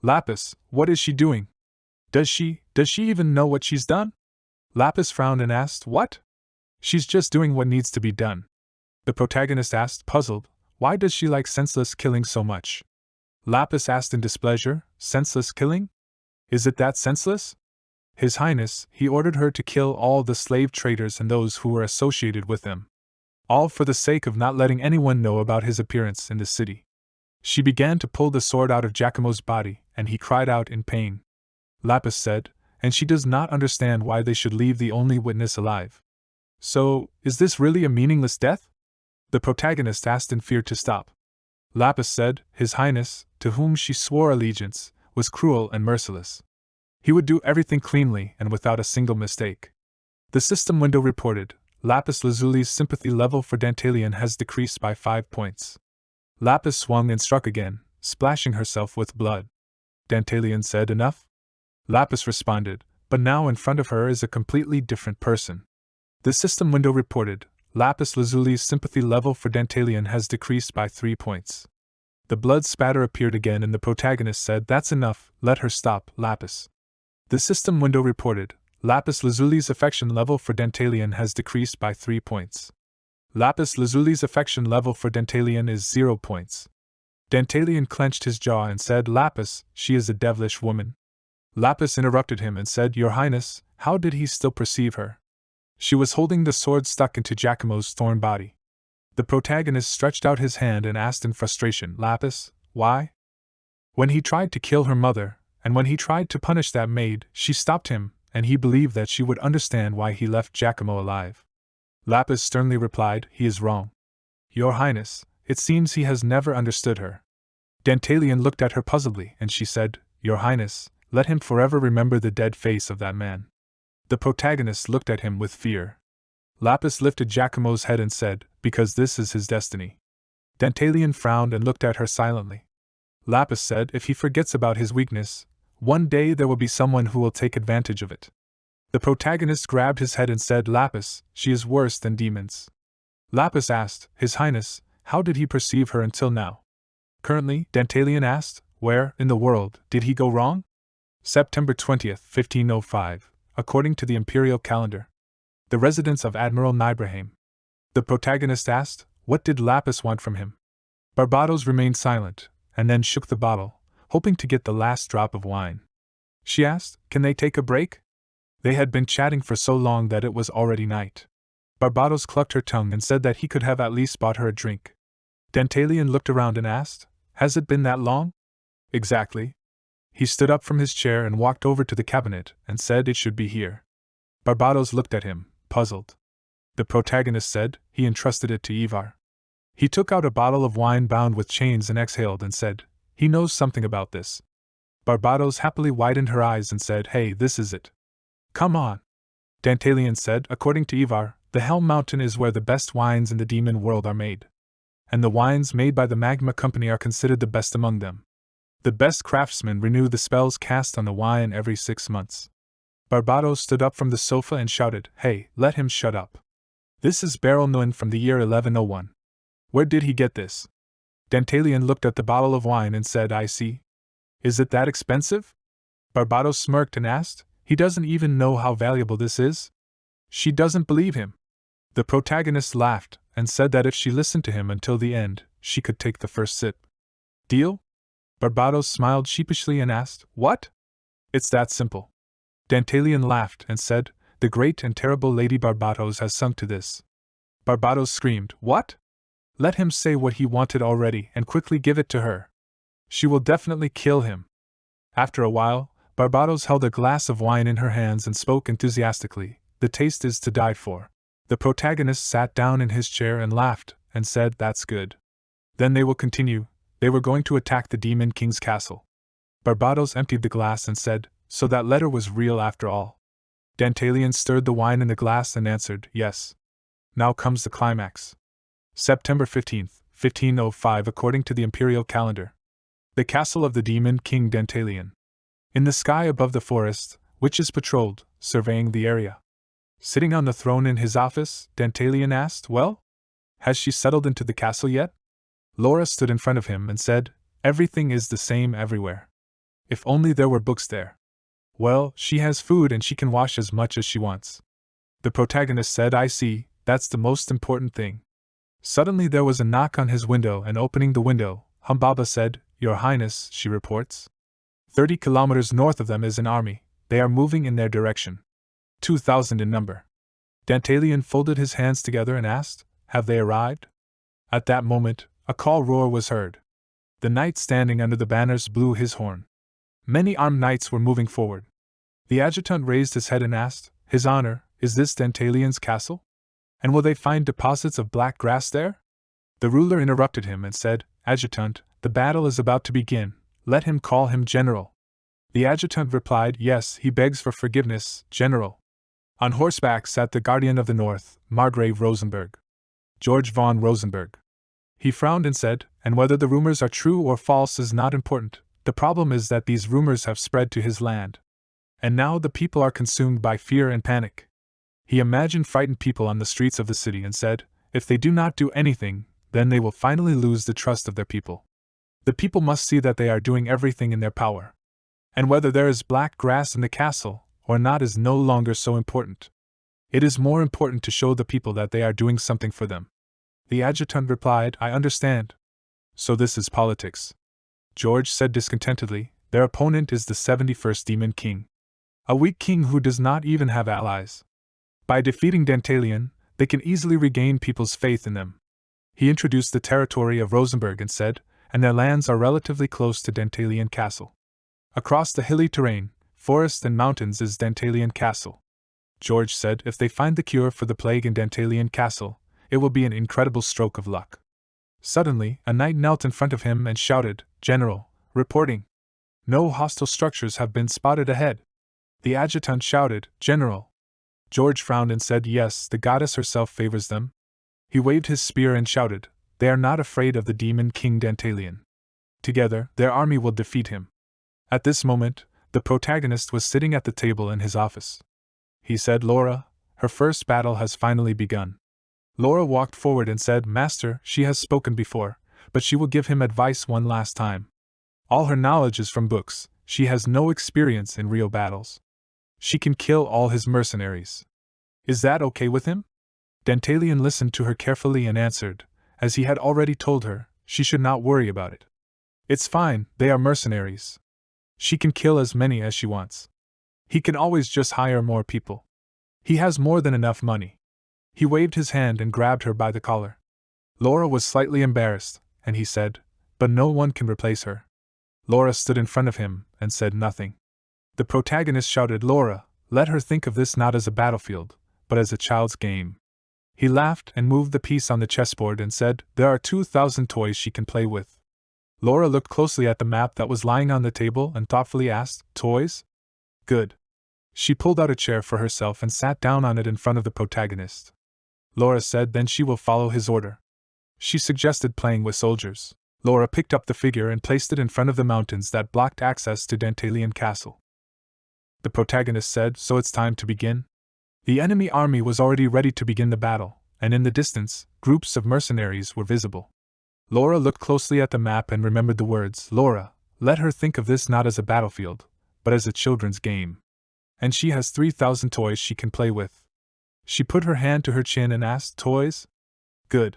Lapis, what is she doing? Does she even know what she's done? Lapis frowned and asked, What? She's just doing what needs to be done. The protagonist asked, puzzled, Why does she like senseless killing so much? Lapis asked in displeasure, Senseless killing? Is it that senseless? His Highness, he ordered her to kill all the slave traders and those who were associated with them. All for the sake of not letting anyone know about his appearance in the city. She began to pull the sword out of Giacomo's body, and he cried out in pain. Lapis said, And she does not understand why they should leave the only witness alive. So, is this really a meaningless death? The protagonist asked in fear to stop. Lapis said, His Highness, to whom she swore allegiance, was cruel and merciless. He would do everything cleanly and without a single mistake. The system window reported, Lapis Lazuli's sympathy level for Dantalion has decreased by 5 points. Lapis swung and struck again, splashing herself with blood. Dantalion said, Enough? Lapis responded, But now in front of her is a completely different person. The system window reported, Lapis Lazuli's sympathy level for Dantalion has decreased by 3 points. The blood spatter appeared again and the protagonist said, That's enough, let her stop, Lapis. The system window reported, Lapis Lazuli's affection level for Dantalion has decreased by 3 points. Lapis Lazuli's affection level for Dantalion is 0 points. Dantalion clenched his jaw and said, Lapis, she is a devilish woman. Lapis interrupted him and said, Your Highness, how did he still perceive her? She was holding the sword stuck into Giacomo's thorn body. The protagonist stretched out his hand and asked in frustration, Lapis, why? When he tried to kill her mother, and when he tried to punish that maid, she stopped him, and he believed that she would understand why he left Giacomo alive. Lapis sternly replied, He is wrong. Your Highness, it seems he has never understood her. Dantalion looked at her puzzledly, and she said, Your Highness, let him forever remember the dead face of that man. The protagonist looked at him with fear. Lapis lifted Giacomo's head and said, Because this is his destiny. Dantalion frowned and looked at her silently. Lapis said, If he forgets about his weakness, one day there will be someone who will take advantage of it. The protagonist grabbed his head and said, Lapis, she is worse than demons. Lapis asked, His Highness, how did he perceive her until now? Currently, Dantalion asked, Where, in the world, did he go wrong? September 20th, 1505, according to the imperial calendar. The residence of Admiral Nibrahim. The protagonist asked, What did Lapis want from him? Barbados remained silent, and then shook the bottle, hoping to get the last drop of wine. She asked, Can they take a break? They had been chatting for so long that it was already night. Barbados clucked her tongue and said that he could have at least bought her a drink. Dantalion looked around and asked, Has it been that long? Exactly. He stood up from his chair and walked over to the cabinet and said it should be here. Barbados looked at him, puzzled. The protagonist said he entrusted it to Ivar. He took out a bottle of wine bound with chains and exhaled and said, He knows something about this. Barbados happily widened her eyes and said, Hey, this is it. Come on. Dantalian said, according to Ivar, the Helm Mountain is where the best wines in the demon world are made. And the wines made by the Magma Company are considered the best among them. The best craftsmen renew the spells cast on the wine every 6 months. Barbados stood up from the sofa and shouted, Hey, let him shut up. This is Beryl Nguyen from the year 1101. Where did he get this? Dantalian looked at the bottle of wine and said, I see. Is it that expensive? Barbados smirked and asked, He doesn't even know how valuable this is? She doesn't believe him. The protagonist laughed and said that if she listened to him until the end, she could take the first sip. Deal? Barbados smiled sheepishly and asked, What? It's that simple. Dantalian laughed and said, The great and terrible Lady Barbados has sung to this. Barbados screamed, What? Let him say what he wanted already and quickly give it to her. She will definitely kill him. After a while, Barbados held a glass of wine in her hands and spoke enthusiastically, The taste is to die for. The protagonist sat down in his chair and laughed, and said, That's good. Then they will continue. They were going to attack the Demon King's castle. Barbados emptied the glass and said, So that letter was real after all. Dantalian stirred the wine in the glass and answered, Yes. Now comes the climax. September 15th, 1505 according to the imperial calendar. The castle of the Demon King Dantalian. In the sky above the forest, witches patrolled, surveying the area. Sitting on the throne in his office, Dantalian asked, Well? Has she settled into the castle yet? Laura stood in front of him and said, Everything is the same everywhere. If only there were books there. Well, she has food and she can wash as much as she wants. The protagonist said, I see, that's the most important thing. Suddenly there was a knock on his window, and opening the window, Humbaba said, Your Highness, she reports. 30 kilometers north of them is an army. They are moving in their direction. 2,000 in number. Dantalian folded his hands together and asked, Have they arrived? At that moment, a call roar was heard. The knight standing under the banners blew his horn. Many armed knights were moving forward. The adjutant raised his head and asked, His Honor, is this Dantalian's castle? And will they find deposits of black grass there? The ruler interrupted him and said, Adjutant, the battle is about to begin. Let him call him General. The adjutant replied, Yes, he begs for forgiveness, General. On horseback sat the Guardian of the North, Margrave Rosenberg. George von Rosenberg. He frowned and said, And whether the rumors are true or false is not important. The problem is that these rumors have spread to his land. And now the people are consumed by fear and panic. He imagined frightened people on the streets of the city and said, If they do not do anything, then they will finally lose the trust of their people. The people must see that they are doing everything in their power. And whether there is black grass in the castle or not is no longer so important. It is more important to show the people that they are doing something for them. The adjutant replied, I understand. So this is politics. George said discontentedly, Their opponent is the 71st Demon King. A weak king who does not even have allies. By defeating Dantalian, they can easily regain people's faith in them. He introduced the territory of Rosenberg and said, And their lands are relatively close to Dantalian Castle. Across the hilly terrain, forests and mountains is Dantalian Castle. George said, If they find the cure for the plague in Dantalian Castle, it will be an incredible stroke of luck. Suddenly, a knight knelt in front of him and shouted, General, reporting. No hostile structures have been spotted ahead. The adjutant shouted, General. George frowned and said, Yes, the goddess herself favors them. He waved his spear and shouted, They are not afraid of the demon King Dantalian. Together, their army will defeat him. At this moment, the protagonist was sitting at the table in his office. He said, Laura, her first battle has finally begun. Laura walked forward and said, Master, she has spoken before, but she will give him advice one last time. All her knowledge is from books, she has no experience in real battles. She can kill all his mercenaries. Is that okay with him? Dantalian listened to her carefully and answered, as he had already told her, she should not worry about it. It's fine, they are mercenaries. She can kill as many as she wants. He can always just hire more people. He has more than enough money. He waved his hand and grabbed her by the collar. Laura was slightly embarrassed, and he said, But no one can replace her. Laura stood in front of him and said nothing. The protagonist shouted, Laura, let her think of this not as a battlefield, but as a child's game. He laughed and moved the piece on the chessboard and said, There are 2,000 toys she can play with. Laura looked closely at the map that was lying on the table and thoughtfully asked, Toys? Good. She pulled out a chair for herself and sat down on it in front of the protagonist. Laura said then she will follow his order. She suggested playing with soldiers. Laura picked up the figure and placed it in front of the mountains that blocked access to Dantalian Castle. The protagonist said, so it's time to begin? The enemy army was already ready to begin the battle, and in the distance, groups of mercenaries were visible. Laura looked closely at the map and remembered the words. Laura, let her think of this not as a battlefield, but as a children's game. And she has 3,000 toys she can play with. She put her hand to her chin and asked, toys? Good.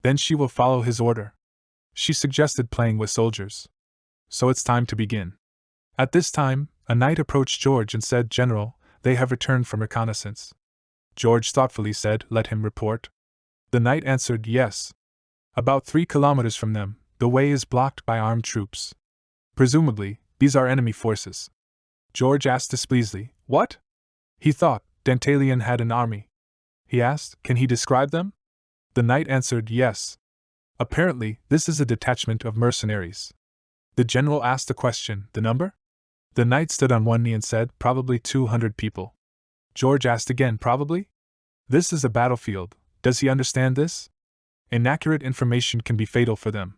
Then she will follow his order. She suggested playing with soldiers. So it's time to begin. At this time, a knight approached George and said, General, they have returned from reconnaissance. George thoughtfully said, let him report. The knight answered, yes. About 3 kilometers from them, the way is blocked by armed troops. Presumably, these are enemy forces. George asked displeasingly, what? He thought Dantalian had an army. He asked, can he describe them? The knight answered, yes. Apparently, this is a detachment of mercenaries. The general asked a question, the number? The knight stood on one knee and said, probably 200 people. George asked again, probably? This is a battlefield, does he understand this? Inaccurate information can be fatal for them.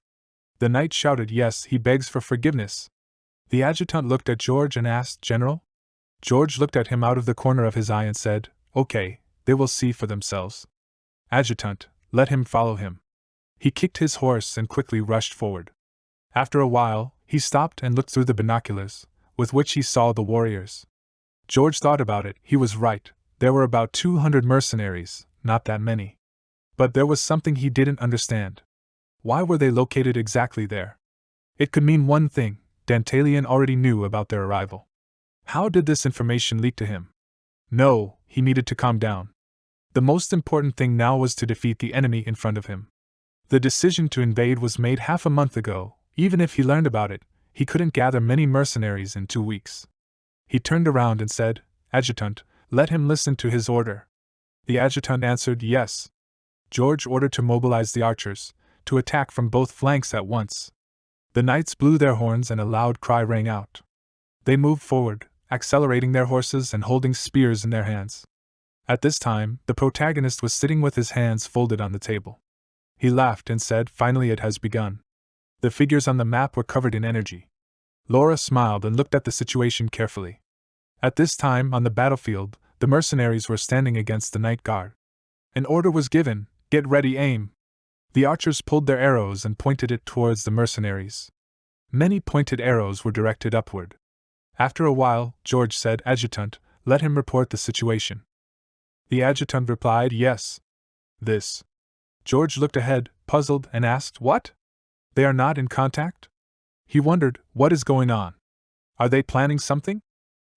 The knight shouted, yes, he begs for forgiveness. The adjutant looked at George and asked, General? George looked at him out of the corner of his eye and said, okay, they will see for themselves. Adjutant, let him follow him. He kicked his horse and quickly rushed forward. After a while, he stopped and looked through the binoculars, with which he saw the warriors. George thought about it, he was right, there were about 200 mercenaries, not that many. But there was something he didn't understand. Why were they located exactly there? It could mean one thing, Dantalian already knew about their arrival. How did this information leak to him? No, he needed to calm down. The most important thing now was to defeat the enemy in front of him. The decision to invade was made half a month ago. Even if he learned about it, he couldn't gather many mercenaries in 2 weeks. He turned around and said, Adjutant, let him listen to his order. The adjutant answered, yes. George ordered to mobilize the archers, to attack from both flanks at once. The knights blew their horns and a loud cry rang out. They moved forward, accelerating their horses and holding spears in their hands. At this time, the protagonist was sitting with his hands folded on the table. He laughed and said, finally it has begun. The figures on the map were covered in energy. Laura smiled and looked at the situation carefully. At this time, on the battlefield, the mercenaries were standing against the night guard. An order was given, get ready, aim. The archers pulled their arrows and pointed it towards the mercenaries. Many pointed arrows were directed upward. After a while, George said, Adjutant, let him report the situation. The adjutant replied, yes. This. George looked ahead, puzzled, and asked, what? They are not in contact? He wondered, what is going on? Are they planning something?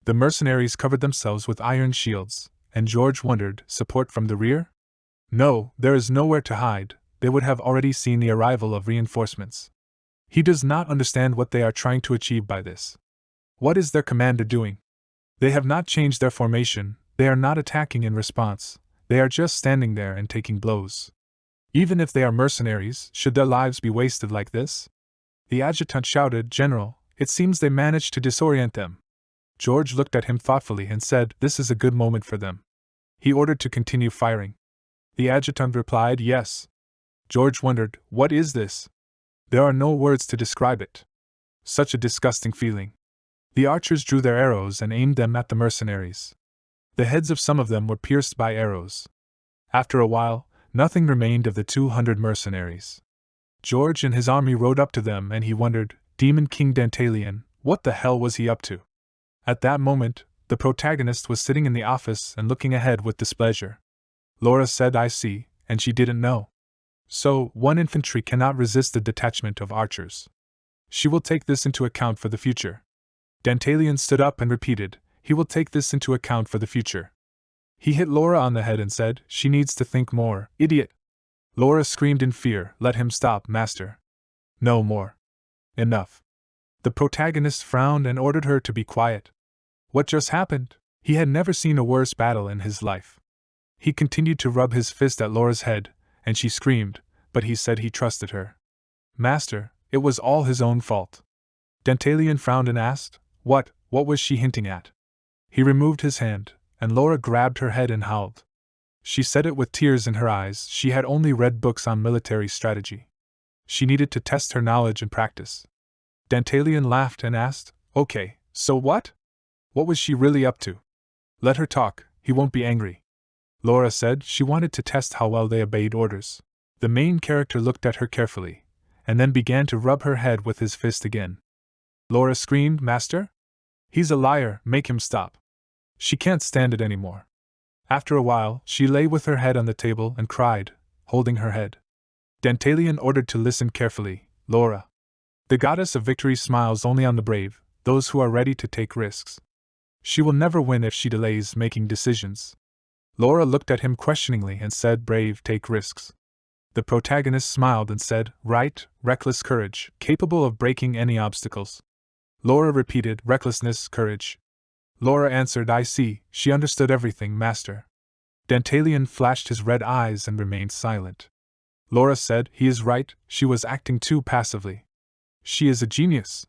The mercenaries covered themselves with iron shields, and George wondered, support from the rear? No, there is nowhere to hide, they would have already seen the arrival of reinforcements. He does not understand what they are trying to achieve by this. What is their commander doing? They have not changed their formation, they are not attacking in response, they are just standing there and taking blows. Even if they are mercenaries, should their lives be wasted like this? The adjutant shouted, General, it seems they managed to disorient them. George looked at him thoughtfully and said, this is a good moment for them. He ordered to continue firing. The adjutant replied, yes. George wondered, what is this? There are no words to describe it. Such a disgusting feeling. The archers drew their arrows and aimed them at the mercenaries. The heads of some of them were pierced by arrows. After a while, nothing remained of the 200 mercenaries. George and his army rode up to them and he wondered, Demon King Dantalian, what the hell was he up to? At that moment, the protagonist was sitting in the office and looking ahead with displeasure. Laura said, I see, and she didn't know. So, one infantry cannot resist a detachment of archers. She will take this into account for the future. Dantalian stood up and repeated, he will take this into account for the future. He hit Laura on the head and said, she needs to think more, idiot. Laura screamed in fear, let him stop, master. No more. Enough. The protagonist frowned and ordered her to be quiet. What just happened? He had never seen a worse battle in his life. He continued to rub his fist at Laura's head, and she screamed, but he said he trusted her. Master, it was all his own fault. Dantalian frowned and asked, what was she hinting at? He removed his hand, and Laura grabbed her head and howled. She said it with tears in her eyes. She had only read books on military strategy. She needed to test her knowledge in practice. Dantalian laughed and asked, "Okay, so what? What was she really up to?" "Let her talk, he won't be angry." Laura said she wanted to test how well they obeyed orders. The main character looked at her carefully, and then began to rub her head with his fist again. Laura screamed, "Master? He's a liar, make him stop." She can't stand it anymore. After a while, she lay with her head on the table and cried, holding her head. Dantalian ordered to listen carefully. "Laura. The goddess of victory smiles only on the brave, those who are ready to take risks. She will never win if she delays making decisions." Laura looked at him questioningly and said, "Brave take risks." The protagonist smiled and said, "Right, reckless courage, capable of breaking any obstacles." Laura repeated, "Recklessness, courage." Laura answered, "I see, she understood everything, master." Dantalian flashed his red eyes and remained silent. Laura said, "He is right, she was acting too passively. She is a genius.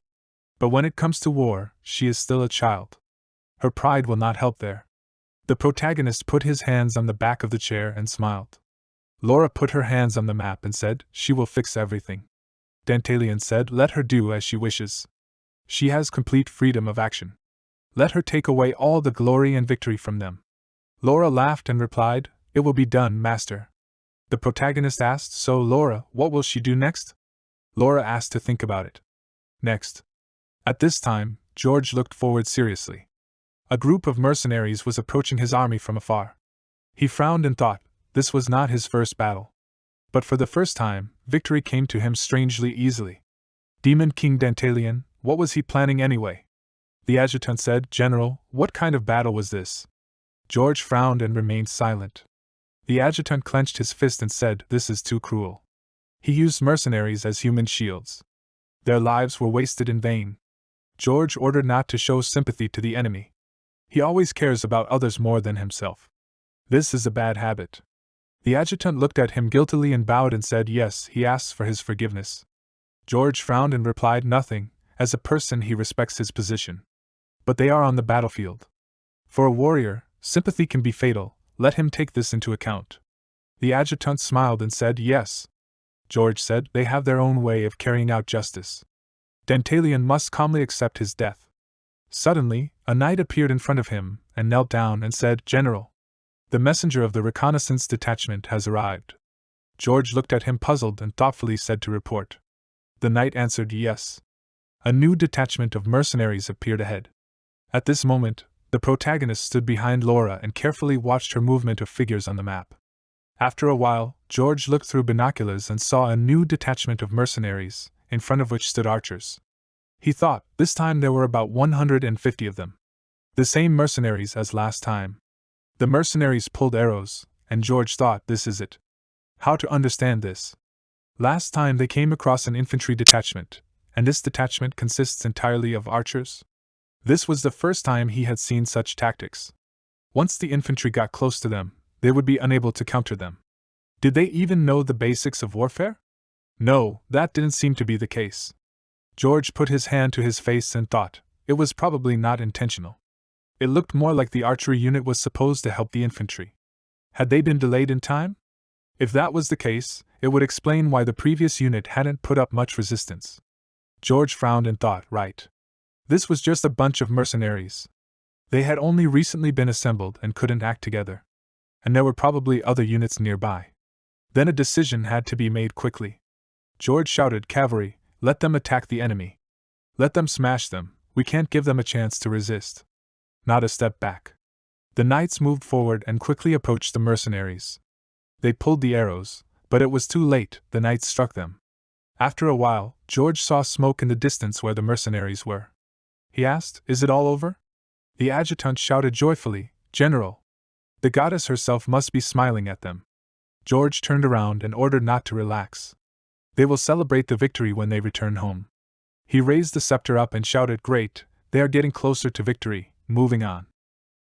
But when it comes to war, she is still a child. Her pride will not help there." The protagonist put his hands on the back of the chair and smiled. Laura put her hands on the map and said, "She will fix everything." Dantalian said, "Let her do as she wishes. She has complete freedom of action. Let her take away all the glory and victory from them." Laura laughed and replied, "It will be done, master." The protagonist asked, "So, Laura, what will she do next?" Laura asked to think about it. Next. At this time, George looked forward seriously. A group of mercenaries was approaching his army from afar. He frowned and thought, this was not his first battle. But for the first time, victory came to him strangely easily. Demon King Dantalian, what was he planning anyway? The adjutant said, "General, what kind of battle was this?" George frowned and remained silent. The adjutant clenched his fist and said, "This is too cruel. He used mercenaries as human shields. Their lives were wasted in vain." George ordered not to show sympathy to the enemy. He always cares about others more than himself. This is a bad habit. The adjutant looked at him guiltily and bowed and said, "Yes, he asks for his forgiveness." George frowned and replied, "Nothing. As a person he respects his position. But they are on the battlefield. For a warrior, sympathy can be fatal, let him take this into account." The adjutant smiled and said, "Yes." George said, "They have their own way of carrying out justice. Dantalian must calmly accept his death." Suddenly, a knight appeared in front of him and knelt down and said, "General, the messenger of the reconnaissance detachment has arrived." George looked at him puzzled and thoughtfully said to report. The knight answered, "Yes." A new detachment of mercenaries appeared ahead. At this moment, the protagonist stood behind Laura and carefully watched her movement of figures on the map. After a while, George looked through binoculars and saw a new detachment of mercenaries, in front of which stood archers. He thought, this time there were about 150 of them. The same mercenaries as last time. The mercenaries pulled arrows, and George thought, this is it. How to understand this? Last time they came across an infantry detachment, and this detachment consists entirely of archers. This was the first time he had seen such tactics. Once the infantry got close to them, they would be unable to counter them. Did they even know the basics of warfare? No, that didn't seem to be the case. George put his hand to his face and thought, it was probably not intentional. It looked more like the archery unit was supposed to help the infantry. Had they been delayed in time? If that was the case, it would explain why the previous unit hadn't put up much resistance. George frowned and thought, right. This was just a bunch of mercenaries. They had only recently been assembled and couldn't act together. And there were probably other units nearby. Then a decision had to be made quickly. George shouted, "Cavalry, let them attack the enemy. Let them smash them, we can't give them a chance to resist." Not a step back. The knights moved forward and quickly approached the mercenaries. They pulled the arrows, but it was too late, the knights struck them. After a while, George saw smoke in the distance where the mercenaries were. He asked, "Is it all over?" The adjutant shouted joyfully, "General! The goddess herself must be smiling at them." George turned around and ordered not to relax. They will celebrate the victory when they return home. He raised the scepter up and shouted, "Great, they are getting closer to victory, moving on.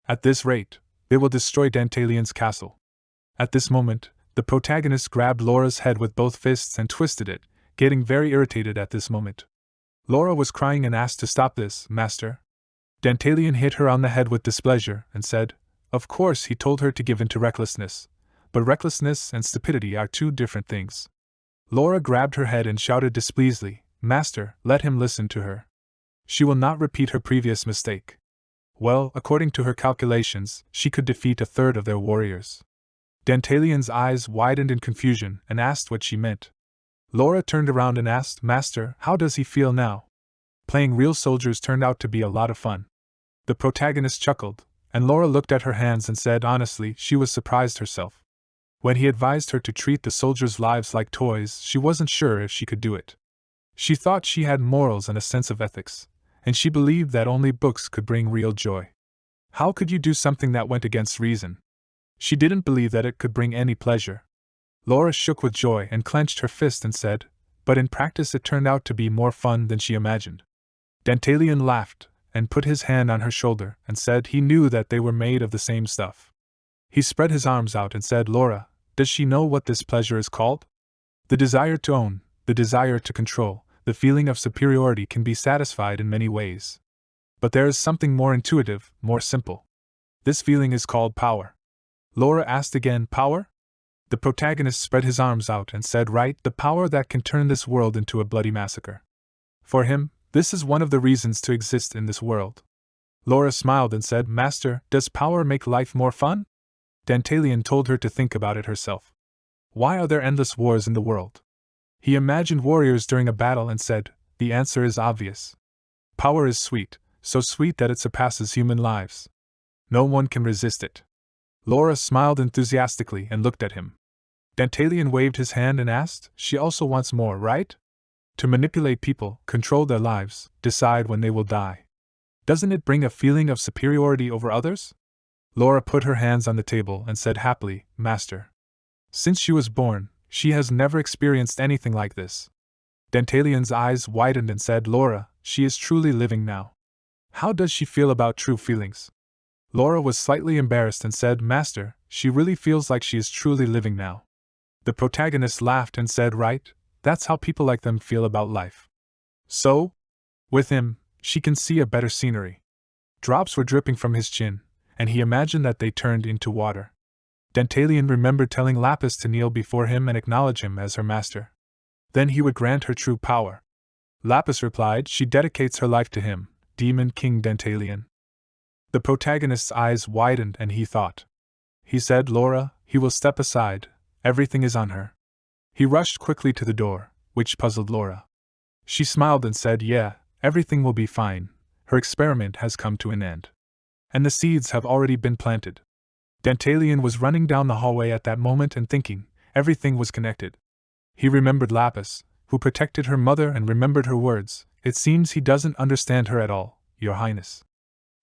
At this rate, they will destroy Dantalian's castle." At this moment, the protagonist grabbed Laura's head with both fists and twisted it, getting very irritated at this moment. Laura was crying and asked to stop this, "Master." Dantalian hit her on the head with displeasure and said, "Of course he told her to give in to recklessness, but recklessness and stupidity are two different things." Laura grabbed her head and shouted displeasedly, "Master, let him listen to her. She will not repeat her previous mistake." Well, according to her calculations, she could defeat a third of their warriors. Dantalian's eyes widened in confusion and asked what she meant. Laura turned around and asked, "Master, how does he feel now?" Playing real soldiers turned out to be a lot of fun. The protagonist chuckled, and Laura looked at her hands and said honestly she was surprised herself. When he advised her to treat the soldiers' lives like toys, she wasn't sure if she could do it. She thought she had morals and a sense of ethics, and she believed that only books could bring real joy. How could you do something that went against reason? She didn't believe that it could bring any pleasure. Laura shook with joy and clenched her fist and said, "But in practice it turned out to be more fun than she imagined." Dantalian laughed and put his hand on her shoulder and said he knew that they were made of the same stuff. He spread his arms out and said, "Laura, does she know what this pleasure is called? The desire to own, the desire to control, the feeling of superiority can be satisfied in many ways. But there is something more intuitive, more simple. This feeling is called power." Laura asked again, "Power?" The protagonist spread his arms out and said, "Right, the power that can turn this world into a bloody massacre. For him, this is one of the reasons to exist in this world." Laura smiled and said, "Master, does power make life more fun?" Dantalian told her to think about it herself. Why are there endless wars in the world? He imagined warriors during a battle and said, the answer is obvious. Power is sweet, so sweet that it surpasses human lives. No one can resist it. Laura smiled enthusiastically and looked at him. Dantalian waved his hand and asked, "She also wants more, right? To manipulate people, control their lives, decide when they will die. Doesn't it bring a feeling of superiority over others?" Laura put her hands on the table and said happily, "Master. Since she was born, she has never experienced anything like this." Dantalian's eyes widened and said, "Laura, she is truly living now. How does she feel about true feelings?" Laura was slightly embarrassed and said, "Master, she really feels like she is truly living now." The protagonist laughed and said, "Right, that's how people like them feel about life. So? With him, she can see a better scenery." Drops were dripping from his chin, and he imagined that they turned into water. Dantalian remembered telling Lapis to kneel before him and acknowledge him as her master. Then he would grant her true power. Lapis replied, "She dedicates her life to him, Demon King Dantalian." The protagonist's eyes widened and he thought. He said, "Laura, he will step aside, everything is on her." He rushed quickly to the door, which puzzled Laura. She smiled and said, "Yeah, everything will be fine, her experiment has come to an end. And the seeds have already been planted." Dantalian was running down the hallway at that moment and thinking, everything was connected. He remembered Lapis, who protected her mother, and remembered her words, "It seems he doesn't understand her at all, Your Highness."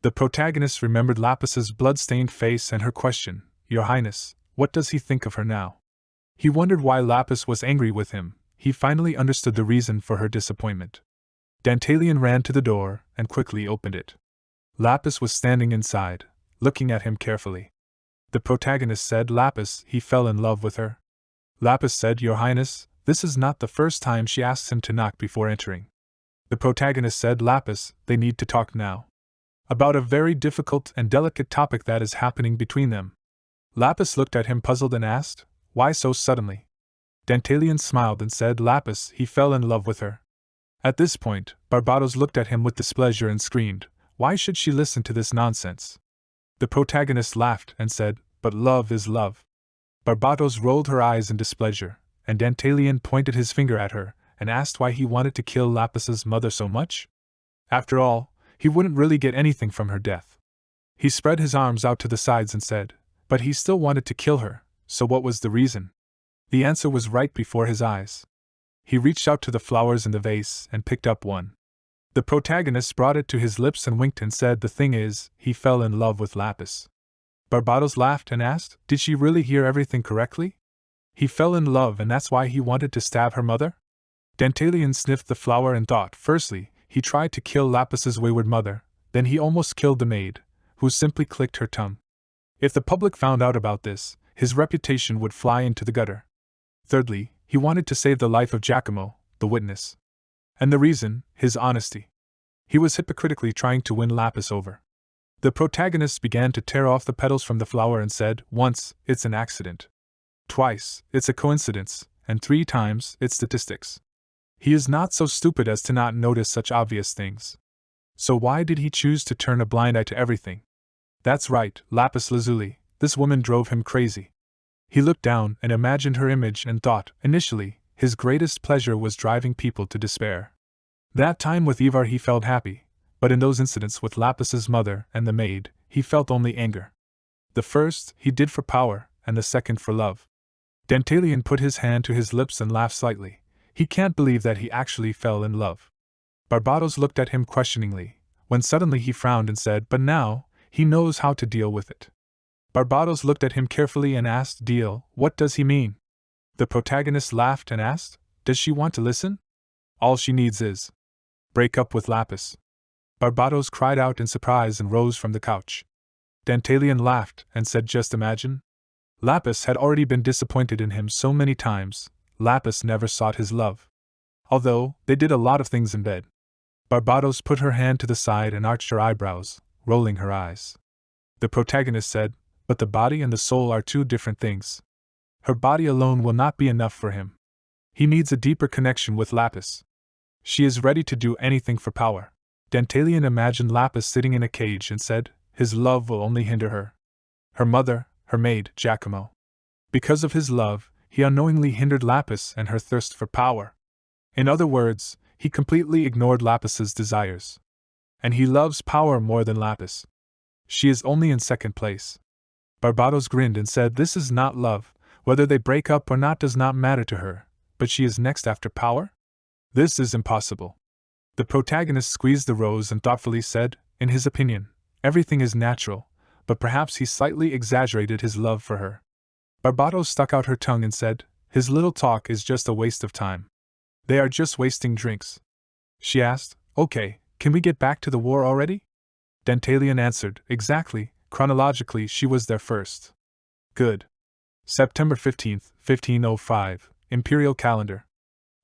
The protagonist remembered Lapis's blood-stained face and her question, "Your Highness, what does he think of her now?" He wondered why Lapis was angry with him. He finally understood the reason for her disappointment. Dantalian ran to the door and quickly opened it. Lapis was standing inside, looking at him carefully. The protagonist said, "Lapis, he fell in love with her." Lapis said, "Your Highness, this is not the first time she asks him to knock before entering." The protagonist said, "Lapis, they need to talk now. About a very difficult and delicate topic that is happening between them." Lapis looked at him puzzled and asked, "Why so suddenly?" Dantalian smiled and said, "Lapis, he fell in love with her." At this point, Barbados looked at him with displeasure and screamed, "Why should she listen to this nonsense?" The protagonist laughed and said, "But love is love." Barbados rolled her eyes in displeasure, and Dantalian pointed his finger at her and asked why he wanted to kill Lapis's mother so much. After all, he wouldn't really get anything from her death. He spread his arms out to the sides and said, "But he still wanted to kill her, so what was the reason?" The answer was right before his eyes. He reached out to the flowers in the vase and picked up one. The protagonist brought it to his lips and winked and said, "The thing is, he fell in love with Lapis." Barbados laughed and asked, "Did she really hear everything correctly? He fell in love and that's why he wanted to stab her mother?" Dantalian sniffed the flower and thought, firstly, he tried to kill Lapis's wayward mother, then he almost killed the maid, who simply clicked her tongue. If the public found out about this, his reputation would fly into the gutter. Thirdly, he wanted to save the life of Giacomo, the witness. And the reason, his honesty. He was hypocritically trying to win Lapis over. The protagonist began to tear off the petals from the flower and said, once, it's an accident. Twice, it's a coincidence, and 3 times, it's statistics. He is not so stupid as to not notice such obvious things. So why did he choose to turn a blind eye to everything? That's right, lapis lazuli, this woman drove him crazy. He looked down and imagined her image and thought, initially, his greatest pleasure was driving people to despair. That time with Ivar he felt happy, but in those incidents with Lapis's mother and the maid, he felt only anger. The first he did for power, and the second for love. Dantalian put his hand to his lips and laughed slightly. He can't believe that he actually fell in love. Barbados looked at him questioningly, when suddenly he frowned and said, but now, he knows how to deal with it. Barbados looked at him carefully and asked, deal, what does he mean? The protagonist laughed and asked, does she want to listen? All she needs is break up with Lapis. Barbados cried out in surprise and rose from the couch. Dantalian laughed and said, just imagine. Lapis had already been disappointed in him so many times. Lapis never sought his love. Although, they did a lot of things in bed. Barbados put her hand to the side and arched her eyebrows, rolling her eyes. The protagonist said, but the body and the soul are 2 different things. Her body alone will not be enough for him. He needs a deeper connection with Lapis. She is ready to do anything for power. Dantalian imagined Lapis sitting in a cage and said, his love will only hinder her. Her mother, her maid, Giacomo. Because of his love, he unknowingly hindered Lapis and her thirst for power. In other words, he completely ignored Lapis's desires. And he loves power more than Lapis. She is only in second place. Barbados grinned and said, this is not love, whether they break up or not does not matter to her, but she is next after power? This is impossible. The protagonist squeezed the rose and thoughtfully said, in his opinion, everything is natural, but perhaps he slightly exaggerated his love for her. Barbados stuck out her tongue and said, his little talk is just a waste of time. They are just wasting drinks. She asked, okay, can we get back to the war already? Dantalian answered, exactly, chronologically she was there first. Good. September 15th, 1505, Imperial Calendar.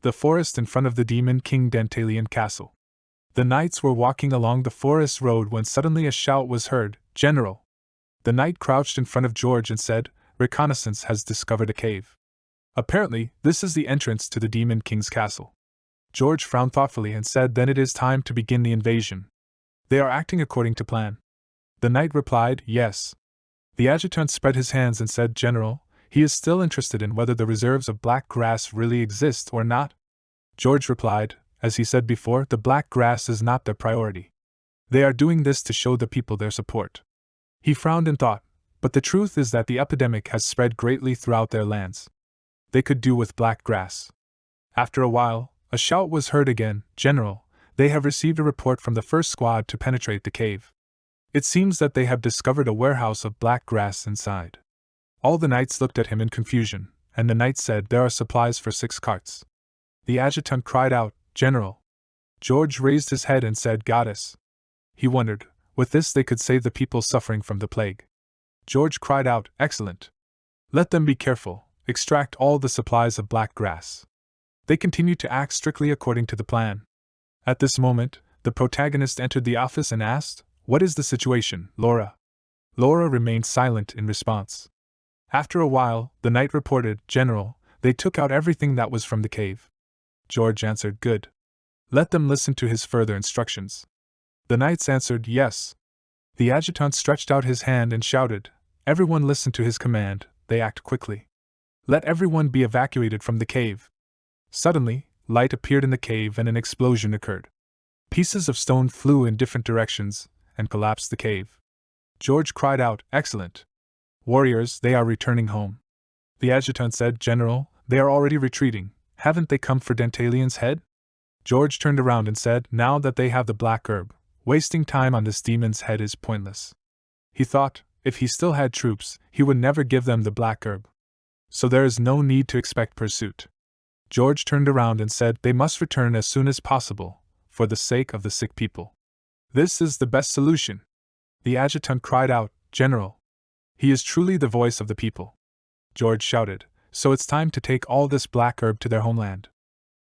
The forest in front of the Demon King Dantalian Castle. The knights were walking along the forest road when suddenly a shout was heard, General! The knight crouched in front of George and said, reconnaissance has discovered a cave. Apparently, this is the entrance to the Demon King's castle. George frowned thoughtfully and said, then it is time to begin the invasion. They are acting according to plan. The knight replied, yes. The adjutant spread his hands and said, General, he is still interested in whether the reserves of black grass really exist or not. George replied, as he said before, the black grass is not their priority. They are doing this to show the people their support. He frowned and thought, but the truth is that the epidemic has spread greatly throughout their lands. They could do with black grass. After a while, a shout was heard again, General, they have received a report from the first squad to penetrate the cave. It seems that they have discovered a warehouse of black grass inside. All the knights looked at him in confusion, and the knight said, there are supplies for 6 carts. The adjutant cried out, General. George raised his head and said, Goddess. He wondered, with this they could save the people suffering from the plague. George cried out, excellent. Let them be careful, extract all the supplies of black grass. They continued to act strictly according to the plan. At this moment, the protagonist entered the office and asked, what is the situation, Laura? Laura remained silent in response. After a while, the knight reported, General, they took out everything that was from the cave. George answered, good. Let them listen to his further instructions. The knights answered, yes. The adjutant stretched out his hand and shouted, everyone listen to his command, they act quickly. Let everyone be evacuated from the cave. Suddenly, light appeared in the cave and an explosion occurred. Pieces of stone flew in different directions and collapsed the cave. George cried out, excellent. Warriors, they are returning home. The adjutant said, General, they are already retreating. Haven't they come for Dantalian's head? George turned around and said, now that they have the black herb, wasting time on this demon's head is pointless. He thought, if he still had troops, he would never give them the black herb. So there is no need to expect pursuit. George turned around and said, they must return as soon as possible, for the sake of the sick people. This is the best solution. The adjutant cried out, General. He is truly the voice of the people. George shouted, so it's time to take all this black herb to their homeland.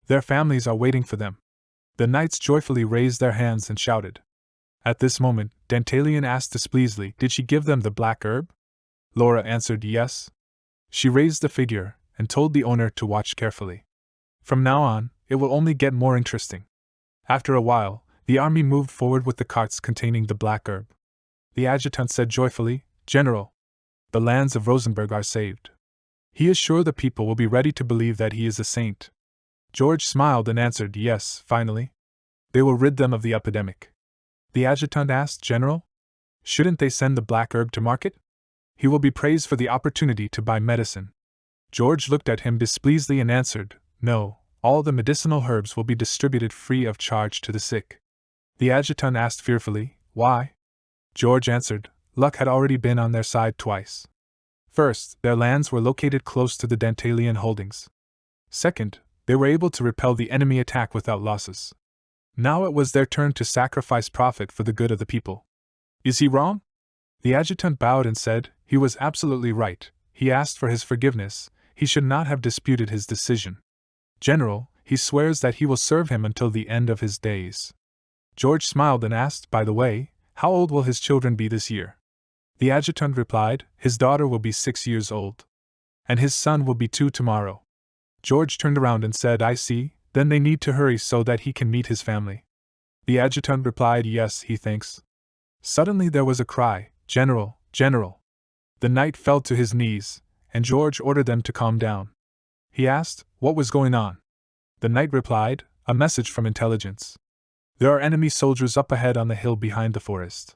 Their families are waiting for them. The knights joyfully raised their hands and shouted. At this moment, Dantalian asked displeasedly, "Did she give them the black herb?" Laura answered yes. She raised the figure and told the owner to watch carefully. From now on, it will only get more interesting. After a while, the army moved forward with the carts containing the black herb. The adjutant said joyfully, "General, the lands of Rosenberg are saved." He is sure the people will be ready to believe that he is a saint. George smiled and answered yes, finally. They will rid them of the epidemic. The adjutant asked, "General, shouldn't they send the black herb to market? He will be praised for the opportunity to buy medicine." George looked at him displeasedly and answered, "No, all the medicinal herbs will be distributed free of charge to the sick." The adjutant asked fearfully, "Why?" George answered, luck had already been on their side twice. First, their lands were located close to the Dantalian holdings. Second, they were able to repel the enemy attack without losses. Now it was their turn to sacrifice profit for the good of the people. Is he wrong? The adjutant bowed and said, he was absolutely right. He asked for his forgiveness. He should not have disputed his decision. General, he swears that he will serve him until the end of his days. George smiled and asked, by the way, how old will his children be this year? The adjutant replied, his daughter will be 6 years old. And his son will be 2 tomorrow. George turned around and said, I see, then they need to hurry so that he can meet his family. The adjutant replied, yes, he thinks. Suddenly there was a cry, General, General. The knight fell to his knees, and George ordered them to calm down. He asked, what was going on? The knight replied, a message from intelligence. There are enemy soldiers up ahead on the hill behind the forest.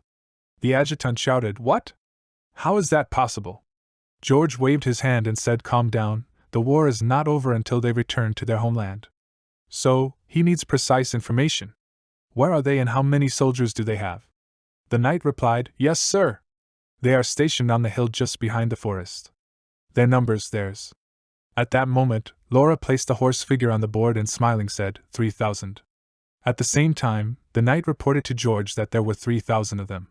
The adjutant shouted, what? How is that possible? George waved his hand and said, calm down, the war is not over until they return to their homeland. So, he needs precise information. Where are they and how many soldiers do they have? The knight replied, yes, sir. They are stationed on the hill just behind the forest. Their numbers theirs. At that moment, Laura placed a horse figure on the board and smiling said, 3,000. At the same time, the knight reported to George that there were 3,000 of them.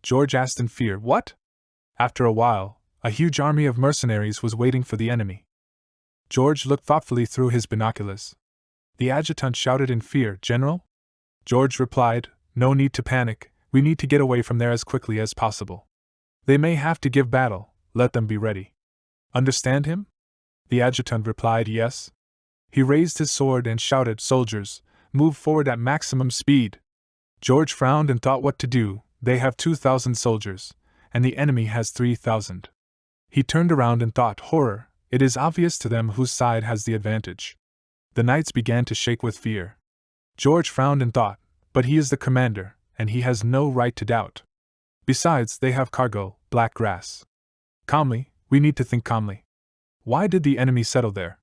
George asked in fear, what? After a while, a huge army of mercenaries was waiting for the enemy. George looked thoughtfully through his binoculars. The adjutant shouted in fear, General? George replied, no need to panic, we need to get away from there as quickly as possible. They may have to give battle, let them be ready. Understand him? The adjutant replied, yes. He raised his sword and shouted, soldiers, move forward at maximum speed. George frowned and thought what to do. They have 2,000 soldiers, and the enemy has 3,000. He turned around and thought, horror, it is obvious to them whose side has the advantage. The knights began to shake with fear. George frowned and thought, but he is the commander, and he has no right to doubt. Besides, they have cargo, black grass. Calmly, we need to think calmly. Why did the enemy settle there?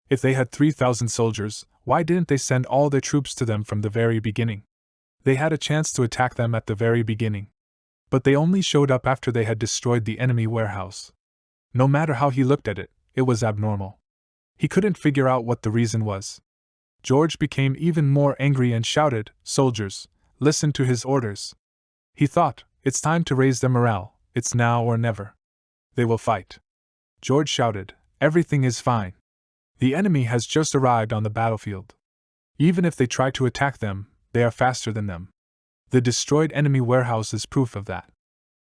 If they had 3,000 soldiers, why didn't they send all their troops to them from the very beginning? They had a chance to attack them at the very beginning. But they only showed up after they had destroyed the enemy warehouse. No matter how he looked at it, it was abnormal. He couldn't figure out what the reason was. George became even more angry and shouted, soldiers, listen to his orders. He thought, it's time to raise their morale, it's now or never. They will fight. George shouted, everything is fine. The enemy has just arrived on the battlefield. Even if they try to attack them, they are faster than them. The destroyed enemy warehouse is proof of that.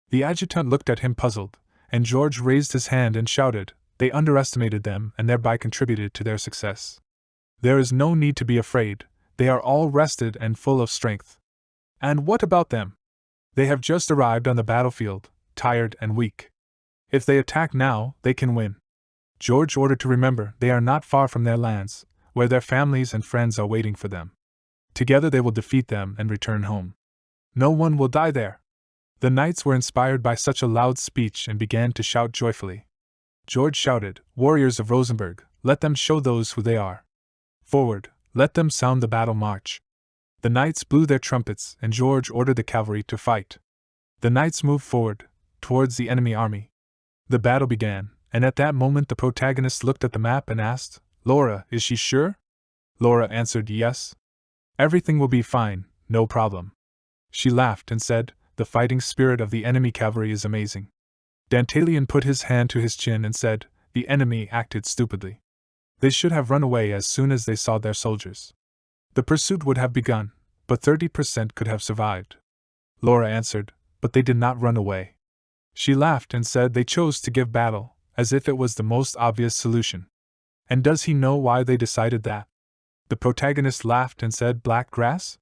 The adjutant looked at him puzzled, and George raised his hand and shouted, they underestimated them and thereby contributed to their success. There is no need to be afraid, they are all rested and full of strength. And what about them? They have just arrived on the battlefield, tired and weak. If they attack now, they can win. George ordered to remember they are not far from their lands, where their families and friends are waiting for them. Together they will defeat them and return home. No one will die there. The knights were inspired by such a loud speech and began to shout joyfully. George shouted, warriors of Rosenberg, let them show those who they are. Forward, let them sound the battle march. The knights blew their trumpets and George ordered the cavalry to fight. The knights moved forward, towards the enemy army. The battle began, and at that moment the protagonist looked at the map and asked, Laura, is she sure? Laura answered yes. Everything will be fine, no problem. She laughed and said, the fighting spirit of the enemy cavalry is amazing. Dantalian put his hand to his chin and said, the enemy acted stupidly. They should have run away as soon as they saw their soldiers. The pursuit would have begun, but 30% could have survived. Laura answered, but they did not run away. She laughed and said they chose to give battle, as if it was the most obvious solution. And does he know why they decided that? The protagonist laughed and said, black grass?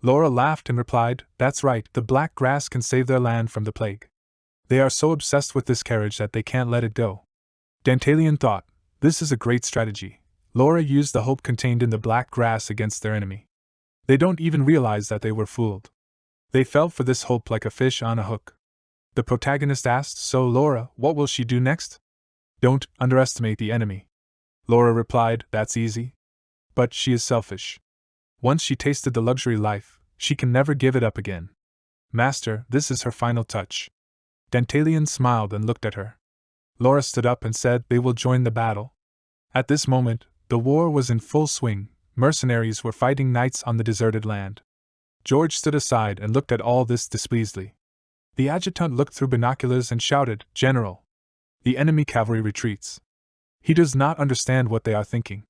Laura laughed and replied, that's right, the black grass can save their land from the plague. They are so obsessed with this carriage that they can't let it go. Dantalian thought, this is a great strategy. Laura used the hope contained in the black grass against their enemy. They don't even realize that they were fooled. They fell for this hope like a fish on a hook. The protagonist asked, so Laura, what will she do next? Don't underestimate the enemy. Laura replied, that's easy. But she is selfish. Once she tasted the luxury life, she can never give it up again. Master, this is her final touch. Dantalian smiled and looked at her. Laura stood up and said, they will join the battle. At this moment, the war was in full swing. Mercenaries were fighting knights on the deserted land. George stood aside and looked at all this displeasedly. The adjutant looked through binoculars and shouted, General! The enemy cavalry retreats. He does not understand what they are thinking.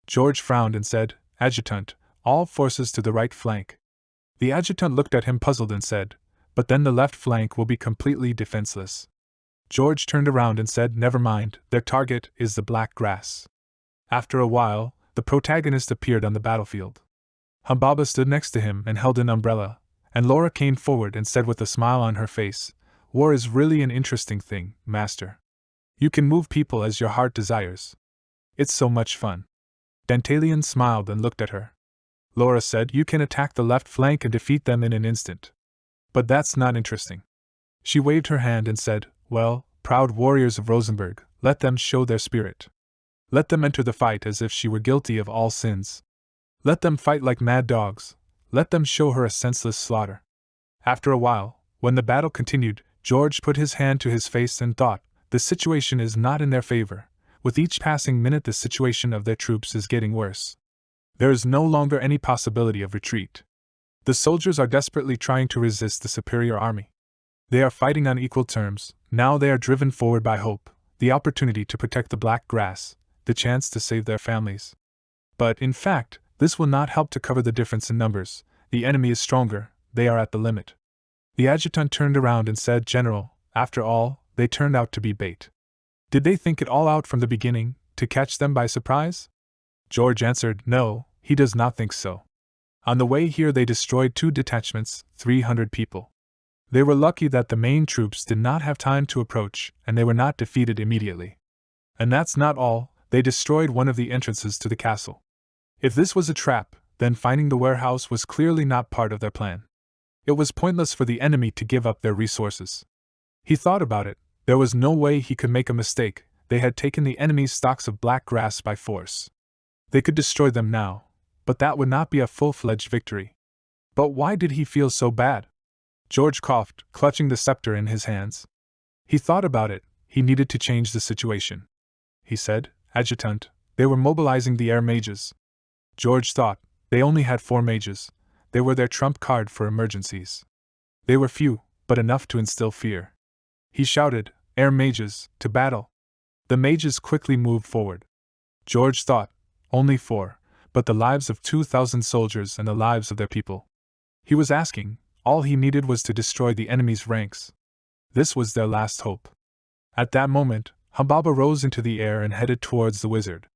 George frowned and said, Adjutant, all forces to the right flank. The adjutant looked at him puzzled and said, but then the left flank will be completely defenseless. George turned around and said, never mind, their target is the black grass. After a while, the protagonist appeared on the battlefield. Humbaba stood next to him and held an umbrella, and Laura came forward and said with a smile on her face, war is really an interesting thing, Master. You can move people as your heart desires. It's so much fun. Dantalian smiled and looked at her. Laura said, you can attack the left flank and defeat them in an instant. But that's not interesting. She waved her hand and said, well, proud warriors of Rosenberg, let them show their spirit. Let them enter the fight as if she were guilty of all sins. Let them fight like mad dogs. Let them show her a senseless slaughter. After a while, when the battle continued, George put his hand to his face and thought, the situation is not in their favor. With each passing minute the situation of their troops is getting worse. There is no longer any possibility of retreat. The soldiers are desperately trying to resist the superior army. They are fighting on equal terms. Now they are driven forward by hope, the opportunity to protect the black grass, the chance to save their families. But, in fact, this will not help to cover the difference in numbers. The enemy is stronger, they are at the limit. The adjutant turned around and said, General, after all, they turned out to be bait. Did they think it all out from the beginning, to catch them by surprise? George answered, no, he does not think so. On the way here they destroyed 2 detachments, 300 people. They were lucky that the main troops did not have time to approach, and they were not defeated immediately. And that's not all, they destroyed one of the entrances to the castle. If this was a trap, then finding the warehouse was clearly not part of their plan. It was pointless for the enemy to give up their resources. He thought about it, there was no way he could make a mistake, they had taken the enemy's stocks of black grass by force. They could destroy them now, but that would not be a full-fledged victory. But why did he feel so bad? George coughed, clutching the scepter in his hands. He thought about it, he needed to change the situation. He said, Adjutant, they were mobilizing the air mages. George thought, they only had 4 mages. They were their trump card for emergencies. They were few, but enough to instill fear. He shouted, air mages, to battle. The mages quickly moved forward. George thought, only 4, but the lives of 2,000 soldiers and the lives of their people. He was asking, all he needed was to destroy the enemy's ranks. This was their last hope. At that moment, Humbaba rose into the air and headed towards the wizard.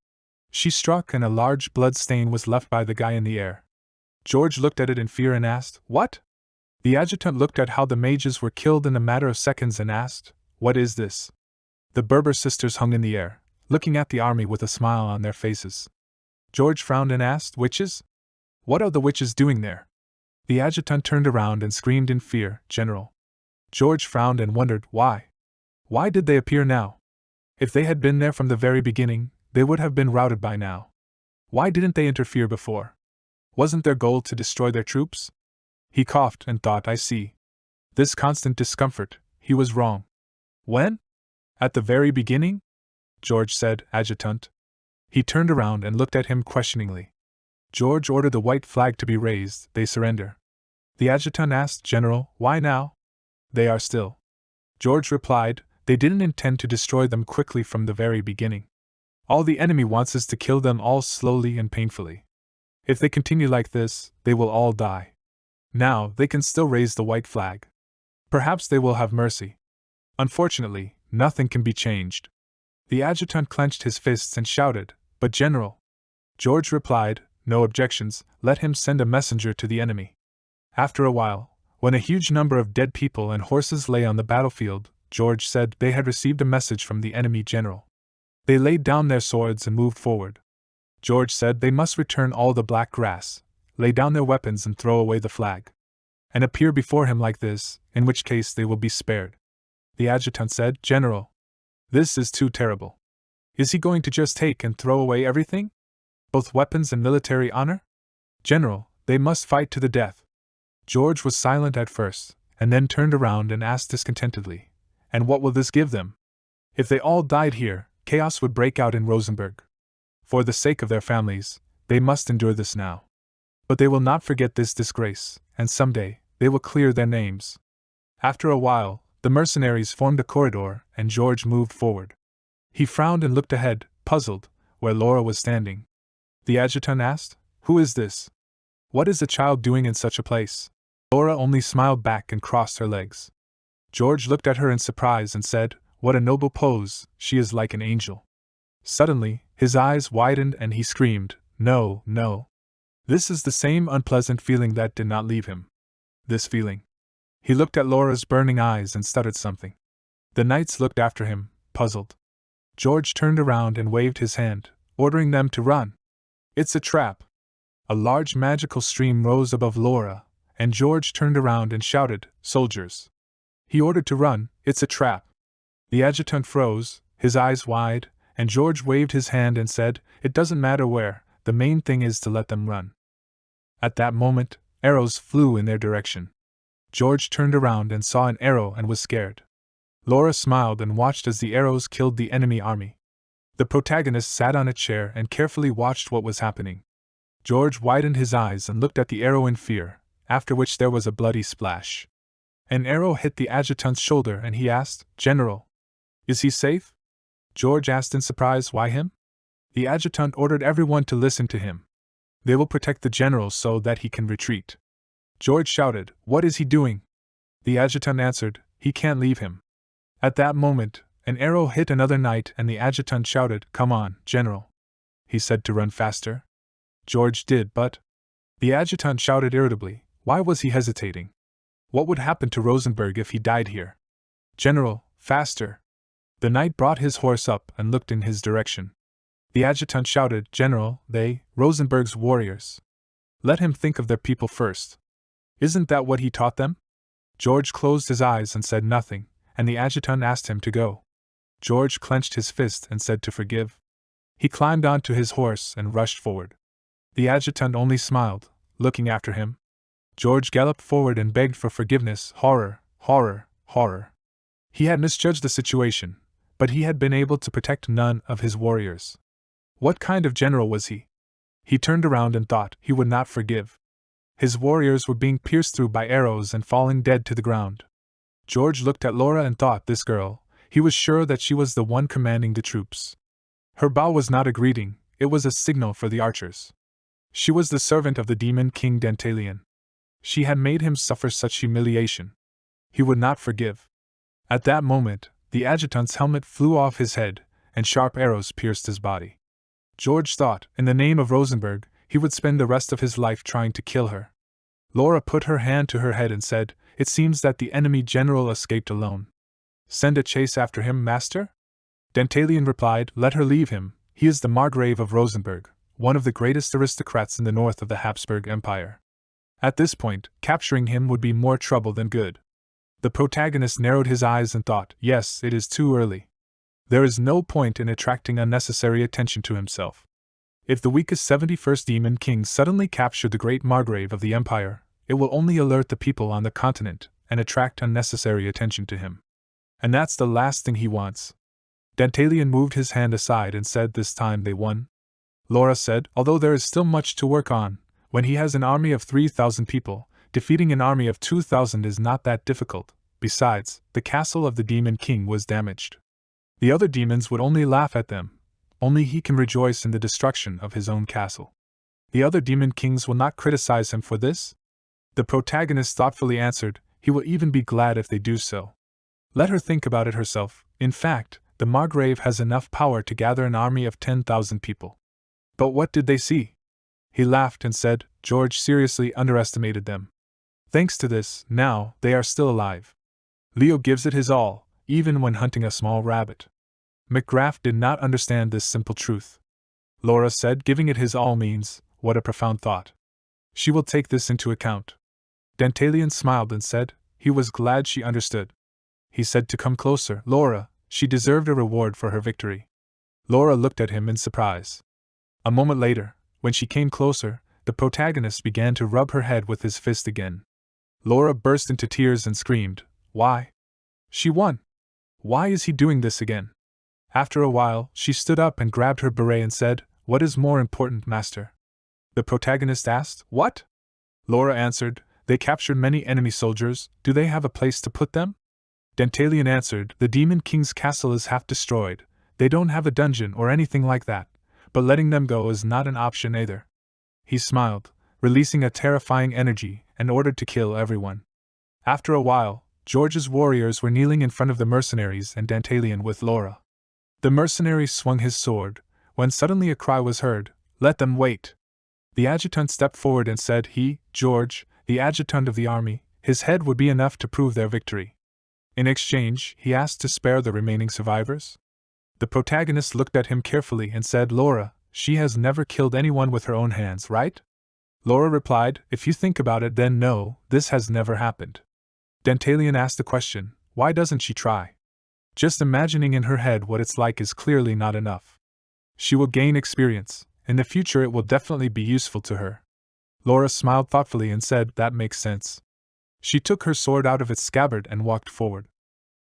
She struck and a large blood stain was left by the guy in the air. George looked at it in fear and asked, what? The adjutant looked at how the mages were killed in a matter of seconds and asked, what is this? The Berber sisters hung in the air, looking at the army with a smile on their faces. George frowned and asked, witches? What are the witches doing there? The adjutant turned around and screamed in fear, General. George frowned and wondered, why? Why did they appear now? If they had been there from the very beginning, they would have been routed by now. Why didn't they interfere before? Wasn't their goal to destroy their troops? He coughed and thought, I see. This constant discomfort, he was wrong. When? At the very beginning? George said, Adjutant. He turned around and looked at him questioningly. George ordered the white flag to be raised, they surrender. The adjutant asked, General, why now? They are still. George replied, they didn't intend to destroy them quickly from the very beginning. All the enemy wants is to kill them all slowly and painfully. If they continue like this, they will all die. Now, they can still raise the white flag. Perhaps they will have mercy. Unfortunately, nothing can be changed. The adjutant clenched his fists and shouted, "But General!" George replied, "No objections, let him send a messenger to the enemy." After a while, when a huge number of dead people and horses lay on the battlefield, George said they had received a message from the enemy general. They laid down their swords and moved forward. George said they must return all the black grass, lay down their weapons and throw away the flag, and appear before him like this, in which case they will be spared. The adjutant said, "General, this is too terrible. Is he going to just take and throw away everything? Both weapons and military honor? General, they must fight to the death." George was silent at first, and then turned around and asked discontentedly, "And what will this give them? If they all died here, chaos would break out in Rosenberg. For the sake of their families, they must endure this now. But they will not forget this disgrace, and someday, they will clear their names." After a while, the mercenaries formed a corridor, and George moved forward. He frowned and looked ahead, puzzled, where Laura was standing. The adjutant asked, "Who is this? What is a child doing in such a place?" Laura only smiled back and crossed her legs. George looked at her in surprise and said, "What a noble pose, she is like an angel." Suddenly, his eyes widened and he screamed, "No, no. This is the same unpleasant feeling that did not leave him. This feeling." He looked at Laura's burning eyes and stuttered something. The knights looked after him, puzzled. George turned around and waved his hand, ordering them to run. "It's a trap." A large magical stream rose above Laura, and George turned around and shouted, "Soldiers!" He ordered to run, "It's a trap." The adjutant froze, his eyes wide, and George waved his hand and said, "It doesn't matter where, the main thing is to let them run." At that moment, arrows flew in their direction. George turned around and saw an arrow and was scared. Laura smiled and watched as the arrows killed the enemy army. The protagonist sat on a chair and carefully watched what was happening. George widened his eyes and looked at the arrow in fear, after which there was a bloody splash. An arrow hit the adjutant's shoulder and he asked, "General, is he safe?" George asked in surprise, "Why him?" The adjutant ordered everyone to listen to him. "They will protect the general so that he can retreat." George shouted, "What is he doing?" The adjutant answered, "He can't leave him." At that moment, an arrow hit another knight and the adjutant shouted, "Come on, General." He said to run faster. George did, but... The adjutant shouted irritably, why was he hesitating? What would happen to Rosenberg if he died here? "General, faster!" The knight brought his horse up and looked in his direction. The adjutant shouted, "General, Rosenberg's warriors. Let him think of their people first. Isn't that what he taught them?" George closed his eyes and said nothing, and the adjutant asked him to go. George clenched his fist and said to forgive. He climbed onto his horse and rushed forward. The adjutant only smiled, looking after him. George galloped forward and begged for forgiveness. Horror, horror, horror. He had misjudged the situation, but he had been able to protect none of his warriors. What kind of general was he? He turned around and thought he would not forgive. His warriors were being pierced through by arrows and falling dead to the ground. George looked at Laura and thought, this girl, he was sure that she was the one commanding the troops. Her bow was not a greeting, it was a signal for the archers. She was the servant of the demon king Dantalion. She had made him suffer such humiliation. He would not forgive. At that moment, the adjutant's helmet flew off his head, and sharp arrows pierced his body. George thought, in the name of Rosenberg, he would spend the rest of his life trying to kill her. Laura put her hand to her head and said, "It seems that the enemy general escaped alone." "Send a chase after him, master?" Dantalion replied, "Let her leave him, he is the Margrave of Rosenberg, one of the greatest aristocrats in the north of the Habsburg Empire. At this point, capturing him would be more trouble than good." The protagonist narrowed his eyes and thought, yes, it is too early. There is no point in attracting unnecessary attention to himself. If the weakest 71st Demon King suddenly captured the great Margrave of the Empire, it will only alert the people on the continent and attract unnecessary attention to him. And that's the last thing he wants. Dantalion moved his hand aside and said, "This time they won." Laura said, "Although there is still much to work on, when he has an army of 3,000 people, defeating an army of 2,000 is not that difficult. Besides, the castle of the Demon King was damaged. The other demons would only laugh at them. Only he can rejoice in the destruction of his own castle." The other demon kings will not criticize him for this? The protagonist thoughtfully answered, he will even be glad if they do so. Let her think about it herself. In fact, the Margrave has enough power to gather an army of 10,000 people. But what did they see? He laughed and said, George seriously underestimated them. Thanks to this, now, they are still alive. Leo gives it his all, even when hunting a small rabbit. McGrath did not understand this simple truth. Laura said giving it his all means, what a profound thought. She will take this into account. Dantalian smiled and said, he was glad she understood. He said to come closer, Laura, she deserved a reward for her victory. Laura looked at him in surprise. A moment later, when she came closer, the protagonist began to rub her head with his fist again. Laura burst into tears and screamed, why? She won. Why is he doing this again? After a while, she stood up and grabbed her beret and said, what is more important, master? The protagonist asked, what? Laura answered, they captured many enemy soldiers, do they have a place to put them? Dantalian answered, the Demon King's castle is half destroyed, they don't have a dungeon or anything like that, but letting them go is not an option either. He smiled, releasing a terrifying energy, and ordered to kill everyone. After a while, George's warriors were kneeling in front of the mercenaries and Dantalian with Laura. The mercenary swung his sword, when suddenly a cry was heard, let them wait. The adjutant stepped forward and said he, George, the adjutant of the army, his head would be enough to prove their victory. In exchange, he asked to spare the remaining survivors. The protagonist looked at him carefully and said, Laura, she has never killed anyone with her own hands, right? Laura replied, if you think about it then no, this has never happened. Dantalian asked the question, why doesn't she try? Just imagining in her head what it's like is clearly not enough. She will gain experience, in the future it will definitely be useful to her. Laura smiled thoughtfully and said, that makes sense. She took her sword out of its scabbard and walked forward.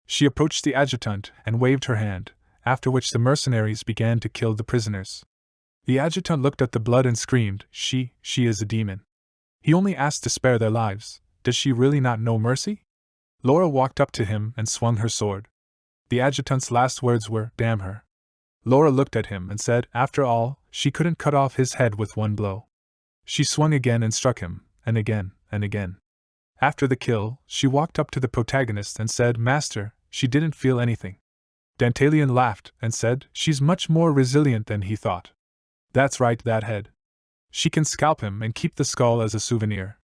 She approached the adjutant and waved her hand, after which the mercenaries began to kill the prisoners. The adjutant looked at the blood and screamed, she is a demon. He only asked to spare their lives, does she really not know mercy? Laura walked up to him and swung her sword. The adjutant's last words were, damn her. Laura looked at him and said, after all, she couldn't cut off his head with one blow. She swung again and struck him, and again, and again. After the kill, she walked up to the protagonist and said, Master, she didn't feel anything. Dantalian laughed and said, she's much more resilient than he thought. That's right, that head. She can scalp him and keep the skull as a souvenir.